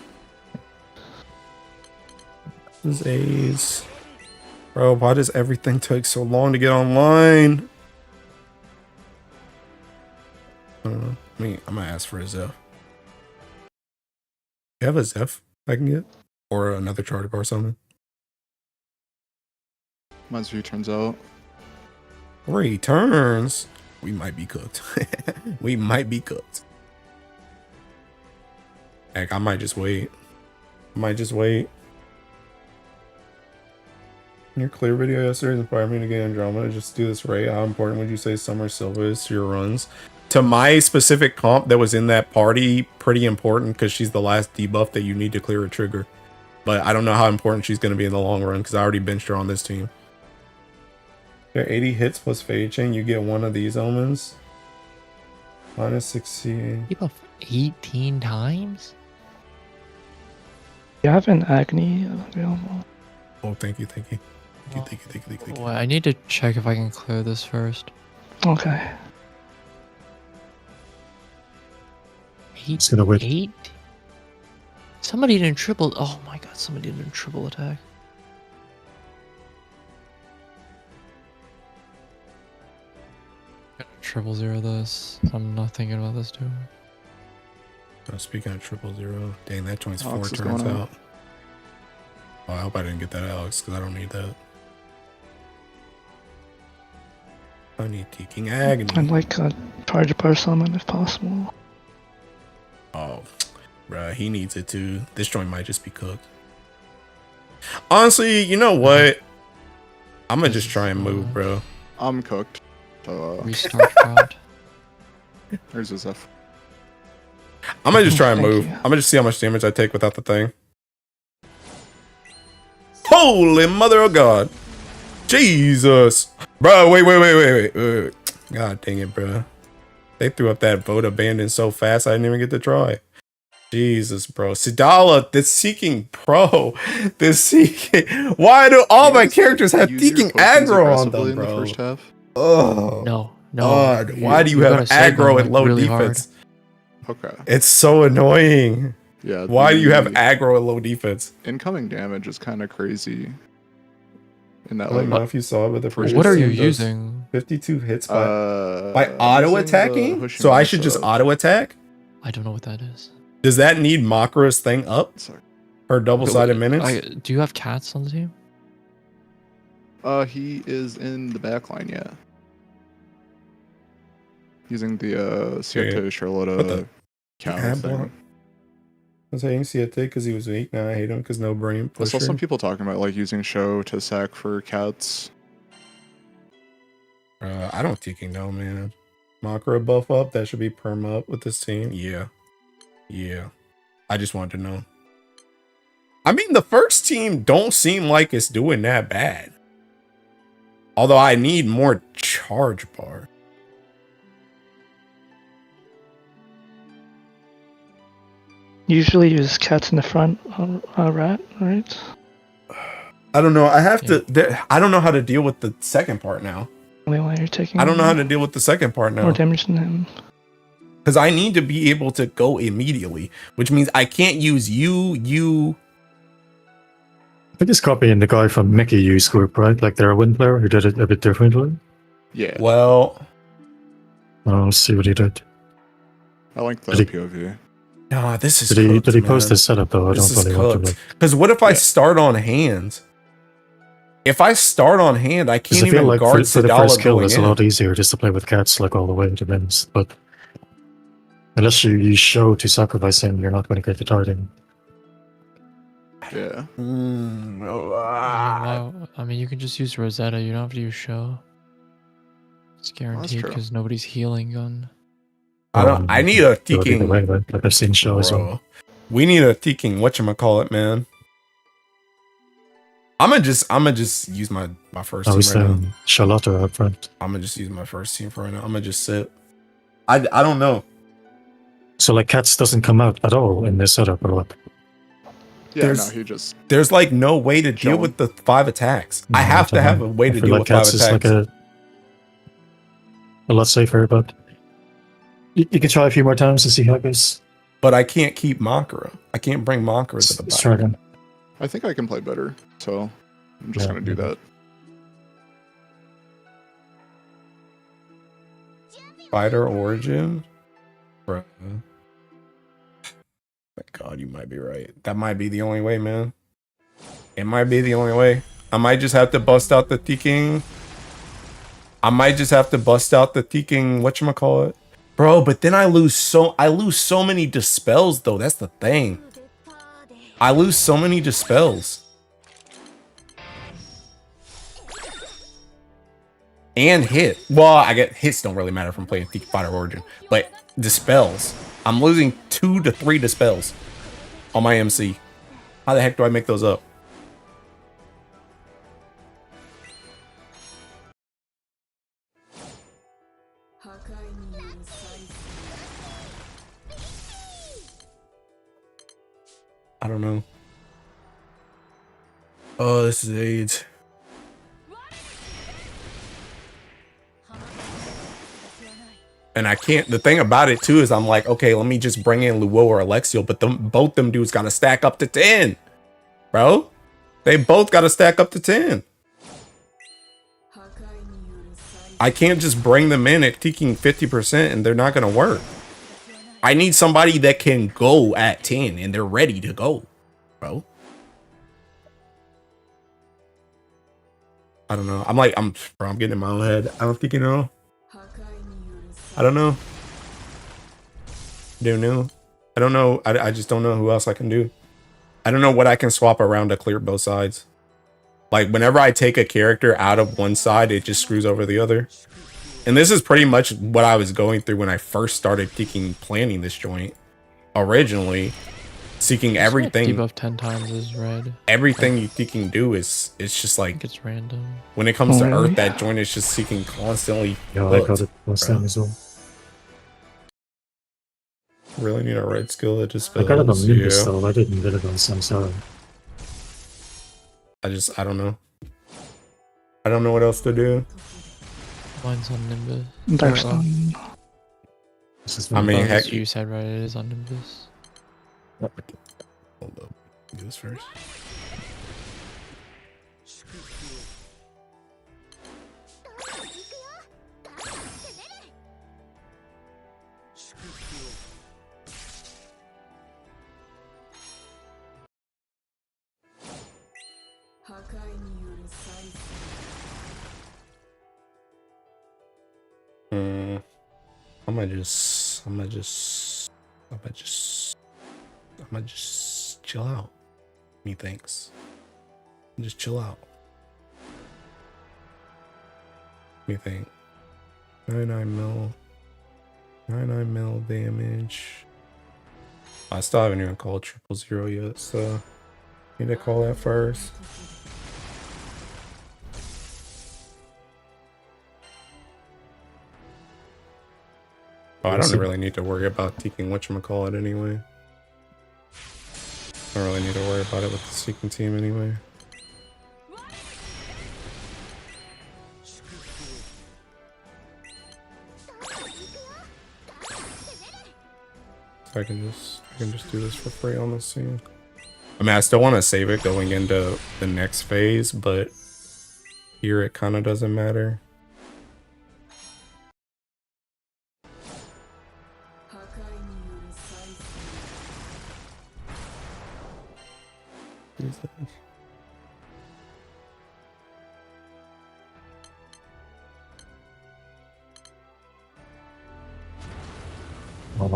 This is AIDS. Bro, why does everything take so long to get online? I don't know. I mean, I'm gonna ask for a Zeph. You have a Zeph I can get? Or another charge bar or something? Mine's view turns out. 3 turns. We might be cooked. We might be cooked. Heck, I might just wait. In your clear video yesterday inspired me to get Andromeda. Just do this right. How important would you say Summer Silva is to your runs? To my specific comp that was in that party, pretty important because she's the last debuff that you need to clear a trigger. But I don't know how important she's going to be in the long run because I already benched her on this team. Yeah, 80 hits plus Fade Chain, you get one of these omens. Minus 16. Keep up 18 times? You have an Agni available. Oh, thank you. Thank you. Wait, I need to check if I can clear this first. Okay. Just gonna wait. 8? Somebody didn't triple. Oh my god, somebody didn't triple attack. Triple zero this. I'm not thinking about this too. Oh, speaking of 000, dang, that joint's 4 Alex is turns going out. out. Oh, I hope I didn't get that Alex, because I don't need that. I need Teking Agony. I'd like a charge bar summon if possible. Oh, bruh, he needs it too. This joint might just be cooked. Honestly, you know what? I'm gonna just try and move, bro. I'm cooked. So, Restart crowd. there's his F. I'm gonna just try and Thank move. you. I'm gonna just see how much damage I take without the thing. Holy mother of God. Jesus. Bro, wait. God dang it, bro. They threw up that vote abandon so fast I didn't even get to try. Jesus, bro. Sidala, the Seeking Pro. The Seeking. Why do all my characters have Use your Seeking potions aggro on aggressively them, in the bro? first half. Oh. No. God, why do you gotta have seg them, aggro like, at low really defense? Okay. It's so annoying. Yeah. Why do you have the aggro at low defense? incoming damage is kind of crazy. In that I don't like know if you saw it, but the What first What are you team does using? 52 hits by I'm auto using attacking? the So I should just Hoshimasa. auto attack? I don't know what that is. Does that need Makara's thing up? Sorry. Her double-sided minutes? Do you have cats on the team? He is in the back line, yeah. Using the Siete What the- Charlotta cow Ab thing. block? I was saying Siete because he was weak. Now I hate him because no brain I saw pusher. some people talking about like using show to sack for cats. I don't thinking though, man. Makara buff up. That should be perm up with this team. Yeah. I just wanted to know. I mean, the first team don't seem like it's doing that bad. Although I need more charge bar. Usually use cats in the front, rat, right? I don't know. I have to. I don't know how to deal with the second part now. Only while you're taking I don't know how to deal with the second part now. more damage than him. Because I need to be able to go immediately, which means I can't use you. I think it's copying the guy from Mickey U's group, right? Like they're a win player who did it a bit differently. Yeah. Well, Let's see what he did. I like the Did he- POV. nah, this is Did he post man. his setup though? I This don't is really want to cooked. like. Because what if I Yeah. start on hand? If I start on hand, I Because can't I feel even like guard for the first Sidala kill, going it's a in. lot easier just to play with cats like all the way to wins. But unless you show to sacrifice him, you're not going to get the targeting. Yeah. I mean, you can just use Rosetta. You don't have to use Show. It's guaranteed true. because nobody's healing gun. I need a Do it either way, Teking. right? Like I've seen show as well. Bro. We need a Teking. Whatchamacallit, man. I'm gonna just use my first I team was right now. Charlotta up front. I'm gonna just use my first team for right now. I'm gonna just sit. I don't know. So like cats doesn't come out at all in this setup or what? Yeah, There's- no, he just There's like no way to deal Chilling. with the 5 attacks. I No, have to don't have know. a way I to feel deal like with 5 cats is attacks. like a lot safer, but you can try a few more times to see how it goes. But I can't keep Makara. I can't bring Makara to the Let's back. try again. I think I can play better, so I'm just Yeah, gonna do maybe. that. Fighter origin? Bro. Thank God, you might be right. That might be the only way, man. It might be the only way. I might just have to bust out the Teking. Whatchamacallit? Bro, but then I lose so many dispels though. That's the thing. I lose so many dispels. And hit. Well, I get hits don't really matter from playing Thief Fighter Origin. But dispels. I'm losing 2 to 3 dispels on my MC. How the heck do I make those up? I don't know. Oh, this is AIDS. And I can't, the thing about it too is I'm like, okay, let me just bring in Luo or Alexiel, but both them dudes gotta stack up to 10. Bro. They both gotta stack up to 10. I can't just bring them in at taking 50% and they're not gonna work. I need somebody that can go at 10 and they're ready to go, bro. I don't know. I'm getting in my own head. I don't think you know. I don't know. Don't know. I don't know. I just don't know who else I can do. I don't know what I can swap around to clear both sides. Like, whenever I take a character out of one side, it just screws over the other. And this is pretty much what I was going through when I first started planning this joint. Originally, seeking everything. Debuff 10 times is red. Everything you can do it's just like It's random. when it comes to Oh, Earth, really? that joint is just seeking constantly. Yeah, I got hooked, it last bro. time as well. Really need a red skill that just I got it on spells. Nimbus Yeah. though, I didn't get it on Samsara. I don't know. I don't know what else to do. Mine's on Nimbus. There's Oh, none. This is I mean, very heck, you said right, it is on Nimbus. Hold up. Do this first. I'm gonna just chill out. Methinks. Just chill out. Me think. 99 mil damage. I still haven't even called 000 yet, so need to call that first. Oh, I don't really need to worry about taking whatchamacallit anyway. I don't really need to worry about it with the seeking team anyway. So I can just do this for free on this scene. I mean, I still want to save it going into the next phase, but here it kind of doesn't matter.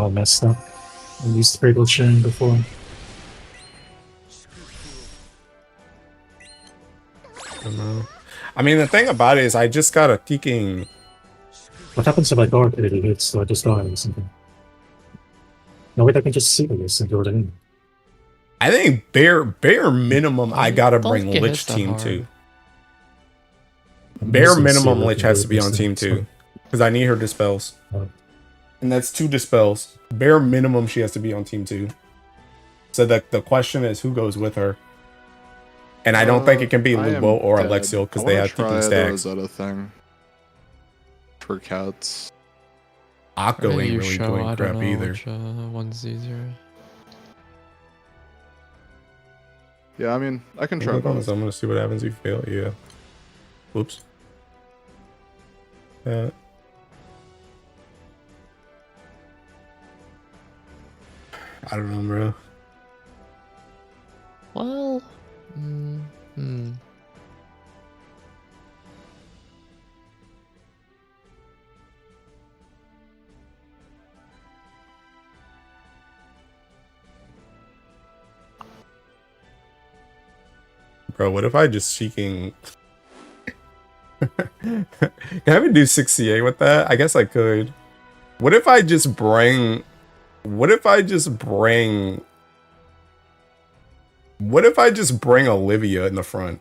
all messed up. I used Cradle Sharing before. I don't know. I mean, the thing about it is I just got a thinking. What happens if I dark it hits, so I just die or something? No, wait, I can just see this and go it in. I think bare minimum I gotta Don't bring get hit Lich that team hard. 2. I'm Bare just gonna see minimum what I Lich can has do to be with on this team thing, 2. Because I need her dispels. Oh. And that's 2 dispels. Bare minimum she has to be on team 2. So the question is who goes with her. And I don't think it can be I am Lubo or dead. Alexiel because I they wanna have try thinking the stacks. Rosetta thing for cats. Akko Maybe ain't you really show, doing I crap don't know either. which one's easier. Yeah, I mean, I can try I'm both. gonna see what happens if you fail. Yeah. Whoops. I don't know, bro. Well, Bro, what if I just seeking? Can I even do 68 with that? I guess I could. What if I just bring? What if I just bring Olivia in the front?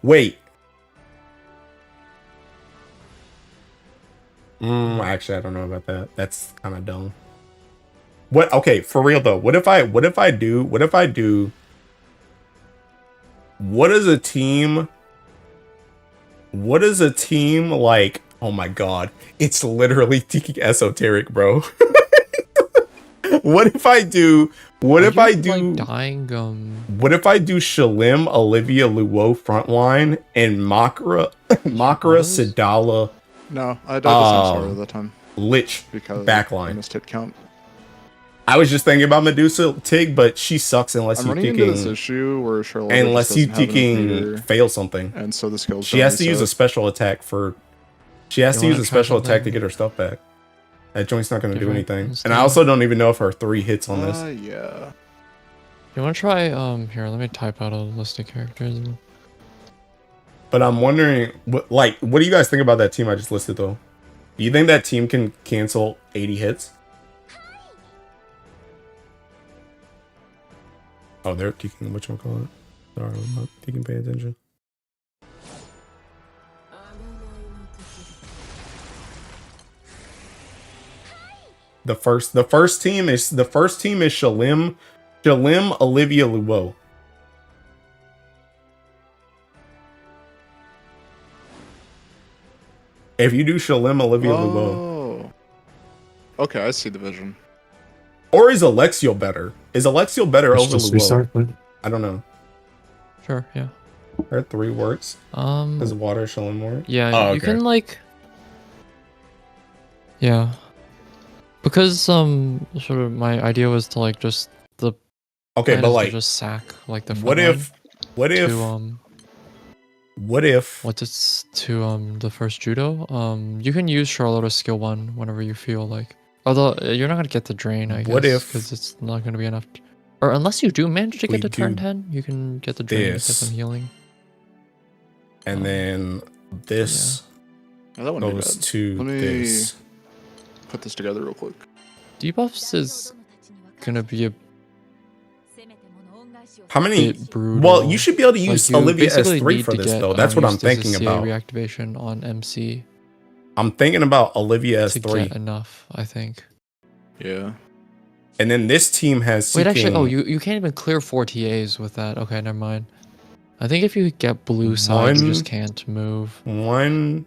Wait. Actually, I don't know about that. That's kind of dumb. What? Okay, for real though. What is a team like? Oh my god, it's literally thinking esoteric, bro. What if I do? What Are if you, I do? like, dying? What if I do Shalim, Olivia, Luo frontline, and Makara, Shadows? Sadala, No, I died the same start of the time Lich because I backline? missed hit count. I was just thinking about Medusa Tig, but she sucks unless I'm you running into this taking issue where Charlotte unless just you doesn't have enough taking meter, fail something. and so the skills She don't has to use a reset. special attack for. She has You to use wanna a try special attack to something get her stuff back. That joint's not going to do different anything. instead? And I also don't even know if her 3 hits on this. Yeah. You wanna try, here, let me type out a list of characters. But I'm wondering, what do you guys think about that team I just listed, though? Do you think that team can cancel 80 hits? Oh, they're taking whatchamacallit. Sorry, I'm not taking pay attention. The first team is Shalim, Olivia, Luo. If you do Shalim, Olivia, Luo. Oh. Okay, I see the vision. Or is Alexio better? Is Alexio better Let's over just Luo? restart, but I don't know. Sure, yeah. Her 3 works. Does water Shalim work? Yeah, Oh, you okay. can, like... Yeah. Because, sort of my idea was to, like, just... The Okay, plan but is to like, just sack, like, the front what line if the first judo? You can use Charlotte as skill 1 whenever you feel like... Although, you're not gonna get the drain, I What guess, if because it's not gonna be enough... Or unless you do manage to we get to turn do 10, you can get the drain to get this? some healing. And then this Oh, that wouldn't be goes bad. to Let me this. put this together real quick. Debuffs is gonna be a How many? bit brutal. Well, you should be able to use you Olivia basically S3 need for to this, get, though. That's what I'm Eustace's thinking CA about. reactivation on MC I'm thinking about Olivia to S3. get enough, I think. Yeah. And then this team has Wait, actually, seeking you can't even clear 4 TAs with that. Okay, never mind. I think if you get blue side, you just can't move. 1,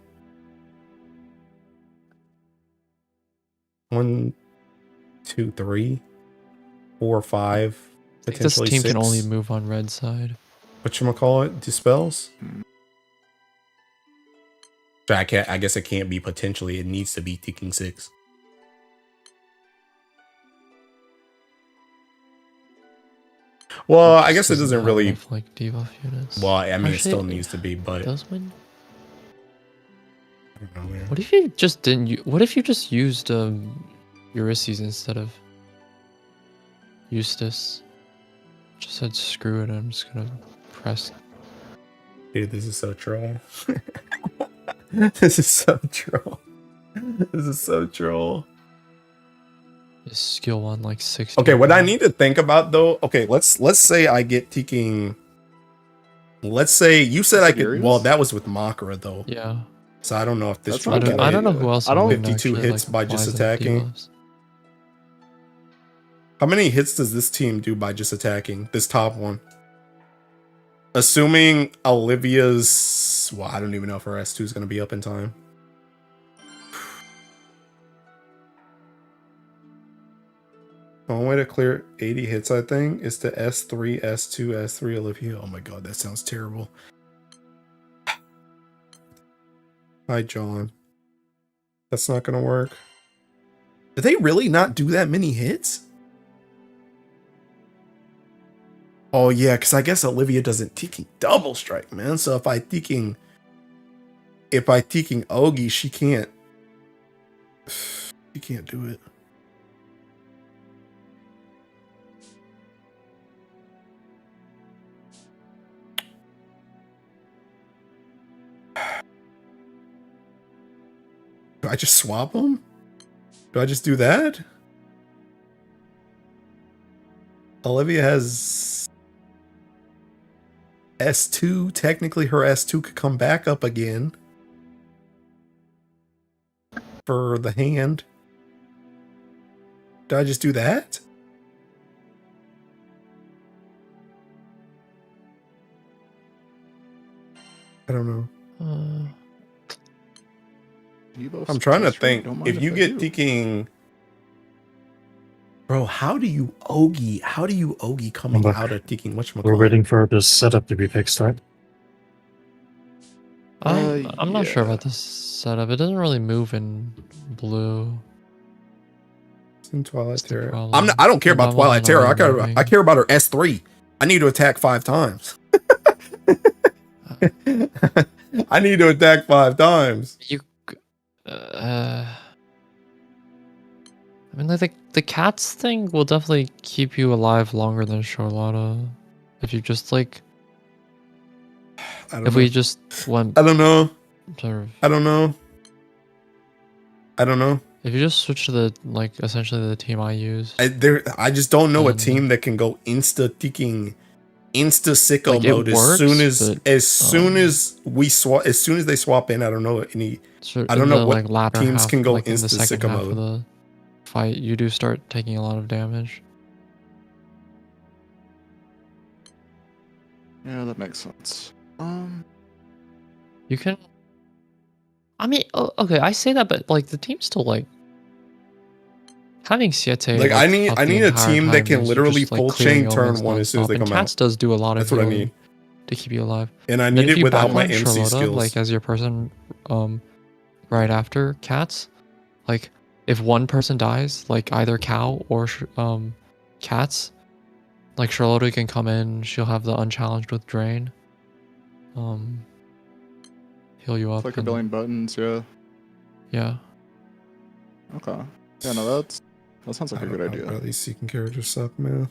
2, 3, 4, 5, I think this potentially team 6. can only move on red side. Whatchamacallit? Dispels? I guess it can't be potentially. It needs to be ticking 6. Well, I guess it Just doesn't have really. enough, like debuff units. Well, I mean, it Actually, still needs to be, but does win? I don't know, man. What if you just didn't? What if you just used Ulysses instead of Eustace? Just said screw it. I'm just gonna press. Dude, this is so troll. This is so troll. This is so troll. Skill 1 like 60. Okay, what I need to think about though. Okay, let's say I get taking. Let's say you said I could. Serious? Well, that was with Makara though. Yeah. So I don't know if this. That's joint not can bad I don't know idea. who else. I don't- would 52 actually, hits by just applies the attacking. debuffs. How many hits does this team do by just attacking? This top one. Assuming Olivia's. Well, I don't even know if her S2 is going to be up in time. One way to clear 80 hits, I think, is to S3, S2, S3, Olivia. Oh my god, that sounds terrible. Hi, John. That's not going to work. Did they really not do that many hits? Oh yeah, because I guess Olivia doesn't taking double strike, man. So if I taking Ogi, she can't do it. Do I just swap them? Do I just do that? Olivia has S2. Technically, her S2 could come back up again for the hand. Do I just do that? I don't know. Debuffs I'm trying to plus strength, think. don't mind If you I get do. taking Bro, how do you Ogi? How do you Ogi coming back. out of thinking We're waiting for the setup to be fixed, right? I'm not sure yeah. about this setup. It doesn't really move in blue. It's in Twilight That's the Terror. problem. I don't care And about that Twilight wasn't Terror. already I moving. care about her S3. I need to attack 5 times. I need to attack 5 times. You, I mean, like the cats thing will definitely keep you alive longer than Charlotta. If you just like, I don't if know. we just went I don't know. sort of, I don't know. I don't know. if you just switch to the like essentially the team I use, I just don't know a And- team that can go insta sicko Like, it mode works, but, as soon as they swap in. I don't know any. sort I don't in know the, what like, latter teams half, can go like in the insta second sicko half of mode. the fight, you do start taking a lot of damage. Yeah, that makes sense. You can. I mean, okay, I say that, but like the team's still like having Siete. Like, I need up the a entire team that time can is literally just, like, full clearing chain turn elements 1 as soon as nonstop. they And come Cats out. does do a lot That's of what I healing need. to keep you alive. And I And need then if it you without my backline MC Charlotta, skills. like as your person, right after Cats, like if one person dies, like either Cow or Cats, like Charlotta can come in. She'll have the unchallenged with Drain. Heal you up. Flicker and- billing buttons, yeah. Yeah. Okay. Yeah, no, that sounds like a good idea. Bro, these seeking characters suck, man.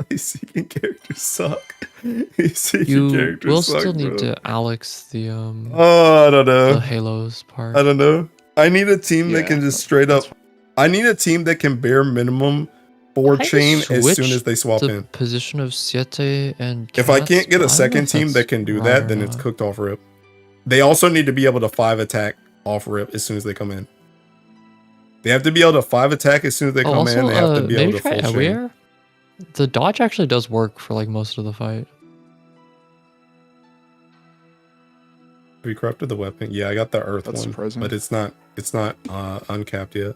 These seeking characters suck. These seeking You characters will suck, still need bro. to Alex the Oh, I don't know. the Halos part. I don't know. I need a team that Yeah, can just straight up. that's I need a team that can bare minimum 4 I chain as soon switched as they swap the in. position of Siete and If I Cats, can't get but a I don't know second if team that's that can do right that, or then it's not. cooked off rip. They also need to be able to 5 attack off rip as soon as they come in. They have to be able to 5 attack as soon as they come in. They have to be maybe able to try full chain. Aweir. The dodge actually does work for like most of the fight. Have you corrupted the weapon? Yeah, I got the earth That's one, surprising. but it's not uncapped yet.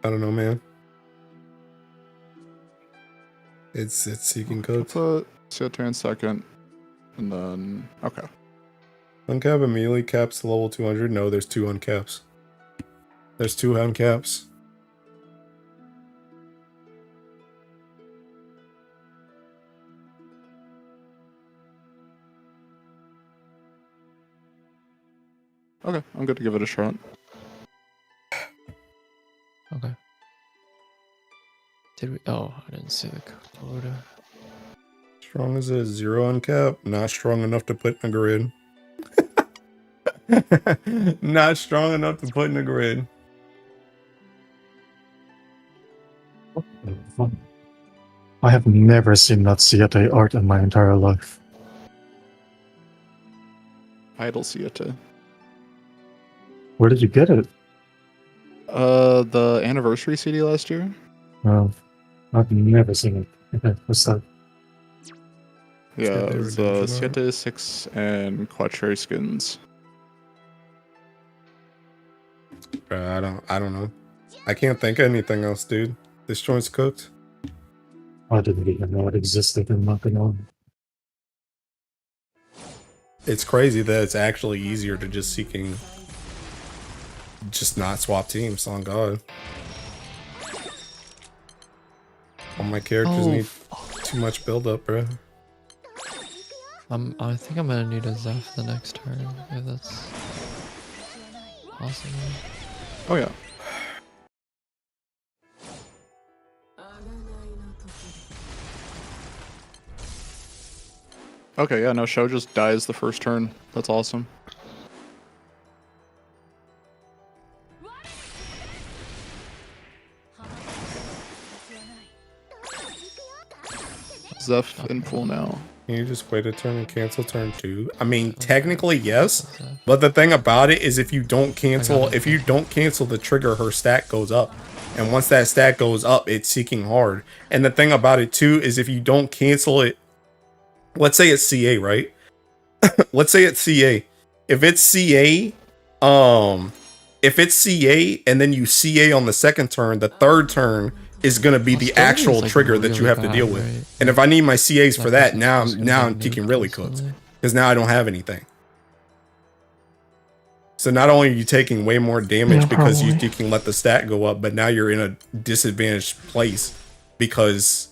I don't know, man. It's seeking cooked. Put Siete in second. And then okay. Uncap immediately caps level 200. No, there's 2 uncaps. There's 2 uncaps. Okay, I'm good to give it a shot. Okay. Did we? Oh, I didn't see the code. Strong as a 0 uncap. Not strong enough to put in a grid. Not strong enough to put in a grid. I have never seen that Siete art in my entire life. Idle Siete. Where did you get it? The anniversary CD last year. I've never seen it. Okay, what's that? Yeah, got it the was redemption art. Siete 6 and Quattrary skins. Bro, I don't know. I can't think of anything else, dude. This joint's cooked. I didn't even know it existed and nothing on. It's crazy that it's actually easier to just not swap teams, on God. All my characters Oh, need too much build up, bro. I think I'm gonna need a Zeph the next turn if that's possible. Oh yeah. Okay, yeah, no, Show just dies the first turn. That's awesome. Zeph in pool now. Can you just wait a turn and cancel turn 2? I mean, technically yes, but the thing about it is if you don't cancel the trigger, her stat goes up. And once that stat goes up, it's seeking hard. And the thing about it too is if you don't cancel it, let's say it's CA, right? Let's say it's CA. If it's CA, and then you CA on the second turn, the third turn is going to be the actual trigger that you have to deal with. Right? And if I need my CAs for that, now I'm taking really cooked because now I don't have anything. So not only are you taking way more damage because you can let the stat go up, but now you're in a disadvantaged place because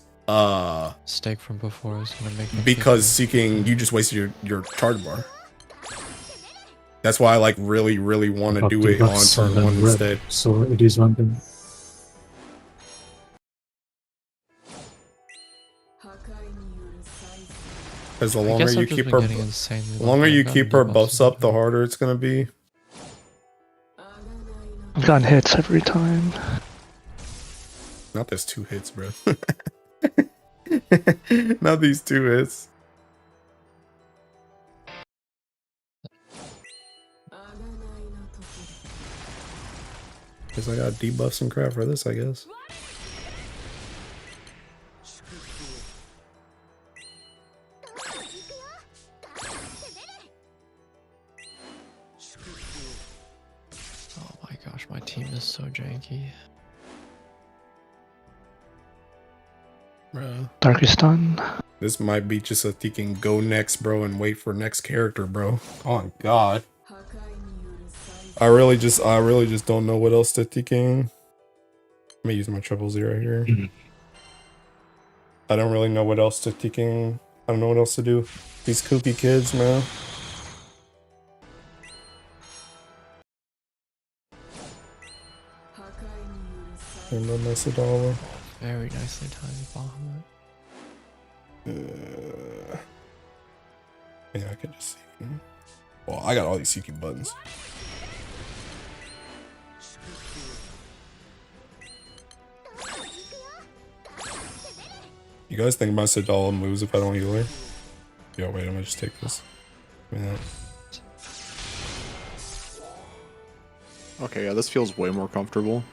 stake from before is gonna make you just wasted your charge bar. That's why I like really want to do it on turn 1 instead. So it is one thing. Because the longer you keep her buffs up, the harder it's gonna be. I've gotten hits every time. Not this 2 hits, bro. Not these 2 hits. Guess I got debuffs and crap for this, I guess. Oh my gosh, my team is so janky. Bro. Darkistan. This might be just a thinking go next, bro, and wait for next character, bro. Oh god. I really just don't know what else to thinking. I'm gonna use my triple zero here. I don't really know what else to thinking. I don't know what else to do. These kooky kids, man. And no mess at all. Very nicely timed Bahamut. Yeah, I can just see. Well, I got all these seeking buttons. You guys think my Sadala moves if I don't heal her? Yo, wait, I'm gonna just take this. Yeah. Okay, yeah, this feels way more comfortable.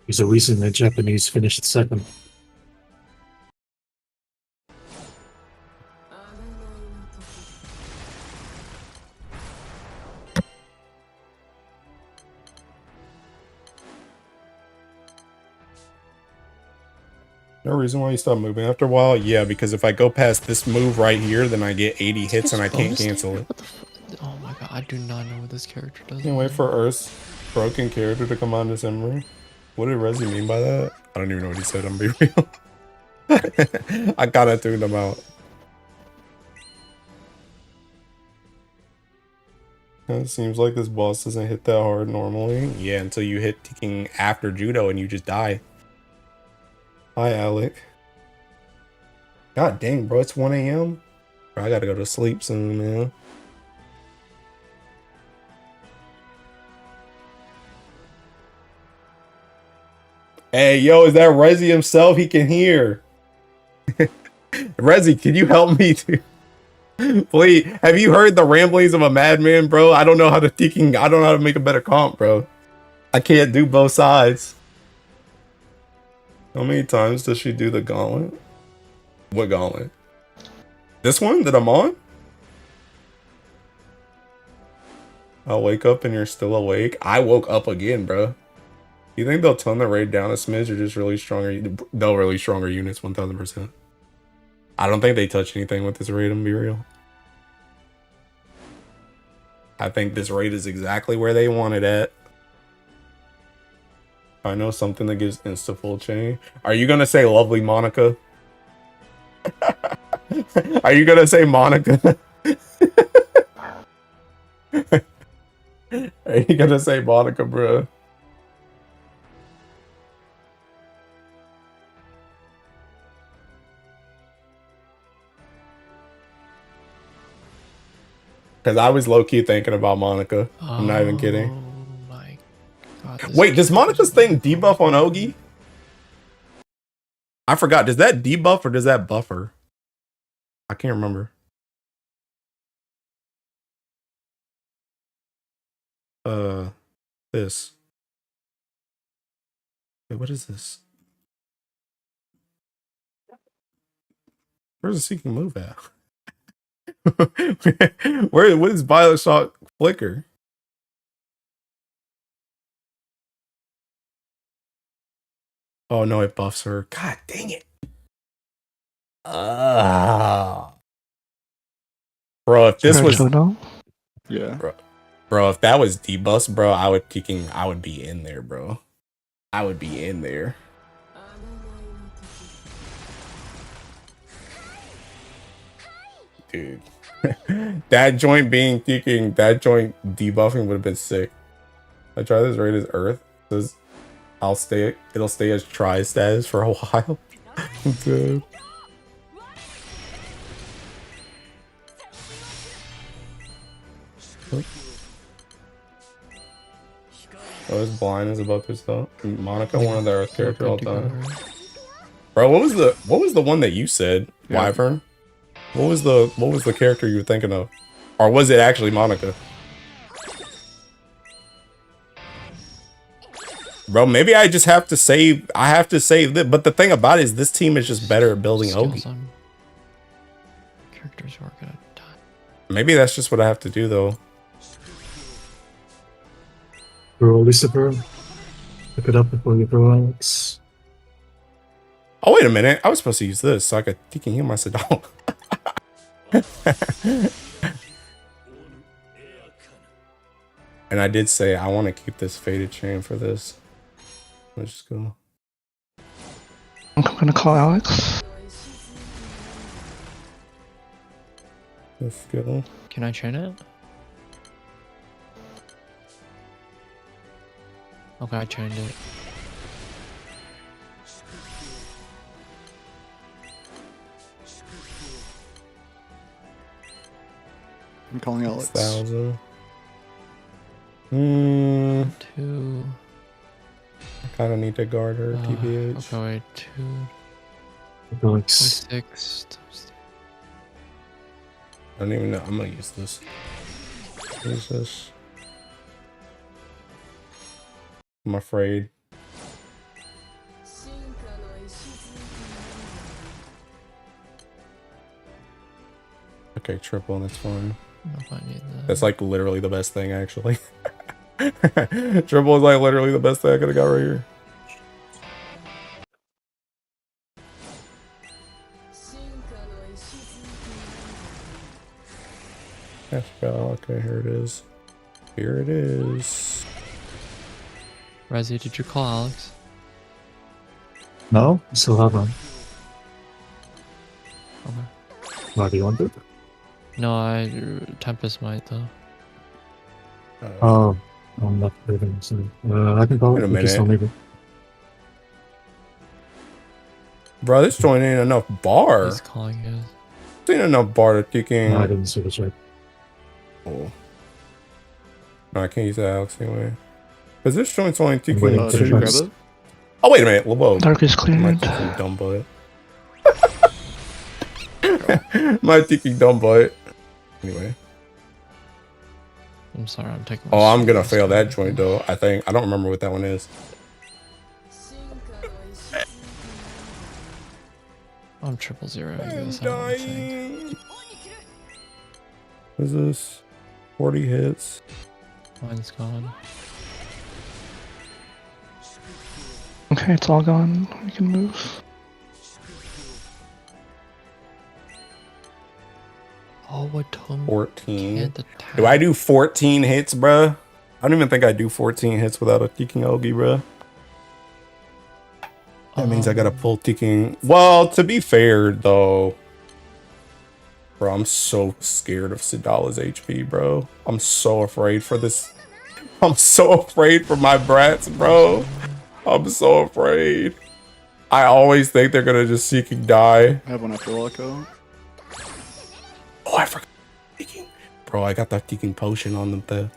There's a reason the Japanese finished second. No reason why you stop moving after a while? Yeah, because if I go past this move right here, then I get 80 hits and I can't cancel it. What the oh my god, I do not know what this character does. Can't wait for Earth's broken character to come on December. What did Rezi mean by that? I don't even know what he said, I'm being real. I kinda tuned him out. It seems like this boss doesn't hit that hard normally. Yeah, until you hit ticking after judo and you just die. Hi, Alec. God dang, bro, it's 1 a.m. I gotta go to sleep soon, man. Hey, yo, is that Rezi himself? He can hear. Rezi, can you help me too? Please, have you heard the ramblings of a madman, bro? I don't know how to make a better comp, bro. I can't do both sides. How many times does she do the gauntlet? What gauntlet? This one that I'm on? I'll wake up and you're still awake. I woke up again, bro. You think they'll tone the raid down a smidge or just really stronger? They'll really stronger units, 1000%. I don't think they touch anything with this raid, I'm gonna be real. I think this raid is exactly where they want it at. I know something that gives insta full chain. Are you gonna say lovely Monica? Are you gonna say Monica? Are you gonna say Monica, bro? Because I was low-key thinking about Monica. I'm not even kidding. Oh my god. Wait, does Monica's thing debuff on Ogi? I forgot. Does that debuff or does that buffer? I can't remember. This. Wait, what is this? Where's the seeking move at? What is Violet Shock Flicker? Oh no, it buffs her. God dang it. Bro, if this was Yeah. bro, if that was debuffs, bro, I would be in there, bro. I would be in there. Dude. That joint debuffing would have been sick. I try this raid as Earth. Says it'll stay as try status for a while. Dude. Oh, his blind is about to stop. Monica, one of the Earth characters all time. Bro, what was the one that you said? Yeah. Wyvern? What was the character you were thinking of? Or was it actually Monica? Bro, maybe I just have to save. I have to save this. But the thing about it is this team is just better at building Ogi. Characters who are gonna die. Maybe that's just what I have to do though. Throw Lucifer. Pick it up before you throw Alex. Oh, wait a minute. I was supposed to use this so I could can heal my Sedal. And I did say I want to keep this faded chain for this. Let's just go. I'm gonna call Alex. Let's go. Can I chain it? Okay, I chained it. I'm calling Alex. 6,000. 2. I kind of need to guard her, TBH. Okay, wait. 2. Alex. 6. I don't even know. I'm gonna use this. Use this. I'm afraid. Okay, triple, that's fine. I don't know if I need that. That's like literally the best thing, actually. Triple is like literally the best thing I could have got right here. Okay, here it is. Here it is. Rezi, did you call Alex? No? Still have one. Okay. Why do you want it? No, Tempest might though. Oh, I'm not leaving, so I can call Wait it. a We just don't minute. leave it. Bro, this joint ain't enough bar. He's calling his. This ain't enough bar to kick in. No, I didn't see this right. Oh. No, I can't use that Alex anyway. Because this joint's only Wait, kicking did Did you grab Nice. it? Oh, wait a minute. Whoa. Dark is My cleared. thinking dumb butt. My thinking dumb butt. Anyway. I'm sorry, I'm taking. Oh, I'm gonna fail that joint though. I think I don't remember what that one is. I'm 000. I'm This, I don't think. dying. What is this? 40 hits. Mine's gone. Okay, it's all gone. We can move. Oh, what Tom 14. can't attack. Do I do 14 hits, bruh? I don't even think I do 14 hits without a Teking Ogi, bruh. That means I gotta pull Teking. Well, to be fair, though. Bro, I'm so scared of Sidala's HP, bro. I'm so afraid for this. I'm so afraid for my brats, bro. I'm so afraid. I always think they're gonna just Seeking die. I have one after Loco. Oh, I forgot Teking. Bro, I got that Teking potion on them there.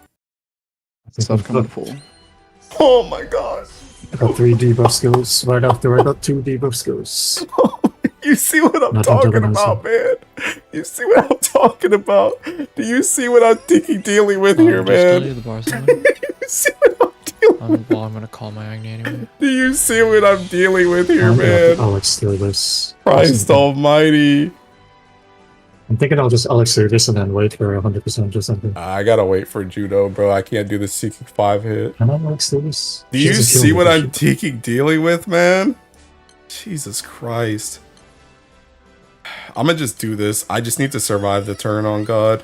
I think Stuff we coming put- full. Oh my god. I got 3 debuff skills. Right after I got 2 debuff skills. You see what I'm Nothing to talking the about, man? You see what I'm talking about? Do you see what I'm dealing with here, Just tell man? you the bar summon. You see what I'm dealing Well, I'm gonna call my Agni anyway. Do you see what I'm dealing with here, I'm gonna have to man? Alex through this. Christ almighty. I'm thinking I'll just Alex through this and then wait for 100% or something. I gotta wait for judo, bro. I can't do the seeking 5 hit. Can I Alex through this? Do She you doesn't kill see me, what does I'm she? dealing with, man? Jesus Christ. I'm gonna just do this. I just need to survive the turn on God.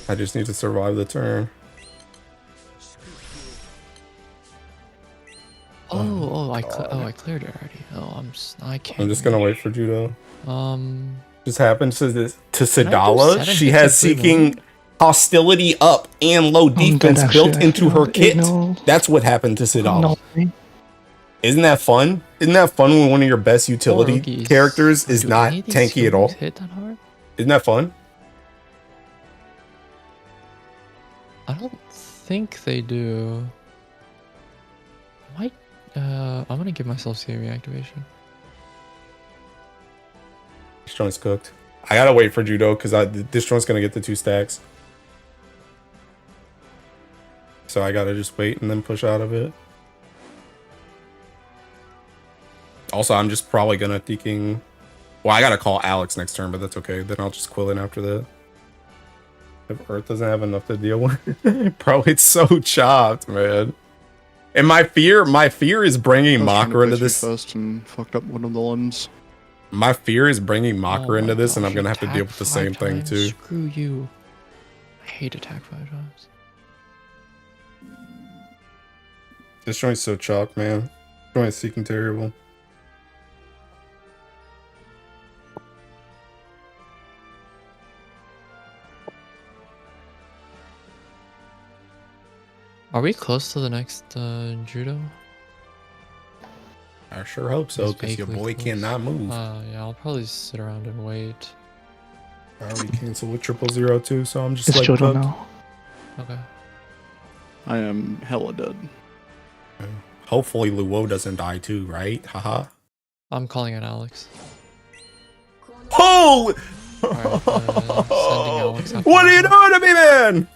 I just need to survive the turn. I cleared it already. Oh, I can't. I'm just gonna wait for judo. Um, Just happens to Can I Sadala. do 7 She hits has in 3 seeking million? hostility up and low defense actually, built I into her failed. kit. No. That's what happened to Sadala. No. Isn't that fun? Isn't that fun when one of your best utility rookies. characters is Do not any of these tanky at healers all? Hit that hard? Isn't that fun? I don't think they do. Might. I'm gonna give myself CA reactivation. This joint's cooked. I gotta wait for judo because this joint's gonna get the 2 stacks. So I gotta just wait and then push out of it. Also, I'm just probably gonna thinking. Well, I gotta call Alex next turn, but that's okay. Then I'll just quill in after that. If Earth doesn't have enough to deal with, bro, it's so chopped, man. And my fear is bringing Mocker into this. First and fucked up one of the limbs. My fear is bringing Mocker Oh into my this, and gosh, I'm gonna have to deal attack with the 5 same thing times? too. Screw you. I hate attack 5 times. This joint's so chopped, man. This joint's seeking terrible. Are we close to the next judo? I sure hope so, It's because your vaguely boy close. cannot move. Yeah, I'll probably sit around and wait. I already canceled with 000 so I'm just It's like, Jodo fuck. now. Okay. I am hella dead. Hopefully Luo doesn't die too, right? Haha. I'm calling it Alex. Holy! Alright, sending Alex after What are you that. doing to me, man?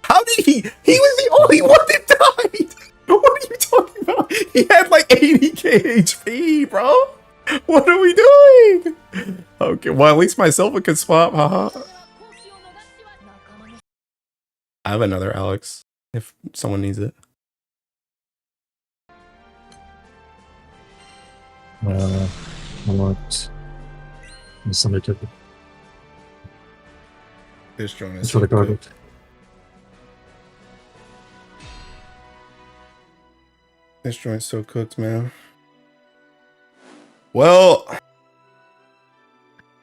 How did he? He was the only one that died. What are you talking about? He had like 80k HP, bro. What are we doing? Okay, well at least my Silva can swap, haha. I have another Alex if someone needs it. I want somebody took it. This joint is It's for the garbage. This joint's so cooked, man. Well,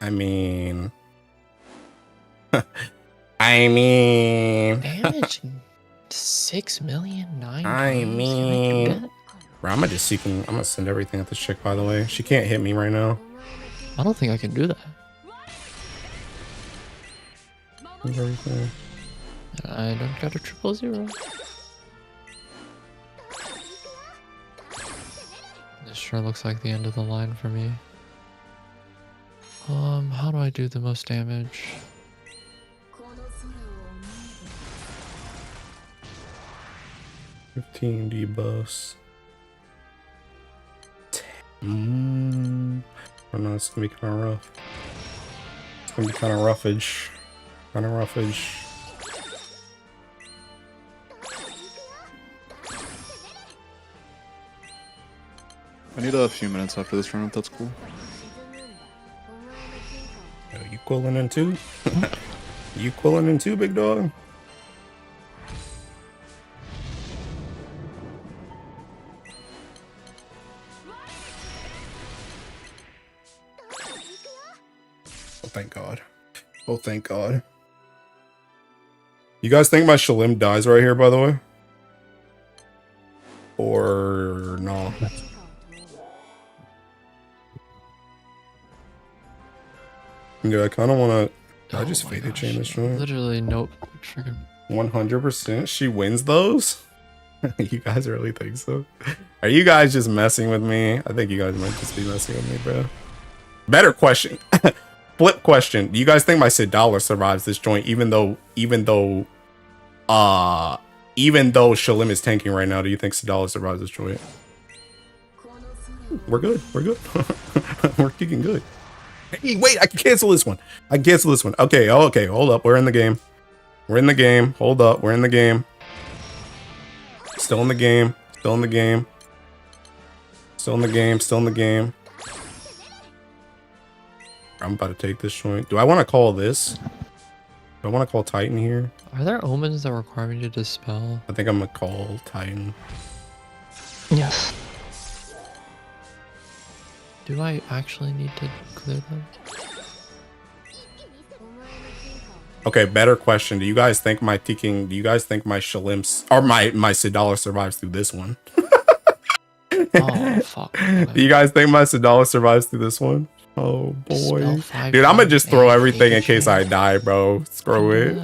I mean, Damage 6 million, 9 I times? mean- Can I do that? bro, I'm gonna send everything at this chick, by the way. She can't hit me right now. I don't think I can do that. Send everything. I don't got a 000. This sure looks like the end of the line for me. How do I do the most damage? $15 debuffs. I don't know, it's gonna be kind of rough. It's gonna be kind of roughage. Kind of roughage. I need a few minutes after this round, if that's cool. Yo, you quilling in too? You quilling in too, big dog? Oh, thank God. Oh, thank God. You guys think my Shalim dies right here, by the way? Or no? Dude, I kind of want to... I just my faded gosh, chain this joint. Literally, nope. Freaking. 100% she wins those? You guys really think so? Are you guys just messing with me? I think you guys might just be messing with me, bro. Better question. Flip question. Do you guys think my $6 survives this joint even though Shalim is tanking right now? Do you think $6 survives this joint? We're good. We're good. We're kicking good. Hey, wait, I can cancel this one. I can cancel this one. Okay, okay, hold up. We're in the game. We're in the game. Hold up. We're in the game. Still in the game. Still in the game. Still in the game. Still in the game. I'm about to take this joint. Do I want to call this? Do I want to call Titan here? Are there omens that require me to dispel? I think I'm going to call Titan. Yes. Do I actually need to clear them? Okay, better question. Do you guys think my Tiking, do you guys think my Shalim's, or my $6 survives through this one? Oh, fuck. Okay. Do you guys think my $6 survives through this one? Oh, boy. Dude, I'm going to just throw everything in case I die, bro. Screw it.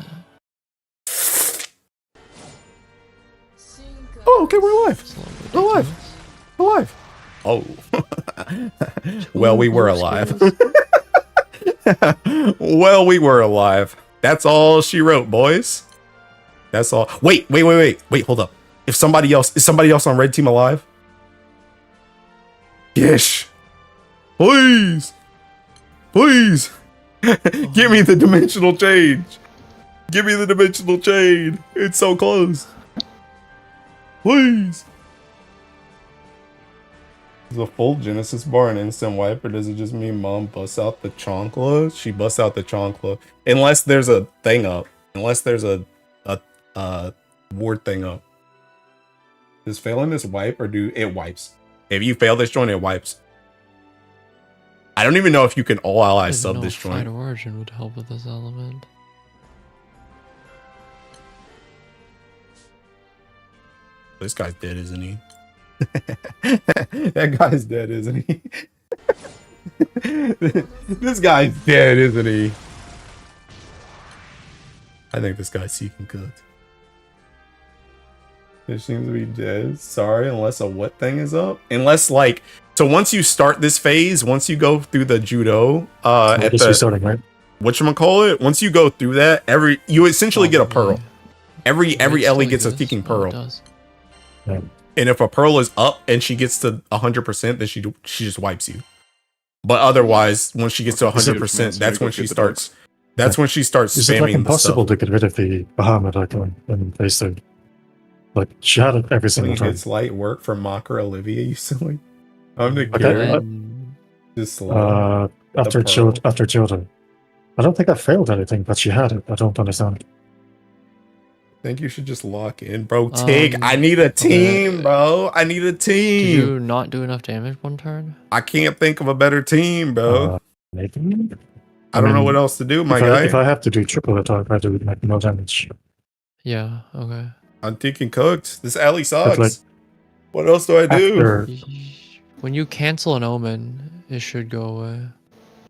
Oh, okay, we're alive. We're alive. We're alive. Oh. Well, we were alive. Well, we were alive. That's all she wrote, boys. That's all. Wait, hold up. Is somebody else on red team alive? Yes. Please. Please. Give me the dimensional change. Give me the dimensional change. It's so close. Please. Is a full Genesis bar an instant wipe, or does it just mean mom busts out the chonkla? She busts out the chonkla. Unless there's a thing up. Unless there's a ward thing up. Does failing this wipe or do it wipes? If you fail this joint, it wipes. I don't even know if you can all ally sub this joint. Fight origin would help with this element. This guy's dead, isn't he? That guy's dead, isn't he? This guy's dead, isn't he? I think this guy's seeking cooked. It seems to be dead. Sorry, unless a what thing is up? Unless like, so once you start this phase, once you go through the judo, at the starting, right? whatchamacallit, once you go through that, you essentially get a pearl. Every Ellie gets a seeking pearl. Does. Yeah. And if a pearl is up and she gets to 100%, then she just wipes you. But otherwise, when she gets to 100%, that's when she starts. That's when she starts Is it like spamming the impossible stuff. to get rid of the Bahamut icon in phase 2? Like, she had it every single time. It's light work for Mocker Olivia, you silly. I'm the Okay, kid. Just slow. After children. I don't think I failed anything, but she had it. I don't understand. I think you should just lock in, bro. Tig, I need a team, bro. I need a Did team. you not do enough damage one turn? I can't think of a better team, bro. Maybe? I don't know what else to do, my If guy. I have to do triple attack, I do like no damage. Yeah, okay. I'm thinking cooked. This alley sucks. like, what else do I do? After, When you cancel an omen, it should go away.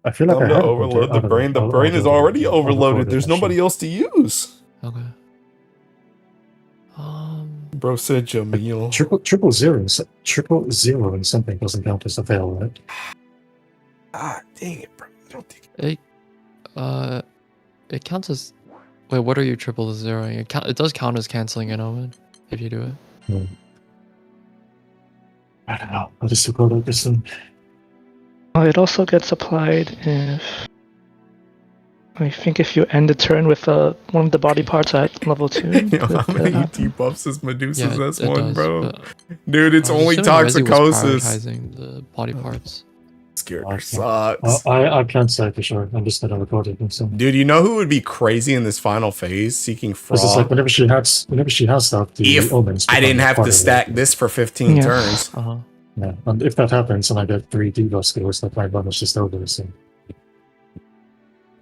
I feel like Time I to have overload the brain. The brain is already overloaded. There's nobody else to use. Okay. Bro said Jamil. Triple zero and something doesn't count as a fail, right? Ah, dang it, bro. I don't think It counts as. Wait, what are you triple zeroing? It does count as canceling an omen if you do it. I don't know. I'll just go like this one. Oh, it also gets applied if I think if you end the turn with one of the body parts at level 2. you know how many debuffs is Medusa's Yeah, S1, it does, bro? but Dude, it's I was only assuming Resi was toxicosis. prioritizing the body parts. This character sucks. I can't say for sure. I'm just gonna record it. So. Dude, you know who would be crazy in this final phase? Seeking This is like fraud. whenever she has that, the If omens. I didn't become have part to of it. stack this for 15 Yeah. turns. Yeah, and if that happens, and I get 3 debuff skills, that my bonus just over. So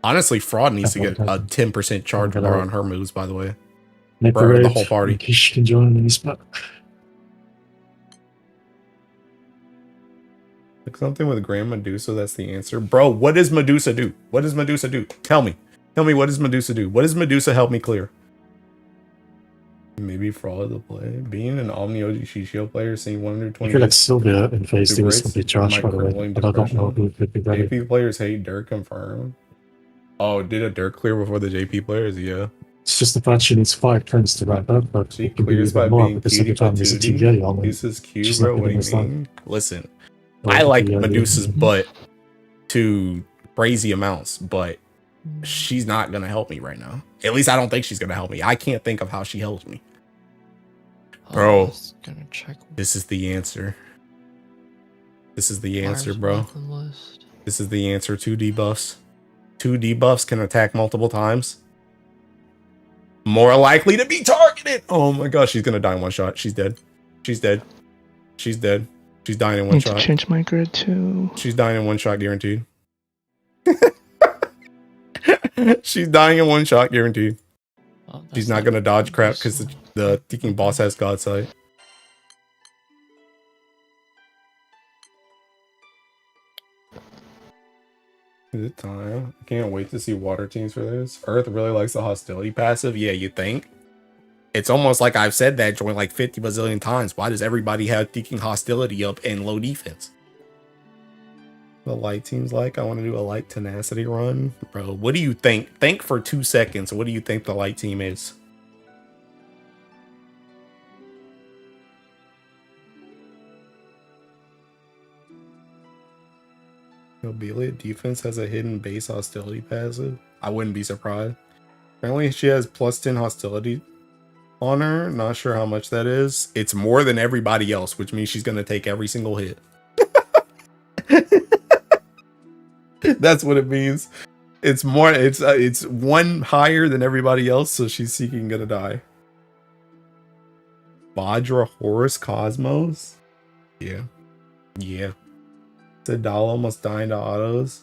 Honestly, Fraud needs to get a 10% charge bar on her moves, by the way. For the whole party. in case she can join in this spot. Like something with Grand Medusa, that's the answer. Bro, what does Medusa do? What does Medusa do? Tell me. Tell me, what does Medusa do? What does Medusa help me clear? Maybe for all of the play. Being an Omni OG Shishio player, seeing I 120 feel like Sylvia in phase 2 is Super complete trash, by the way. microlling But I don't know depression. who could be better. JP players hate Dirk confirmed. Oh, did a Dirk clear before the JP players? Yeah. It's just the fact she needs 5 turns to wrap up, but She it could be clears by even more being because every cutie time there's a patootie. TVA on it. Medusa's cute, She's bro. not What do getting you this done. mean? Listen, Or I the like TVA. Medusa's butt to crazy amounts, but she's not gonna help me right now. At least I don't think she's gonna help me. I can't think of how she helps me. Bro. I was gonna check This is the answer. This is the answer, Myers bro. weapon list. This is the answer. 2 debuffs. 2 debuffs can attack multiple times. More likely to be targeted. Oh my gosh, she's gonna die in one shot. She's dead. She's dead. She's dead. She's dying in one Need to shot. change my grid to. She's dying in one shot, guaranteed. She's dying in one shot, guaranteed. Oh, that's She's not gonna dodge crap because nice. the thinking boss has God sight. Is it time? I can't wait to see water teams for this. Earth really likes the hostility passive. Yeah, you think? It's almost like I've said that joint like 50 bazillion times. Why does everybody have thinking hostility up and low defense? The light team's like, I want to do a light tenacity run. Bro, what do you think? Think for 2 seconds. What do you think the light team is? Nobelia defense has a hidden base hostility passive. I wouldn't be surprised. Apparently she has plus 10 hostility on her. Not sure how much that is. It's more than everybody else, which means she's gonna take every single hit. That's what it means. It's more. It's one higher than everybody else, so she's seeking gonna die. Vajra Horus Cosmos. Yeah. Sedal almost dying to autos.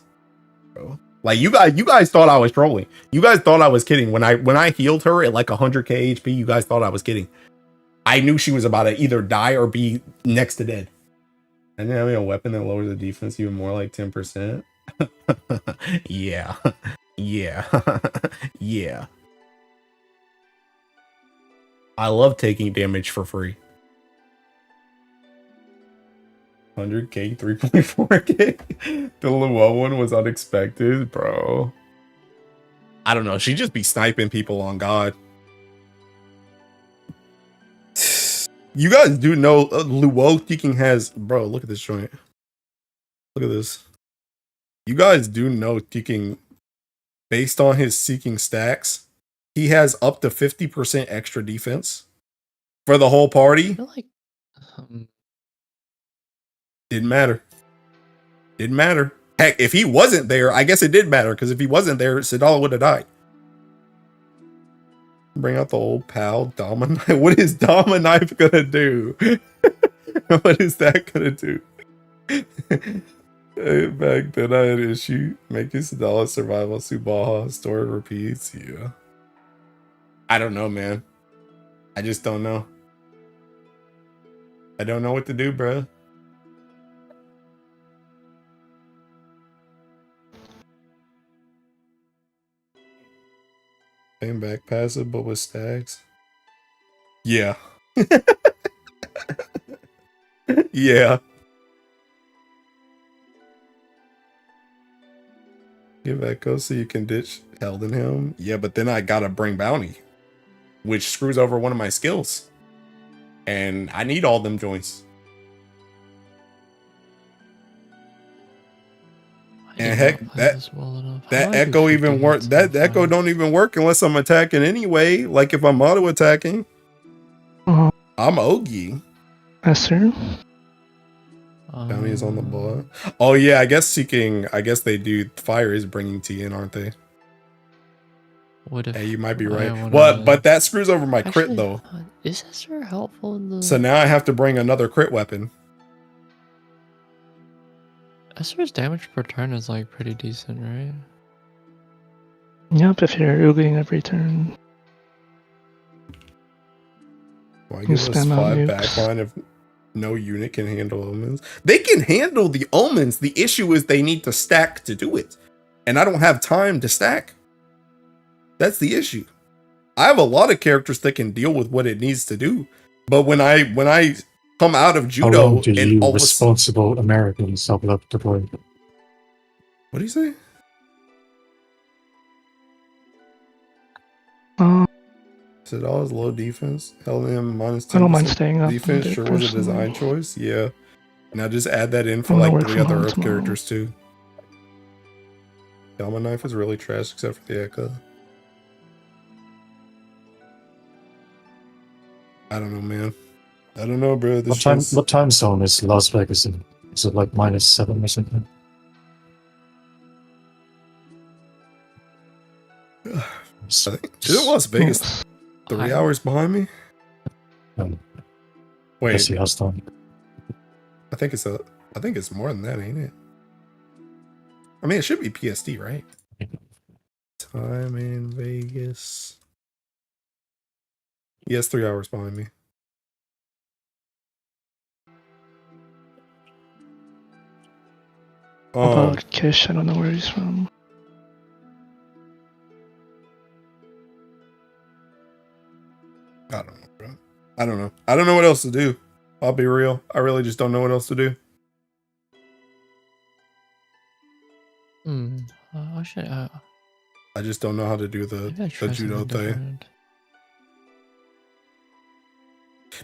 Bro. Like you guys thought I was trolling. You guys thought I was kidding. When I healed her at like 100k HP, you guys thought I was kidding. I knew she was about to either die or be next to dead. And then having a weapon that lowers the defense even more, like 10%. Yeah. Yeah. I love taking damage for free. 100k, 3.4k. The Luo one was unexpected, bro. I don't know. She just be sniping people on God. You guys do know Luo Seeking has, bro, look at this joint. Look at this. You guys do know Seeking, based on his Seeking stacks, he has up to 50% extra defense for the whole I party. feel like Didn't matter. Heck, if he wasn't there, I guess it did matter, because if he wasn't there, Sidala would have died. Bring out the old pal, Dama Knife. What is Dama Knife gonna do? What is that gonna do? Back then I had an issue. Making Sidala survive on Subaha. Story repeats. Yeah. I don't know, man. I just don't know. I don't know what to do, bro. Came back passive, but with stacks. Yeah. Yeah. Give Echo so you can ditch Held in him. Yeah, but then I gotta bring Bounty, which screws over one of my skills. And I need all them joints. And heck, that Echo even work. That Echo don't even work unless I'm attacking anyway. Like if I'm auto attacking, I'm Ogi. Yes, sir. Bounty is on the ball. Oh yeah, I guess Seeking. I guess they do. Fire is bringing T in, aren't they? What if? Hey, you might be right. wanna- But that screws over my crit Actually, though. Is Esther helpful in the? So now I have to bring another crit weapon. Esther's damage per turn is like pretty decent, right? Yep, if you're oogling every turn. Why You give us spam out 5 nukes. backline if no unit can handle omens? They can handle the omens. The issue is they need to stack to do it. And I don't have time to stack. That's the issue. I have a lot of characters that can deal with what it needs to do, but when I come out of How judo long do and you all of a responsible Americans have left to play? what do you say? Is it always low defense? Held him minus 10% I don't mind staying up. defense. a bit Sure was a personally. design choice. Yeah. Now just add that in for I'm gonna like work 3 from other home Earth tomorrow. characters too. Yama knife is really trash except for the Echo. I don't know, man. I don't know, bro. This shit's- What time zone is Las Vegas in? Is it like -7 or something? I think, is it Las Vegas 3 hours behind me? Um, Wait, Yes, he has time. I think it's more than that, ain't it? I mean, it should be PST, right? Time in Vegas. Yes, 3 hours behind me. What about Kish? I don't know where he's from. I don't know, bro. I don't know. I don't know what else to do. I'll be real. I really just don't know what else to do. I should. I just don't know how to do Maybe I the try judo something thing. different.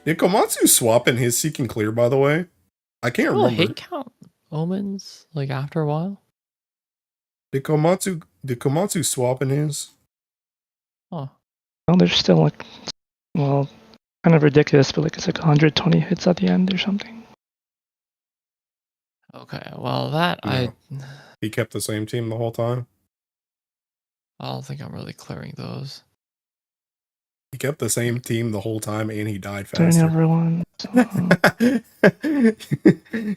Did Komatsu swap in his Seeking Clear, by the way? I can't Oh, remember. hate count omens like after a while. Did Komatsu swap in his? Oh, Well, they're still like, well, kind of ridiculous, but like it's like 120 hits at the end or something. okay. Well, that No. He kept the same team the whole time. I don't think I'm really clearing those. He kept the same team the whole time, and he died Turning faster. everyone.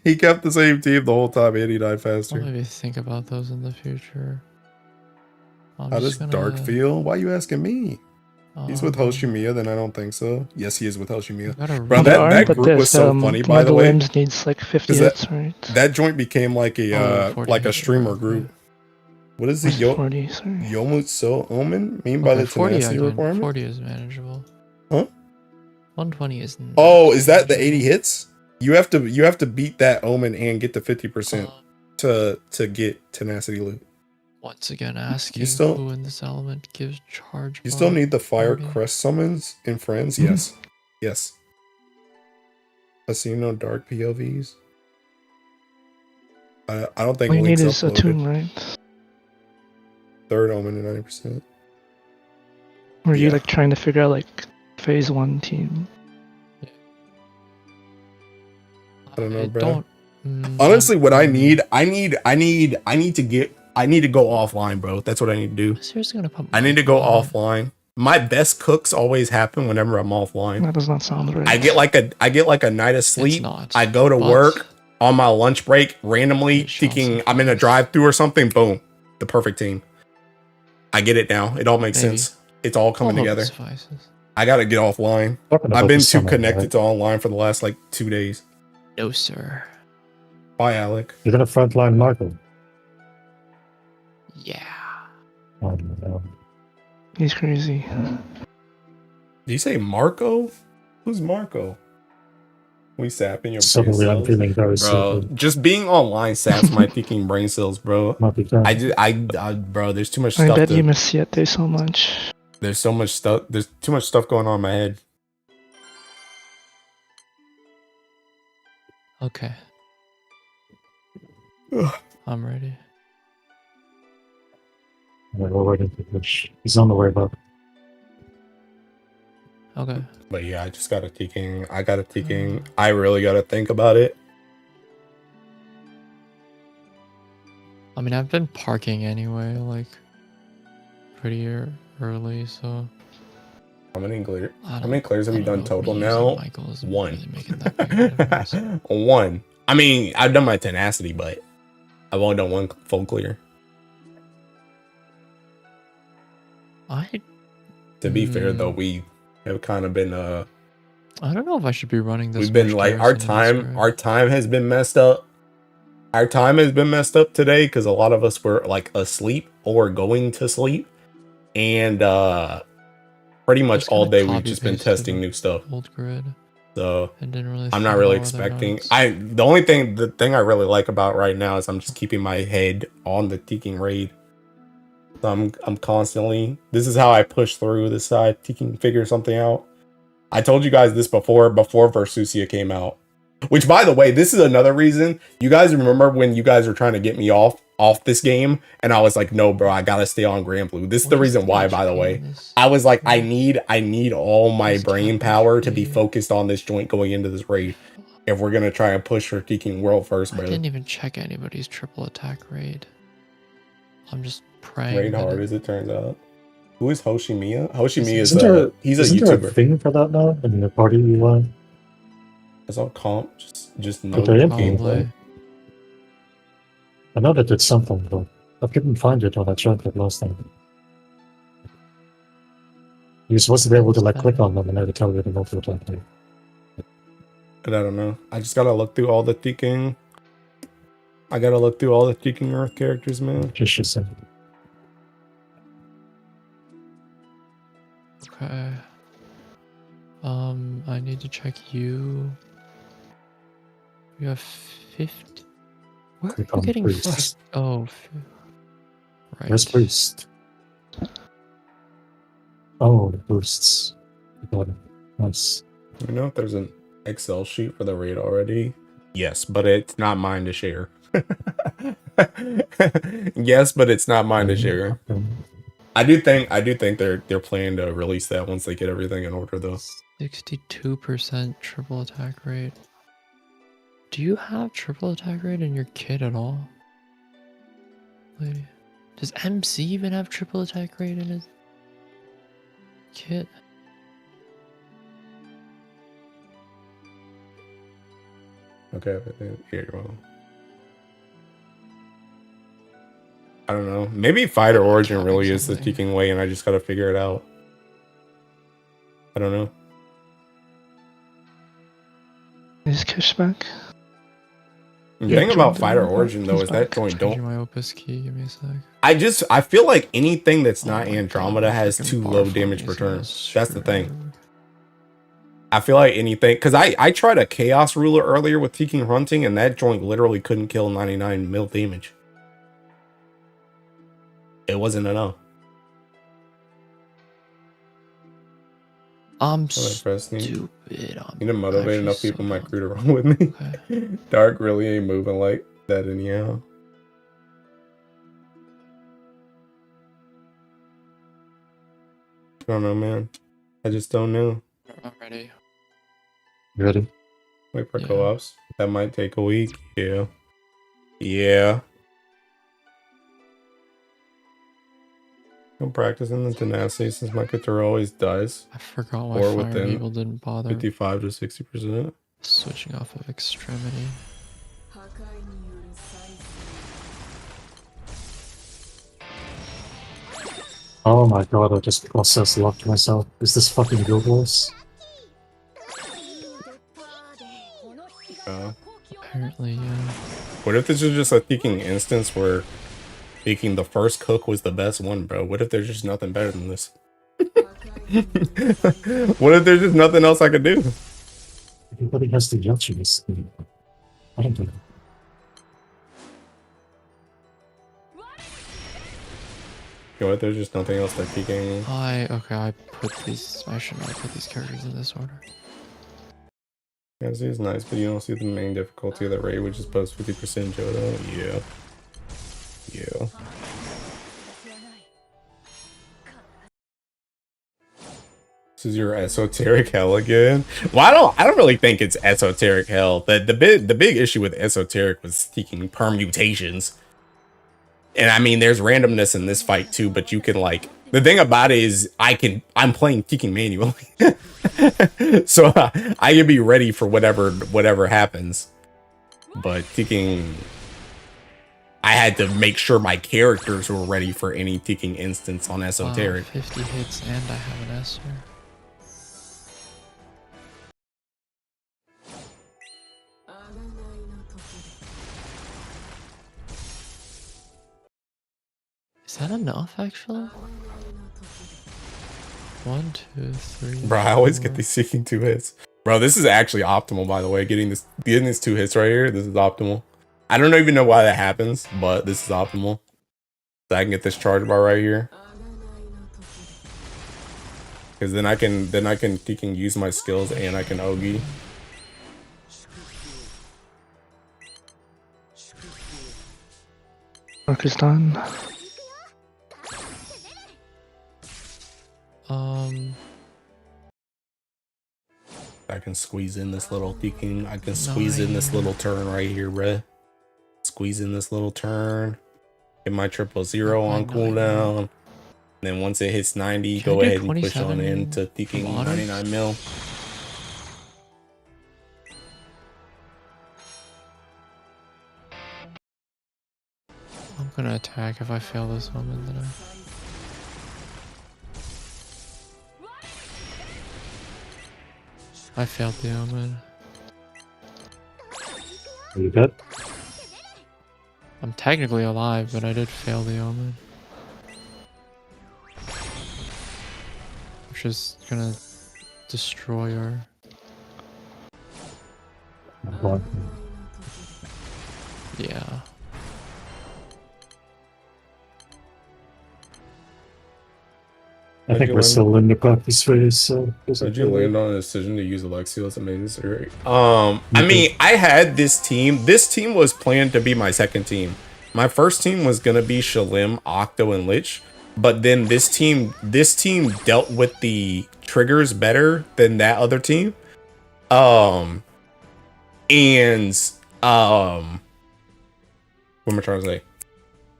He kept the same team the whole time, and he died I'll faster. maybe think about those in the future. I'm How does just gonna, Dark feel? Why are you asking me? He's with um, Hoshimiya, then I don't think so. Yes, he is with I Hoshimiya. gotta Bro, They that- are, that but group was there's, so funny, one by of the the way. limbs needs like 50 'Cause that- hits, right? That joint became like a 40 like a hit, streamer okay. group. What is the What's 40, sorry. Yomutsu Omen mean by Okay, the 40 tenacity requirement? 40 is manageable. Huh? 120 is. Oh, not is that the 80 manageable. hits? You have to beat that Omen and get to 50% to get tenacity loot. Once again, asking still- who in this element gives charge. You still bar need the fire 40? crest summons in friends? Mhm. Yes. Yes. Asino dark POVs. I don't think All you need Link's is a uploaded. tune, right? Third Omen at 90%. Or are you Yeah. like trying to figure out like phase 1 team? I don't know, bro. Mm, Honestly, what I mm, need to go offline, bro. That's what I need to do. I'm seriously gonna put. I need to go Michael on. offline. My best cooks always happen whenever I'm offline. That does not sound right. I get like a night of sleep. not, I go to but- work on my lunch break randomly, It shows thinking some I'm in a focus. drive-through or something. Boom, the perfect team. I get it now. It all makes Maybe. sense. It's all coming All hope together. suffices. I gotta get offline. Talking I've about been the too summer, connected right? to online for the last like 2 days. No, sir. Bye, Alec. You're gonna frontline Michael. Yeah. No. He's crazy. Did you say Marco? Who's Marco? We sapping your brain Suddenly I'm cells? feeling very Bro, stupid. just being online saps my thinking brain cells, bro. Might be done. Bro, there's too much I stuff. bet you miss Siete so much. There's so much stuff. There's too much stuff going on in my head. Okay. Ugh. I'm ready. Yeah, we're waiting for Fish. He's on the way back. Okay. But yeah, I just got a thinking. I really gotta think about it. I mean, I've been parking anyway, like pretty early, so. How many clear? I How don't- many clears have I you don't done know if total me using now? Michael is One. really making that big of a difference. One. I mean, I've done my tenacity, but I've only done one full clear. To be fair, though, we have kind of been I don't know if I should be running this. we've been much like our garrison in this time grid. has been messed up. Our time has been messed up today because a lot of us were like asleep or going to sleep. and pretty much Just all kinda day we've just been copy-pasted testing new stuff. Old grid. So And didn't really I'm not think really about other expecting. nodes. The thing I really like about right now is I'm just keeping my head on the Teking raid. So I'm constantly. This is how I push through this side. Teking figure something out. I told you guys this before Versusia came out. Which, by the way, this is another reason. You guys remember when you guys were trying to get me off this game, and I was like, no, bro, I gotta stay on Grand Blue. This is the What is reason the why, by the HP way. in this? I was like, I Yeah. need all my This brain cat power to be HP. focused on this joint going into this raid. If we're gonna try and push for Teking World first, I bro. didn't even check anybody's triple attack raid. I'm just praying. Raid that hard, it- as it turns out. Who is Hoshimiya? Hoshimiya is he's a isn't there a YouTuber. thing for that now in the party you want? It's all comp, just no But there is gameplay. Probably. I know they did something, but I couldn't find it when I tried it last time. You're supposed to be able to like click on them and it'll tell you the multiple attack. But I don't know. I just gotta look through all the Teking. I gotta look through all the Teking Earth characters, man. Just say. Okay. I need to check you. You have 50. Where Click are you on getting priest. right. Where's priest? Oh, the boosts. Got it. Nice. You know if there's an Excel sheet for the raid already? Yes, but it's not mine to share. Yes, but it's not mine to share. I do think they're planning to release that once they get everything in order, though. 62% triple attack rate. Do you have triple attack rate in your kit at all? Lady. Does MC even have triple attack rate in his kit? Okay, here you go. I don't know. Maybe Fighter Origin Tapping really is the something. Teking way, and I just gotta figure it out. I don't know. Is Kishback? The Yeah, thing about joined Fighter the- Origin though is that back. joint Changing don't. my Opus key. Give me a sec. I feel like anything that's Oh not my God, Andromeda my has freaking too bar low farm damage is per turn. so That's the thing. screwed. I feel like anything, because I tried a Chaos Ruler earlier with Teking Hunting, and that joint literally couldn't kill 99 mil damage. It wasn't enough. I'm Interesting. stupid. You know, motivate actually enough so people in my dumb. crew to run with me. Okay. Dark really ain't moving like that anyhow. I don't know, man. I just don't know. I'm ready. You ready? Wait for Yeah. co-ops. That might take a week. Yeah. Yeah. I'm practicing the tenacity since my Couture always dies. I forgot why Or Fire within Evil didn't bother 55 to 60%. switching off of Extremity. Oh my god, I just process locked myself. Is this fucking Guild Wars? Apparently, yeah. What if this is just a Teking instance where Teking the first cook was the best one, bro? What if there's just nothing better than this? What if there's just nothing else I could do? Everybody has the Yachis. I don't know. What if there's just nothing else they're Teking? I put these. I should not put these characters in this order. Fantasy is nice, but you don't see the main difficulty of the raid, which is post 50% Jodo. Yeah. Yeah. This is your esoteric hell again. Well, I don't really think it's esoteric hell. The big issue with esoteric was Teking permutations. And I mean, there's randomness in this fight too, but you can like, the thing about it is I'm playing Teking manually. So I can be ready for whatever happens. But Teking, I had to make sure my characters were ready for any Teking instance on esoteric. Wow, 50 hits and I have an Esther. Is that enough, actually? 1, 2, 3. Bro, I always 4. get these seeking 2 hits. Bro, this is actually optimal, by the way. Getting these 2 hits right here, this is optimal. I don't even know why that happens, but this is optimal. So I can get this charge bar right here. Because then I can use my skills and I can Ogi. Work is done. I can squeeze in this little thinking. I can squeeze in this little turn right here, bruh. Squeeze in this little turn. Get my 000 on cooldown. Then once it hits 90, go ahead and push on into thinking 99 mil. I'm gonna attack if I fail this moment, then I failed the omen. Are you dead? I'm technically alive, but I did fail the omen. Which is gonna destroy her. What? Yeah. I think we're still in the practice phase, so... Did you land on a decision to use Alexio? That's amazing. I mean, I had this team. This team was planned to be my second team. My first team was gonna be Shalim, Octo, and Lich. But then this team dealt with the triggers better than that other team. What am I trying to say?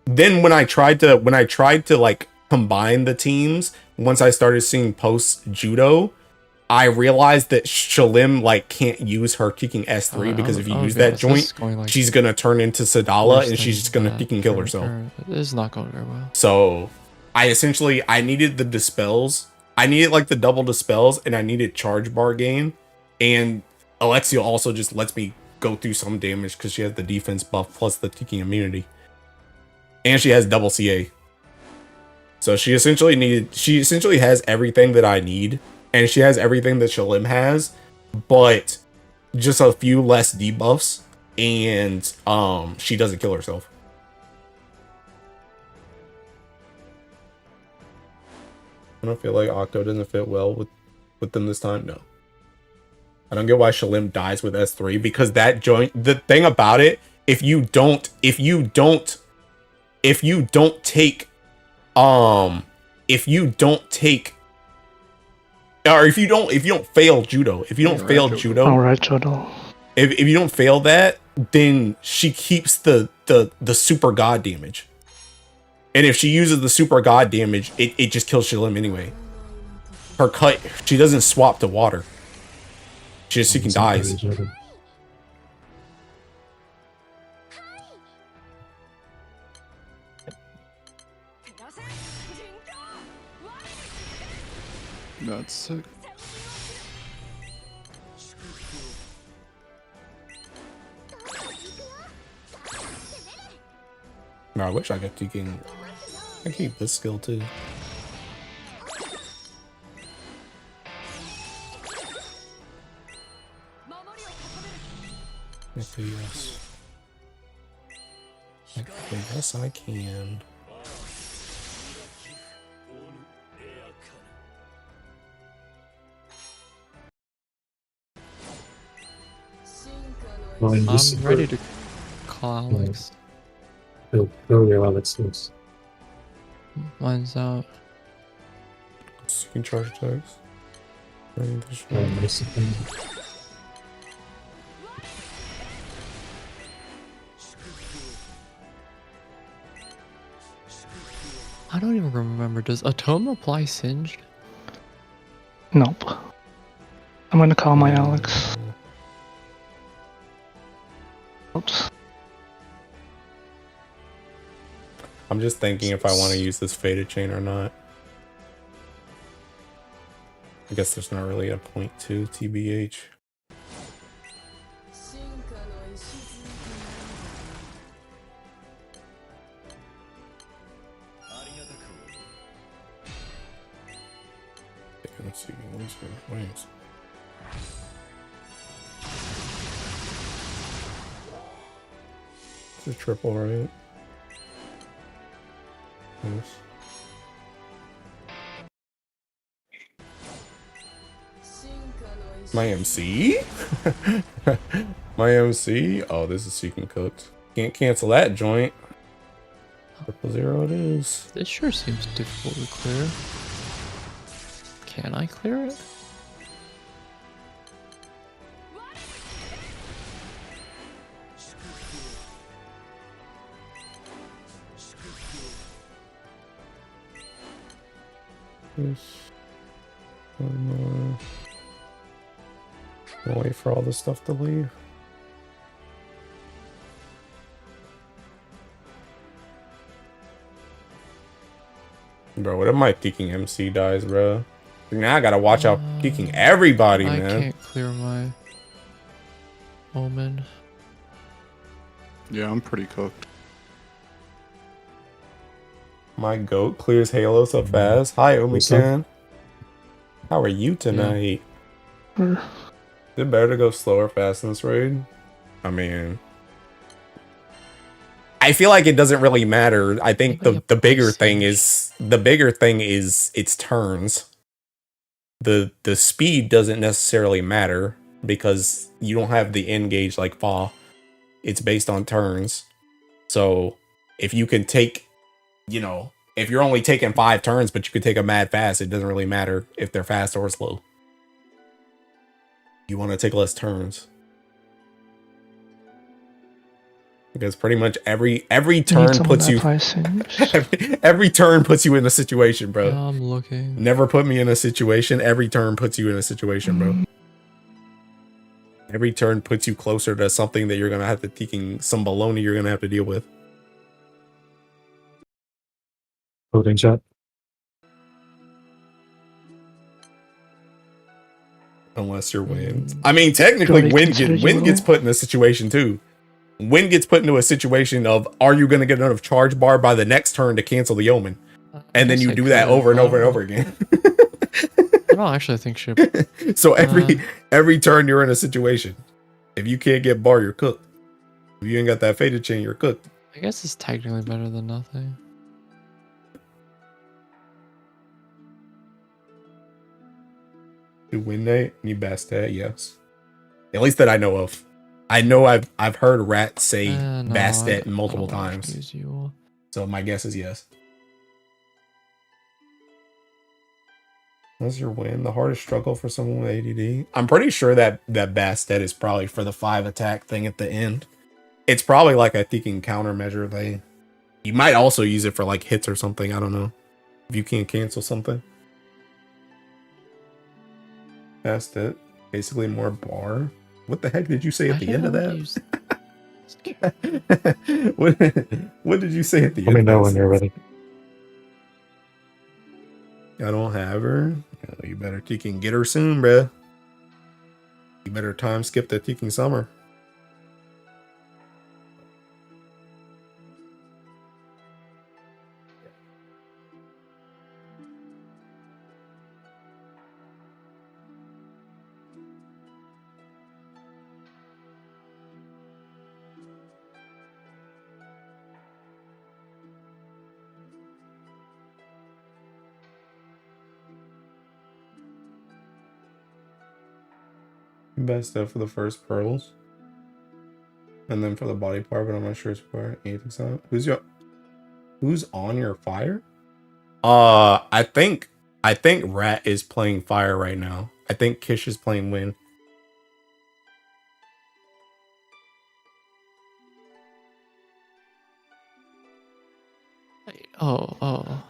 Then when I tried to like combine the teams, once I started seeing post judo, I realized that Shalim like can't use her kicking S3 because if you use that joint, she's gonna turn into Sadala and she's just gonna kicking kill herself. This is not going very well. So I needed the dispels. I needed like the double dispels and I needed charge bar gain. And Alexia also just lets me go through some damage because she has the defense buff plus the kicking immunity. And she has double CA. So she essentially has everything that I need. And she has everything that Shalim has, but just a few less debuffs. And she doesn't kill herself. I don't feel like Octo doesn't fit well with them this time. No. I don't get why Shalim dies with S3 because that joint, the thing about it, if you don't take fail judo, if you don't fail judo, Alright, Judo. if you don't fail that, then she keeps the super god damage. And if she uses the super god damage, it just kills Shalim anyway. Her cut, she doesn't swap to water. She just seeking dies. That's sick. I wish I could keep this skill too. Actually, yes. Actually, yes, I can. Well, in this I'm ready to call Alex. Go your Alex first. Mine's out. So you can charge attacks. I don't even remember. Does Atome apply Singed? Nope. I'm gonna call my Alex. Oops. I'm just thinking if I want to use this faded chain or not. I guess there's not really a point to TBH. Let's see. Let's go. Wings. It's a triple, right? Yes. My MC? My MC? Oh, this is seeking cooked. Can't cancel that joint. 0 it is. This sure seems difficult to clear. Can I clear it? This. One more. I'll wait for all this stuff to leave. Bro, what if my peeking MC dies, bro? Now I gotta watch out peeking everybody, I man. can't clear my omen. Yeah, I'm pretty cooked. My goat clears Halo so fast. Hi, Omikan. How are you tonight? Is it better to go slow or fast in this raid? I mean, I feel like it doesn't really matter. I think the bigger thing is its turns. The speed doesn't necessarily matter because you don't have the end gauge like Fa. It's based on turns. So if you can take, you know, if you're only taking 5 turns, but you can take a mad fast, it doesn't really matter if they're fast or slow. You want to take less turns. Because pretty much every turn puts you every turn puts you in a situation, bro. I'm looking. Never put me in a situation. Every turn puts you in a situation, bro. Every turn puts you closer to something that you're gonna have to taking some baloney you're gonna have to deal with. Voting chat. Unless you're Wind. I mean, technically, Wind gets put in a situation too. Wind gets put into a situation of, are you going to get enough charge bar by the next turn to cancel the Omen? And then you do that over and over and over again. I don't actually think she... So every turn you're in a situation. If you can't get bar, you're cooked. If you ain't got that faded chain, you're cooked. I guess it's technically better than nothing. Do Wind Knight? Need Bastet? Yes. At least that I know of. I know I've heard Rat say Bastet multiple times. So my guess is yes. What's your win? The hardest struggle for someone with ADD? I'm pretty sure that Bastet is probably for the 5 attack thing at the end. It's probably like a thinking countermeasure thing. You might also use it for like hits or something. I don't know. If you can't cancel something. Bastet. Basically more bar. What the heck did you say at the end of that? What did you say at the end? Let me know when you're ready. I don't have her. You better teking get her soon, bruh. You better time skip the teking summer. Best stuff for the first pearls. And then for the body part, but I'm not sure it's for anything. So who's on your fire? I think Rat is playing fire right now. I think Kish is playing wind. Oh.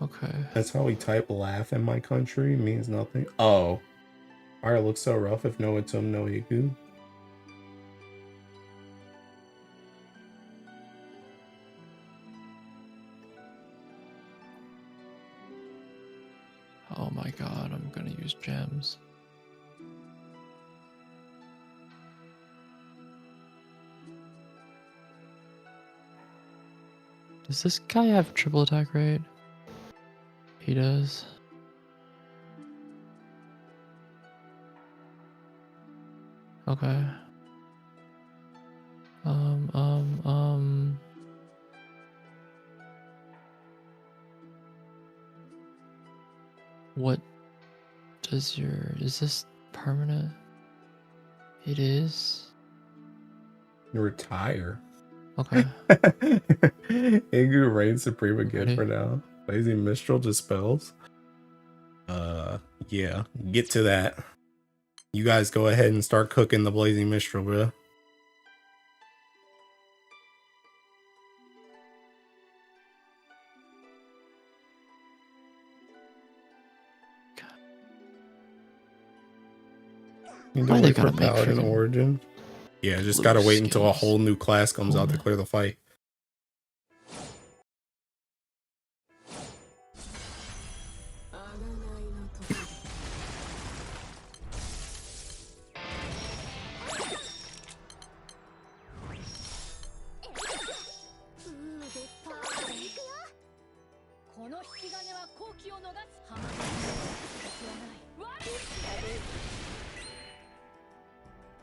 Okay. That's how we type laugh in my country. Means nothing. Oh. Fire looks so rough if no itum no iku. Oh my god, I'm gonna use gems. Does this guy have triple attack rate? He does. Okay. What does is this permanent? It is. You retire. Okay. Angry Reign Supreme again Ready? for now. Lazy Mistral dispels. Yeah, get to that. You guys go ahead and start cooking the Blazing Mistral, bro. Need to Why they wait for gotta make Paladin freaking Origin. Yeah, just blue gotta wait until a skills? whole new class comes out to Cool. clear the fight.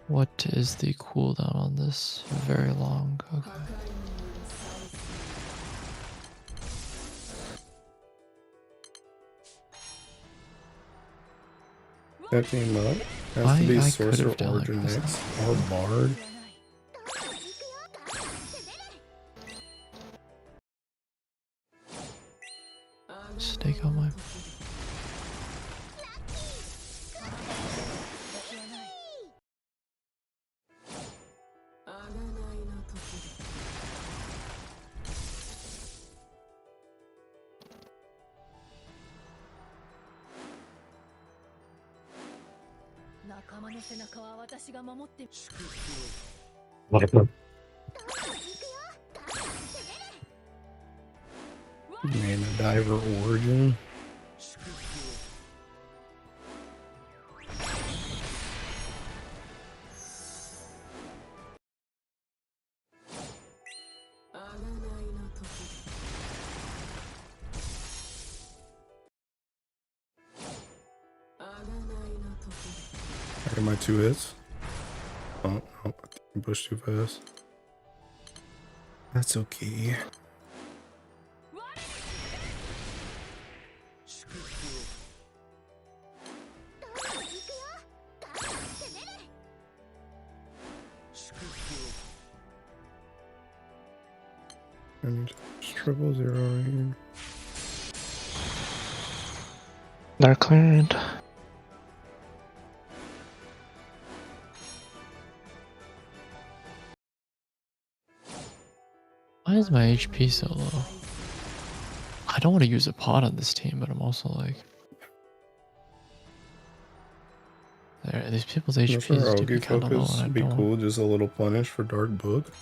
What is the cooldown on this? Very long. Okay. That came up. Has I to be could've Sorcerer done like Origin this. next. Or Bard. Stake on my. What happened? Mana Diver Origin. I got my 2 hits. Oh, no, I pushed too fast. That's okay. And just 000 right here. They're cleared. Why is my HP so low? I don't want to use a pot on this team, but I'm also like, these people's That's HP where is to be Ogi kind of low, focus and I would be don't. cool. Just a little punish for Dark Book.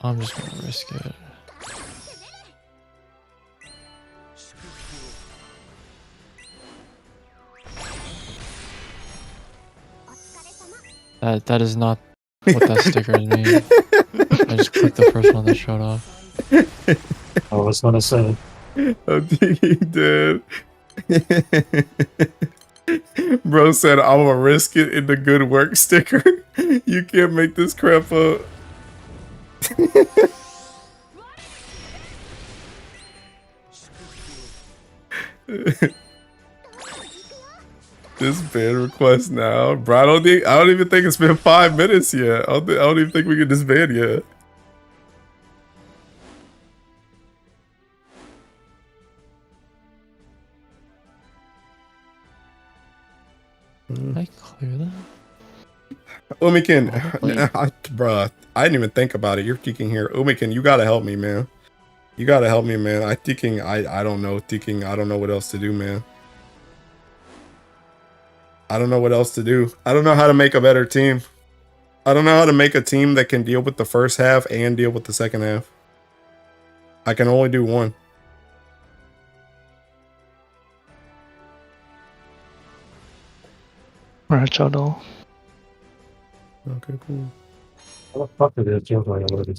I'm just gonna risk it. That is not what that sticker means. I just clicked the first one that showed up. I was gonna say. I think he did. Bro said, I'm gonna risk it in the good work sticker. You can't make this crap up. This ban request now, bro. I don't even think it's been 5 minutes yet. I don't even think we can disband yet. Did I clear that? Umikin, Probably. bruh, I didn't even think about it. You're thinking here. Umikin, you gotta help me, man. You gotta help me, man. I don't know. I don't know what else to do, man. I don't know what else to do. I don't know how to make a better team. I don't know how to make a team that can deal with the first half and deal with the second half. I can only do one. Right, Jodo. Okay, cool. How the fuck did it feel like already?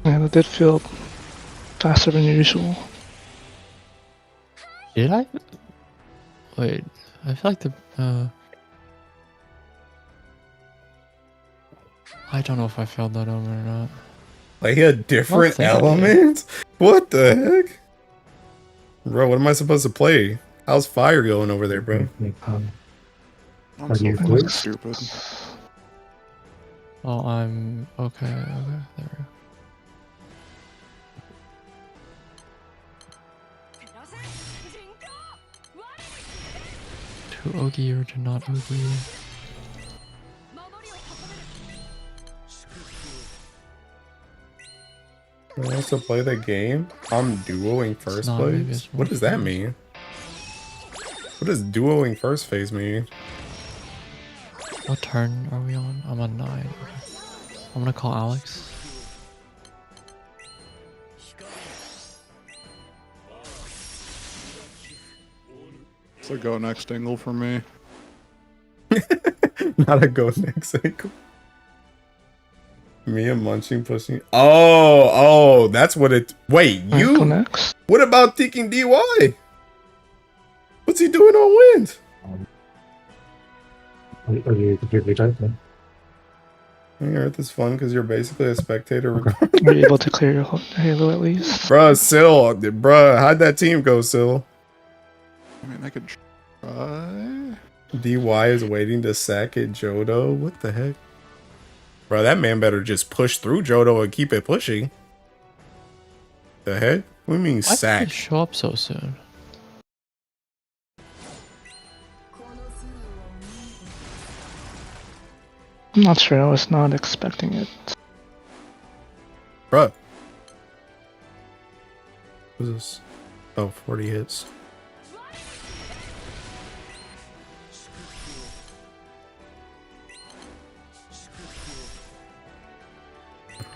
Yeah, it did feel faster than usual. Did I? Wait, I feel like the I don't know if I failed that over or not. Like a different think I did. element? What the heck? Bro, what am I supposed to play? How's fire going over there, bro? I'm Are so you fucking close? stupid. Oh, I'm okay. Okay, there we go. To Ogi or to not Ogi? I want to play the game? I'm duoing first not, maybe place? it's more What does that fun. mean? What does duoing first phase mean? What turn are we on? I'm on 9. Okay. I'm gonna call Alex. It's a go next angle for me. Not a go next cycle. Mia munching, pushing. Oh, that's what it. Wait, Alright, go you? next. What about thinking DY? What's he doing on wind? Are you completely tight then? Earth is fun because you're basically a spectator. Okay. Are you able to clear your Halo at least? Bruh, Sil. Bruh, how'd that team go, Sil? I mean, I could try. DY is waiting to sack it, Jodo. What the heck? Bro, that man better just push through Jodo and keep it pushing. The heck? What do you mean Why did sack? it show up so soon? I'm not sure. I was not expecting it. Bruh. What is this? Oh, 40 hits.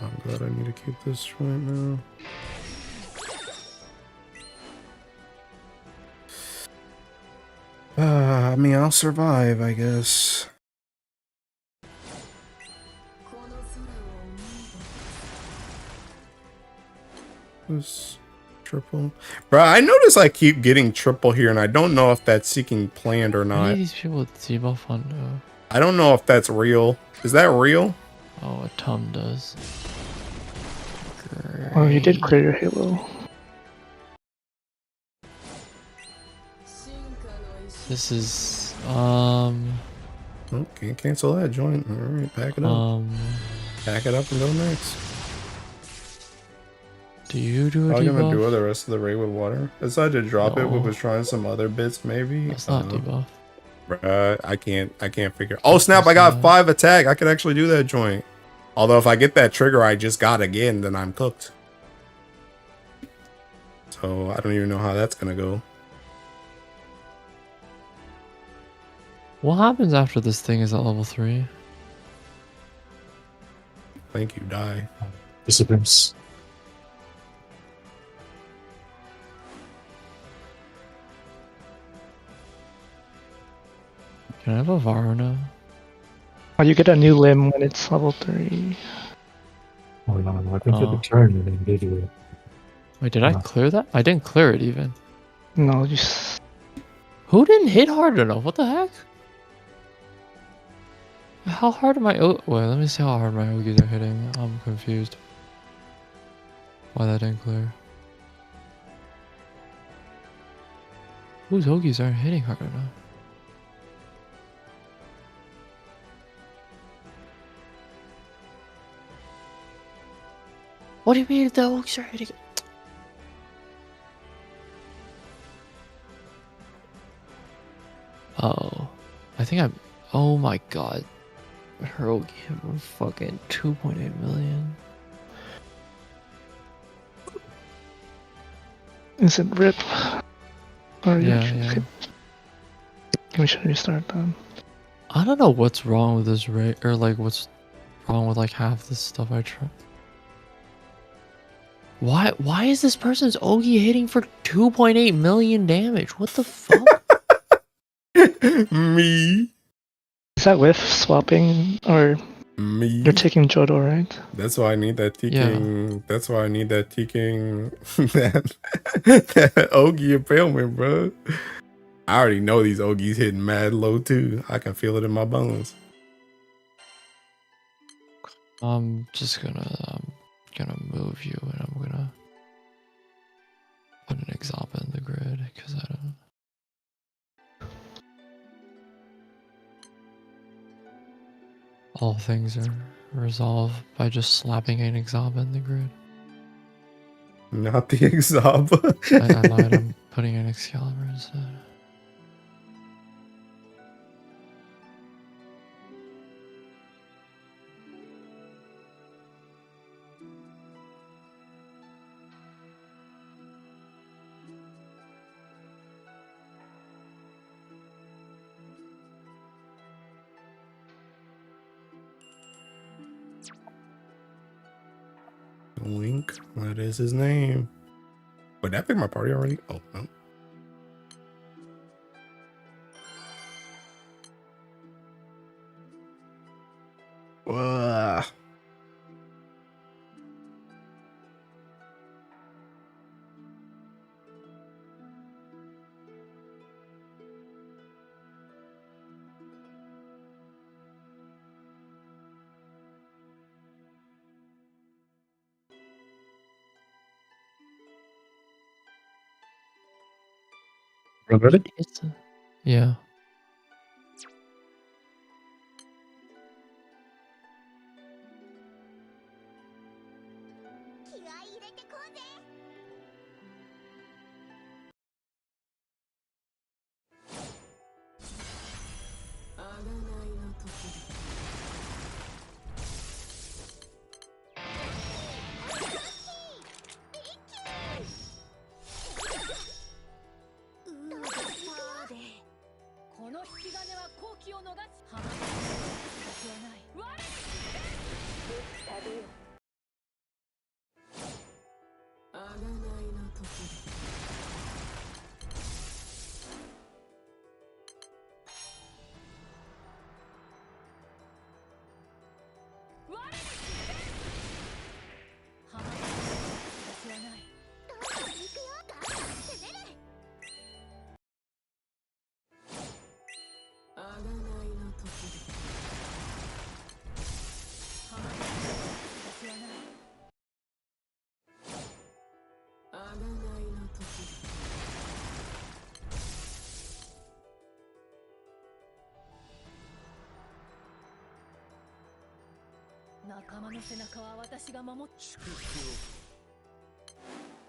I'm glad I need to keep this right now. I mean, I'll survive, I guess. This triple. Bro, I notice I keep getting triple here, and I don't know if that's seeking planned or Any of not. these people with debuff on I don't know if that's real. Is that real? oh, a Tum does. Great. Oh, you did clear your Halo. This is Oh, can't cancel that joint. All right, pack it up. Pack it up and go next. Do you do a Probably gonna debuff? do the rest of the raid with water. I decided to drop it. We No. was trying some other bits, maybe. That's not debuff. Bruh, I can't figure. Oh snap! I got 5 attack. I could actually do that joint. Although if I get that trigger I just got again, then I'm cooked. So I don't even know how that's gonna go. What happens after this thing is at level 3? Thank you, die. Disciplines. Can I have a Varuna? Oh, you get a new limb when it's level 3. Oh no, I think Oh. the turn and then did you. Wait, did I No. clear that? I didn't clear it even. No, Who didn't hit hard enough? What the heck? How hard am I? Wait, let me see how hard my Ogies are hitting. I'm confused. Why that didn't clear? Whose Ogies aren't hitting hard enough? What do you mean the Ogies are hitting? Oh, I think I'm. Oh my god. Her Ogie were fucking 2.8 million. is it RIP? Or you Yeah, actually- yeah. We should restart then. I don't know what's wrong with this rate, or like what's wrong with like half this stuff I try. Why is this person's Ogie hitting for 2.8 million damage? What the fuck? Me. Is that with swapping or Me. you're taking Jodo, right? That's why I need that Yeah. T-King. That's why I need that T-King. that Ogie impalement, bro. I already know these Ogies hitting mad low too. I can feel it in my bones. I'm just gonna move you, and I'm gonna put an Exopa in the grid because I don't. All things are resolved by just slapping an Exoba in the grid. Not the Exaba. I lied. I'm putting an Excalibur instead. Link. That is his name. Wait, did I pick my party already? Oh, no. Ugh. Ready? Yeah.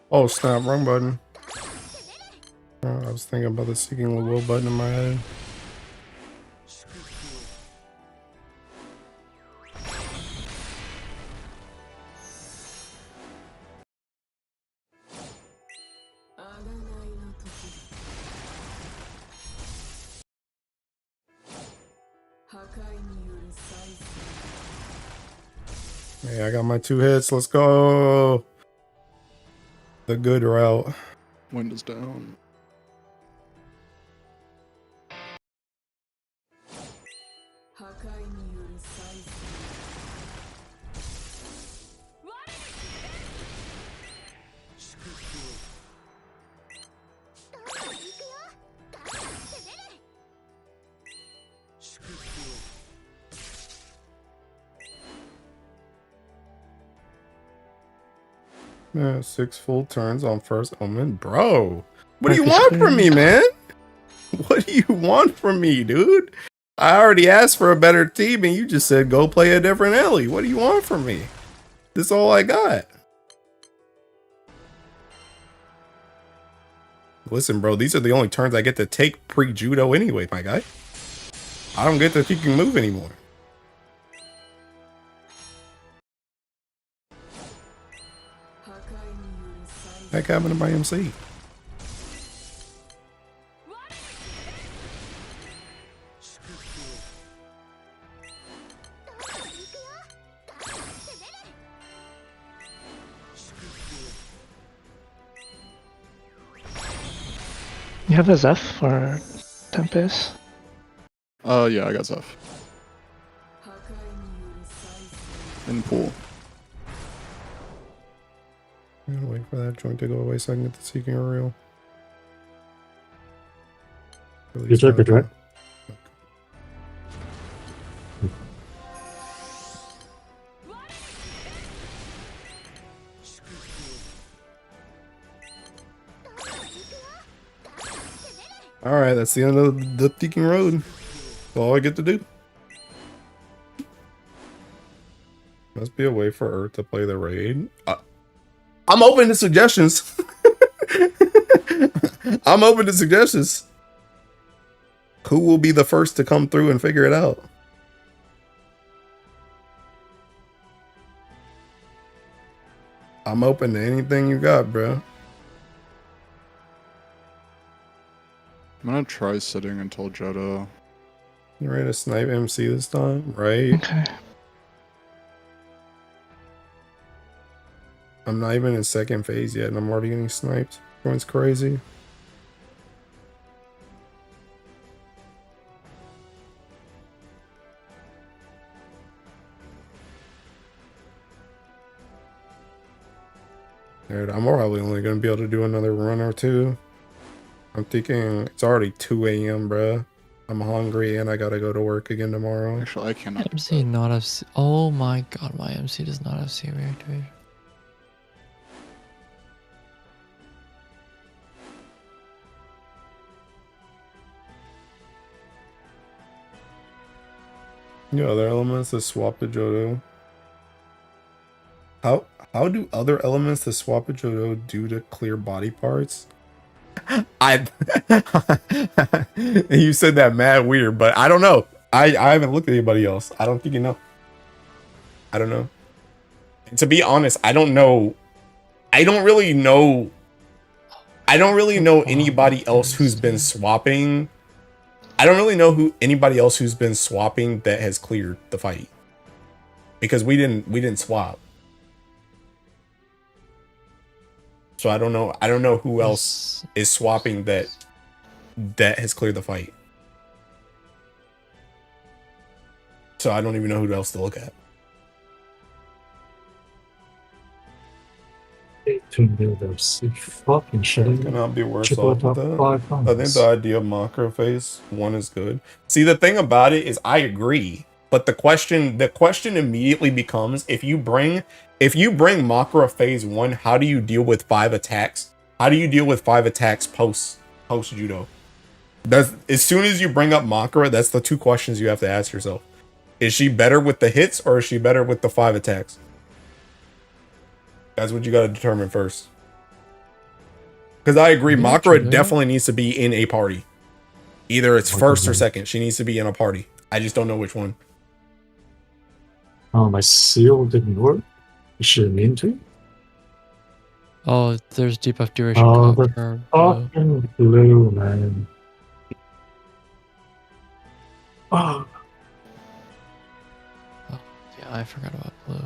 Oh, snap. Wrong button. I was thinking about the Seeking the Will button in my head. Hey, I got my 2 hits. Let's go. The good route. Wind is down. Yeah, 6 full turns on first omen. Bro, what do you Marcus want from me, Green. man? What do you want from me, dude? I already asked for a better team and you just said go play a different Ellie. What do you want from me? This is all I got. Listen, bro, these are the only turns I get to take pre-judo anyway, my guy. I don't get to freaking move anymore. Heck happened to my MC? You have a Zeph or Tempest? Yeah, I got Zeph. In pool. I'm gonna wait for that joint to go away so I can get the Seeking Aerial. You took it, right? Alright, that's the end of the Seeking Road. That's all I get to do. Must be a way for Earth to play the raid. I'm open to suggestions. I'm open to suggestions. Who will be the first to come through and figure it out? I'm open to anything you got, bro. I'm gonna try sitting until Jetta. You ready to snipe MC this time? Right? Okay. I'm not even in second phase yet and I'm already getting sniped. Everyone's crazy. Dude, I'm probably only going to be able to do another run or two. I'm thinking it's already 2 a.m., bruh. I'm hungry and I gotta go to work again tomorrow. Actually, I cannot do MC that. not have. Oh my god, my MC does not have C reactivation. Yeah, other elements that swap to Johto. How do other elements that swap to Johto do to clear body parts? I you said that mad weird, but I don't know. I haven't looked at anybody else. I don't think you know. I don't know. And to be honest, I don't know. I don't really know anybody else who's been swapping. I don't really know anybody else who's been swapping that has cleared the fight. Because we didn't swap. So I don't know who else is swapping that has cleared the fight. So I don't even know who else to look at. To build up fucking shit. It cannot be worse off with that. I think the idea of macro phase 1 is good. See, the thing about it is I agree, but the question immediately becomes if you bring macro phase 1, how do you deal with 5 attacks? How do you deal with 5 attacks post judo? That's as soon as you bring up Makara, that's the 2 questions you have to ask yourself. Is she better with the hits or is she better with the 5 attacks? That's what you got to determine first. Because I agree, Makara definitely needs to be in a party. Either it's first or second. She needs to be in a party. I just don't know which one. Oh, my seal didn't work. Is she immune to? Oh, there's debuff duration. Oh, cut the for blue. fucking blue, man. Oh. Oh, yeah, I forgot about blue.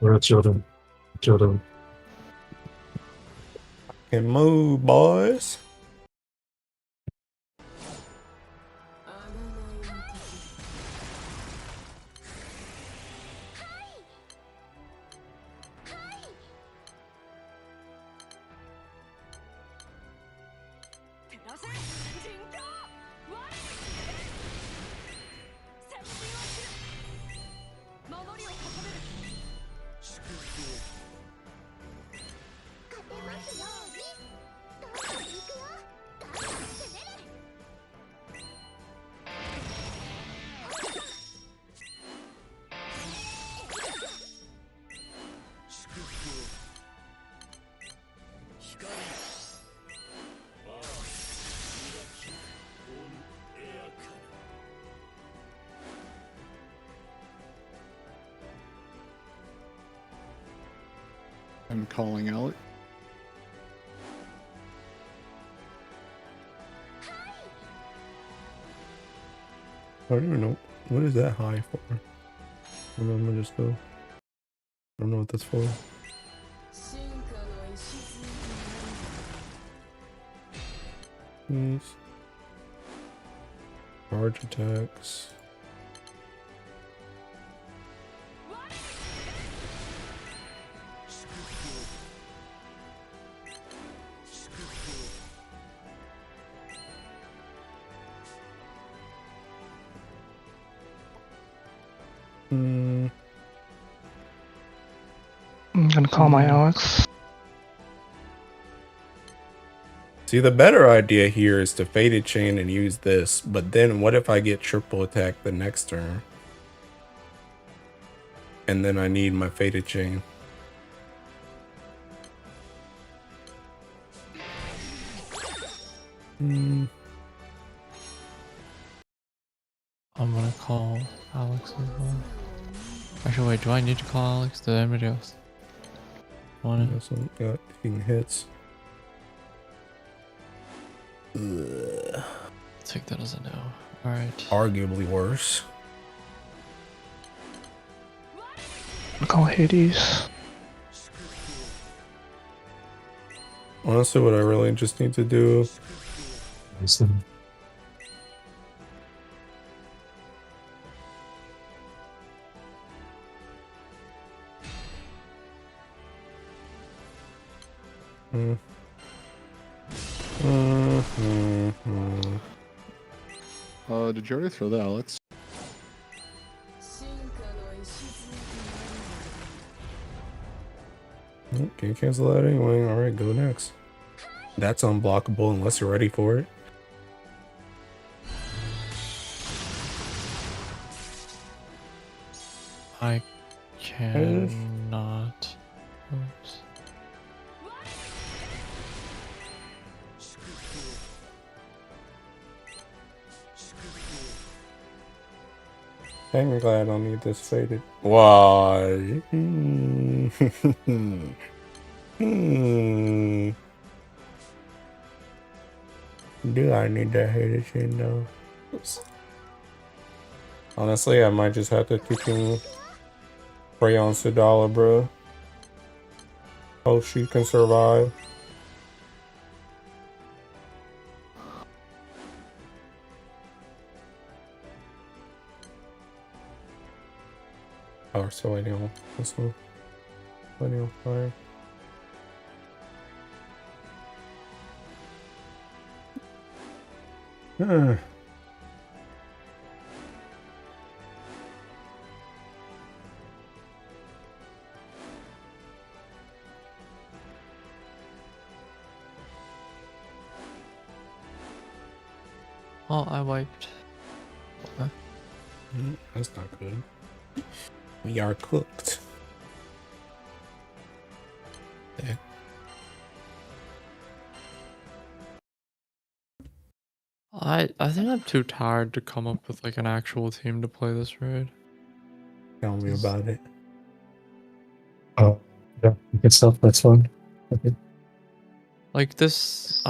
We're at Jordan. Can move, boys. I'm calling out. I don't even know. What is that high for? Hold on, I'm gonna just go. I don't know what that's for. Please. Charge attacks. Hmm. I'm gonna call my Alex. See, the better idea here is to Faded Chain and use this, but then what if I get triple attack the next turn? And then I need my Faded Chain. Hmm. I'm gonna call Alex as well. Actually, wait, do I need to call Alex? Did anybody else want it? Also got defeating hits. Ugh. Take that as a no. Alright. Arguably worse. I'm gonna call Hades. Honestly, what I really just need to do. Nice then. Hmm. Did you already throw the Alex? Can't cancel that anyway. Alright, go next. That's unblockable unless you're ready for it. I cannot. Oops. I'm glad I don't need this faded. Why? Hmm. Do I need that hated chain though? Oops. Honestly, I might just have to keep him pray on Sudala, bro. Hope she can survive. Oh, we're still waiting on this one. Waiting on fire. Oh, I wiped. Okay. That's not good. We are cooked. Yeah. I think I'm too tired to come up with like an actual team to play this raid. Tell me about it. Oh, yeah, you can stop. That's fine. Okay. Like this,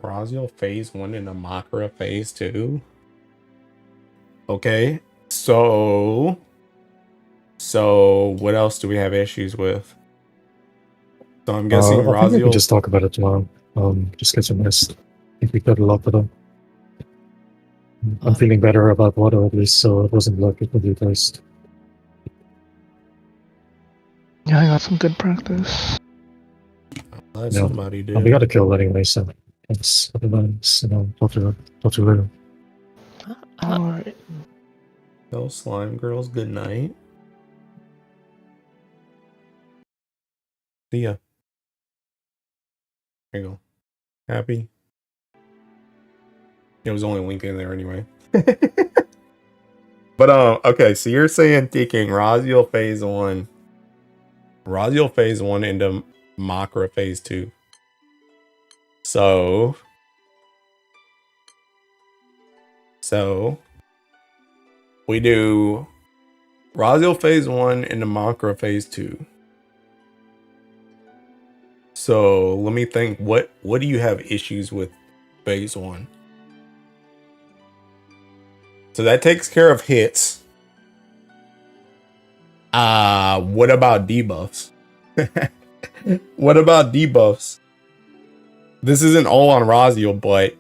Raziel phase 1 and Amakra phase 2. Okay. So what else do we have issues with? So I'm guessing I think we can Raziel. just talk about it tomorrow. Just get some rest. I think we got a lot of them. I'm feeling better about water at least, so it wasn't like it would be taste. Yeah, I got some good practice. Glad Yeah. somebody did. And we got a kill anyway, so it's otherwise, talk to you later. Alright. No slime girls, good night. See ya. There you go. Happy? It was only a link in there anyway. But okay, so you're saying taking Raziel phase 1. Raziel phase 1 into Makra phase 2. So we do Raziel phase 1 into Makra phase 2. So let me think, what do you have issues with phase 1? So that takes care of hits. What about debuffs? What about debuffs? This isn't all on Raziel, but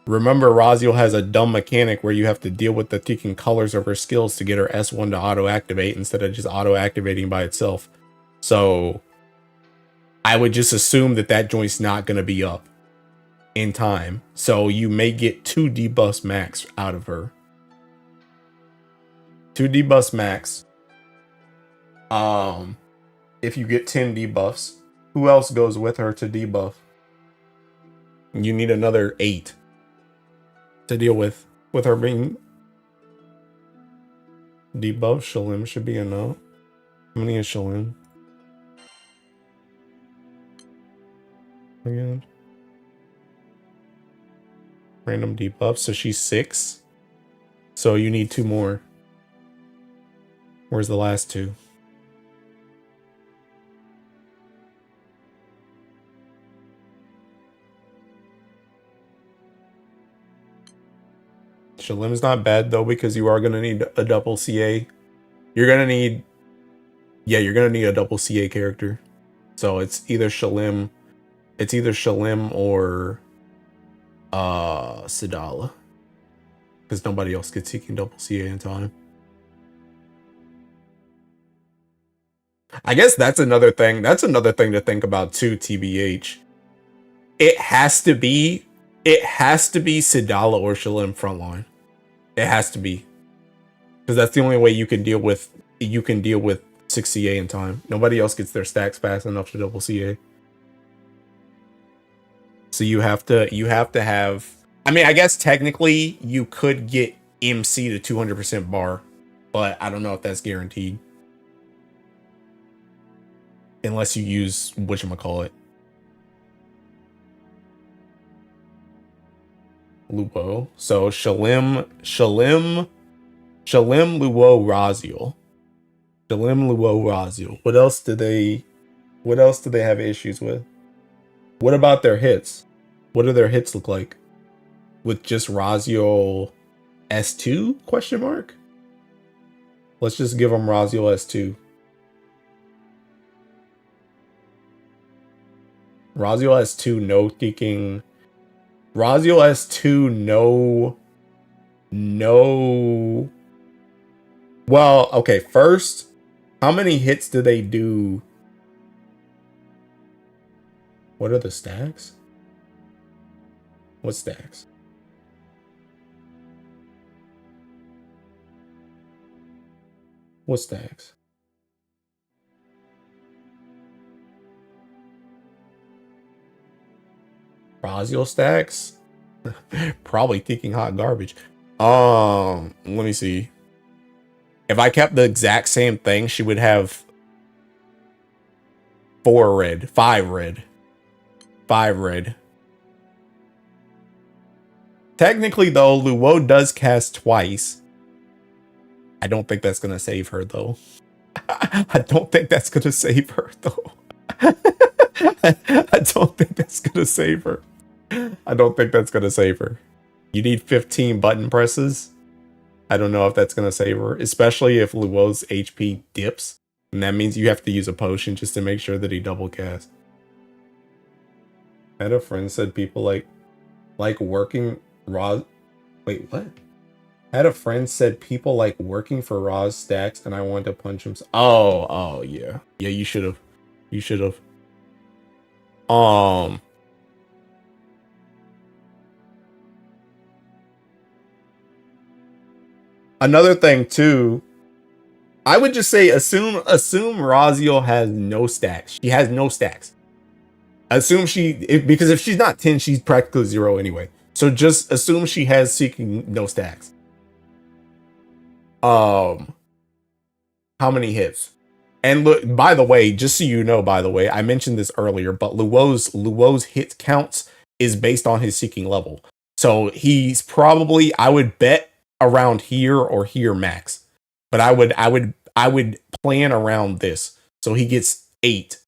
remember Raziel has a dumb mechanic where you have to deal with the ticking colors of her skills to get her S1 to auto-activate instead of just auto-activating by itself. So I would just assume that that joint's not going to be up in time. So you may get 2 debuffs max out of her. 2 debuffs max. If you get 10 debuffs, who else goes with her to debuff? You need another 8 to deal with her being debuff. Shalim should be enough. How many is Shalim? Again. Random debuff. So she's 6. So you need 2 more. Where's the last 2? Shalim's not bad though, because you are gonna need a double CA. You're gonna need a double CA character. So it's either Shalim or Sidala. Because nobody else gets seeking double CA in time. I guess that's another thing. That's another thing to think about too, TBH. It has to be Sidala or Shalim frontline. It has to be. Because that's the only way you can deal with 6 CA in time. Nobody else gets their stacks fast enough to double CA. So you have to have, I mean, I guess technically you could get MC to 200% bar, but I don't know if that's guaranteed. Unless you use whatchamacallit. Luo. So Shalim, Luo, Raziel. Shalim, Luo, Raziel. What else do they have issues with? What about their hits? What do their hits look like? With just Raziel S2 question mark? Let's just give them Raziel S2. Raziel S2 no kicking. Raziel S2 no. Well, okay, first, how many hits do they do? What are the stacks? What stacks? What stacks? Raziel stacks? Probably kicking hot garbage. Let me see. If I kept the exact same thing, she would have 4 red, 5 red. 5 red. Technically, though, Luo does cast twice. I don't think that's gonna save her, though. I don't think that's gonna save her, though. I don't think that's gonna save her. I don't think that's gonna save her. You need 15 button presses. I don't know if that's gonna save her, especially if Luo's HP dips. And that means you have to use a potion just to make sure that he double casts. I had a friend said people like working Roz. Wait, what? I had a friend said people like working for Roz stacks, and I wanted to punch him. Oh, yeah. Yeah, you should have. You should have. Another thing too, I would just say assume Raziel has no stacks. She has no stacks. Assume because if she's not 10, she's practically 0 anyway. So just assume she has seeking no stacks. How many hits? And look, by the way, just so you know, I mentioned this earlier, but Luo's hit counts is based on his seeking level. So he's probably, I would bet, around here or here max. But I would plan around this. So he gets 8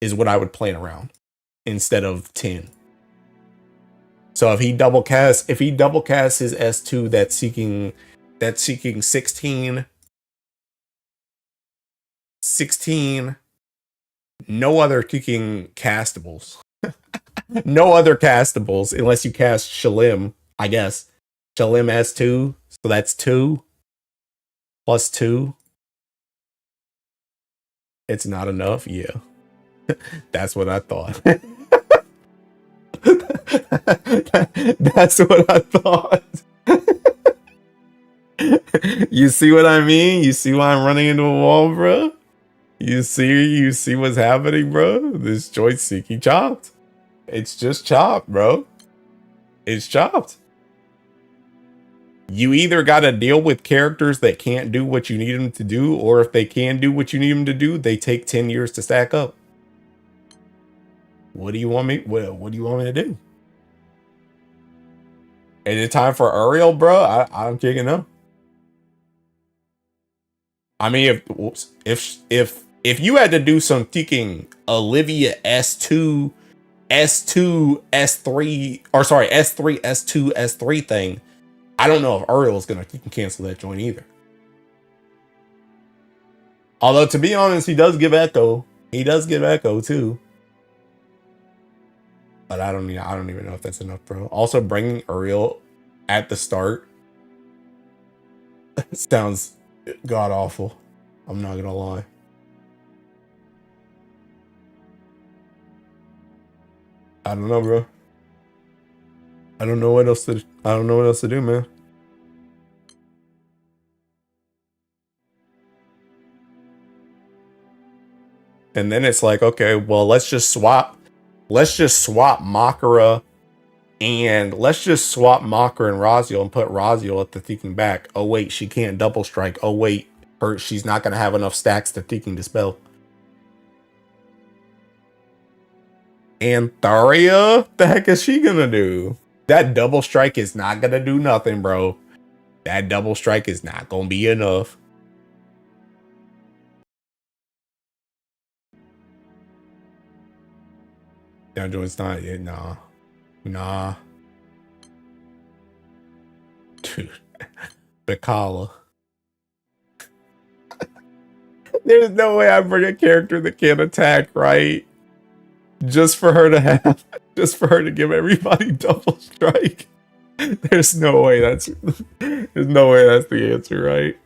is what I would plan around instead of 10. So if he double casts his S2, that's seeking 16 no other kicking castables. No other castables unless you cast Shalim, I guess. Shalim S2, so that's 2 plus 2. It's not enough, yeah. That's what I thought. That's what I thought. You see what I mean? You see why I'm running into a wall, bro? You see what's happening, bro? This joint seeking chopped. It's just chopped, bro. It's chopped. You either got to deal with characters that can't do what you need them to do, or if they can do what you need them to do, they take 10 years to stack up. What do you want me? What do you want me to do? Is it time for Uriel, bro? I'm kicking up. I mean, if you had to do some kicking Olivia S2, S3, or sorry, S3, S2, S3 thing, I don't know if Uriel is gonna cancel that joint either. Although to be honest, he does give echo. He does give echo too. But I don't even know if that's enough, bro. Also, bringing Uriel at the start sounds god awful. I'm not gonna lie. I don't know, bro. I don't know what else to do, man. And then it's like, okay, well, let's just swap Makara and Raziel and put Raziel at the Thinking back. Oh wait, she can't double strike. Oh wait, she's not gonna have enough stacks to Thinking Dispel. And Tharia, the heck is she gonna do? That double strike is not gonna do nothing, bro. That double strike is not gonna be enough. That joint's not it. Nah. Dude. Bakala. There's no way I bring a character that can't attack, right? Just for her to give everybody double strike. There's no way that's the answer, right?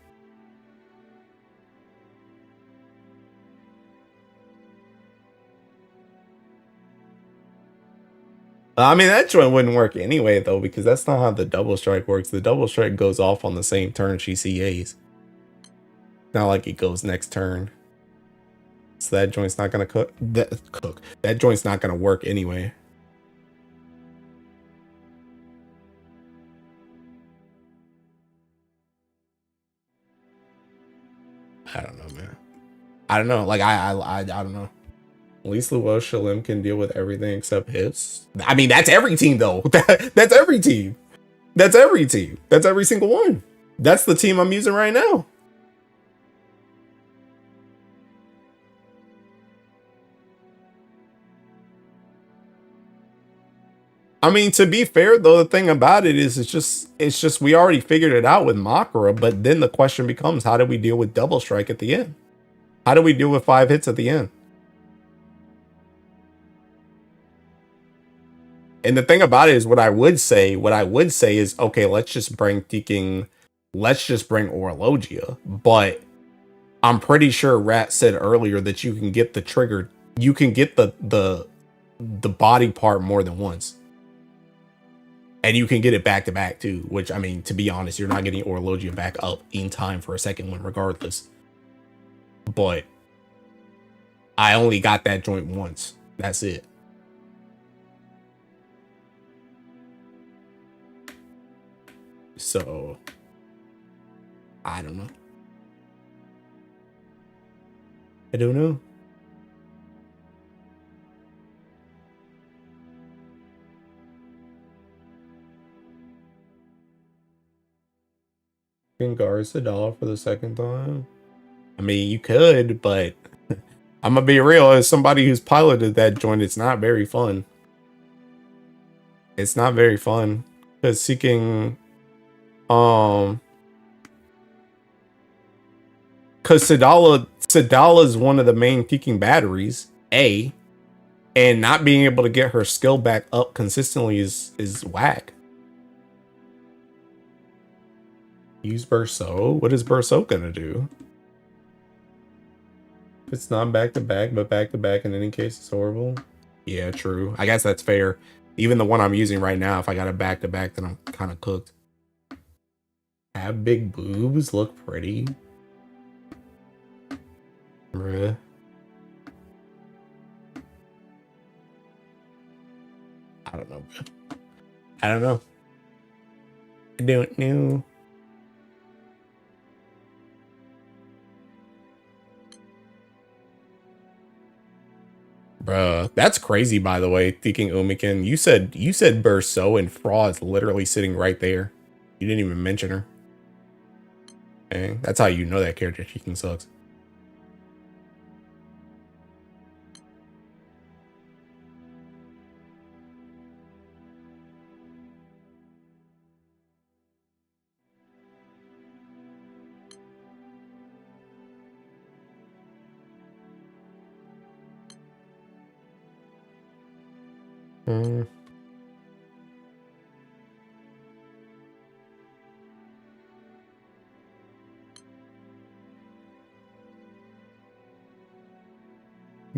I mean, that joint wouldn't work anyway, though, because that's not how the double strike works. The double strike goes off on the same turn she CAs. Not like it goes next turn. So that joint's not gonna cook. That joint's not gonna work anyway. I don't know, man. I don't know. Like I don't know. At least Luo Shalim can deal with everything except hits. I mean, that's every team though. That's every team. That's every team. That's every single one. That's the team I'm using right now. I mean, to be fair though, the thing about it is it's just we already figured it out with Makara, but then the question becomes, how do we deal with double strike at the end? How do we deal with 5 hits at the end? And the thing about it is what I would say is, okay, let's just bring Orologia. But I'm pretty sure Rat said earlier that you can get the trigger, you can get the body part more than once. And you can get it back to back too, which, I mean, to be honest, you're not getting Orologia back up in time for a second one regardless. But I only got that joint once. That's it. So, I don't know. I don't know. Can Garza $1 for the second time? I mean, you could, but I'm gonna be real. As somebody who's piloted that joint, it's not very fun. It's not very fun because seeking, because Sadala is one of the main peaking batteries. And not being able to get her skill back up consistently is whack. Use Berceau. What is Berceau gonna do? If it's not back to back, but back to back in any case, it's horrible. Yeah, true. I guess that's fair. Even the one I'm using right now, if I got it back to back, then I'm kind of cooked. Have big boobs, look pretty. Bruh. I don't know. I don't know. I don't know. Bruh, that's crazy, by the way, thinking Umikin. You said Berceau and Fra is literally sitting right there. You didn't even mention her. Okay, that's how you know that character freaking sucks.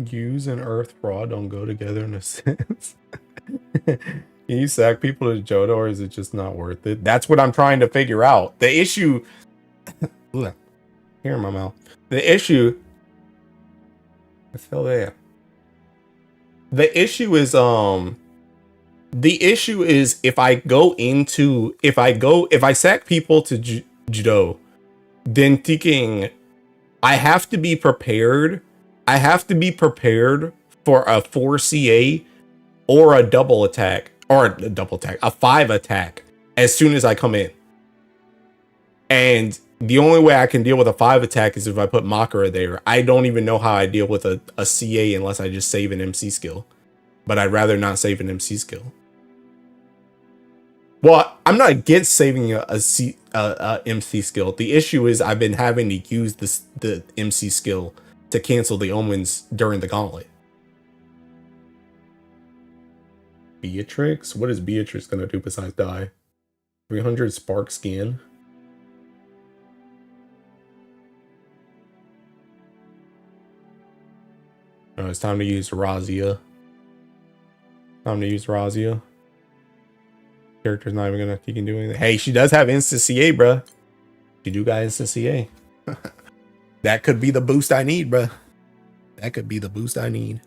Use and Earth Fraud don't go together in a sense. Can you sack people to Johto, or is it just not worth it? That's what I'm trying to figure out. The issue... Here in my mouth. The issue... It's still there. The issue is, if I sack people to Judo, then thinking I have to be prepared. I have to be prepared for a 4CA or a double attack, or a 5 attack as soon as I come in. And the only way I can deal with a 5 attack is if I put Makara there. I don't even know how I deal with a CA unless I just save an MC skill. But I'd rather not save an MC skill. Well, I'm not against saving a MC skill. The issue is I've been having to use the MC skill to cancel the omens during the gauntlet. Beatrix? What is Beatrix gonna do besides die? 300 spark scan. Oh, it's time to use Razia. Character's not even gonna can do anything. Hey, she does have instant CA, bruh. She do got instant CA. That could be the boost I need, bruh. That could be the boost I need.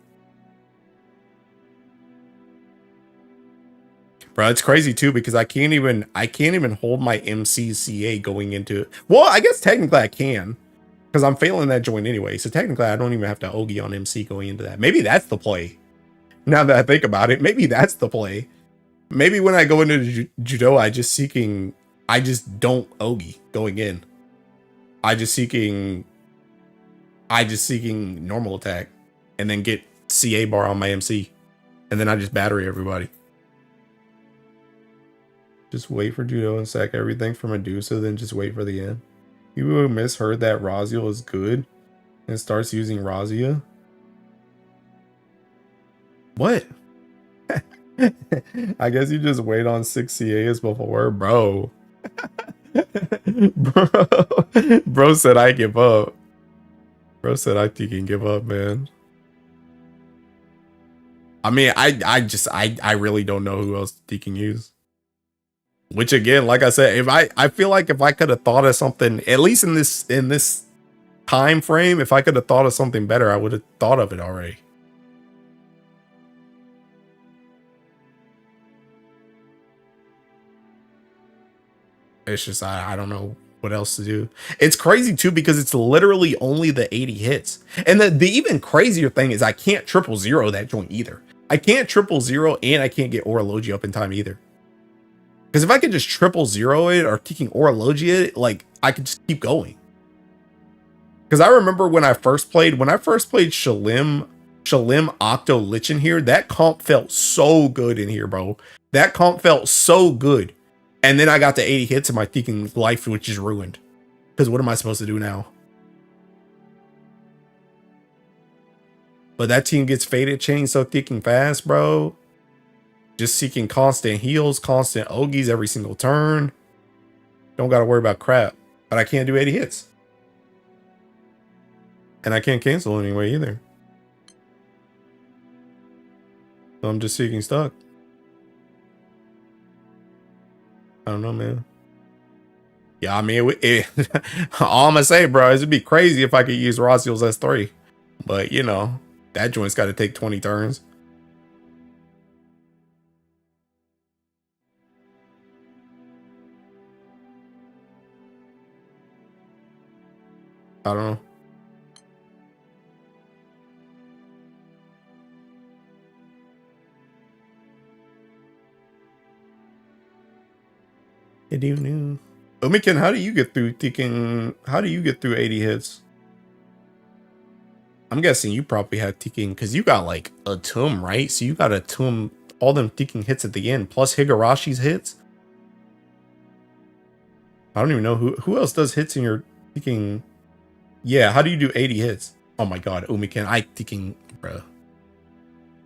Bro, it's crazy too because I can't even hold my MC CA going into. Well, I guess technically I can. Because I'm failing that joint anyway. So technically I don't even have to Ogi on MC going into that. Maybe that's the play. Now that I think about it, maybe that's the play. Maybe when I go into Judo, I just don't Ogi going in. I just seeking normal attack and then get CA bar on my MC. And then I just battery everybody. Just wait for Judo and sack everything for Medusa, then just wait for the end. People who misheard that Razia is good and starts using Razia. What? I guess you just wait on 6 CAs before, bro. Bro said I give up. Bro said I think he can give up, man. I mean, I really don't know who else he can use. Which again, like I said, I feel like if I could have thought of something, at least in this time frame, if I could have thought of something better, I would have thought of it already. It's just I don't know what else to do. It's crazy too because it's literally only the 80 hits. And the even crazier thing is I can't 000 that joint either. I can't 000 and I can't get Orology up in time either. Because if I could just 000 it or kicking Orology it, like I could just keep going. Because I remember when I first played Shalim Octo Lich in here, that comp felt so good in here, bro. That comp felt so good. And then I got to 80 hits and my thinking life, which is ruined. Because what am I supposed to do now? But that team gets faded chain so thick and fast, bro. Just seeking constant heals, constant Ogies every single turn. Don't got to worry about crap. But I can't do 80 hits. And I can't cancel anyway either. So I'm just seeking stuck. I don't know, man. Yeah, I mean, all I'm going to say, bro, is it'd be crazy if I could use Rossiel's S3. But, you know, that joint's got to take 20 turns. I don't know. Omikin, how do you get through thinking? How do you get through 80 hits? I'm guessing you probably had thinking because you got like a tomb, right? So you got a tomb, all them thinking hits at the end, plus Higarashi's hits. I don't even know who else does hits in your thinking. Yeah, how do you do 80 hits? Oh my god, Omikin, I thinking, bro.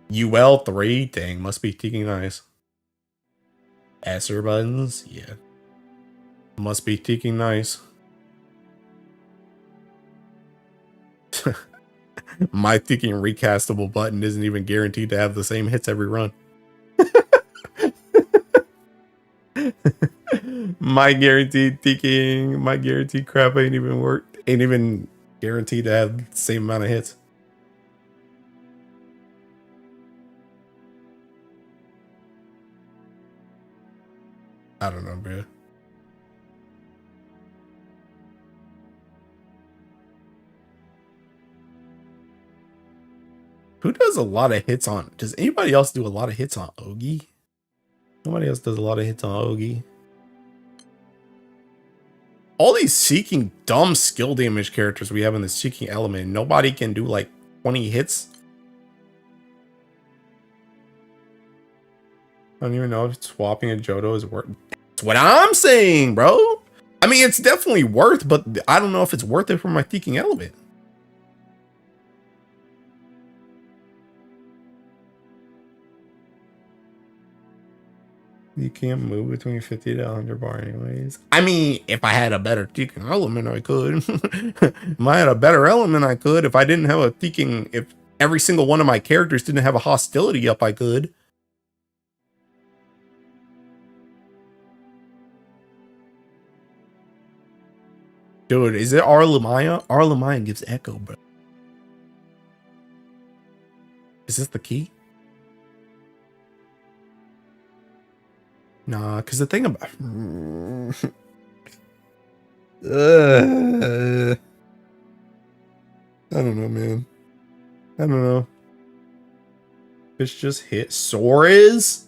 UL3, dang, must be thinking nice. Esser buttons, yeah. Must be thinking nice. My thinking recastable button isn't even guaranteed to have the same hits every run. My guaranteed crap ain't even guaranteed to have the same amount of hits. I don't know, bro. Who does a lot of hits on? Does anybody else do a lot of hits on Ogi? Nobody else does a lot of hits on Ogi. All these seeking dumb skill damage characters we have in the seeking element, nobody can do like 20 hits. I don't even know if swapping a Johto is worth. That's what I'm saying, bro. I mean, it's definitely worth, but I don't know if it's worth it for my seeking element. You can't move between 50 to 100 bar anyways. I mean, if I had a better Teaking element, I could. If I had a better element, I could. If I didn't have a Teaking, if every single one of my characters didn't have a hostility up, I could. Dude, is it Arlamaya? Arlamaya gives Echo, bro. Is this the key? Nah, because the thing about... I don't know, man. I don't know. Fish just hit. Soares?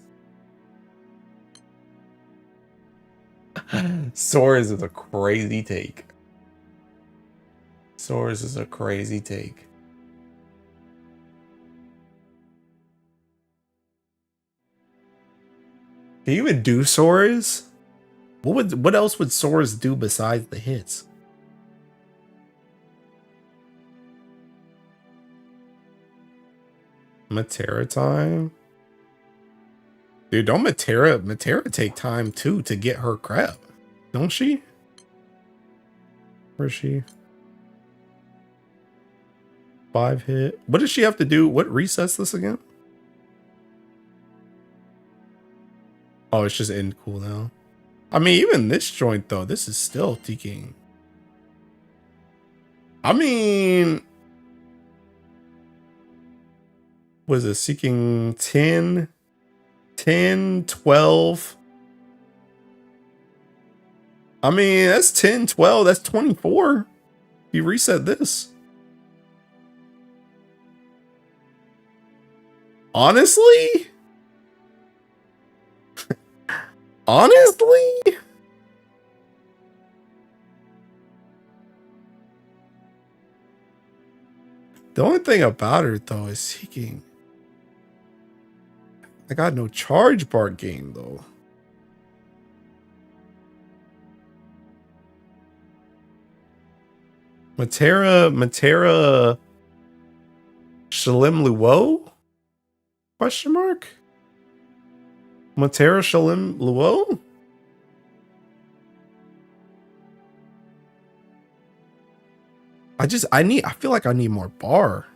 Soares is a crazy take. Soares is a crazy take. Can you even do Soares? What else would Soares do besides the hits? Matera time? Dude, don't Matera take time too to get her crap? Don't she? Where is she? 5 hit. What does she have to do? What resets this again? Oh, it's just end cooldown. I mean, even this joint though, this is still Teaking. I mean, was it seeking 10, 12? I mean, that's 10, 12, that's 24. You reset this. Honestly? Honestly? The only thing about her though is seeking. I got no charge bar game though. Matera Shalim Luo? Question mark? Matera Shalim Luo? I feel like I need more bar.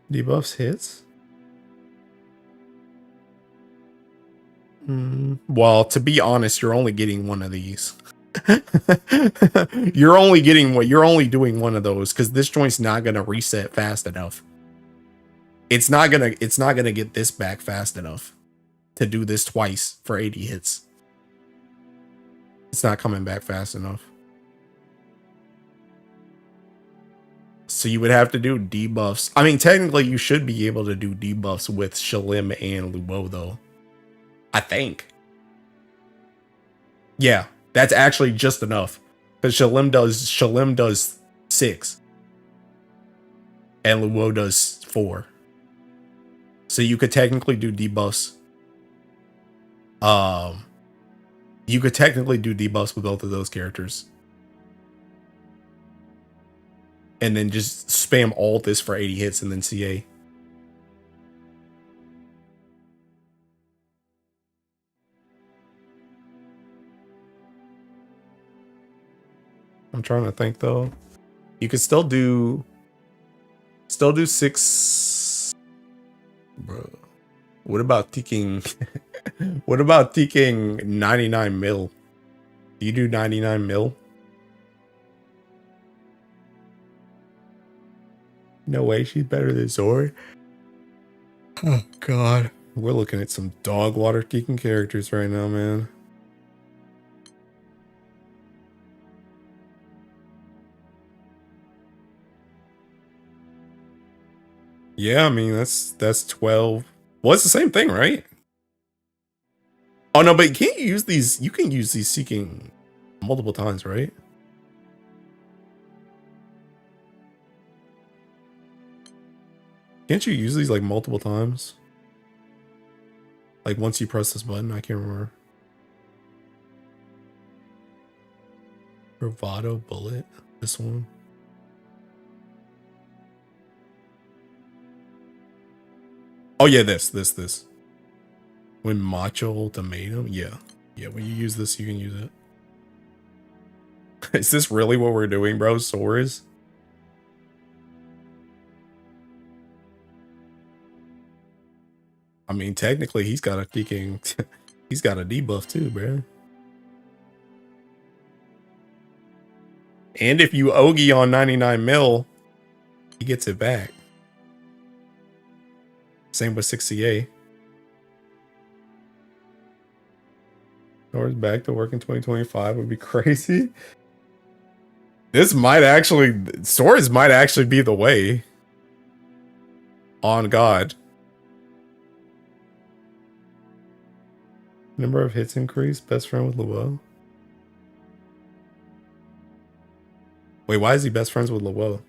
Debuffs hits? Well, to be honest, you're only getting one of these. You're only doing one of those because this joint's not gonna reset fast enough. It's not gonna get this back fast enough to do this twice for 80 hits. It's not coming back fast enough. So you would have to do debuffs. I mean, technically you should be able to do debuffs with Shalim and Luo though. I think. Yeah, that's actually just enough. Because Shalim does 6. And Luo does 4. So you could technically do debuffs. You could technically do debuffs with both of those characters. And then just spam all this for 80 hits and then CA. I'm trying to think though. You could still do 6. Bro. What about taking 99 mil? Do you do 99 mil? No way, she's better than Zori. Oh god. We're looking at some dog water kicking characters right now, man. Yeah, I mean that's 12. Well, it's the same thing, right? Oh no, but can't you use these? You can use these seeking multiple times, right? Can't you use these like multiple times? Like once you press this button, I can't remember. Bravado bullet. This one. Oh yeah, this. When Macho Ultimatum, yeah, when you use this, you can use it. Is this really what we're doing, bro? Sores? I mean, technically, he's got a kicking. He's got a debuff too, bro. And if you Ogi on 99 mil, he gets it back. Same with 6CA. Sora's back to work in 2025 would be crazy. This might actually, Sora's might actually be the way. On God. Number of hits increase. Best friend with Luo. Wait, why is he best friends with Luo?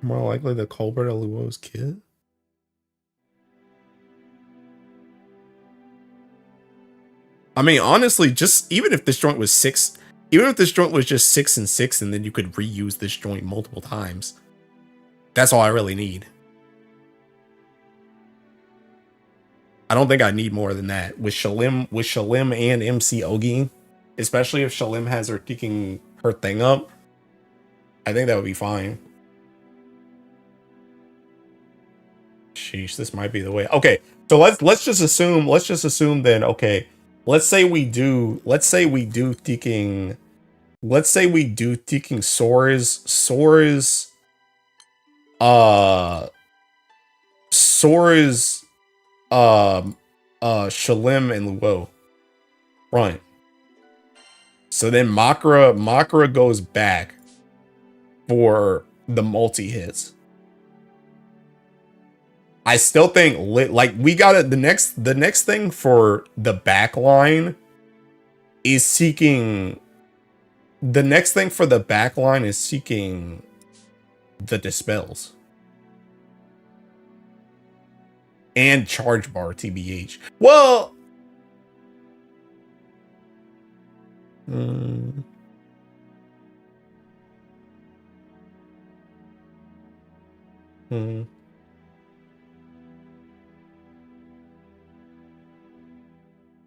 More likely the culprit of Luo's kid? I mean, honestly, just even if this joint was 6, even if this joint was just 6 and 6, and then you could reuse this joint multiple times. That's all I really need. I don't think I need more than that. With Shalim and MC Ogi, especially if Shalim has her kicking her thing up, I think that would be fine. Sheesh, this might be the way. Okay, so let's just assume then, okay. Let's say we do thinking Sora's Shalim and Luo. Right. So then Makara goes back for the multi hits. I still think like we got it. The next thing for the back line is seeking. The next thing for the back line is seeking the dispels and charge bar, TBH. Well,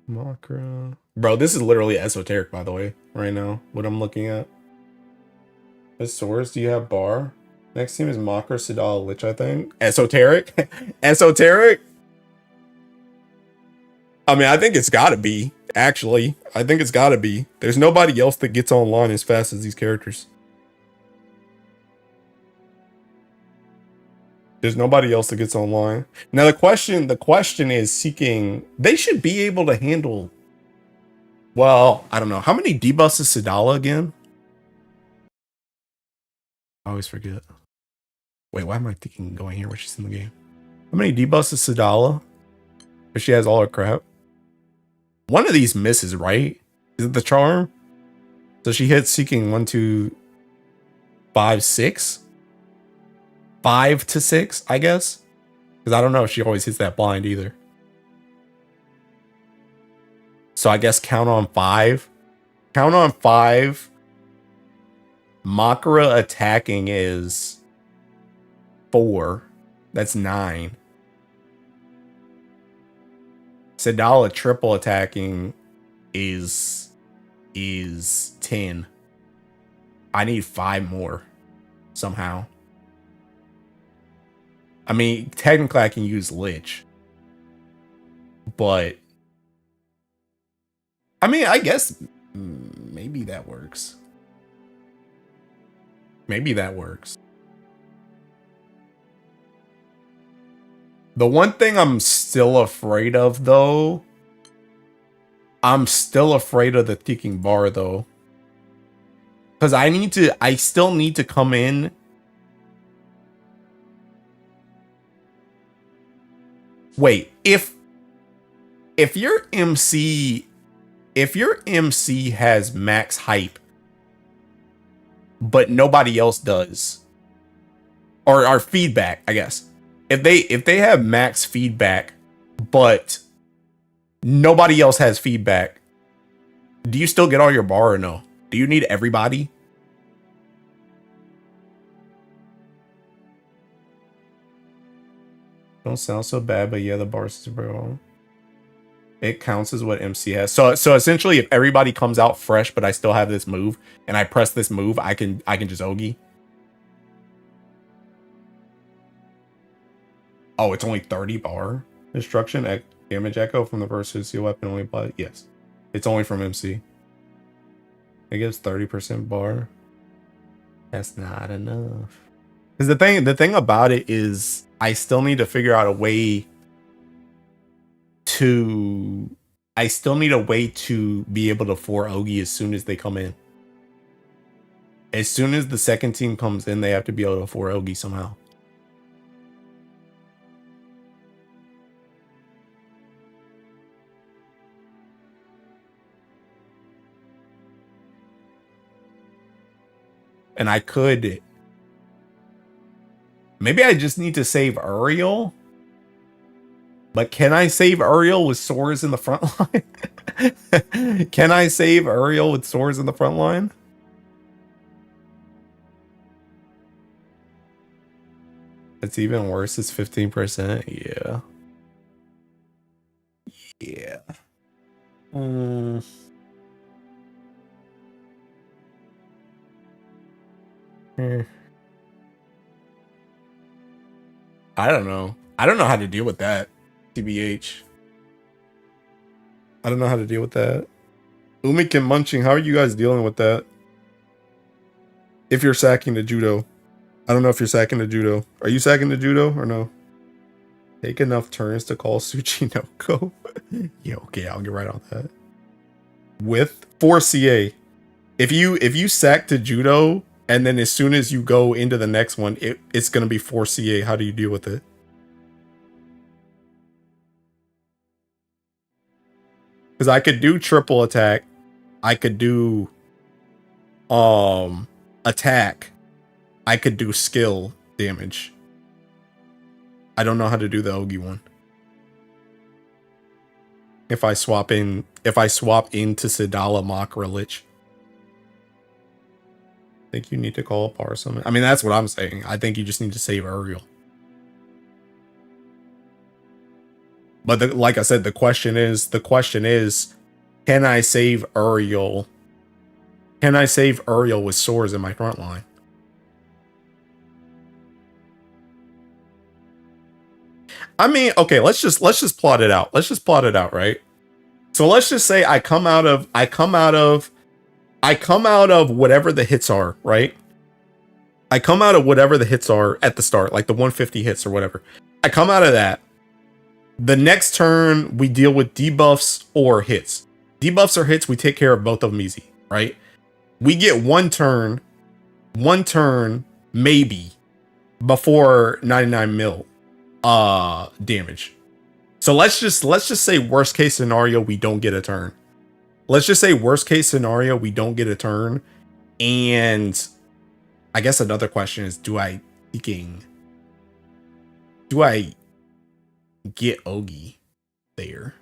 Makra. Bro, this is literally esoteric, by the way, right now. What I'm looking at. As Source, do you have bar? Next team is Makra, Sidal, Lich, I think. Esoteric? Esoteric? I mean, I think it's gotta be, actually. I think it's gotta be. There's nobody else that gets online as fast as these characters. There's nobody else that gets online. Now the question is seeking. They should be able to handle. Well, I don't know. How many debuffs is Sidala again? I always forget. Wait, why am I thinking going here when she's in the game? How many debuffs is Sidala? If she has all her crap. One of these misses, right? Is it the charm? So she hits seeking 1, 2, 5, 6. 5 to 6, I guess. Because I don't know if she always hits that blind either. So I guess count on 5. Count on 5. Makara attacking is 4. That's 9. Sidala triple attacking is 10. I need 5 more somehow. I mean, technically I can use Lich. But I mean, I guess maybe that works. Maybe that works. The one thing I'm still afraid of, though, I'm still afraid of the ticking bar, though. Because I still need to come in. Wait, if your MC has max hype, but nobody else does, or our feedback, I guess. If they have max feedback, but nobody else has feedback, do you still get all your bar or no? Do you need everybody? Don't sound so bad, but yeah, the bar is super long. It counts as what MC has. So essentially, if everybody comes out fresh, but I still have this move, and I press this move, I can just Ogi. Oh, it's only 30 bar. Destruction, damage echo from the versus your weapon only applies. Yes. It's only from MC. It gives 30% bar. That's not enough. Because the thing about it is I still need to figure out a way to be able to 4 Ogi as soon as they come in. As soon as the second team comes in, they have to be able to 4 Ogi somehow. And I could... Maybe I just need to save Uriel? But can I save Uriel with swords in the front line? Can I save Uriel with swords in the front line? It's even worse. It's 15%. Yeah. Yeah. I don't know. I don't know how to deal with that. TBH. I don't know how to deal with that. Umik and Munching, how are you guys dealing with that? If you're sacking the judo. I don't know if you're sacking the judo. Are you sacking the judo or no? Take enough turns to call Suchi no go. Yeah, okay, I'll get right on that. With 4 CA. If you sack to judo and then as soon as you go into the next one, it's gonna be 4 CA. How do you deal with it? Because I could do triple attack. I could do attack. I could do skill damage. I don't know how to do the Ogi one. If I swap into Sidala Makra Lich. I think you need to call a power summon. I mean, that's what I'm saying. I think you just need to save Uriel. But like I said, the question is, can I save Uriel? Can I save Uriel with swords in my front line? I mean, okay, let's just plot it out. Let's just plot it out, right? So let's just say I come out of whatever the hits are, right? I come out of whatever the hits are at the start, like the 150 hits or whatever. I come out of that. The next turn, we deal with debuffs or hits. Debuffs or hits, we take care of both of them easy, right? We get one turn, maybe, before 99 mil damage. So let's just say worst case scenario, we don't get a turn. Let's just say worst case scenario, we don't get a turn. And I guess another question is, do I get Ogi there?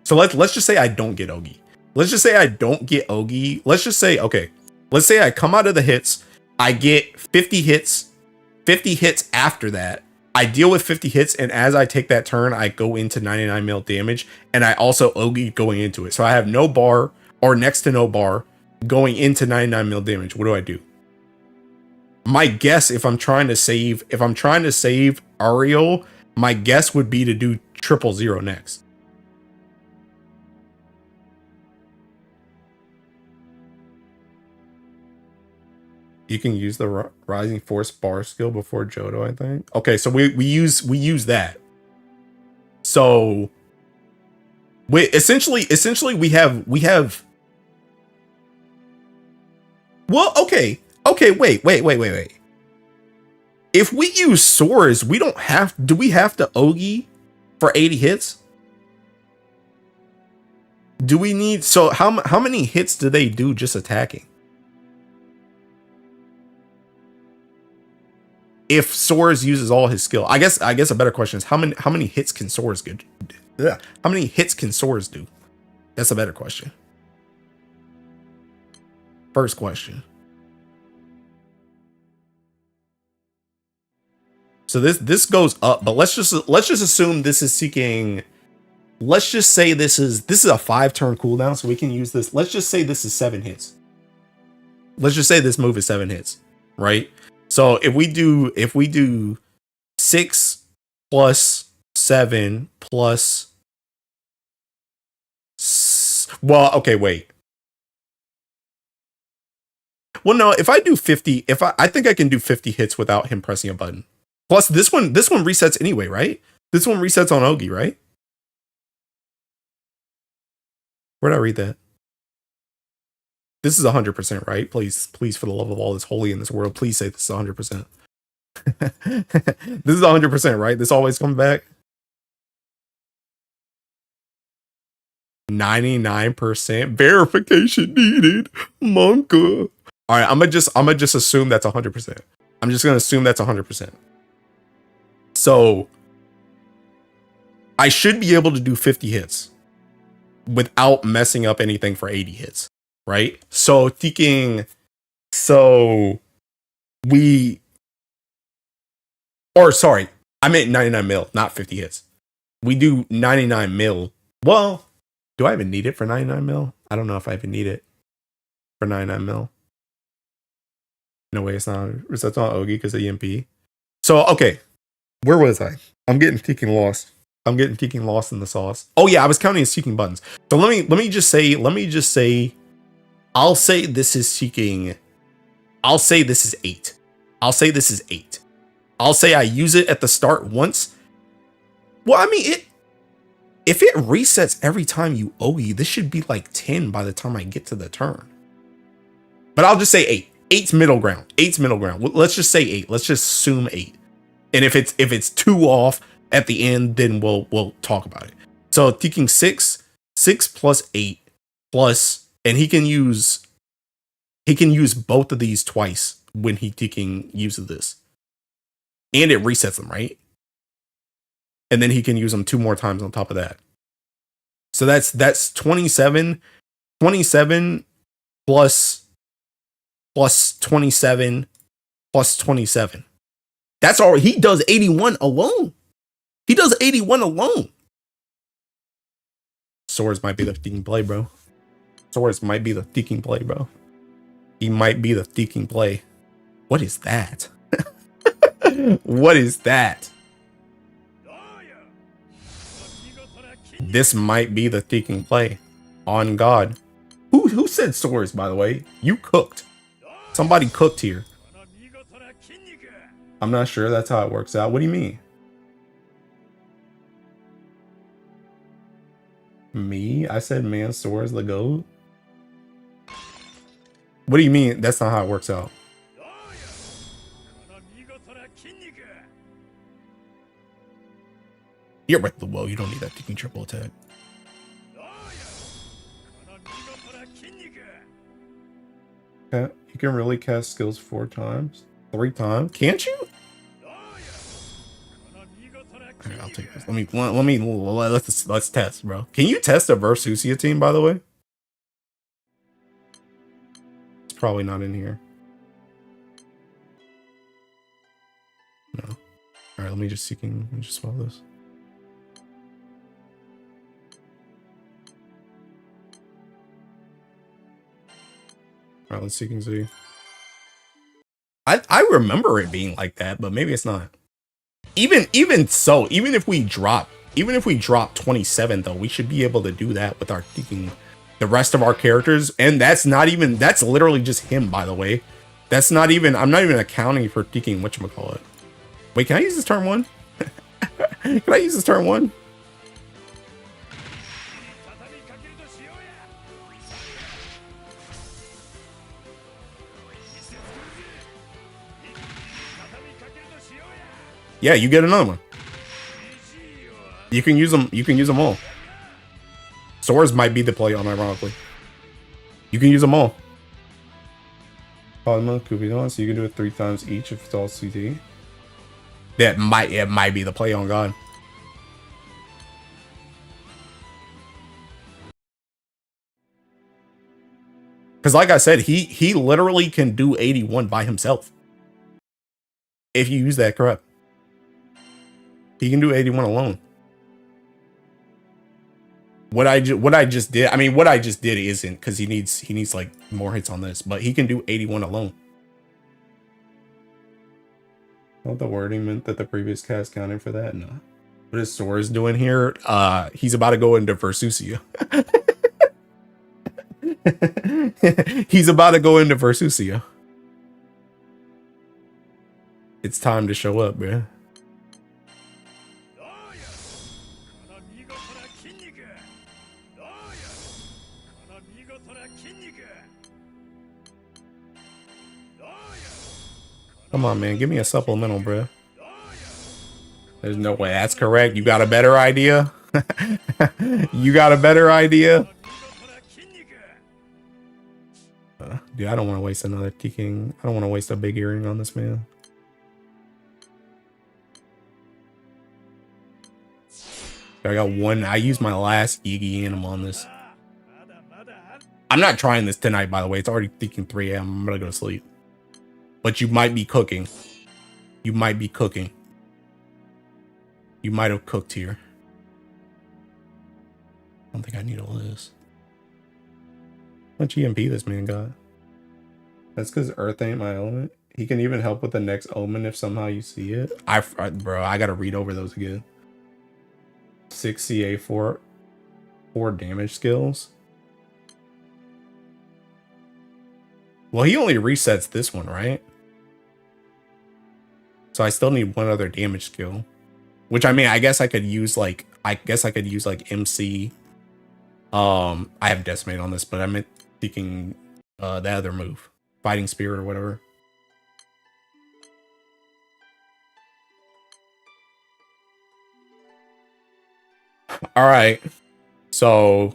So let's just say I don't get Ogi. Let's just say I don't get Ogi. Let's just say, okay, let's say I come out of the hits, I get 50 hits after that. I deal with 50 hits, and as I take that turn, I go into 99 mil damage, and I also Ogi going into it. So I have no bar or next to no bar going into 99 mil damage. What do I do? My guess, if I'm trying to save Ariel, my guess would be to do 000 next. You can use the Rising Force bar skill before Johto, I think. Okay, so we use that. So we essentially we have. Well, okay, wait. If we use swords, we don't have. Do we have to Ogi for 80 hits? Do we need? So how many hits do they do just attacking? If Swords uses all his skill, I guess a better question is how many hits can Swords get? Yeah, how many hits can Swords do? That's a better question. First question. So this goes up, but let's just assume this is seeking. Let's just say this is a 5-turn cooldown, so we can use this. Let's just say this is 7 hits. Let's just say this move is 7 hits, right? So if we do 6 plus 7 plus, well, okay, wait. Well, no, if I do 50, I think I can do 50 hits without him pressing a button. Plus this one resets anyway, right? This one resets on Ogi, right? Where'd I read that? This is 100%, right? Please, for the love of all that's holy in this world, please say this is 100%. This is 100%, right? This always comes back. 99% verification needed. Monka. All right, I'm gonna just assume that's 100%. I'm just gonna assume that's 100%. So I should be able to do 50 hits without messing up anything for 80 hits, right? So thinking, I meant 99 mil, not 50 hits. We do 99 mil. Well, do I even need it for 99 mil? I don't know if I even need it for 99 mil. No way, it's not Ogi because of EMP. So, okay. Where was I? I'm getting freaking lost. I'm getting freaking lost in the sauce. Oh yeah, I was counting as seeking buttons. So let me just say, I'll say this is seeking. I'll say this is 8. I'll say this is 8. I'll say I use it at the start once. Well, I mean, if it resets every time you Ogi, this should be like 10 by the time I get to the turn. But I'll just say 8. 8's middle ground. 8's middle ground. Let's just say 8. Let's just assume 8. And if it's 2 off, at the end, then we'll talk about it. So taking 6 plus 8 plus, and he can use both of these twice when he uses this. And it resets them, right? And then he can use them 2 more times on top of that. So that's 27 plus 27 plus 27. That's all. He does 81 alone. He does 81 alone. Swords might be the thinking play, bro. Swords might be the thinking play, bro. He might be the thinking play. What is that? What is that? This might be the thinking play. On God. Who said swords, by the way? You cooked. Somebody cooked here. I'm not sure that's how it works out. What do you mean? Me? I said man swords the goat. What do you mean? That's not how it works out. You're right. Well, you don't need that thinking triple attack. Okay, you can really cast skills 4 times, 3 times. Can't you? Okay, I'll take this. Let's test, bro. Can you test a Versusia team, by the way? It's probably not in here. No. All right, let me just swallow this. All right, let's see. I remember it being like that, but maybe it's not. Even so, even if we drop 27 though, we should be able to do that with our thinking the rest of our characters, and that's literally just him, by the way. That's not even, I'm not even accounting for thinking whatchamacallit. Wait, can I use this turn 1? Can I use this turn 1? Yeah, you get another one. You can use them all. Swords might be the play on, ironically. You can use them all. Polymer could be on, so you can do it 3 times each if it's all CD. It might be the play on God. Because like I said, he literally can do 81 by himself. If you use that correct. He can do 81 alone. What I just did isn't, because he needs like more hits on this, but he can do 81 alone. Well, the wording meant that the previous cast counted for that. No. What is Sora's doing here? He's about to go into Versusia. He's about to go into Versusia. It's time to show up, man. Come on, man. Give me a supplemental, bro. There's no way that's correct. You got a better idea? You got a better idea? Dude, I don't want to waste another T-King. I don't want to waste a big earring on this man. I got one. I used my last Iggy Anim on this. I'm not trying this tonight, by the way. It's already thinking 3 a.m. I'm gonna go to sleep. But you might be cooking. You might be cooking. You might have cooked here. I don't think I need all this. How much EMP this man got? That's because Earth ain't my element. He can even help with the next omen if somehow you see it. Bro, I gotta read over those again. 6 CA, 4 damage skills. Well, he only resets this one, right? So I still need one other damage skill. Which, I mean, I guess I could use like MC. I have Decimate on this, but I meant thinking the other move. Fighting Spirit or whatever. All right. So,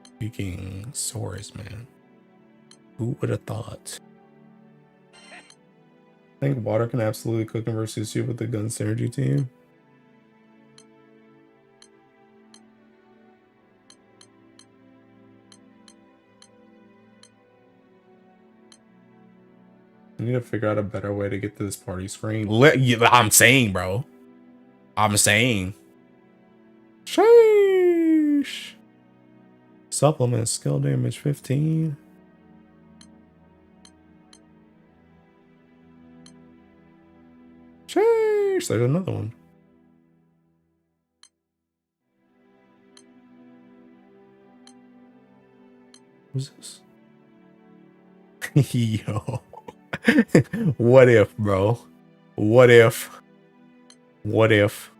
speaking swords, man. Who would have thought? I think water can absolutely cook and versus you with the gun synergy team. I need to figure out a better way to get to this party screen. I'm saying, bro. I'm saying. Sheesh. Supplement skill damage 15. Sheesh. There's another one. Who's this? Yo. What if, bro? What if? What if?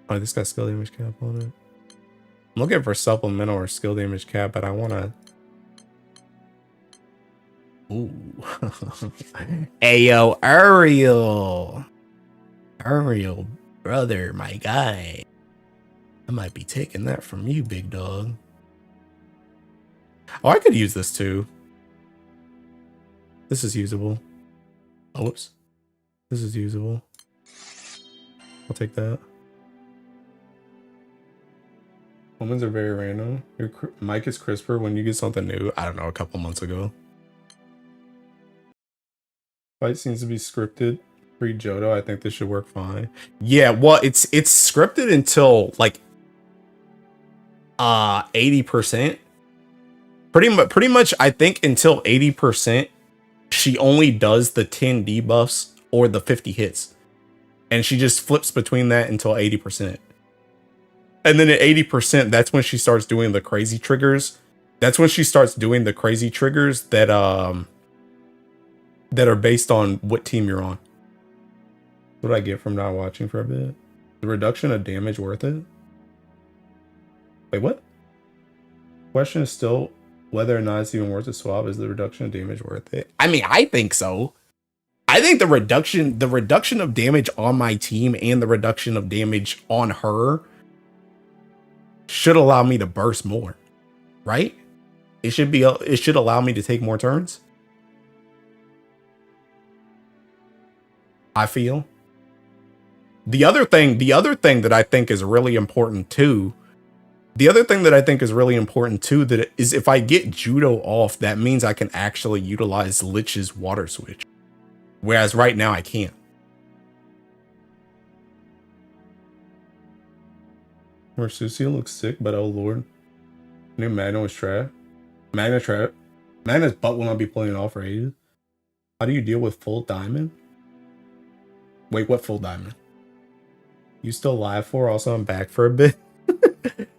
Oh, this got skill damage cap on it. I'm looking for supplemental or skill damage cap, but I want to... Ooh. Ayo, Ariel. Ariel, brother, my guy. I might be taking that from you, big dog. Oh, I could use this too. This is usable. Oh, whoops. This is usable. I'll take that. Moments are very random. Your mic is crisper when you get something new. I don't know, a couple months ago. Fight seems to be scripted. Pre-Johto, I think this should work fine. Yeah, well, it's scripted until like 80%. Pretty much, I think until 80%, she only does the 10 debuffs or the 50 hits. And she just flips between that until 80%. And then at 80%, that's when she starts doing the crazy triggers. That's when she starts doing the crazy triggers that are based on what team you're on. What do I get from not watching for a bit? The reduction of damage worth it? Wait, what? Question is still whether or not it's even worth a swap. Is the reduction of damage worth it? I mean, I think so. I think the reduction of damage on my team and the reduction of damage on her should allow me to burst more, right? It should allow me to take more turns. I feel. The other thing that I think is really important too. That is if I get Judo off, that means I can actually utilize Lich's water switch. Whereas right now I can't. Mersucia looks sick, but oh lord. New Magna was trash. Magna's butt will not be pulling it off for ages. How do you deal with full diamond? Wait, what full diamond? You still live for? Also, I'm back for a bit.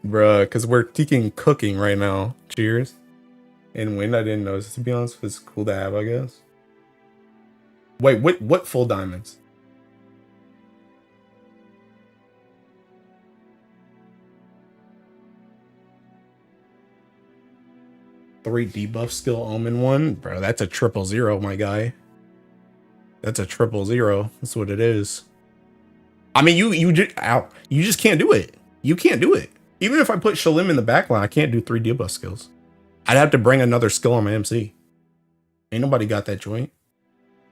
Bruh, because we're taking cooking right now. Cheers. And wind, I didn't notice, to be honest. It's cool to have, I guess. Wait, what full diamonds? Three debuff skill omen one? Bro, that's a 000, my guy. That's a 000. That's what it is. I mean, you just can't do it. You can't do it. Even if I put Shalim in the backline, I can't do 3 debuff skills. I'd have to bring another skill on my MC. Ain't nobody got that joint.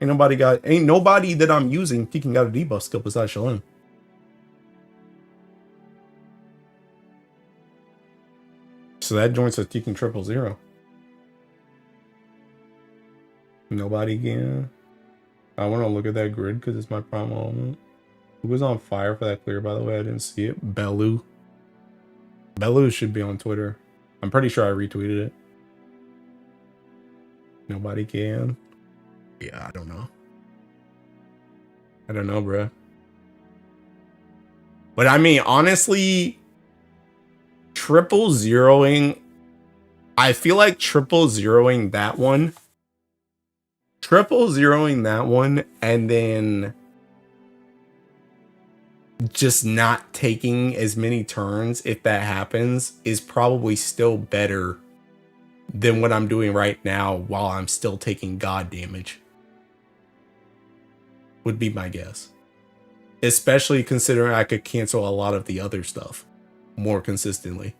Ain't nobody that I'm using taking out a debuff skill besides Shalim. So that joint's a taking 000. Nobody can. I want to look at that grid because it's my prime element. Who was on fire for that clear, by the way? I didn't see it. Bellu. Bellu should be on Twitter. I'm pretty sure I retweeted it. Nobody can. Yeah, I don't know. I don't know, bro. But I mean, honestly, 000ing. I feel like 000ing that one. 000ing that one, and then just not taking as many turns, if that happens, is probably still better than what I'm doing right now while I'm still taking god damage. Would be my guess. especially considering I could cancel a lot of the other stuff more consistently.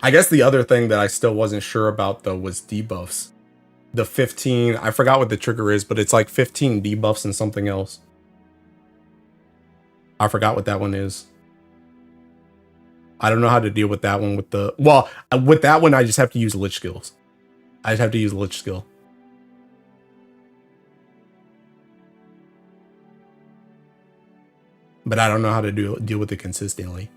I guess the other thing that I still wasn't sure about though was debuffs. The 15, I forgot what the trigger is, but it's like 15 debuffs and something else. I forgot what that one is. I don't know how to deal with that one with the, well, with that one I just have to use Lich skills. I just have to use Lich skill. But I don't know how to deal with it consistently.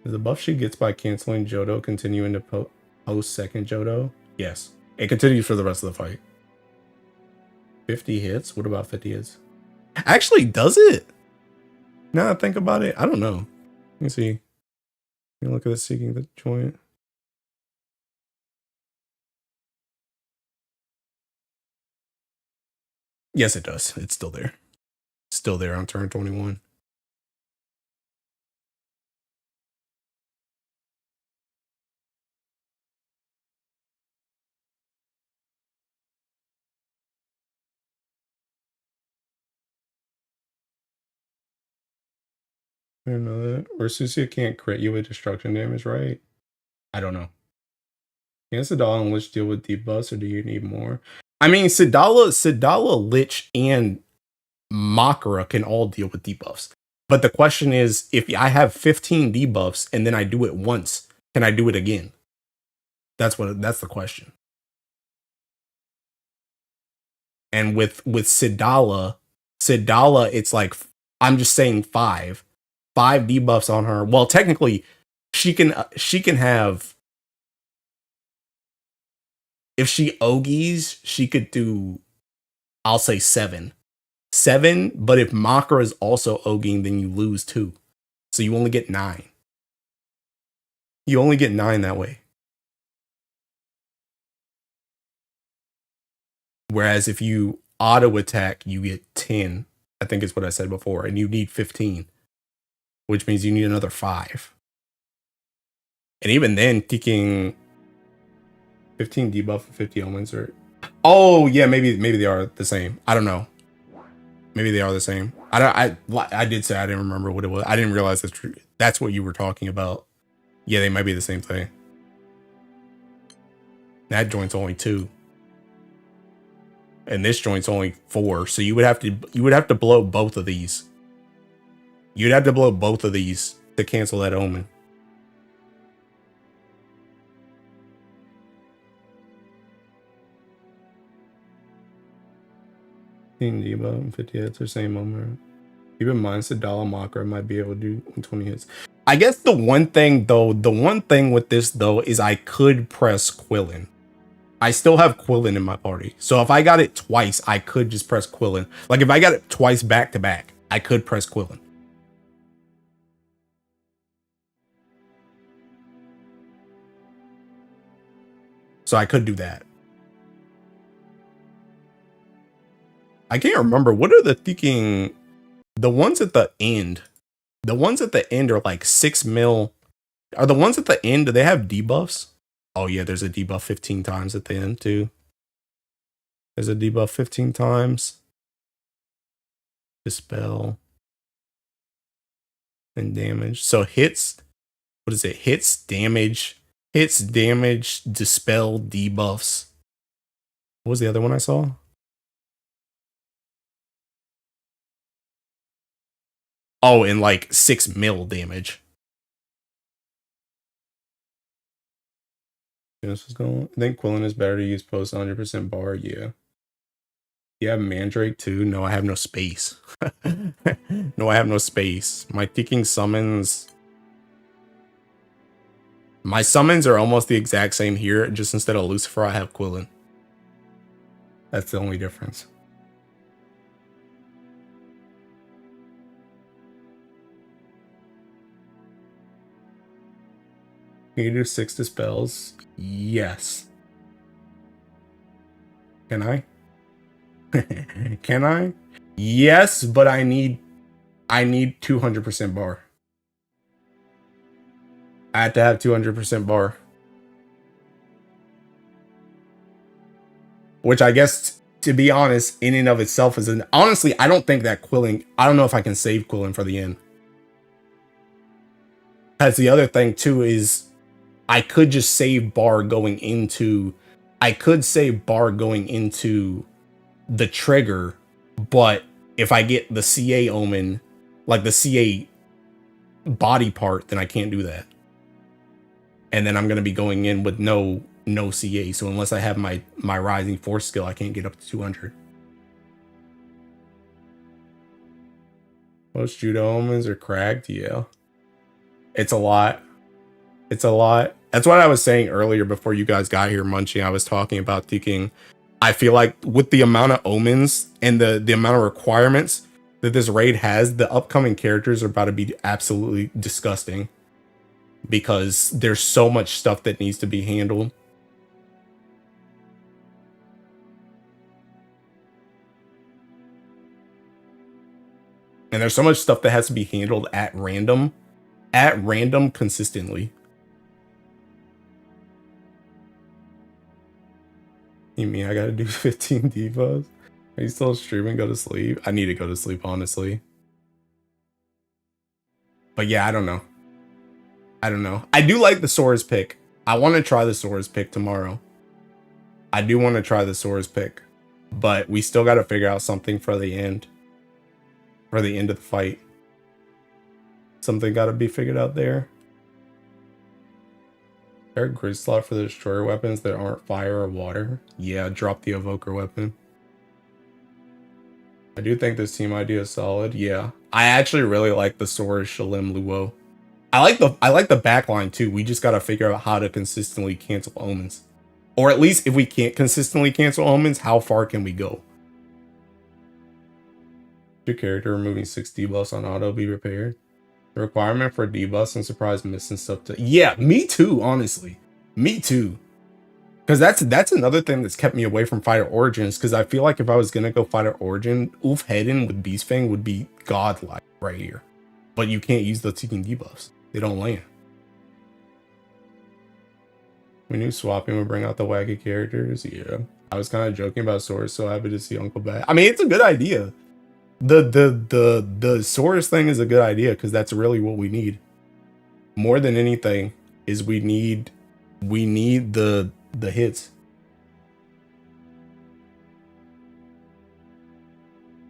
Does the buff she gets by canceling Johto continue into post second Johto? Yes. It continues for the rest of the fight. 50 hits? What about 50 hits? Actually, does it? Now that I think about it, I don't know. Let me see. Let me look at the seeking the joint. Yes, it does. It's still there. Still there on turn 21. I don't know that. Or Susia can't crit you with destruction damage, right? I don't know. Can Sidala and Lich deal with debuffs, or do you need more? I mean, Sidala, Lich, and Makara can all deal with debuffs. But the question is, if I have 15 debuffs and then I do it once, can I do it again? That's the question. And with Sidala, it's like, I'm just saying 5 debuffs on her. Well, technically, she can have, if she Ogies, she could do, I'll say 7, but if Makara is also Oging, then you lose 2. So you only get 9. You only get 9 that way. Whereas if you auto attack, you get 10. I think is what I said before, and you need 15, which means you need another 5. And even then, taking 15 debuff and 50 elements, or oh yeah, maybe they are the same. I don't know. Maybe they are the same. I did say I didn't remember what it was. I didn't realize that's what you were talking about. Yeah, they might be the same thing. That joint's only 2. And this joint's only 4, so you would have to blow both of these. You'd have to blow both of these to cancel that omen. Debuff and 50 hits or same omen. Keep in mind, Sidala Makara might be able to do 20 hits. I guess the one thing with this though is I could press Quillin. I still have Quillin in my party. So if I got it twice, I could just press Quillin. Like if I got it twice back to back, I could press Quillin. So I could do that. I can't remember. What are the thinking? The ones at the end. The ones at the end are like 6 mil. Are the ones at the end, do they have debuffs? Oh yeah, there's a debuff 15 times at the end too. There's a debuff 15 times. Dispel. And damage. So hits, what is it? Hits, damage, dispel, debuffs. What was the other one I saw? Oh, and like 6 mil damage. This is going. I think Quillin is better to use post 100% bar. Yeah. You have Mandrake too? No, I have no space. No, I have no space. My ticking summons. My summons are almost the exact same here. Just instead of Lucifer, I have Quillin. That's the only difference. Can you do 6 dispels? Yes. Can I? Can I? Yes, but I need 200% bar. I have to have 200% bar. which I guess, to be honest, in and of itself is an... Honestly, I don't think that Quilling... I don't know if I can save Quilling for the end. Because the other thing, too, is I could just save Bar going into... I could save Bar going into the trigger, but if I get the CA Omen, like the CA body part, then I can't do that. And then I'm going to be going in with no CA. So unless I have my Rising Force skill, I can't get up to 200. Most Judo Omens are cracked. Yeah. It's a lot. It's a lot. That's what I was saying earlier before you guys got here, Munching. I was talking about thinking, I feel like with the amount of omens and the amount of requirements that this raid has, the upcoming characters are about to be absolutely disgusting. Because there's so much stuff that needs to be handled. And there's so much stuff that has to be handled at random consistently. You mean I gotta do 15 debuffs? Are you still streaming? Go to sleep? I need to go to sleep, honestly. But yeah, I don't know. I do like the Sora's pick. I want to try the Sora's pick tomorrow. I do want to try the Sora's pick. But we still got to figure out something for the end. For the end of the fight. Something got to be figured out there. There are grid slot for the destroyer weapons that aren't fire or water. Yeah, drop the evoker weapon. I do think this team idea is solid. Yeah. I actually really like the Sora Shalim Luo. I like the backline too. We just gotta figure out how to consistently cancel omens. Or at least if we can't consistently cancel omens, how far can we go? Your character removing 6 debuffs on auto be repaired. The requirement for debuffs and surprise missing stuff to... Yeah, me too, honestly. Me too. Because that's another thing that's kept me away from Fighter Origins. Because I feel like if I was gonna go Fighter Origin, Ulf Hedden with Beast Fang would be godlike right here. But you can't use the ticking debuffs. They don't land. We knew swapping would bring out the wacky characters. Yeah. I was kind of joking about Source, so happy to see Uncle back. I mean, it's a good idea. The Source thing is a good idea because that's really what we need. More than anything is we need the hits.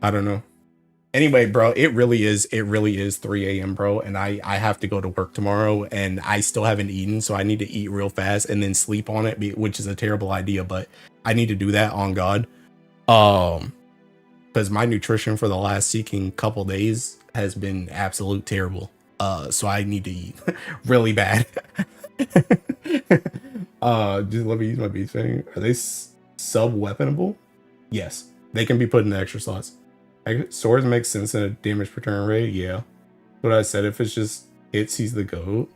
I don't know. Anyway, bro, it really is 3 a.m., bro, and I have to go to work tomorrow, and I still haven't eaten, so I need to eat real fast and then sleep on it, which is a terrible idea, but I need to do that on God. Because my nutrition for the last Seeking couple days has been absolute terrible. So I need to eat really bad. Just let me use my beast thing. Are they sub-weaponable? Yes, they can be put in the extra slots. Swords make sense in a damage per turn rate. Yeah, what I said. If it's just hits, he's the GOAT.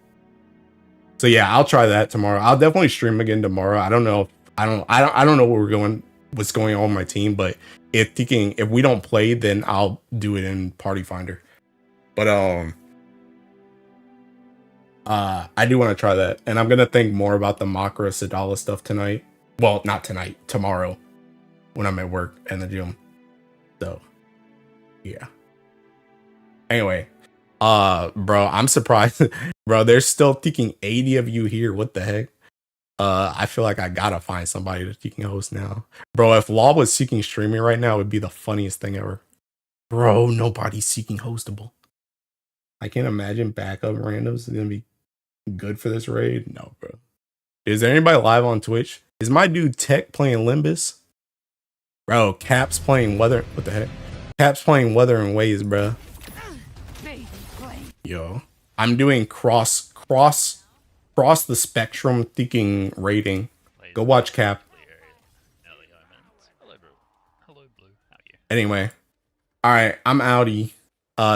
So yeah, I'll try that tomorrow. I'll definitely stream again tomorrow. I don't know. I don't know what's going on with my team, but if we don't play, then I'll do it in Party Finder. But I do want to try that, and I'm gonna think more about the Makara Sadala stuff tonight. Well, not tonight, tomorrow, when I'm at work and the gym. So. Yeah. Anyway, bro, I'm surprised. Bro, there's still thinking 80 of you here. What the heck? I feel like I gotta find somebody to Seeking host now. Bro, if Law was Seeking streaming right now, it would be the funniest thing ever. Bro, nobody's Seeking hostable. I can't imagine backup randoms is gonna be good for this raid. No, bro. Is there anybody live on Twitch? Is my dude Tech playing Limbus? Bro, Cap's playing Weather. What the heck? Cap's playing Weather and Waves, bro. Yo, I'm doing cross the spectrum thinking rating. Go watch Cap. Anyway, all right, I'm outie.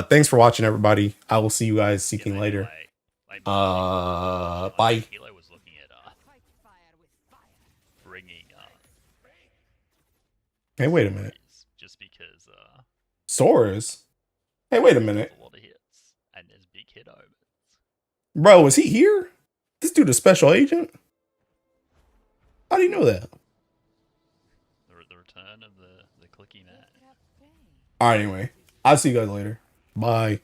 Thanks for watching, everybody. I will see you guys Seeking later. Bye. Hey, wait a minute. Just because Sora's? Hey, wait a minute. a lot of hits and there's big hit omens. Bro, is he here? This dude a special agent? How do you know that? The looking at. All right, anyway, I'll see you guys later. Bye.